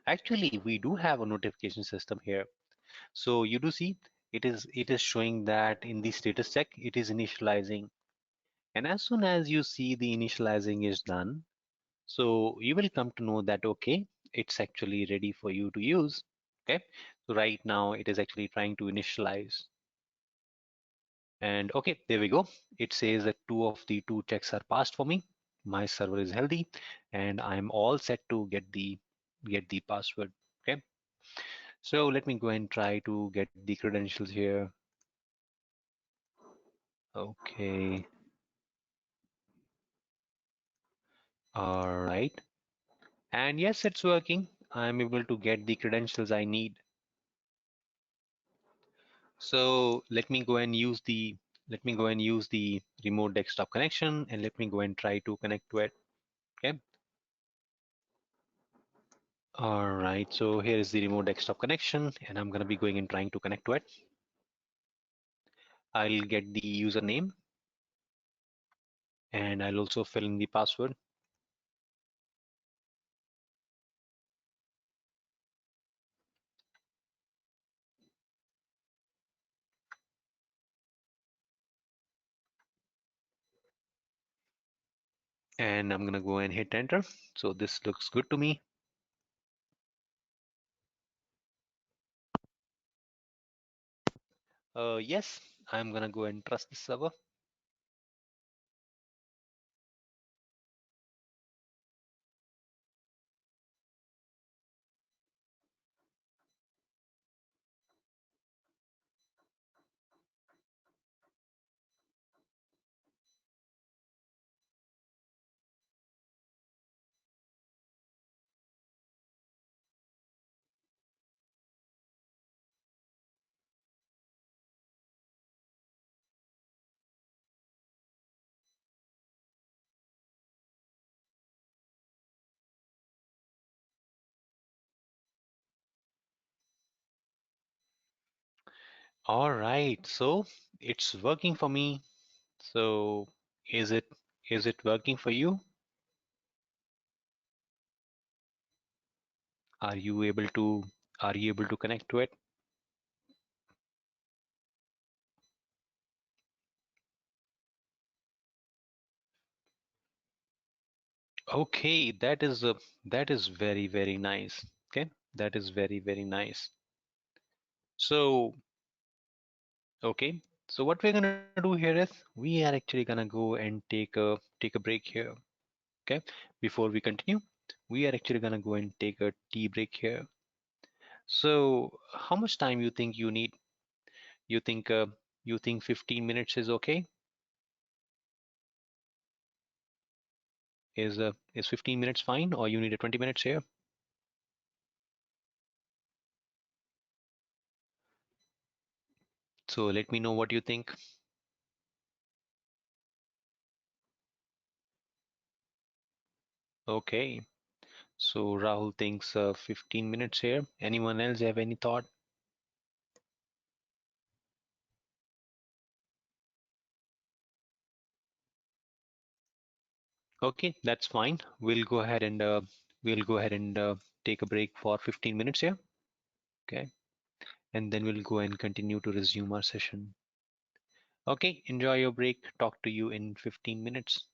Actually, we do have a notification system here. So you do see it is showing that in the status check, it is initializing. And as soon as you see the initializing is done, so you will come to know that, okay, it's actually ready for you to use. Okay. So right now it is actually trying to initialize. And okay, there we go. It says that two of the two checks are passed for me. My server is healthy and I'm all set to get the password. Okay. So let me go and try to get the credentials here. Okay. All right. And yes, it's working. I'm able to get the credentials I need. So let me go and use the remote desktop connection and let me go and try to connect to it. Okay. All right. So here is the remote desktop connection and I'm going to be going and trying to connect to it. I'll get the username and I'll also fill in the password. And I'm going to go and hit enter. So this looks good to me. Yes, I'm gonna go and trust the server. All right, so it's working for me. So is it working for you? Are you able to connect to it? Okay, that is very nice. Okay, that is very nice. So okay, so what we're gonna do here is we are actually gonna go and take a break here. Okay, before we continue, we are actually gonna go and take a tea break here. So how much time you think you need? You think 15 minutes is okay? Is 15 minutes fine, or you need a 20 minutes here? So let me know what you think. Okay, so Rahul thinks 15 minutes here. Anyone else have any thought? Okay, that's fine. We'll go ahead and take a break for 15 minutes here. Okay, and then we'll go and continue to resume our session. Okay, enjoy your break. Talk to you in 15 minutes.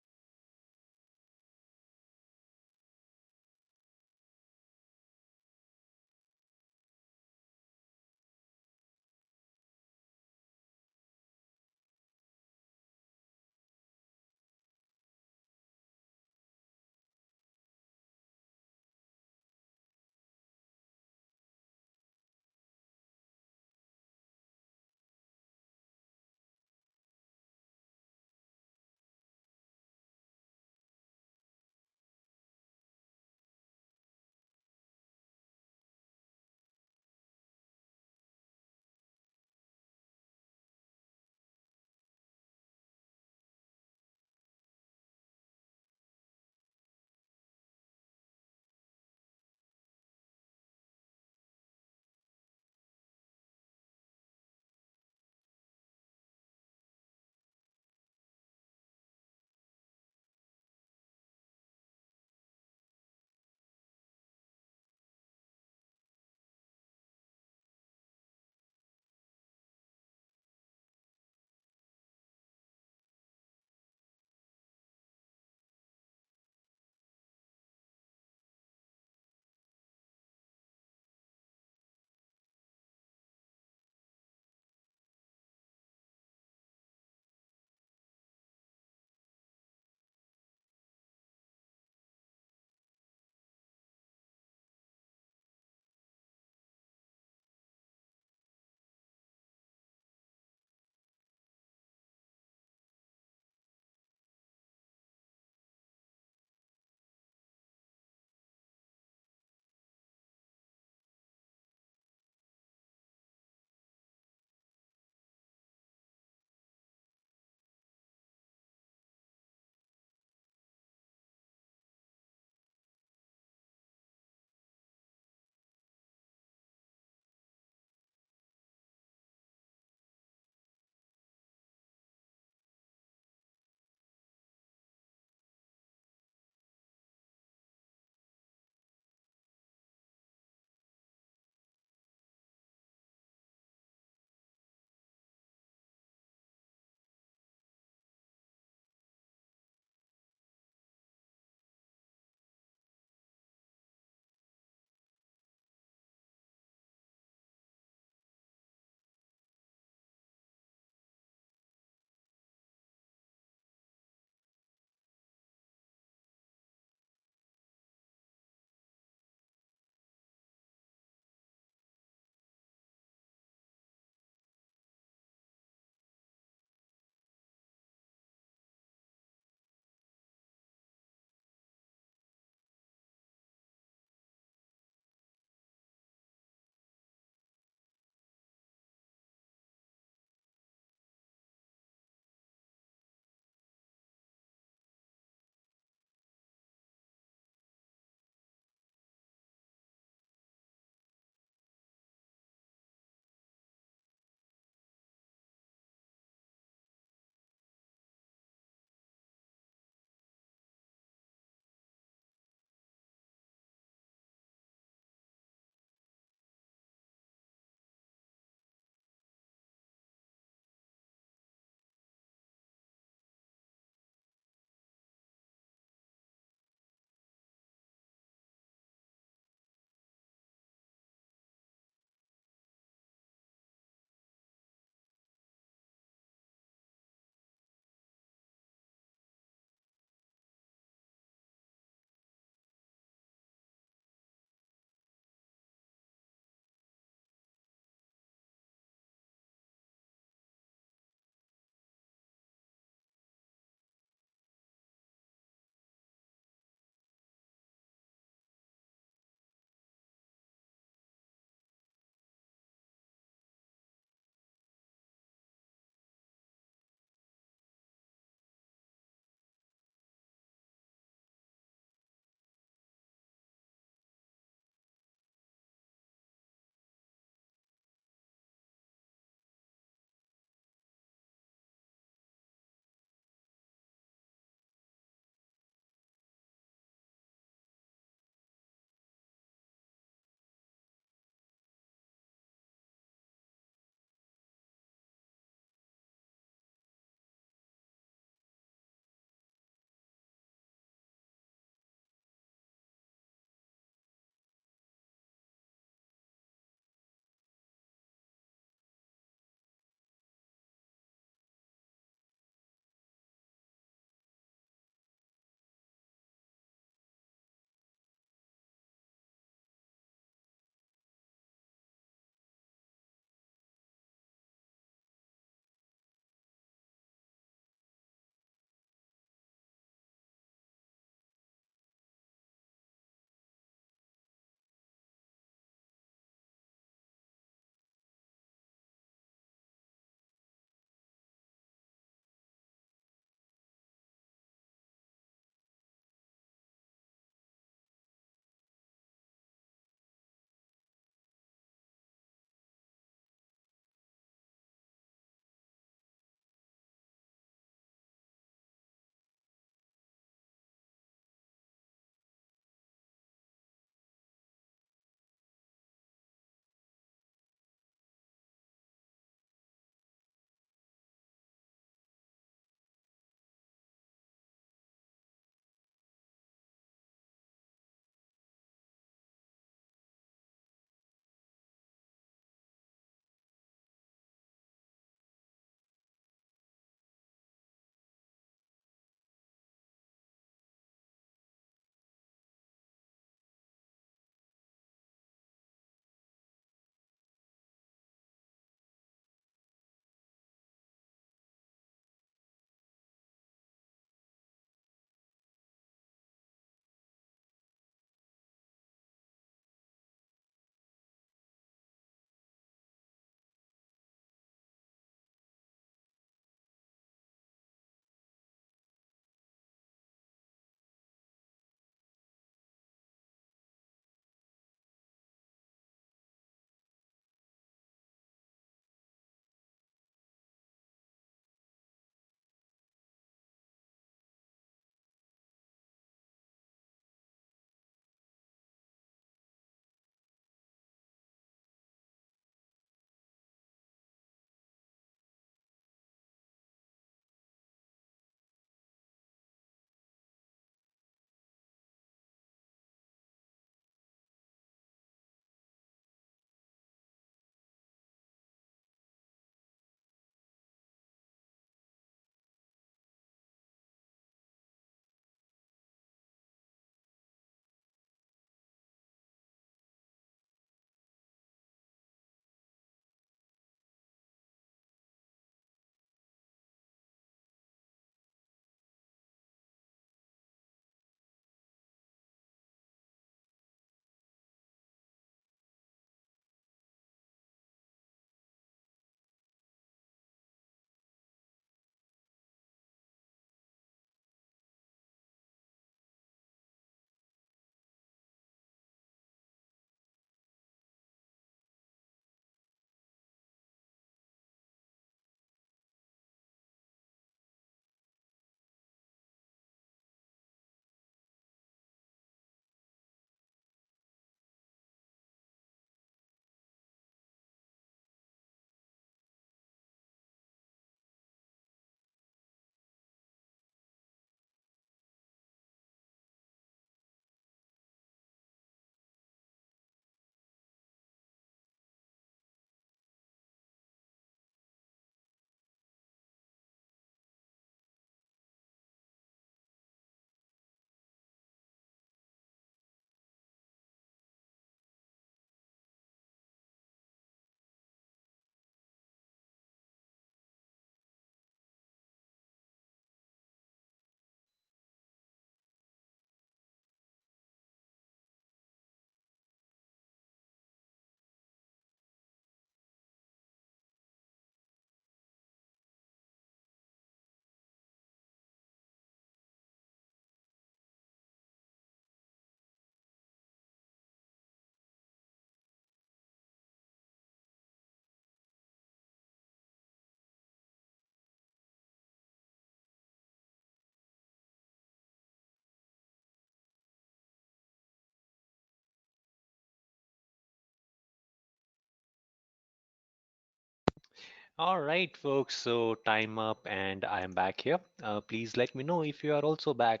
All right, folks. So time up, and I am back here. Please let me know if you are also back.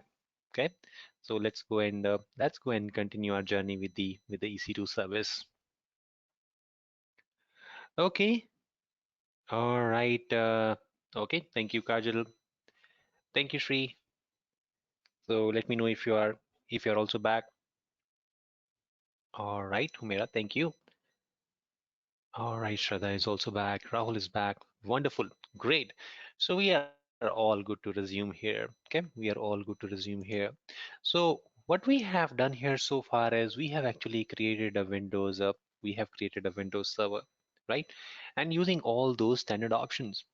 Okay. So let's go and continue our journey with the EC2 service. Okay. All right. Okay. Thank you, Kajal. Thank you, Shree. So let me know if you're also back. All right, Humera. Thank you. All right, Shraddha is also back. Rahul is back. Wonderful. Great. So we are all good to resume here. Okay, we are all good to resume here. So what we have done here so far is we have actually created a we have created a Windows server, right? And using all those standard options.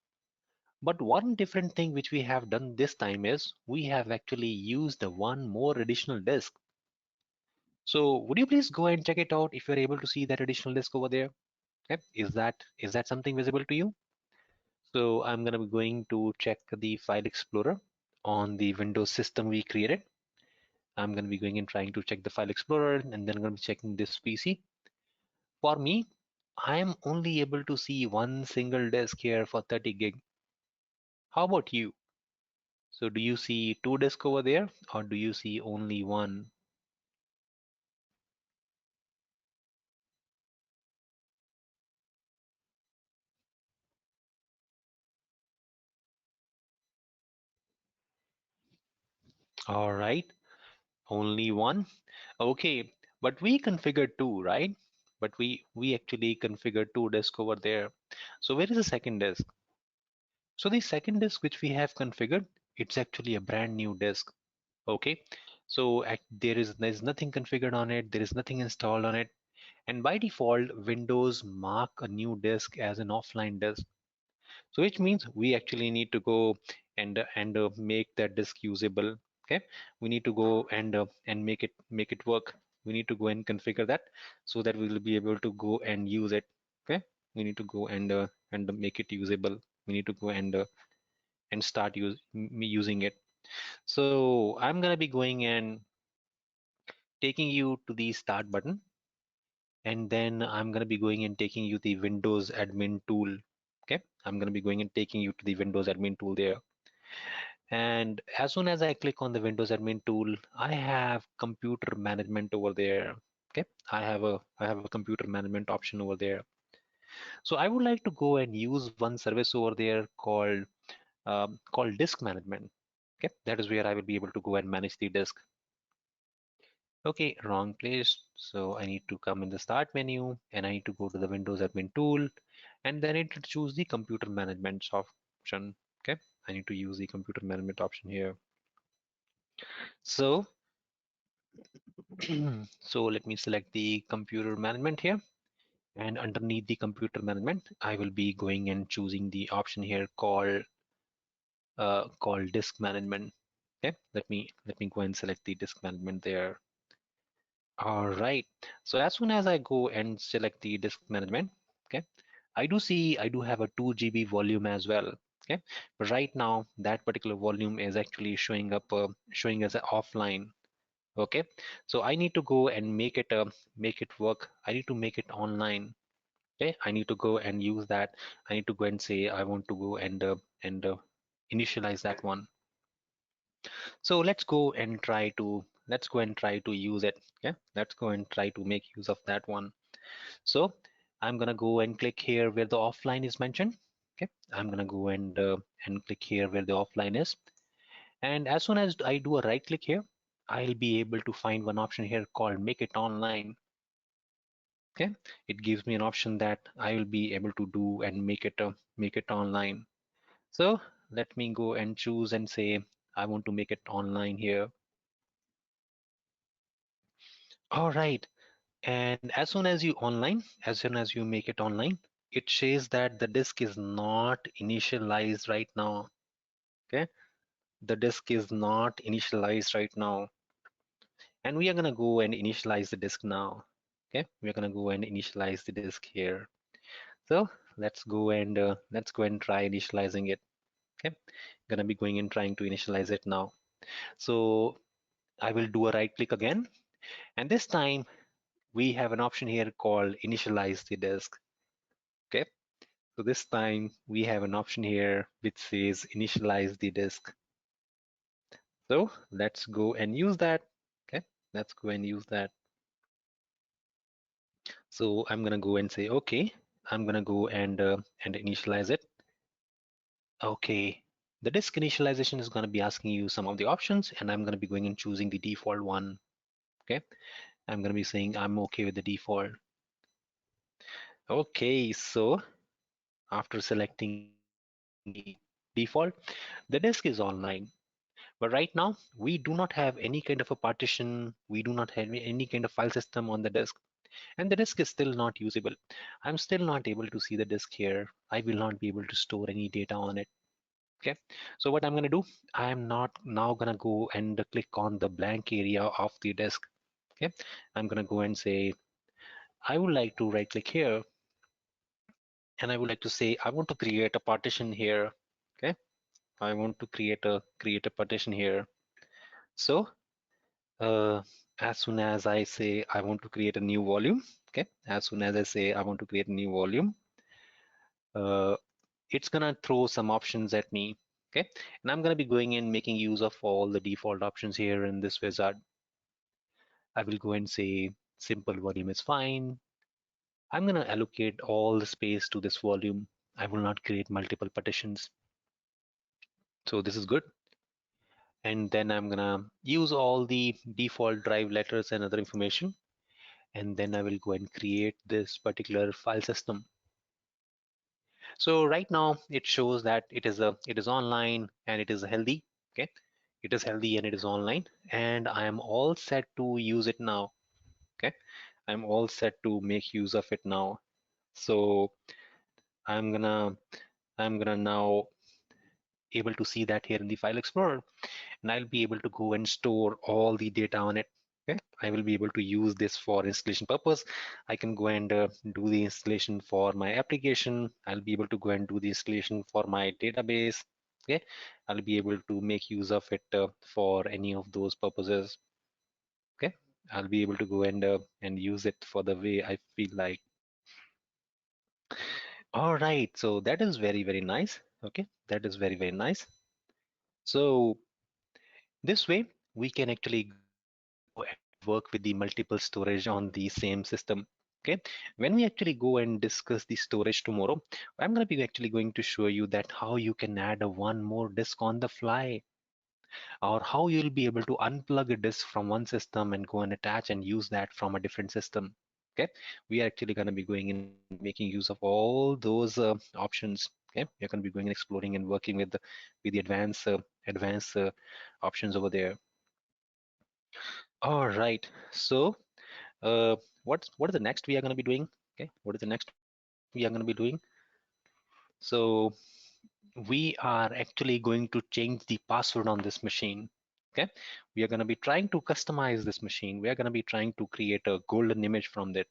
But one different thing which we have done this time is we have actually used the one more additional disk. So would you please go and check it out if you're able to see that additional disk over there? Okay, is that something visible to you? So I'm gonna be going to check the file explorer on the Windows system we created. I'm gonna be going and trying to check the file explorer, and then I'm gonna be checking this PC. For me, I am only able to see one single disk here for 30 gig. How about you? So do you see two disks over there, or do you see only one? All right, only one. Okay, but we configured two, right? But we actually configured two disks over there. So where is the second disk? So the second disk which we have configured, it's actually a brand new disk. Okay, so there's nothing configured on it, there is nothing installed on it, and by default Windows mark a new disk as an offline disk. So which means we actually need to go and make that disk usable. Okay, we need to go and make it work. We need to go and configure that so that we will be able to go and use it. Okay, we need to go and make it usable. We need to go and start using it. So I'm gonna be going and taking you to the start button, and then I'm gonna be going and taking you the Windows admin tool. Okay, I'm gonna be going and taking you to the Windows admin tool there. And as soon as I click on the Windows admin tool, I have computer management over there. Okay, I have a computer management option over there. So I would like to go and use one service over there called disk management. Okay, that is where I will be able to go and manage the disk. Okay, wrong place. So I need to come in the start menu and I need to go to the Windows admin tool, and then I need to choose the computer management option. Okay, I need to use the computer management option here. So, so let me select the computer management here, and underneath the computer management, I will be going and choosing the option here called disk management. Okay, let me go and select the disk management there. All right. So as soon as I go and select the disk management, okay, I do have a 2 GB volume as well. Okay, but right now that particular volume is actually showing as an offline. Okay, so I need to go and make it work. I need to make it online. Okay, I need to go and use that. I need to go and say I want to go and initialize that one. So let's go and try to use it. Okay, let's go and try to make use of that one. So I'm gonna go and click here where the offline is mentioned. Okay, I'm gonna go and click here where the offline is. And as soon as I do a right click here, I'll be able to find one option here called make it online. Okay, it gives me an option that I will be able to do and make it online. So let me go and choose and say I want to make it online here. All right. And as soon as you make it online, it says that the disk is not initialized right now. Okay, the disk is not initialized right now, and we are gonna go and initialize the disk now. Okay, we're gonna go and initialize the disk here. So let's go and try initializing it. Okay, gonna be going and trying to initialize it now. So I will do a right click again, and this time we have an option here called initialize the disk. Okay, So this time we have an option here which says initialize the disk. So let's go and use that. Okay, let's go and use that. So I'm gonna go and say, okay, I'm gonna go and initialize it. Okay, the disk initialization is gonna be asking you some of the options, and I'm gonna be going and choosing the default one. Okay, I'm gonna be saying I'm okay with the default. Okay, so after selecting the default, the disk is online. But right now, we do not have any kind of a partition. We do not have any kind of file system on the disk. And the disk is still not usable. I'm still not able to see the disk here. I will not be able to store any data on it. Okay. So what I'm going to do, I'm not now going to go and click on the blank area of the disk. Okay. I'm going to go and say, I would like to right click here, and I would like to say, I want to create a partition here. Okay. I want to create a partition here. So uh, as soon as I say I want to create a new volume, okay, as soon as I say I want to create a new volume, uh, it's gonna throw some options at me, okay, and I'm gonna be going in making use of all the default options here in this wizard. I will go and say simple volume is fine. I'm gonna allocate all the space to this volume. I will not create multiple partitions, so this is good. And then I'm gonna use all the default drive letters and other information, and then I will go and create this particular file system. So right now it shows that it is online and it is healthy. Okay, it is healthy and it is online, and I am all set to use it now. Okay, I'm all set to make use of it now. So I'm gonna I'm gonna now able to see that here in the file explorer, and I'll be able to go and store all the data on it. Okay, I will be able to use this for installation purpose. I can go and do the installation for my application. I'll be able to go and do the installation for my database. Okay, I'll be able to make use of it for any of those purposes. Okay, I'll be able to go and use it for the way I feel like. All right, so that is very nice. Okay, that is very nice. So this way we can actually go and work with the multiple storage on the same system. Okay, when we actually go and discuss the storage tomorrow, I'm going to be actually going to show you that how you can add a one more disk on the fly, or how you'll be able to unplug a disk from one system and go and attach and use that from a different system. Okay, we are actually going to be going and making use of all those options. Okay, we're going to be going and exploring and working with the advanced options over there. All right, so uh, what is the next we are going to be doing? Okay, what is the next we are going to be doing? So we are actually going to change the password on this machine. Okay, we are going to be trying to customize this machine. We are going to be trying to create a golden image from that.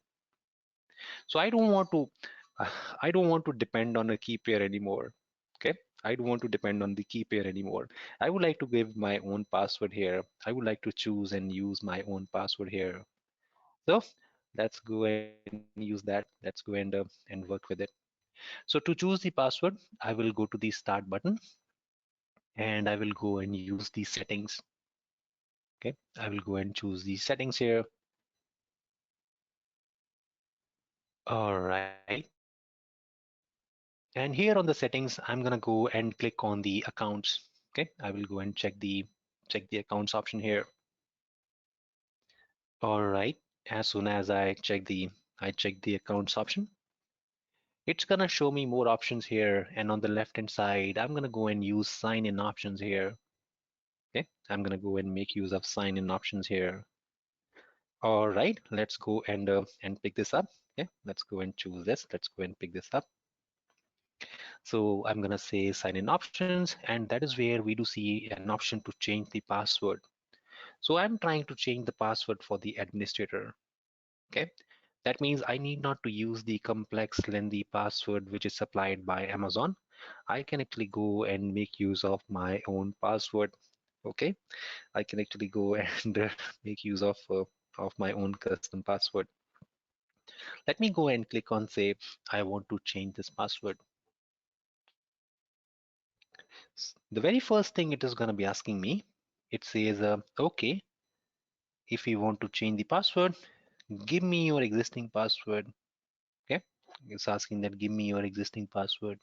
So I don't want to depend on a key pair anymore. Okay, I don't want to depend on the key pair anymore. I would like to give my own password here. I would like to choose and use my own password here. So let's go and use that. Let's go and work with it. So to choose the password, I will go to the start button, and I will go and use the settings. Okay, I will go and choose the settings here. All right. And here on the settings, I'm gonna go and click on the accounts. Okay, I will go and check the accounts option here. All right. As soon as I check the accounts option, it's gonna show me more options here. And on the left hand side, I'm gonna go and use sign in options here. Okay, I'm gonna go and make use of sign in options here. All right, let's go and pick this up. Okay, let's go and choose this. Let's go and pick this up. So I'm gonna say sign in options, and that is where we do see an option to change the password. So I'm trying to change the password for the administrator. Okay, that means I need not to use the complex lengthy password which is supplied by Amazon. I can actually go and make use of my own password. Okay, I can actually go and make use of my own custom password. Let me go and click on say I want to change this password. The very first thing it is going to be asking me, it says, okay, if you want to change the password, give me your existing password. Okay, it's asking that give me your existing password.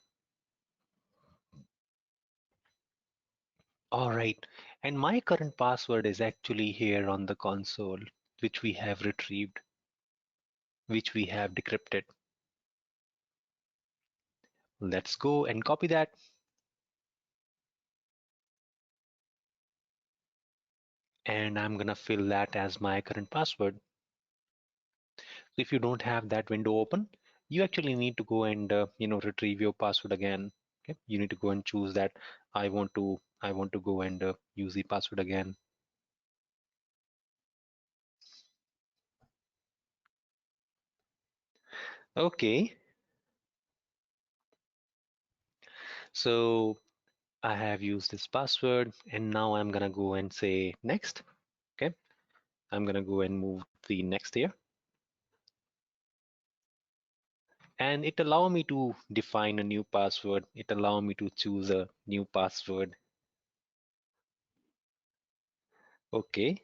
All right, and my current password is actually here on the console, which we have retrieved, which we have decrypted. Let's go and copy that. And I'm gonna fill that as my current password. So if you don't have that window open, you actually need to go and retrieve your password again. Okay, you need to go and choose that I want to go and use the password again. Okay, so I have used this password, and now I'm gonna go and say next. Okay, I'm gonna go and move the next here, and it allow me to define a new password. It allow me to choose a new password. Okay,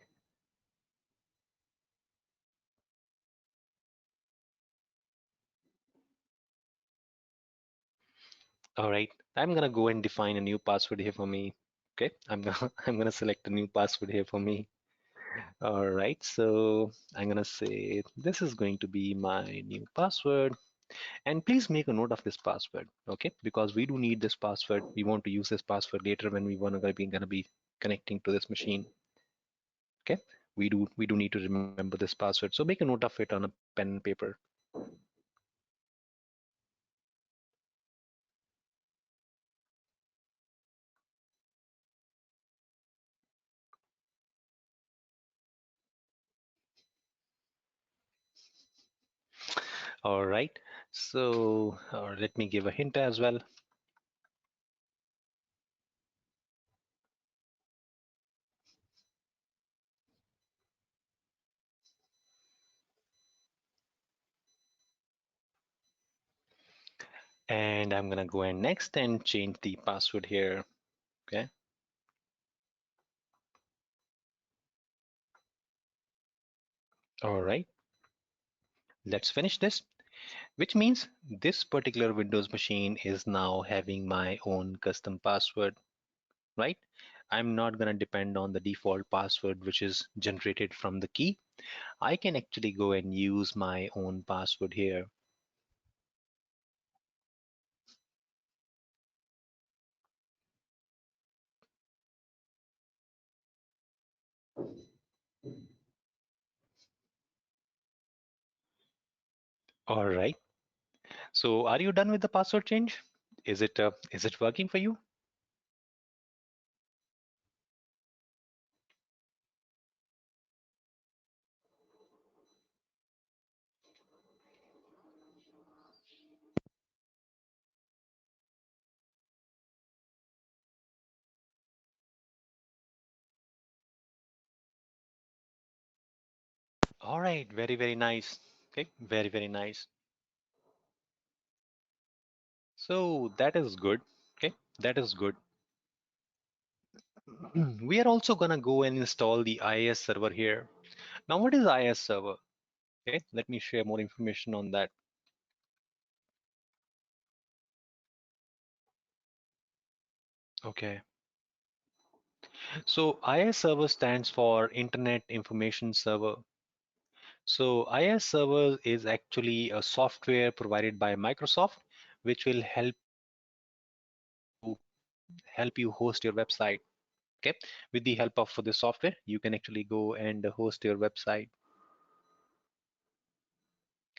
all right. I'm gonna go and define a new password here for me. Okay, I'm gonna I'm gonna select a new password here for me. All right, so I'm gonna say this is going to be my new password, and please make a note of this password, okay? Because we do need this password. We want to use this password later when we gonna be connecting to this machine. Okay, we do need to remember this password. So make a note of it on a pen and paper. All right. So let me give a hint as well. And I'm gonna go in next and change the password here. Okay. All right. Let's finish this, which means this particular Windows machine is now having my own custom password, right? I'm not gonna depend on the default password, which is generated from the key. I can actually go and use my own password here. All right. So are you done with the password change? Is it working for you? All right, very, very nice. Okay, very, very nice. So that is good. Okay, that is good. We are also gonna go and install the IIS server here. Now, what is IIS server? Okay, let me share more information on that. Okay, so IIS server stands for Internet Information Server. So IIS server is actually a software provided by Microsoft, which will help you host your website. Okay, with the help of this software, you can actually go and host your website.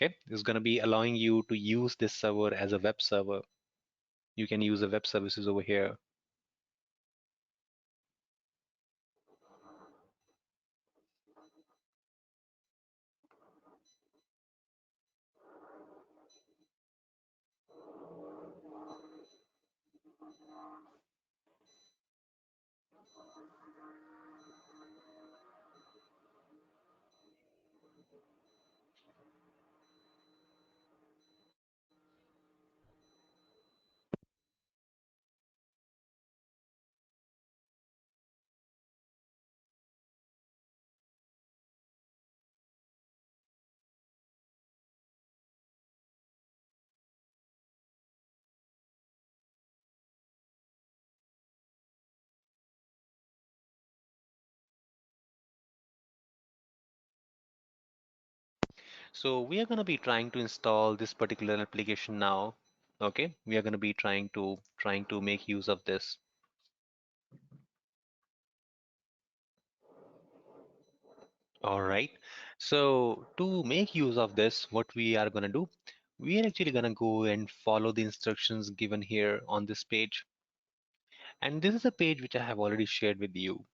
Okay, it's going to be allowing you to use this server as a web server. You can use the web services over here. So we are going to be trying to install this particular application now. Okay, we are going to be trying to make use of this. All right. So to make use of this, what we are going to do, we are actually going to go and follow the instructions given here on this page. And this is a page which I have already shared with you.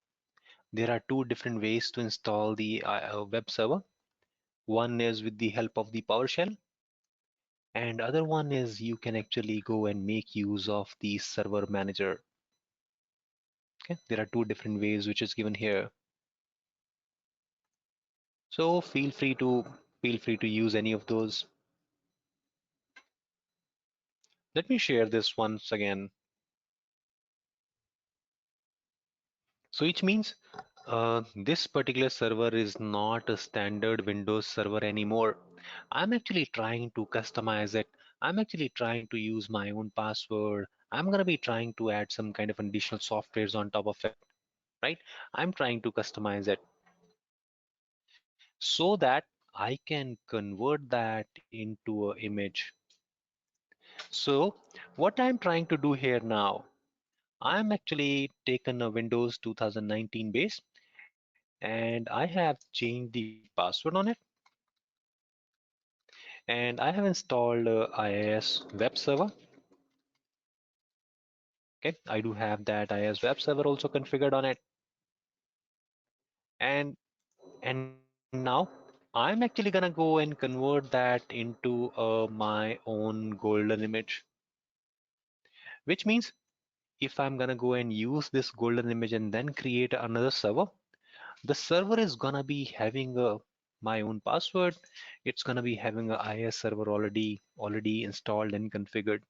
There are two different ways to install the web server. One is with the help of the PowerShell, and other one is you can actually go and make use of the server manager. Okay, there are two different ways which is given here. So feel free to use any of those. Let me share this once again. So which means this particular server is not a standard Windows server anymore. I'm actually trying to customize it. I'm actually trying to use my own password. I'm going to be trying to add some kind of additional softwares on top of it, right? I'm trying to customize it so that I can convert that into an image. So what I'm trying to do here now, I'm actually taken a Windows 2019 base and I have changed the password on it, and I have installed IIS web server. Okay, I do have that IIS web server also configured on it, and now I'm actually gonna go and convert that into my own golden image, which means if I'm gonna go and use this golden image and then create another server, the server is gonna be having my own password. It's gonna be having a IIS server already installed and configured.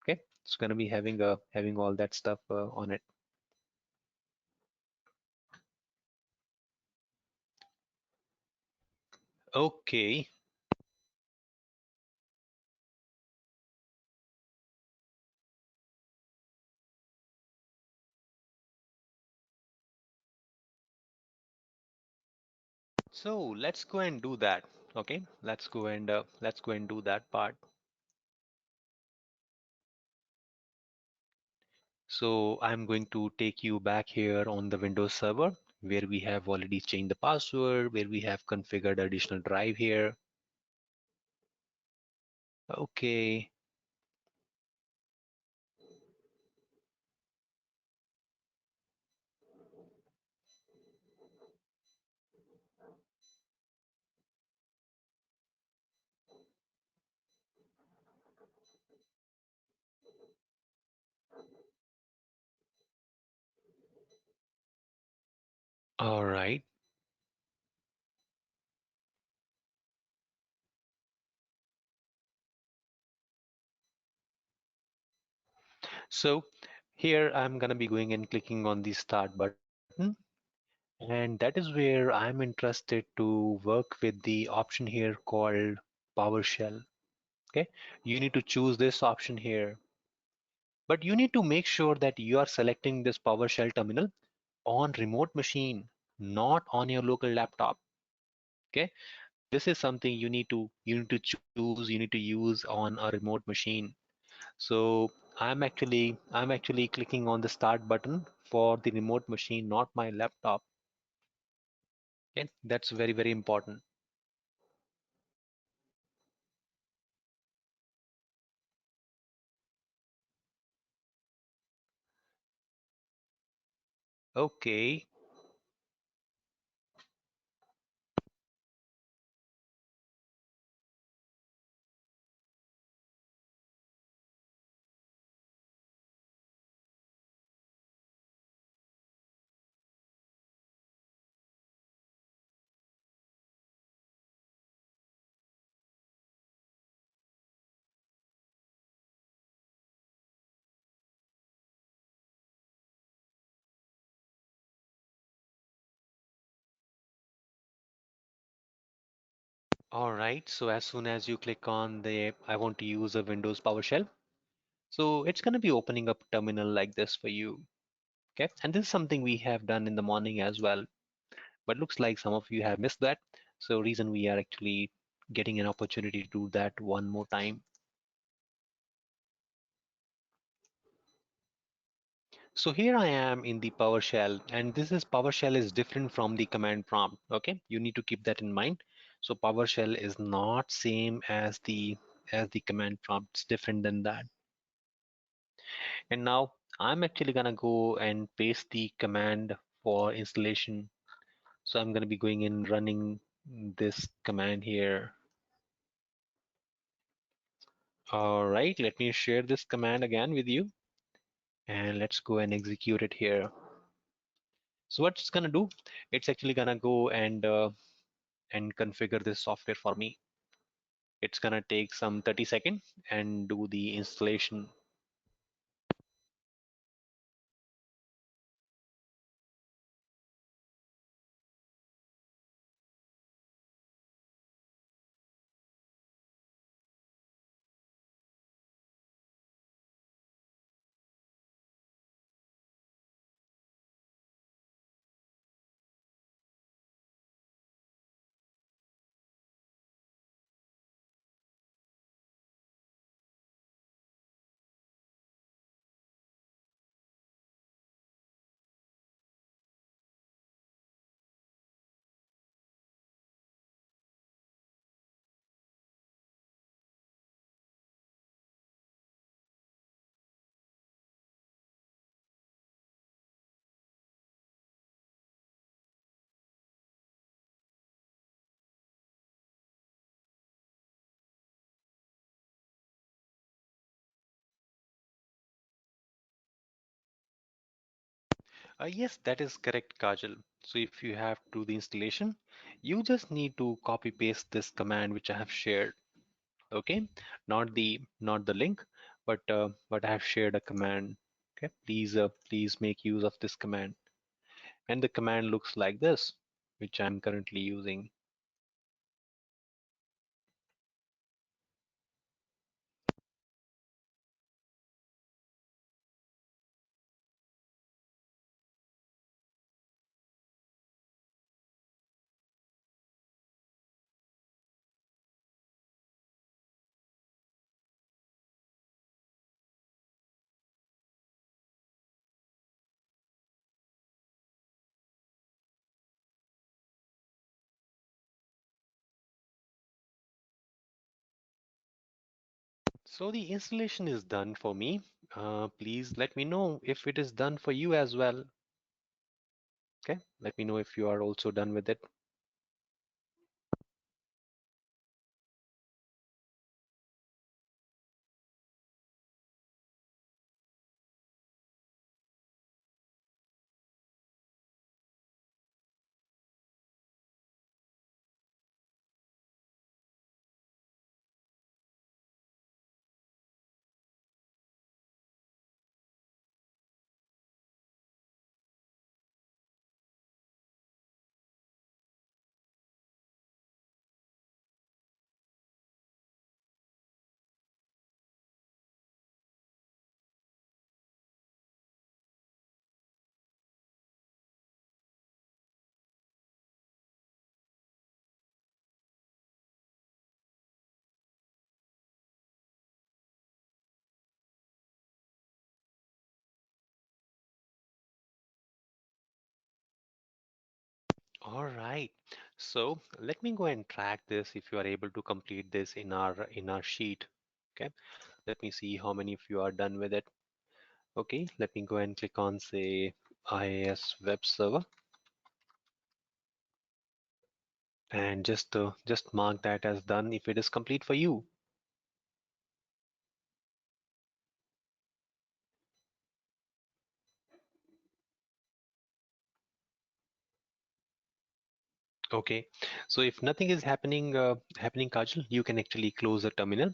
Okay, it's gonna be having all that stuff on it. Okay, so let's go and do that. Okay, let's go and do that part. So I'm going to take you back here on the Windows server where we have already changed the password, where we have configured additional drive here. Okay, all right. So here I'm gonna be going and clicking on the start button, and that is where I'm interested to work with the option here called PowerShell. Okay, you need to choose this option here, but you need to make sure that you are selecting this PowerShell terminal on remote machine, not on your local laptop. Okay, this is something you need to choose, you need to use on a remote machine. So I'm actually clicking on the start button for the remote machine, not my laptop. Okay, that's very important. Okay, all right. So as soon as you click on the I want to use a Windows PowerShell, so it's going to be opening up a terminal like this for you. Okay, and this is something we have done in the morning as well, but looks like some of you have missed that. So reason we are actually getting an opportunity to do that one more time. So here I am in the PowerShell, and this is PowerShell is different from the command prompt. Okay, you need to keep that in mind. So PowerShell is not same as the command prompt. It's different than that. And now I'm actually gonna go and paste the command for installation. So I'm gonna be going in running this command here. All right, let me share this command again with you, and let's go and execute it here. So what it's gonna do, it's actually gonna go and configure this software for me. It's gonna take some 30 seconds and do the installation. Yes, that is correct, Kajal. So if you have to do the installation, you just need to copy paste this command which I have shared. Okay, not the link, but I have shared a command. Okay, please make use of this command. And the command looks like this, which I'm currently using. So the installation is done for me. Please let me know if it is done for you as well. Okay, let me know if you are also done with it. All right. So let me go and track this if you are able to complete this in our sheet. Okay. Let me see how many of you are done with it. Okay, let me go and click on say IIS web server and just mark that as done if it is complete for you. Okay, so if nothing is happening, Kajal, you can actually close the terminal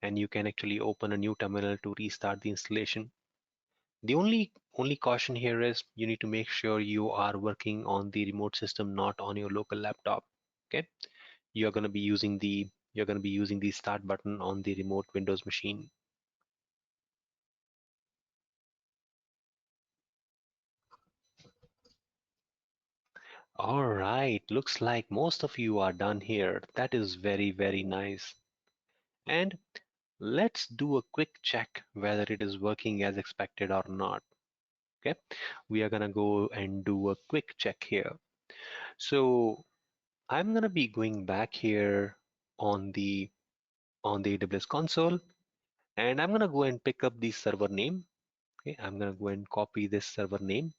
and you can actually open a new terminal to restart the installation. The only caution here is you need to make sure you are working on the remote system, not on your local laptop. Okay, you're going to be using the start button on the remote Windows machine. All right, looks like most of you are done here. That is very, very nice. And let's do a quick check whether it is working as expected or not. Okay, we are gonna go and do a quick check here. So I'm gonna be going back here on the AWS console, and I'm gonna go and pick up the server name. Okay, I'm gonna go and copy this server name,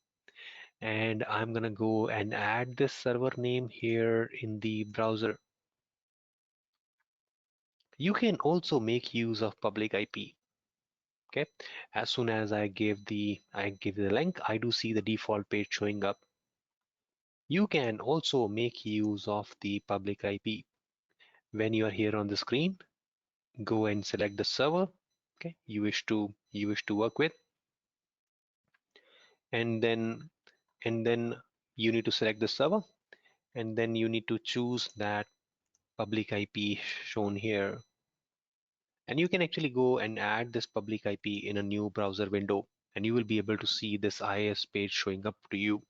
and I'm gonna go and add this server name here in the browser. You can also make use of public IP. Okay, as soon as I give the link, I do see the default page showing up. You can also make use of the public IP. When you are here on the screen, go and select the server, okay, you wish to work with, and then you need to select the server, and then you need to choose that public IP shown here. And you can actually go and add this public IP in a new browser window, and you will be able to see this IIS page showing up to you.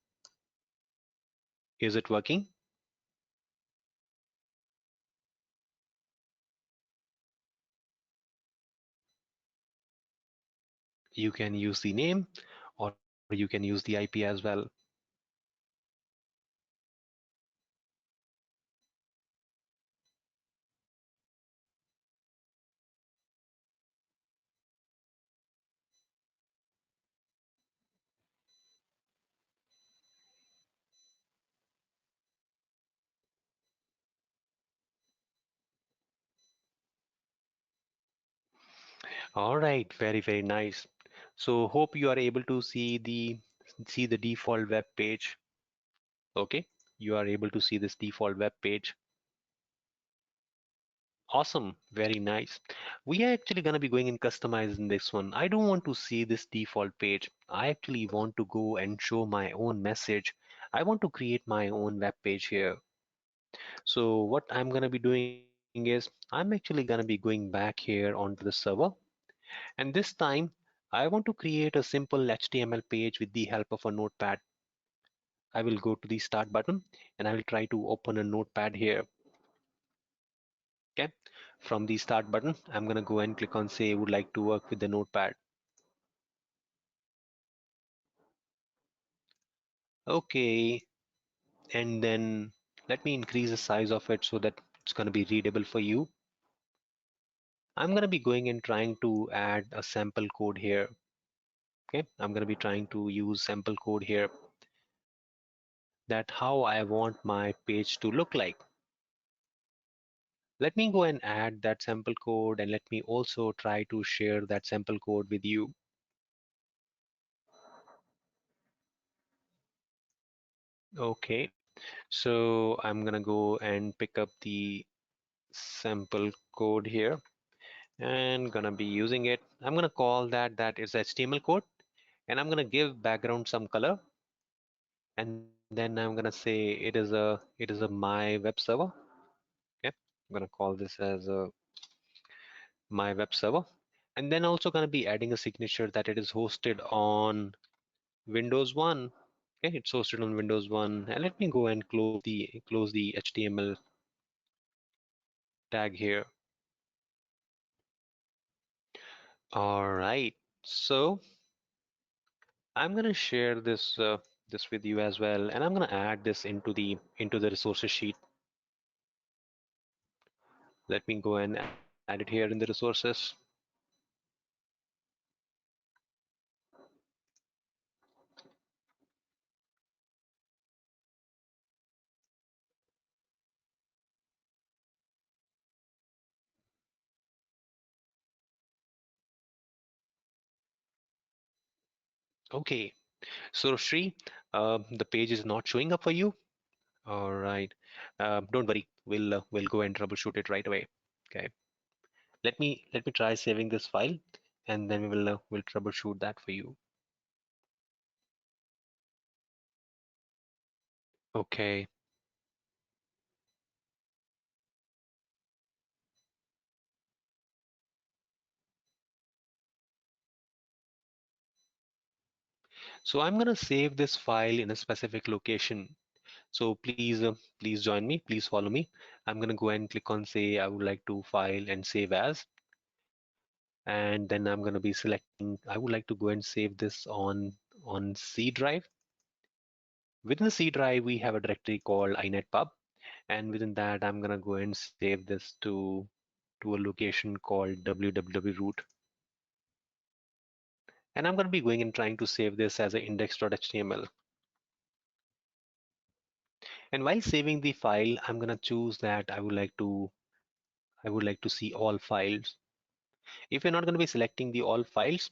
Is it working? You can use the name, or you can use the IP as well. All right, very, very nice. So hope you are able to see the default web page. Okay, you are able to see this default web page. Awesome, very nice. We are actually going to be going and customizing this one. I don't want to see this default page. I actually want to go and show my own message. I want to create my own web page here. So what I'm going to be doing is I'm actually going to be going back here onto the server. And this time I want to create a simple HTML page with the help of a notepad. I will go to the start button and I will try to open a notepad here. Okay, from the start button, I'm gonna go and click on say would like to work with the notepad. Okay, and then let me increase the size of it so that it's gonna be readable for you. I'm gonna be going and trying to add a sample code here. Okay, I'm gonna be trying to use sample code here, that how I want my page to look like. Let me go and add that sample code, and let me also try to share that sample code with you. Okay, so I'm gonna go and pick up the sample code here and gonna be using it. I'm gonna call that is HTML code, and I'm gonna give background some color, and then I'm gonna say it is a my web server. Okay, I'm gonna call this as a my web server, and then also gonna be adding a signature that it is hosted on Windows 1. Okay, it's hosted on Windows 1, and let me go and close the HTML tag here. All right, so I'm gonna share this with you as well, and I'm gonna add this into the resources sheet. Let me go and add it here in the resources. Okay, so Shree, the page is not showing up for you. All right, don't worry, we'll go and troubleshoot it right away. Okay, let me try saving this file, and then we'll troubleshoot that for you. Okay, so I'm gonna save this file in a specific location. So please join me, please follow me. I'm gonna go and click on say I would like to file and save as, and then I'm gonna be selecting I would like to go and save this on C drive. Within the C drive we have a directory called inetpub, and within that I'm gonna go and save this to a location called www root, and I'm gonna be going and trying to save this as a index.html. And while saving the file, I'm gonna choose that I would like to see all files. If you're not going to be selecting the all files,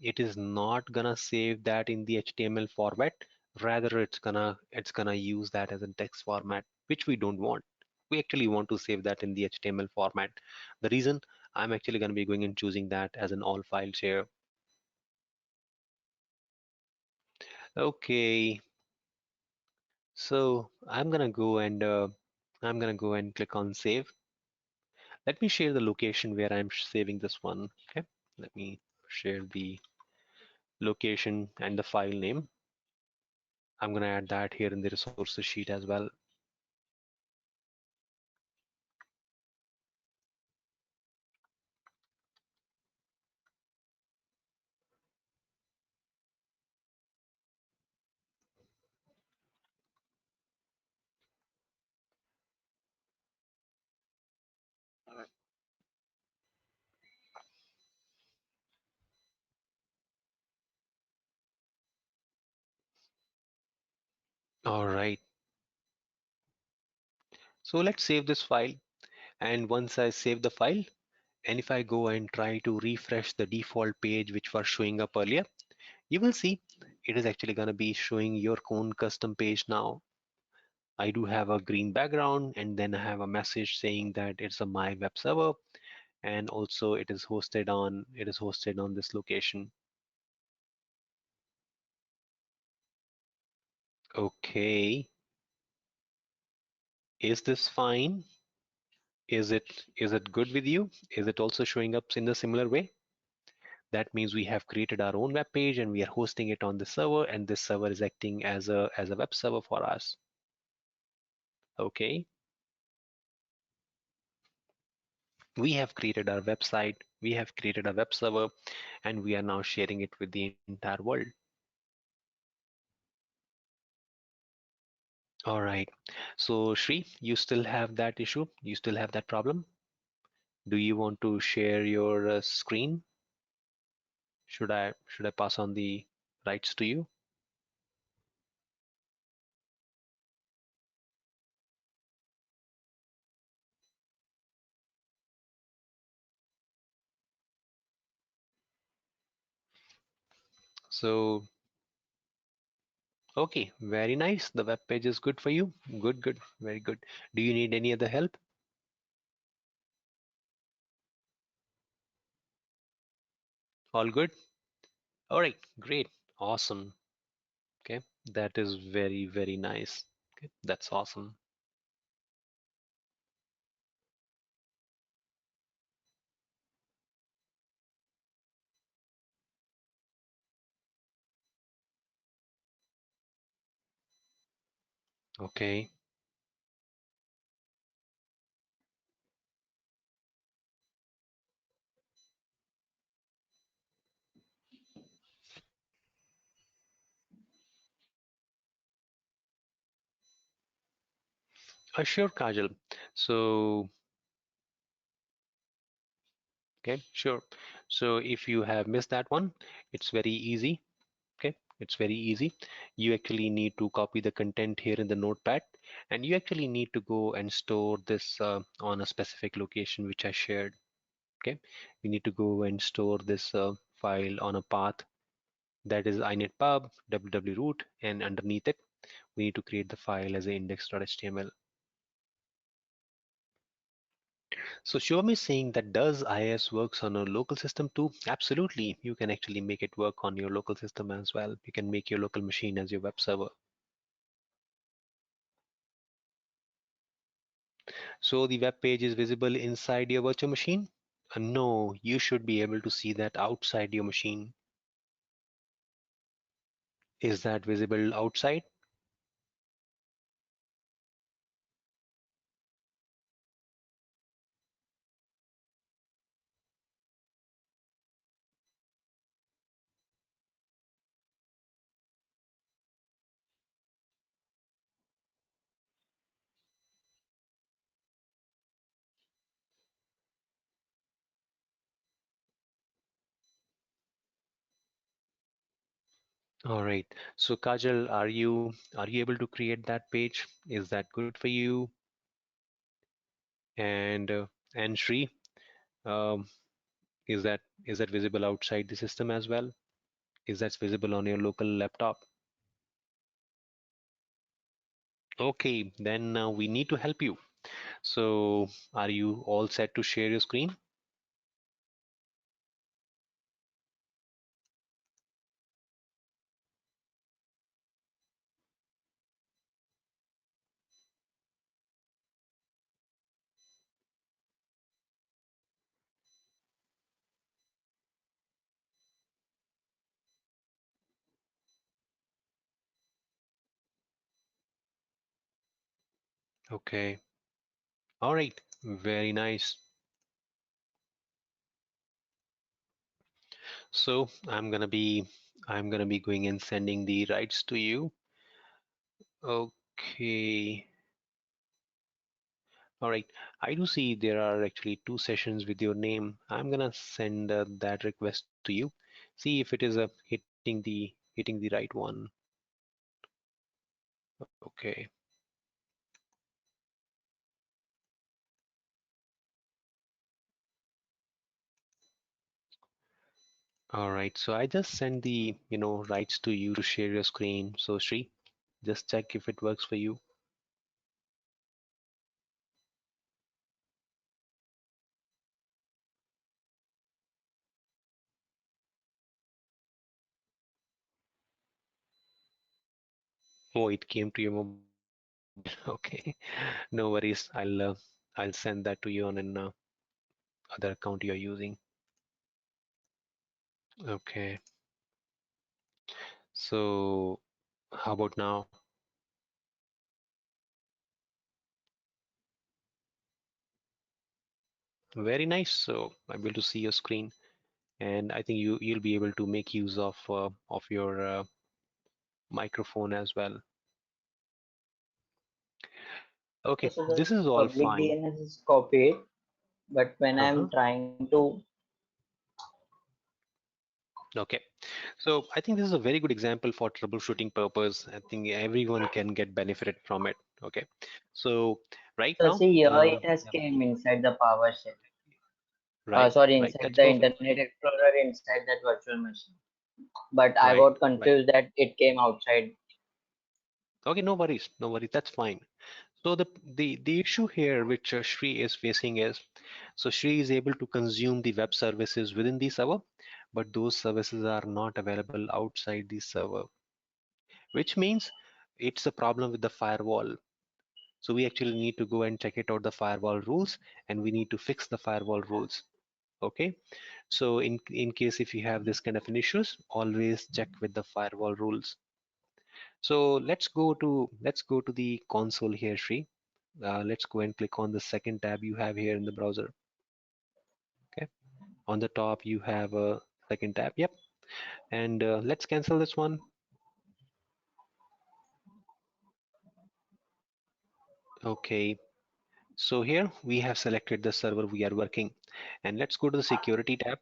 it is not gonna save that in the HTML format. Rather, it's gonna use that as a text format, which we don't want. We actually want to save that in the HTML format. The reason I'm actually going to be going and choosing that as an all files here. Okay, so I'm gonna go and click on save. Let me share the location where I'm saving this one. Okay, let me share the location and the file name. I'm going to add that here in the resources sheet as well. All right. So let's save this file. And once I save the file, and if I go and try to refresh the default page which was showing up earlier, you will see it is actually going to be showing your own custom page now. I do have a green background, and then I have a message saying that it's a my web server, and also it is hosted on this location. Okay, is this fine? Is it good with you? Is it also showing up in a similar way? That means we have created our own web page and we are hosting it on the server, and this server is acting as a web server for us. Okay, we have created our website, we have created a web server, and we are now sharing it with the entire world. All right. So Shri, you still have that issue? You still have that problem? Do you want to share your screen? Should I pass on the rights to you? So okay, very nice. The web page is good for you. Good, good, very good. Do you need any other help? All good? All right, great, awesome. Okay, that is very, very nice. Okay, that's awesome. Okay, sure, Kajal. So, okay, sure. So if you have missed that one, it's very easy. Okay, it's very easy. You actually need to copy the content here in the notepad, and you actually need to go and store this on a specific location which I shared. Okay, you need to go and store this file on a path that is inetpub www root, and underneath it we need to create the file as a index.html. So Shivam is saying that does IIS works on a local system too? Absolutely, you can actually make it work on your local system as well. You can make your local machine as your web server. So the web page is visible inside your virtual machine? No, you should be able to see that outside your machine. Is that visible outside? All right. So Kajal, are you able to create that page? Is that good for you? And Shri, um, is that visible outside the system as well? Is that visible on your local laptop? Okay, then we need to help you. So are you all set to share your screen? Okay. All right. Very nice. So I'm gonna be going and sending the rights to you. Okay. All right. I do see there are actually two sessions with your name. I'm gonna send that request to you. See if it is hitting the right one. Okay. All right. So I just send the rights to you to share your screen. So Sri, just check if it works for you. Oh, it came to your mobile. Okay. No worries. I'll send that to you on an other account you're using. Okay. So how about now? Very nice. So I'm able to see your screen, and I think you'll be able to make use of your microphone as well. Okay, Okay, so the this is all public fine. DNS is copied, but when Uh-huh. I'm trying to, Okay, so I think this is a very good example for troubleshooting purpose. I think everyone can get benefited from it. Okay, so right so now, see here it has came inside the PowerShell. right, Sorry, right, inside that's the perfect. Internet Explorer, inside that virtual machine. But I Right, got right. confused that it came outside. Okay, no worries, no worries. That's fine. So the issue here which Shri is facing is, so Shri is able to consume the web services within the server, but those services are not available outside the server, which means it's a problem with the firewall. So we actually need to go and check it out the firewall rules, and we need to fix the firewall rules. Okay. So in case if you have this kind of an issues, always check with the firewall rules. So let's go to the console here, Shri. Let's go and click on the second tab you have here in the browser. Okay, on the top you have a second tab. Yep, and let's cancel this one. Okay, so here we have selected the server we are working, and let's go to the security tab.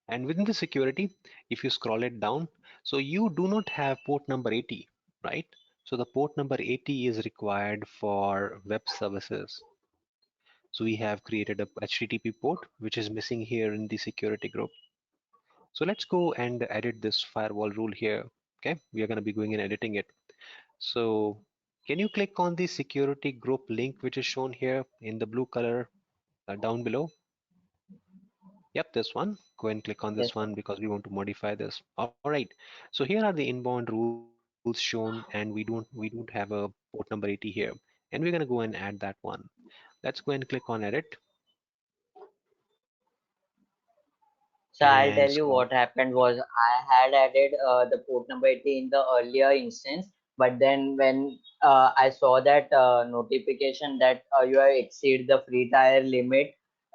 And within the security, if you scroll it down, so you do not have port number 80, right? So the port number 80 is required for web services. So we have created a HTTP port, which is missing here in the security group. So let's go and edit this firewall rule here. Okay, we are going to be going and editing it. So can you click on the security group link, which is shown here in the blue color down below? Yep, this one. Go and click on this Yes, sir. one because we want to modify this. All right. So here are the inbound rules shown, and we don't have a port number 80 here. And we're gonna go and add that one. Let's go and click on edit So I'll and tell you scroll. what happened was I had added the port number 80 in the earlier instance, but then when I saw that notification that you have exceed the free tier limit,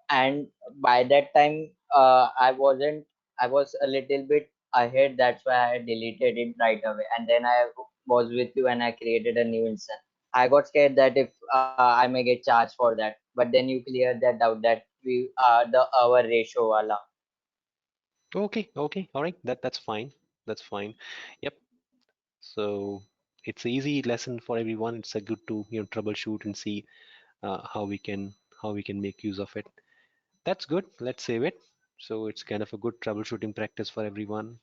and by that time I was a little bit ahead. That's why I deleted it right away, and then I was with you and I created a new instance. I got scared that if I may get charged for that, but then you cleared that out that we the our ratio wala. Okay, okay, all right. That's fine. That's fine. Yep. So it's an easy lesson for everyone. It's a good to troubleshoot and see how we can make use of it. That's good. Let's save it. So it's kind of a good troubleshooting practice for everyone.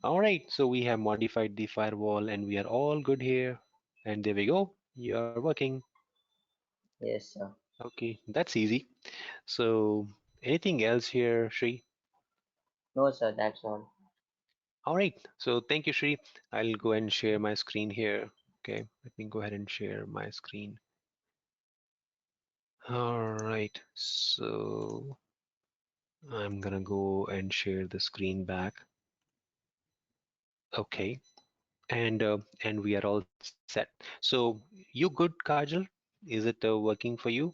All right. So we have modified the firewall and we are all good here. And there we go. You are working. Yes, sir. Okay, that's easy. So anything else here, Shri? No, sir, that's all. All right. So thank you, Shri. I'll go ahead and share my screen here. Okay, let me go ahead and share my screen. All right. So I'm gonna go and share the screen back. Okay, and we are all set. So you good, Kajal? Is it working for you?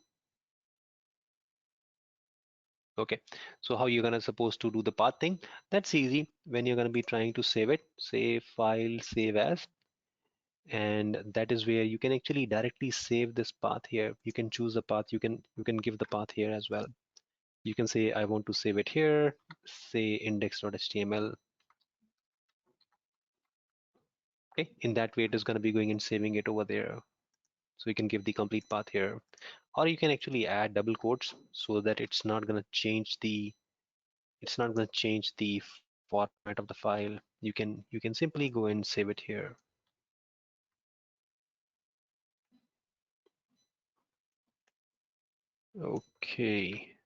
Okay. So how you're gonna supposed to do the path thing? That's easy. When you're gonna be trying to save it, save file, save as, and that is where you can actually directly save this path here. You can choose a path. You can give the path here as well. You can say I want to save it here. Say index.html. Okay. In that way, it is gonna be going and saving it over there. So you can give the complete path here, or you can actually add double quotes so that it's not going to change the format of the file. You can simply go and save it here. Okay.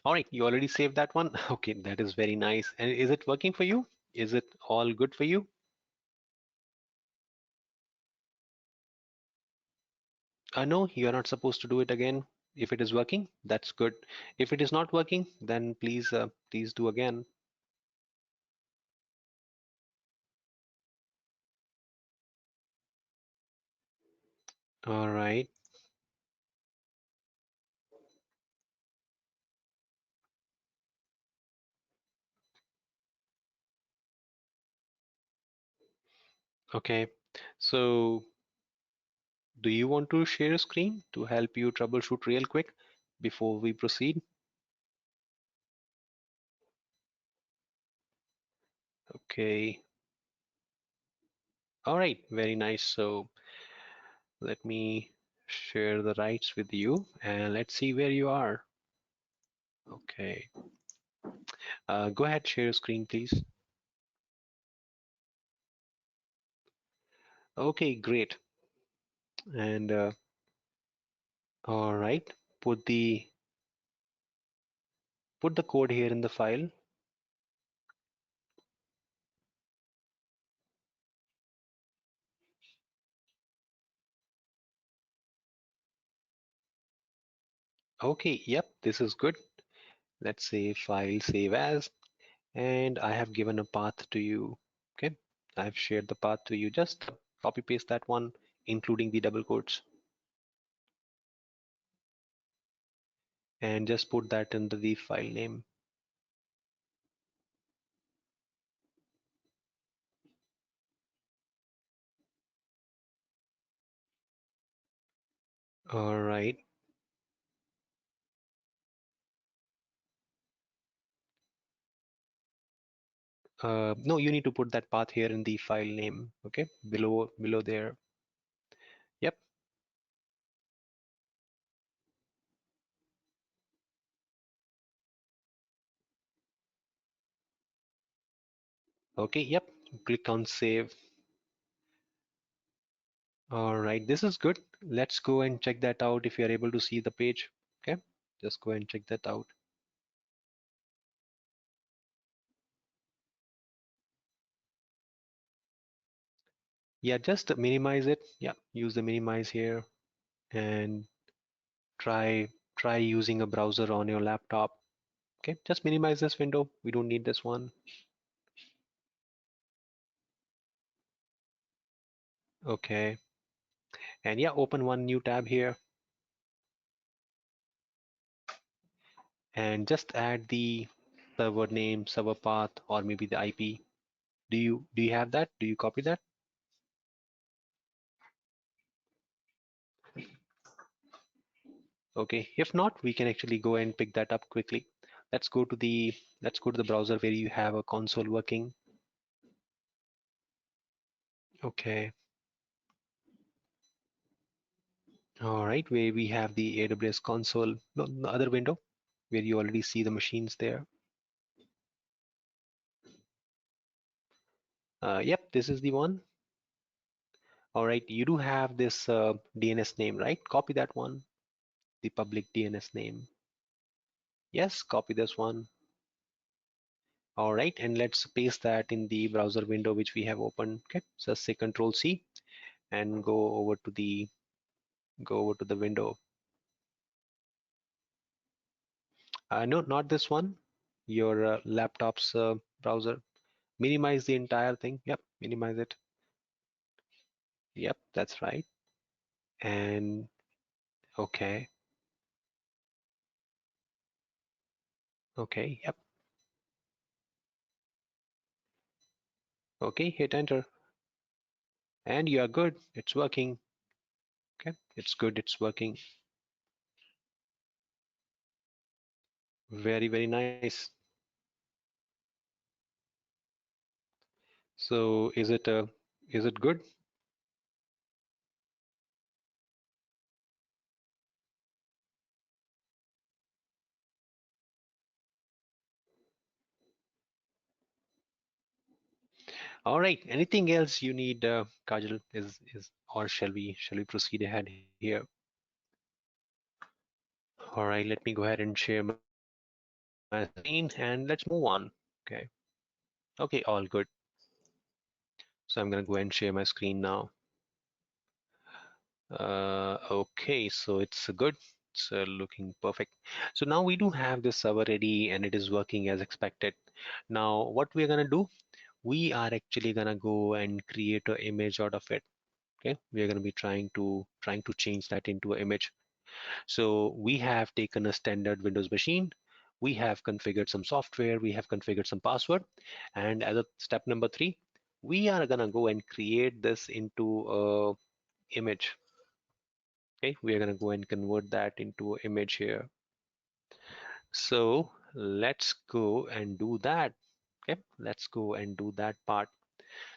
All right, you already saved that one. Okay, that is very nice. And is it working for you? Is it all good for you? No, you are not supposed to do it again. If it is working, that's good. If it is not working, then please do again. All right. Okay. So do you want to share a screen to help you troubleshoot real quick before we proceed? Okay. All right. Very nice. So let me share the rights with you and let's see where you are. Okay. Go ahead, share your screen, please. Okay, great. And all right, put the put the code here in the file. Okay, yep, this is good. Let's say file save as, and I have given a path to you. Okay, I've shared the path to you. Just copy paste that one, including the double quotes, and just put that into the file name. All right. No, you need to put that path here in the file name. Okay, below there. Yep. Okay. Yep. Click on save. All right, this is good. Let's go and check that out if you're able to see the page. Okay, just go and check that out. Yeah, just minimize it. Yeah, use the minimize here and try try using a browser on your laptop. Okay, just minimize this window. We don't need this one. Okay, and yeah, open one new tab here and just add the server name, server path, or maybe the IP. Do you have that? Do you copy that? Okay, if not, we can actually go and pick that up quickly. let's go to the browser where you have a console working. Okay. All right, where we have the AWS console, no, the other window where you already see the machines there. Yep, this is the one. All right, you do have this DNS name, right? Copy that one, the public DNS name. Yes, copy this one. All right, and let's paste that in the browser window which we have opened. Okay, so say Control C and go over to the window. No, not this one. Your laptop's browser. Minimize the entire thing. Yep, minimize it. Yep, that's right. And okay, okay, yep. Okay, hit enter. And you are good. It's working. Okay, it's good. It's working. Very, very nice. So is it good? All right. Anything else you need, Kajal? Is or shall we proceed ahead here? All right. Let me go ahead and share my screen and let's move on. Okay. Okay. All good. So I'm gonna go ahead and share my screen now. Okay. So it's good. It's looking perfect. So now we do have this server ready and it is working as expected. Now what we're gonna do? We are actually gonna go and create an image out of it. Okay, we are going to be trying to change that into an image. So we have taken a standard Windows machine, we have configured some software, we have configured some password, and as a step number 3, we are going to go and create this into a image. Okay, we are going to go and convert that into an image here. So let's go and do that. Okay, let's go and do that part.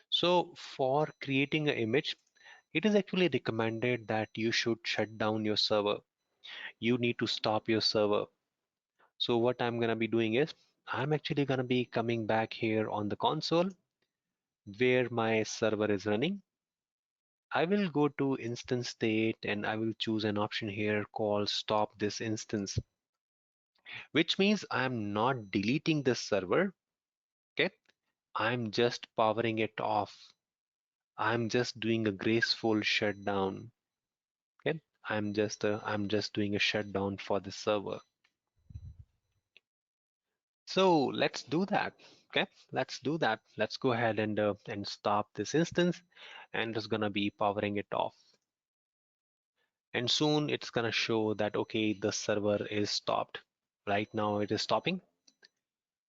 So for creating an image, it is actually recommended that you should shut down your server. You need to stop your server. So what I'm going to be doing is I'm actually going to be coming back here on the console where my server is running. I will go to instance state and I will choose an option here called stop this instance, which means I'm not deleting this server. Okay, I'm just powering it off. I'm just doing a graceful shutdown. Okay, I'm just doing a shutdown for the server. So let's do that. Okay, let's do that. Let's go ahead and stop this instance, and it's gonna be powering it off. And soon it's gonna show that okay, the server is stopped. Right now it is stopping,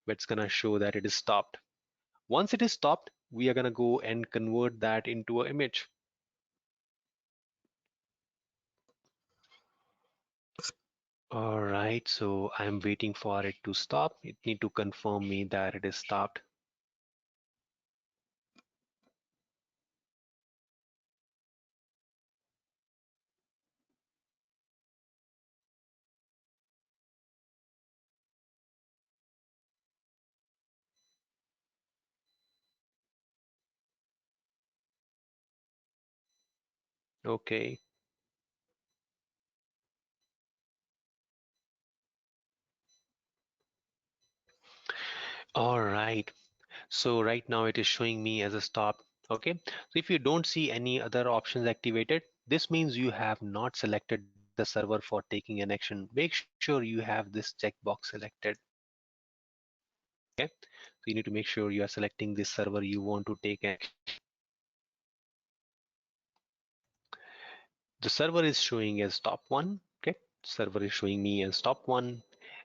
but it's gonna show that it is stopped. Once it is stopped, we are gonna go and convert that into an image. All right, so I'm waiting for it to stop. It need to confirm me that it is stopped. Okay. All right. So right now it is showing me as a stop. Okay. So if you don't see any other options activated, this means you have not selected the server for taking an action. Make sure you have this checkbox selected. Okay. So you need to make sure you are selecting this server you want to take action. The server is showing as stop one. Okay. Server is showing me as stop one.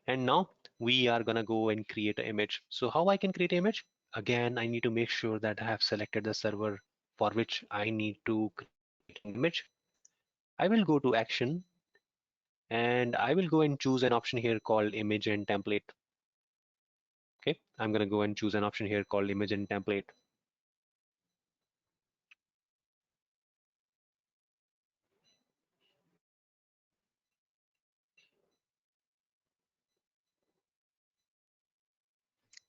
And now we are gonna go and create an image. So how I can create an image? Again, I need to make sure that I have selected the server for which I need to create an image. I will go to action and I will go and choose an option here called image and template. Okay, I'm going to go and choose an option here called image and template.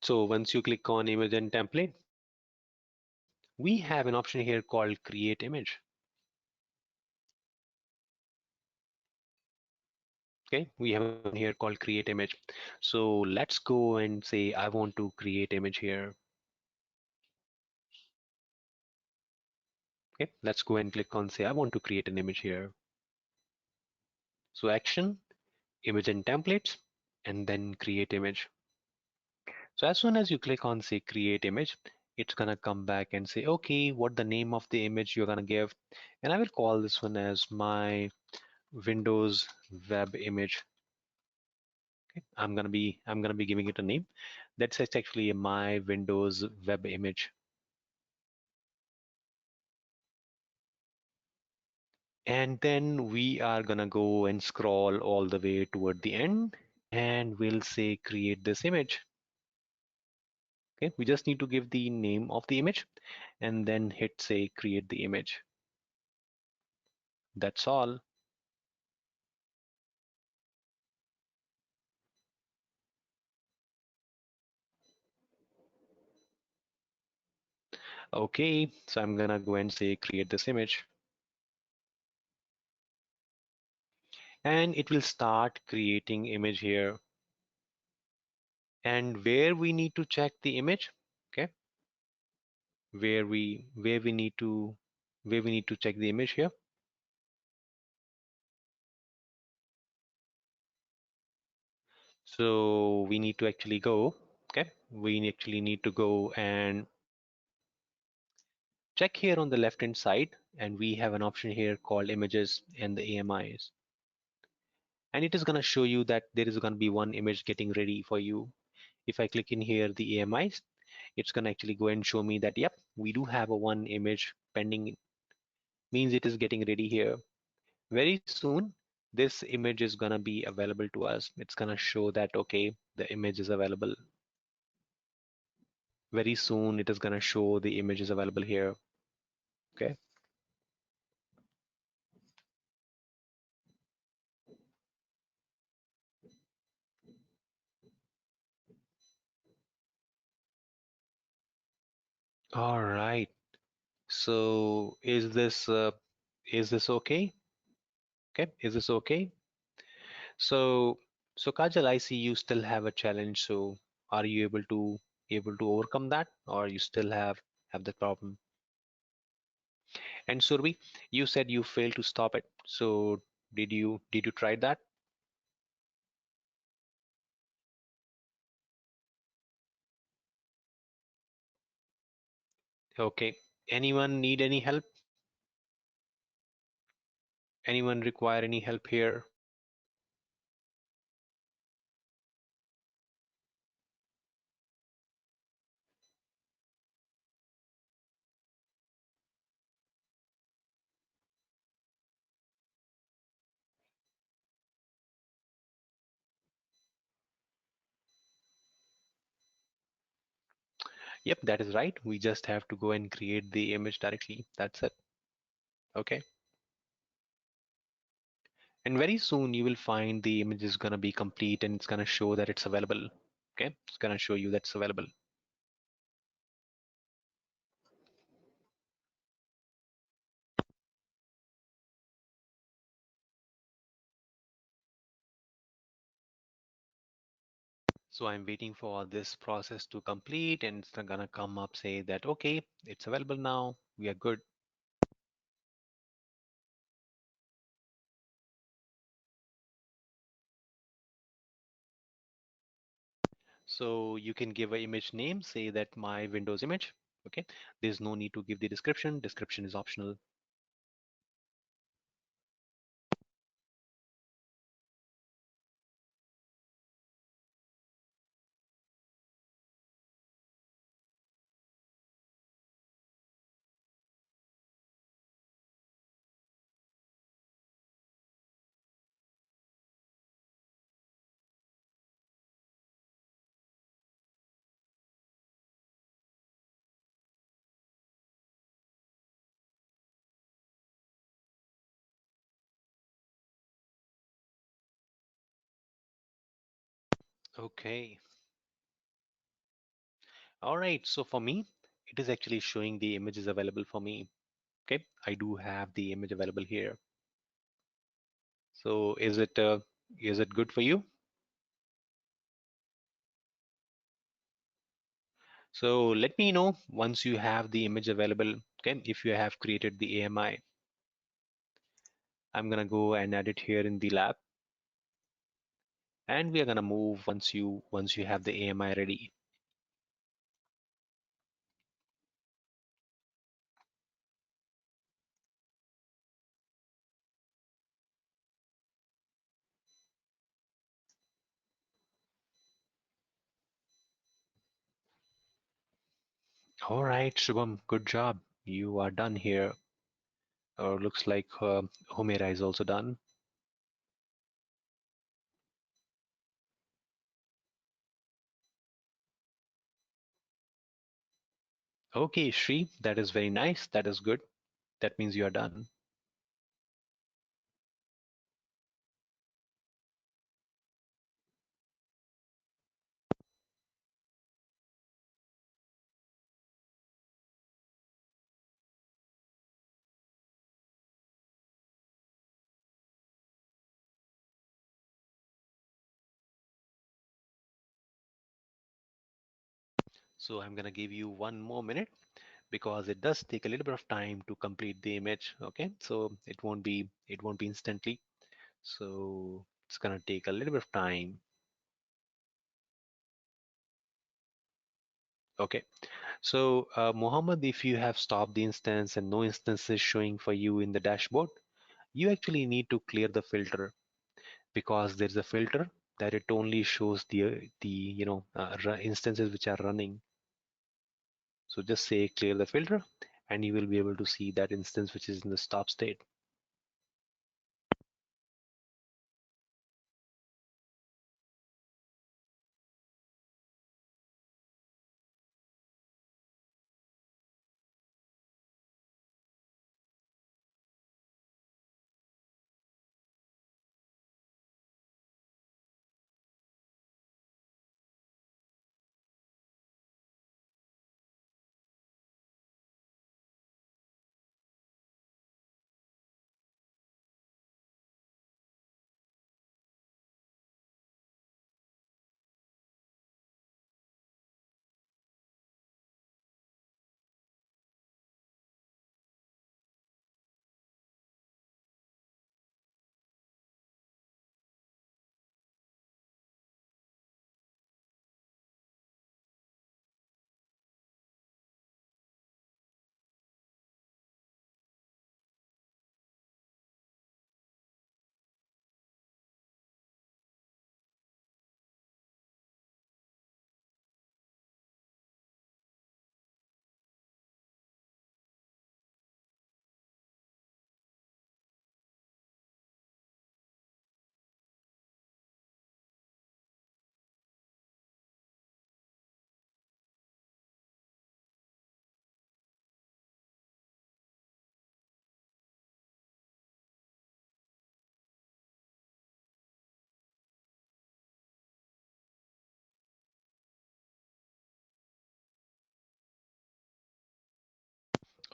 So once you click on image and template, we have an option here called create image. Okay, we have one here called create image. So let's go and say I want to create image here. Okay, let's go and click on say I want to create an image here. So action, image and templates, and then create image. So as soon as you click on say create image, it's gonna come back and say, okay, what the name of the image you're gonna give. And I will call this one as my Windows web image. Okay, I'm gonna be giving it a name. That's actually my Windows web image. And then we are gonna go and scroll all the way toward the end and we'll say create this image. Okay, we just need to give the name of the image and then hit say create the image. That's all. Okay, so I'm gonna go and say create this image and it will start creating image here. And where we need to check the image, okay, where we need to check the image here. So we need to actually go, okay, we actually need to go and check here on the left hand side and we have an option here called images and the AMIs. And it is going to show you that there is going to be one image getting ready for you. If I click in here the AMIs, it's going to actually go and show me that yep, we do have a one image pending, means it is getting ready here. Very soon this image is going to be available to us. It's going to show that okay, the image is available. Very soon it is going to show the image is available here. Okay, all right. So is this okay? Okay, is this okay? So so Kajal, I see you still have a challenge. So are you able to overcome that, or you still have the problem? And Surbi, you said you failed to stop it. So did you try that? Okay. Anyone need any help? Anyone require any help here? Yep, that is right. We just have to go and create the image directly. That's it. Okay. And very soon you will find the image is gonna be complete and it's gonna show that it's available. Okay, it's gonna show you that's available. So I'm waiting for this process to complete and it's gonna come up say that okay, it's available now. We are good. So you can give an image name, say that my Windows image. Okay, there's no need to give the description. Description is optional. Okay. All right. So for me, it is actually showing the images available for me. Okay. I do have the image available here. So is it good for you? So let me know once you have the image available. Okay. If you have created the AMI, I'm gonna go and add it here in the lab, and we are gonna move once you have the AMI ready. All right, Shubham, good job. You are done here. Or looks like Humera is also done. Okay, Shri, that is very nice. That is good. That means you are done. So I'm gonna give you 1 more minute because it does take a little bit of time to complete the image. Okay, so it won't be instantly. So it's gonna take a little bit of time. Okay, so Mohammed, if you have stopped the instance and no instance is showing for you in the dashboard, you actually need to clear the filter because there's a filter that it only shows the instances which are running. So just say clear the filter and you will be able to see that instance which is in the stop state.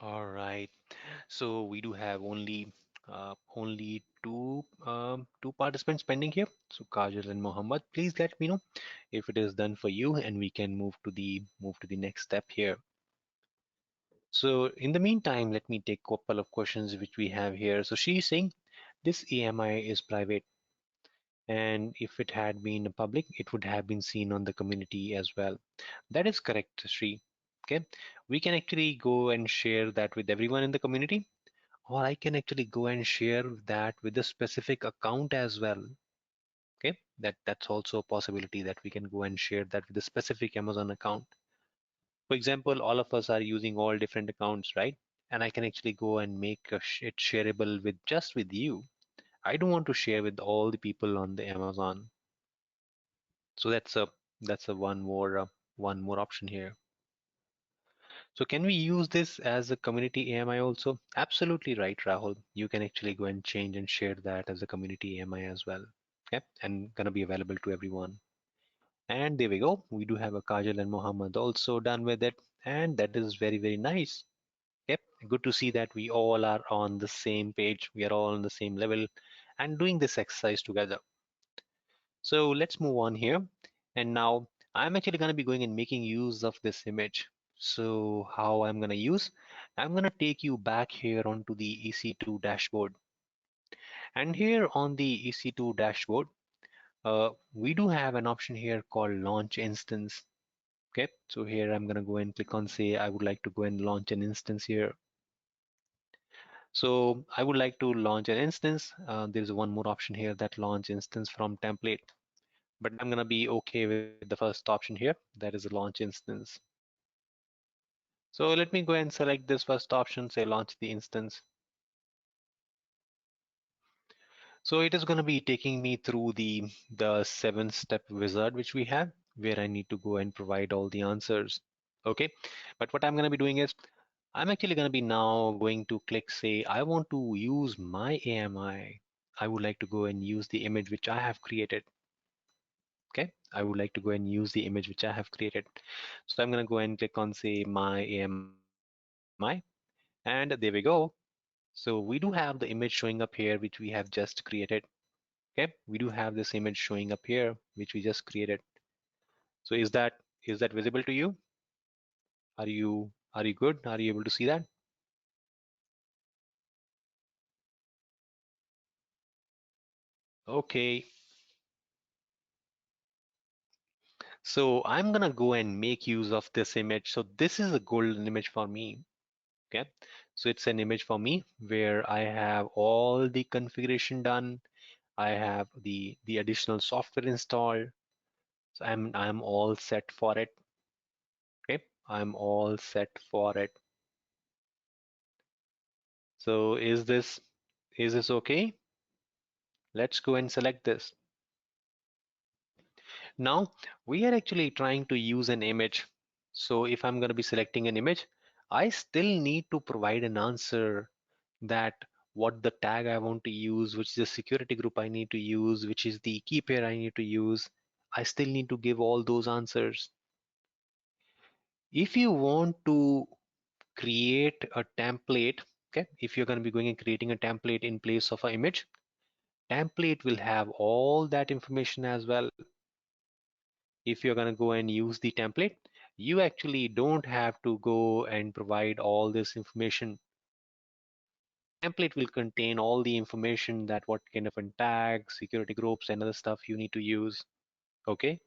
All right. So we do have only two participants pending here. So Kajal and Mohammed, please let me know if it is done for you, and we can move to the next step here. So in the meantime, let me take a couple of questions which we have here. So she's saying this AMI is private, and if it had been public, it would have been seen on the community as well. That is correct, Sri. Okay, we can actually go and share that with everyone in the community, or I can actually go and share that with a specific account as well. Okay, that's also a possibility that we can go and share that with a specific Amazon account. For example, all of us are using all different accounts, right? And I can actually go and make it shareable with just with you. I don't want to share with all the people on the Amazon. So that's a one more option here. So can we use this as a community AMI also? Absolutely right, Rahul. You can actually go and change and share that as a community AMI as well. Okay, and gonna be available to everyone. And there we go. We do have a Kajal and Mohammed also done with it. And that is very, very nice. Yep, good to see that we all are on the same page. We are all on the same level and doing this exercise together. So let's move on here. And now I'm actually going to be going and making use of this image. So how I'm going to use? I'm going to take you back here onto the EC2 dashboard. And here on the EC2 dashboard, we do have an option here called launch instance. Okay, so here I'm going to go and click on say I would like to go and launch an instance here. So I would like to launch an instance. There's one more option here that launch instance from template, but I'm going to be okay with the first option here. That is a launch instance. So let me go and select this first option, say launch the instance. So it is going to be taking me through the 7-step wizard which we have, where I need to go and provide all the answers. Okay, but what I'm going to be doing is I'm actually going to be now going to click say I want to use my AMI. I would like to go and use the image which I have created. Okay, I would like to go and use the image which I have created. So I'm going to go and click on say my AMI, and there we go. So we do have the image showing up here which we have just created. Okay, we do have this image showing up here which we just created. So is that visible to you? Are you good? Are you able to see that? Okay, so I'm gonna go and make use of this image. So this is a golden image for me. Okay, so it's an image for me where I have all the configuration done. I have the additional software installed. So I'm all set for it. Okay, I'm all set for it. So is this okay? Let's go and select this. Now we are actually trying to use an image. So if I'm going to be selecting an image, I still need to provide an answer that what the tag I want to use, which is the security group I need to use, which is the key pair I need to use. I still need to give all those answers. If you want to create a template, okay, if you're going to be going and creating a template in place of an image, template will have all that information as well. If you're going to go and use the template, you actually don't have to go and provide all this information. Template will contain all the information that what kind of a tag, security groups, and other stuff you need to use. Okay.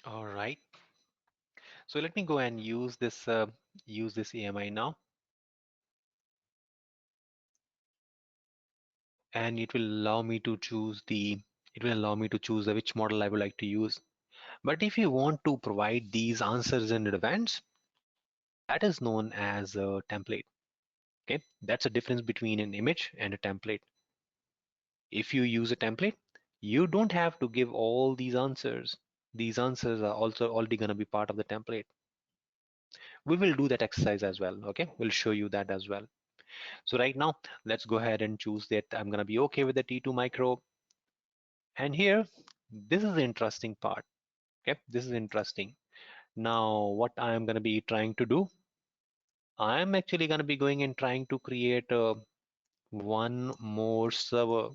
All right. So let me go and use this AMI now, and it will allow me to choose which model I would like to use. But if you want to provide these answers in advance, that is known as a template. Okay, that's a difference between an image and a template. If you use a template, you don't have to give all these answers. These answers are also already going to be part of the template. We will do that exercise as well. Okay, we'll show you that as well. So right now, let's go ahead and choose that I'm going to be okay with the T2 micro. And here, this is the interesting part. Okay, this is interesting. Now, what I'm going to be trying to do, I'm actually going to be going and trying to create one more server.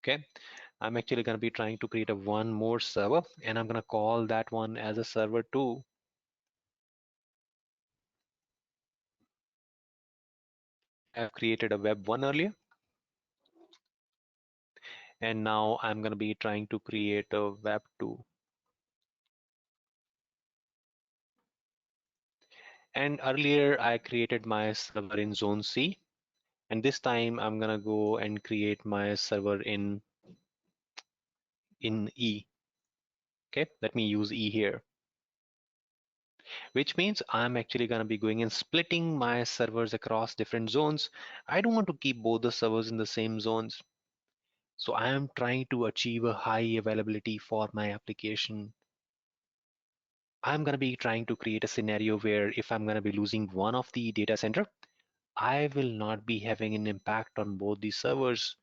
Okay, I'm actually going to be trying to create a one more server, and I'm going to call that one as a server 2. We have created a web 1 earlier, and now I'm going to be trying to create a web 2. And earlier I created my server in zone C, and this time I'm going to go and create my server in E. Okay, let me use E here. which means I'm actually going to be going and splitting my servers across different zones. I don't want to keep both the servers in the same zones. So I am trying to achieve a high availability for my application. I'm going to be trying to create a scenario where if I'm going to be losing one of the data center, I will not be having an impact on both the servers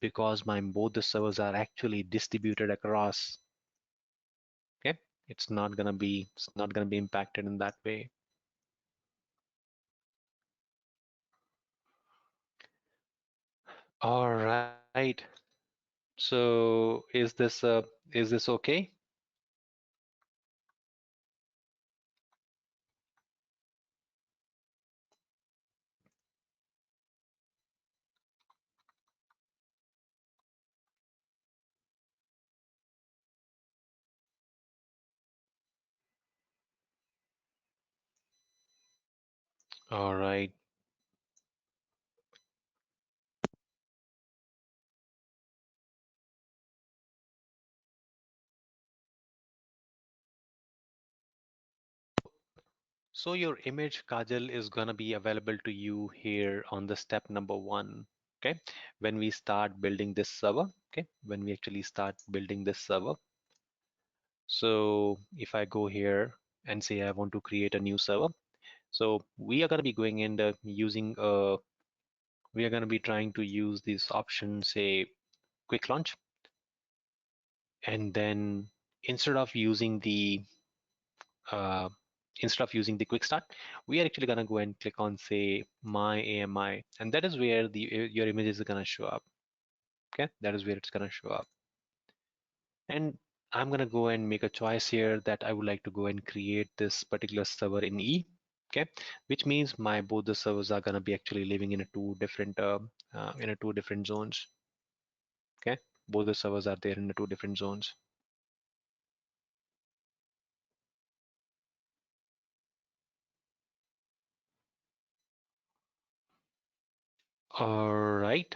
because my both the servers are actually distributed across. Okay, it's not gonna be impacted in that way. All right. So is this okay? All right. So your image Kajal is gonna be available to you here on the step number 1. Okay, when we start building this server. Okay, when we actually start building this server. So if I go here and say I want to create a new server, so we are gonna be going in the using we are gonna be trying to use this option, say quick launch, and then instead of using the uh, quick start, we are actually going to go and click on say my AMI, and that is where the your image is going to show up. Okay, that is where it's going to show up. And I'm going to go and make a choice here that I would like to go and create this particular server in E. Okay, which means my both the servers are going to be actually living in a two different zones. Okay, both the servers are there in the two different zones. All right.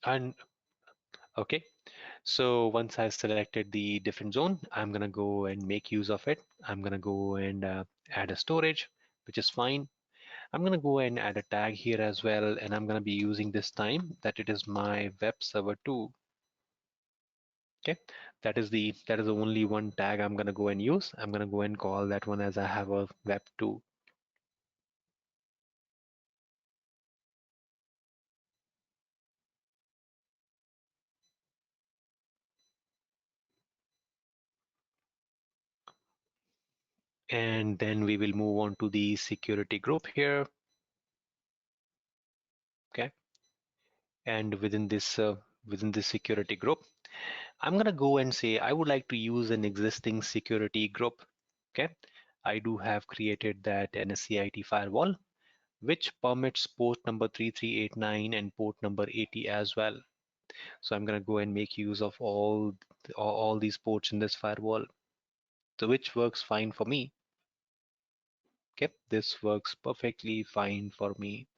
And okay, so once I've selected the different zone, I'm gonna go and make use of it. I'm gonna go and add a storage, which is fine. I'm gonna go and add a tag here as well, and I'm gonna be using this time that it is my web server 2. Okay, that is the only one tag I'm gonna go and use. I'm gonna go and call that one as I have a web 2. And then we will move on to the security group here. Okay, and within this security group, I'm gonna go and say I would like to use an existing security group. Okay, I do have created that NSCIT firewall, which permits port number 3389 and port number 80 as well. So I'm gonna go and make use of all these ports in this firewall, so which works fine for me. Okay, this works perfectly fine for me.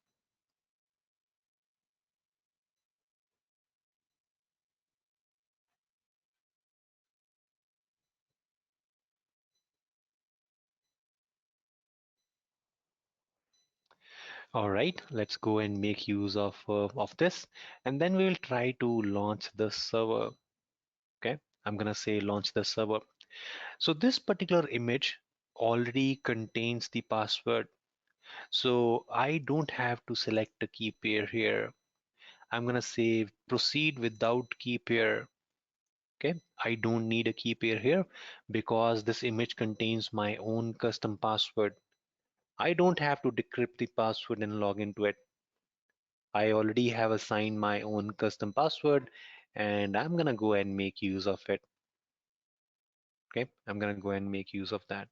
All right, let's go and make use of this, and then we will try to launch the server. Okay, I'm gonna say launch the server. So this particular image already contains the password. So I don't have to select a key pair here. I'm gonna say proceed without key pair. Okay, I don't need a key pair here because this image contains my own custom password. I don't have to decrypt the password and log into it. I already have assigned my own custom password and I'm gonna go and make use of it. Okay, I'm gonna go and make use of that.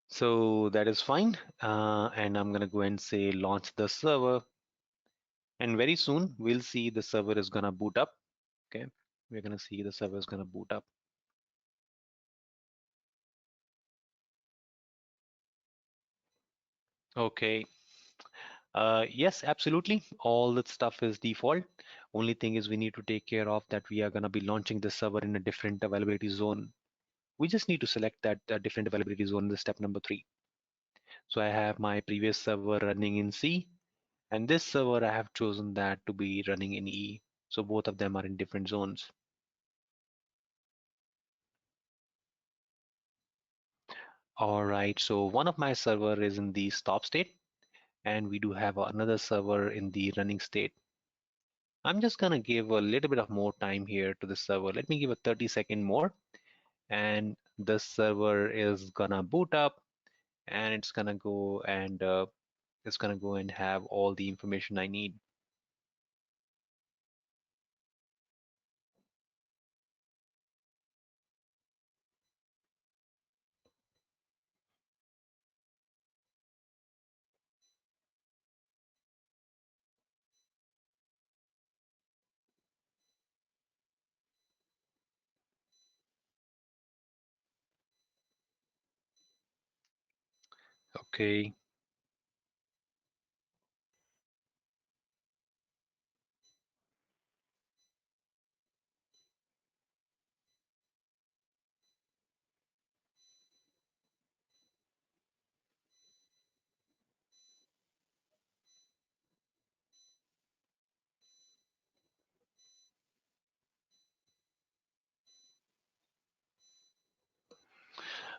So that is fine. And I'm gonna go and say launch the server. And very soon we'll see the server is gonna boot up. Okay. We're gonna see the server is gonna boot up. Okay. Yes, absolutely. All that stuff is default. Only thing is we need to take care of that we are gonna be launching the server in a different availability zone. We just need to select that different availability zone in the step number 3. So I have my previous server running in C, and this server I have chosen that to be running in E. So both of them are in different zones. All right, so one of my server is in the stop state, and we do have another server in the running state. I'm just gonna give a little bit of more time here to the server. Let me give a 30-second more, and the server is gonna boot up, and it's gonna go and have all the information I need. Okay.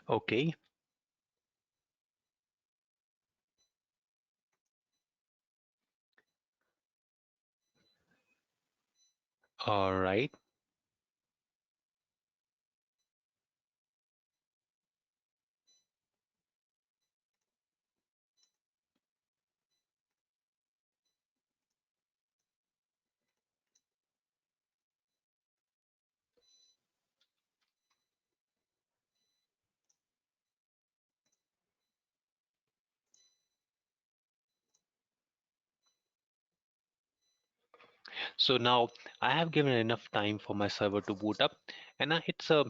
Okay. All right. So now I have given enough time for my server to boot up, and it's a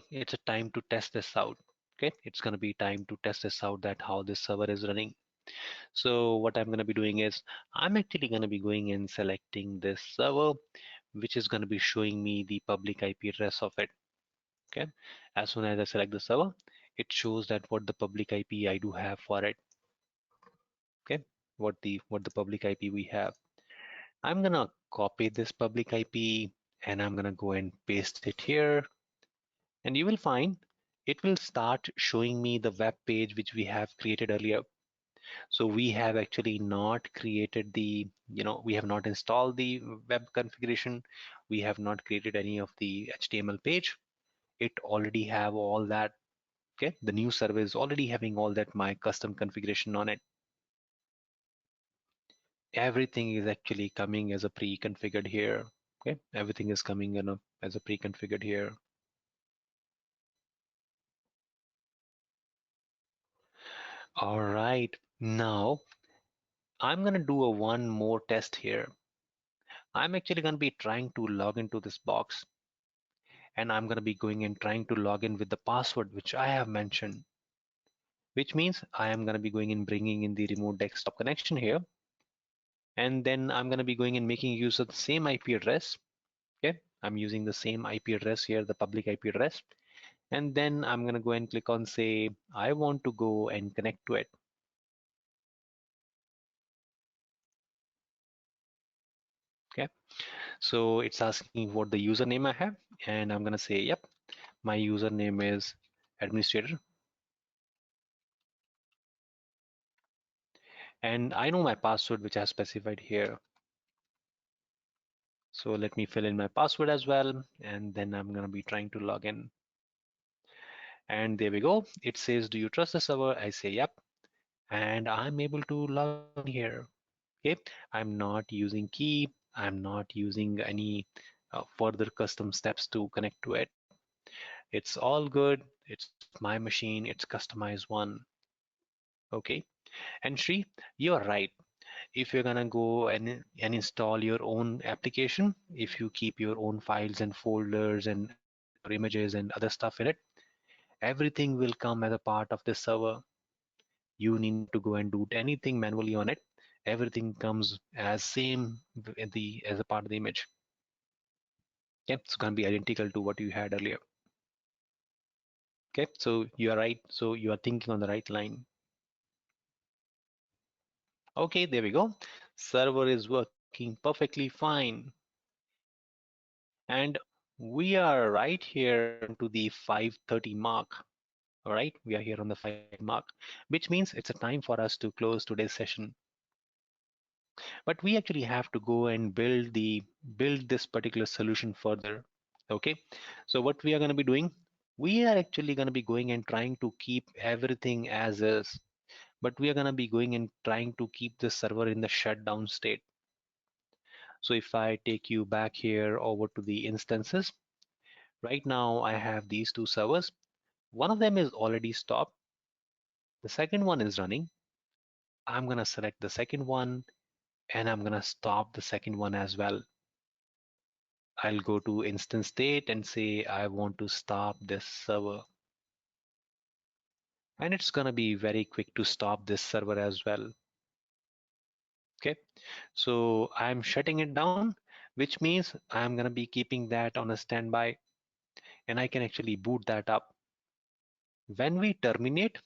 time to test this out. Okay, it's gonna be time to test this out that how this server is running. So what I'm gonna be doing is I'm actually gonna be going and selecting this server, which is gonna be showing me the public IP address of it. Okay, as soon as I select the server, it shows that what the public IP I do have for it. Okay, what the public IP we have. I'm gonna copy this public IP and I'm gonna go and paste it here, and you will find it will start showing me the web page which we have created earlier. So we have actually not created we have not installed the web configuration. We have not created any of the HTML page. It already have all that. Okay, the new server is already having all that my custom configuration on it. Everything is actually coming as a pre-configured here. Okay, everything is coming as a pre-configured here. All right, now I'm gonna do a one more test here. I'm actually gonna be trying to log into this box, and I'm gonna be going and trying to log in with the password which I have mentioned, which means I am gonna be going and bringing in the remote desktop connection here, and then I'm gonna be going and making use of the same IP address. Okay, I'm using the same IP address here, the public IP address, and then I'm gonna go and click on say I want to go and connect to it. Okay, so it's asking what the username I have, and I'm gonna say yep, my username is administrator, and I know my password which I have specified here. So let me fill in my password as well, and then I'm gonna be trying to log in, and there we go. It says do you trust the server? I say yep, and I'm able to log in here. Okay, I'm not using key, I'm not using any further custom steps to connect to it. It's all good, it's my machine, it's customized one. Okay, and Shri, you're right, If you're gonna go and install your own application, if you keep your own files and folders and your images and other stuff in it, everything will come as a part of this server. You need not to go and do anything manually on it. Everything comes as same in the as a part of the image. Okay, it's gonna be identical to what you had earlier. Okay, so you are right. So you are thinking on the right line. Okay, there we go. Server is working perfectly fine. And we are right here onto the 5:30 mark. All right, we are here on the 5:30 mark, which means it's a time for us to close today's session. But we actually have to go and build this particular solution further. Okay, so what we are going to be doing, we are actually going to be going and trying to keep everything as is, but we are going to be going and trying to keep the server in the shutdown state. So if I take you back here over to the instances, right now I have these two servers. One of them is already stopped. The second one is running. I'm going to select the second one and I'm going to stop the second one as well. I'll go to instance state and say I want to stop this server. And it's going to be very quick to stop this server as well. Okay, so I'm shutting it down, which means I'm going to be keeping that on a standby and I can actually boot that up. When we terminate,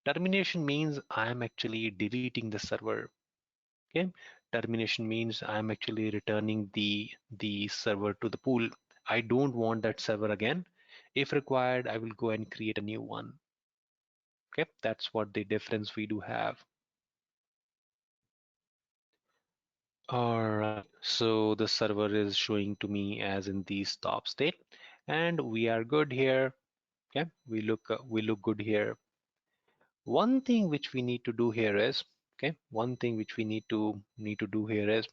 termination means I'm actually deleting the server. Okay, termination means I'm actually returning the server to the pool. I don't want that server again. If required, I will go and create a new one. Okay, that's what the difference we do have. All right, so the server is showing to me as in the stop state, and we are good here. Okay, we look good here. One thing which we need to do here is, okay, one thing which we need to do here is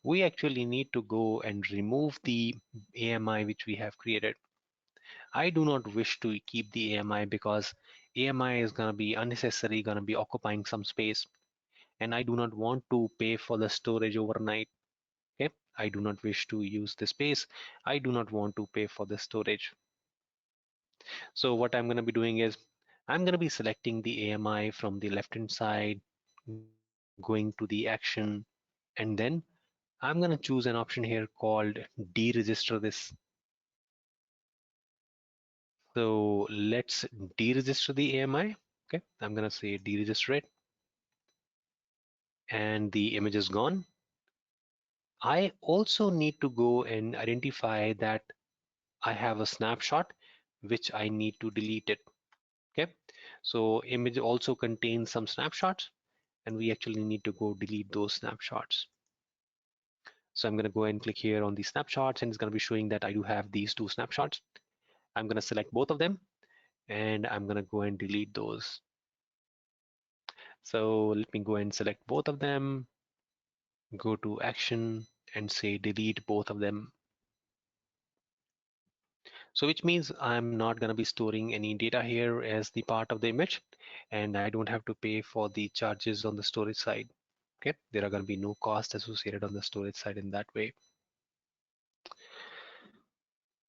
we actually need to go and remove the AMI which we have created. I do not wish to keep the AMI because AMI is going to be unnecessary, going to be occupying some space, and I do not want to pay for the storage overnight. Okay, I do not wish to use the space. I do not want to pay for the storage. So what I'm going to be doing is I'm going to be selecting the AMI from the left hand side, going to the action, and then I'm going to choose an option here called deregister this. So let's deregister the AMI. Okay, I'm going to say deregister it, and the image is gone. I also need to go and identify that I have a snapshot which I need to delete it. Okay, so image also contains some snapshots and we actually need to go delete those snapshots. So I'm going to go and click here on the snapshots and it's going to be showing that I do have these two snapshots. I'm going to select both of them and I'm going to go and delete those. So let me go and select both of them, go to action and say delete both of them. So which means I'm not going to be storing any data here as the part of the image and I don't have to pay for the charges on the storage side. Okay, there are going to be no cost associated on the storage side in that way.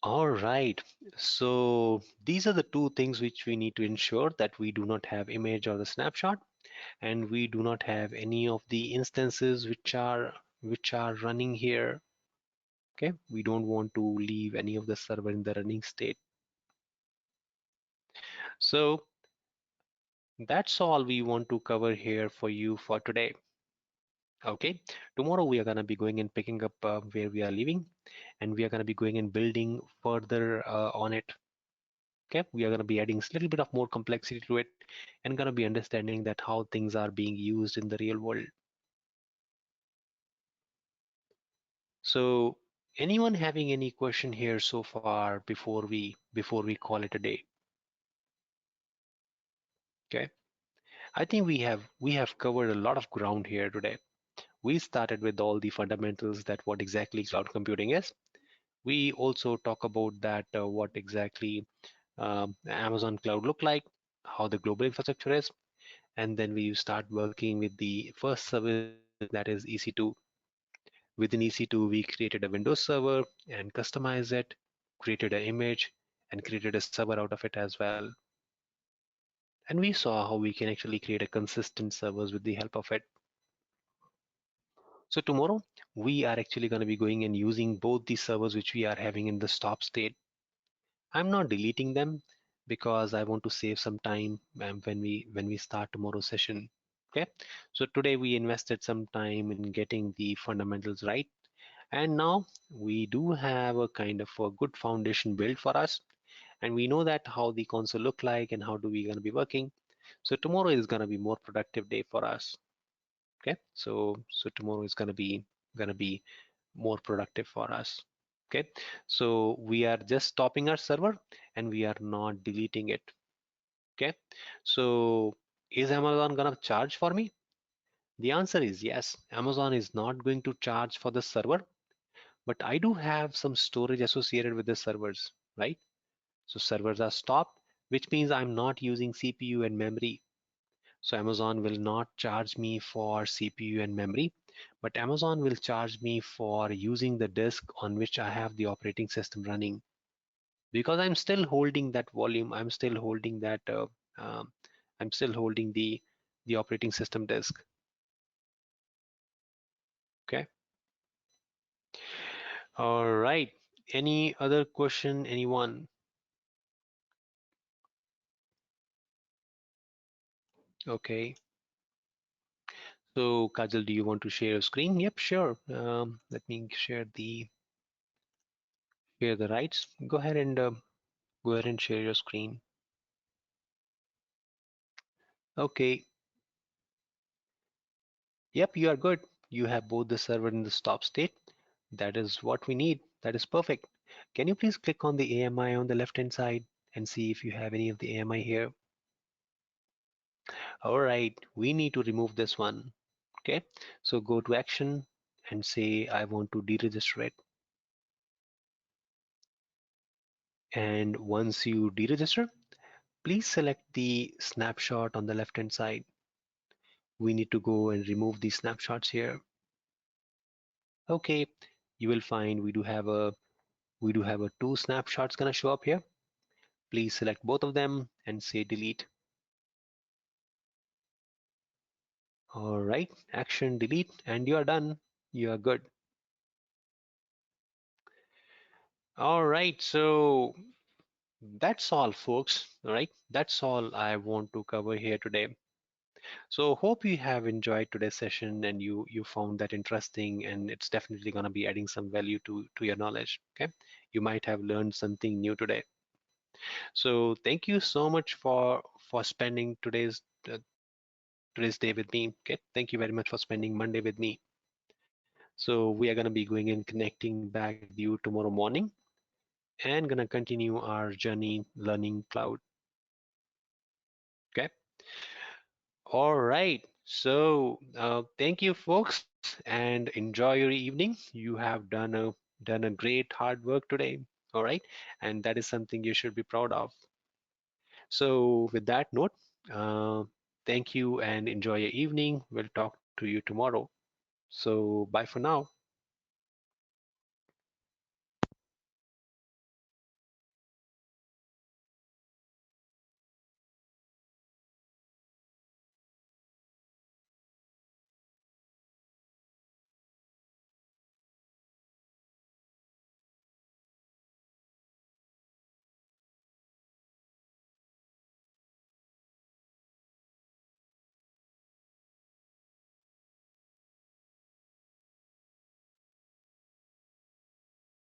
All right, so these are the two things which we need to ensure, that we do not have image or the snapshot and we do not have any of the instances which are running here. Okay, we don't want to leave any of the server in the running state. So that's all we want to cover here for you for today. Okay, tomorrow we are going to be going and picking up where we are leaving and we are going to be going and building further on it. Okay, we are going to be adding a little bit of more complexity to it and going to be understanding that how things are being used in the real world. So anyone having any question here so far before we call it a day? Okay, I think we have covered a lot of ground here today. We started with all the fundamentals, that what exactly cloud computing is. We also talk about that what exactly Amazon cloud look like, how the global infrastructure is, and then we start working with the first service that is EC2. Within EC2, we created a Windows server and customized it, created an image, and created a server out of it as well. And we saw how we can actually create a consistent servers with the help of it. So tomorrow, we are actually going to be going and using both the servers which we are having in the stop state. I'm not deleting them because I want to save some time when we start tomorrow's session. Okay, so today we invested some time in getting the fundamentals right, and now we do have a kind of a good foundation built for us, and we know that how the console look like and how do we going to be working. So tomorrow is going to be more productive day for us. Okay, so tomorrow is going to be more productive for us. Okay, so we are just stopping our server and we are not deleting it. Okay, so is Amazon gonna charge for me? The answer is yes. Amazon is not going to charge for the server, but I do have some storage associated with the servers, right? So servers are stopped, which means I'm not using CPU and memory. So Amazon will not charge me for CPU and memory, but Amazon will charge me for using the disk on which I have the operating system running. Because I'm still holding that volume, I'm still holding that, um, I'm still holding the operating system disk. Okay. All right. Any other question, anyone? Okay. So Kajal, do you want to share your screen? Yep, sure. Let me share the rights. Go ahead and share your screen. Okay. Yep, you are good. You have both the server and the stop state. That is what we need. That is perfect. Can you please click on the AMI on the left hand side and see if you have any of the AMI here? All right, we need to remove this one. Okay, so go to action and say I want to deregister it. And once you deregister, please select the snapshot on the left hand side. We need to go and remove these snapshots here. Okay, you will find we do have a two snapshots gonna show up here. Please select both of them and say delete. All right, action delete, and you are done. You are good. All right, so that's all, folks. All right, that's all I want to cover here today. So hope you have enjoyed today's session and you found that interesting, and it's definitely going to be adding some value to your knowledge. Okay, you might have learned something new today. So thank you so much for spending today's day with me. Okay, thank you very much for spending Monday with me. So we are going to be going and connecting back with you tomorrow morning and going to continue our journey learning cloud. Okay. All right. So thank you, folks, and enjoy your evening. You have done a great hard work today. All right, and that is something you should be proud of. So with that note, uh, thank you and enjoy your evening. We'll talk to you tomorrow. So bye for now.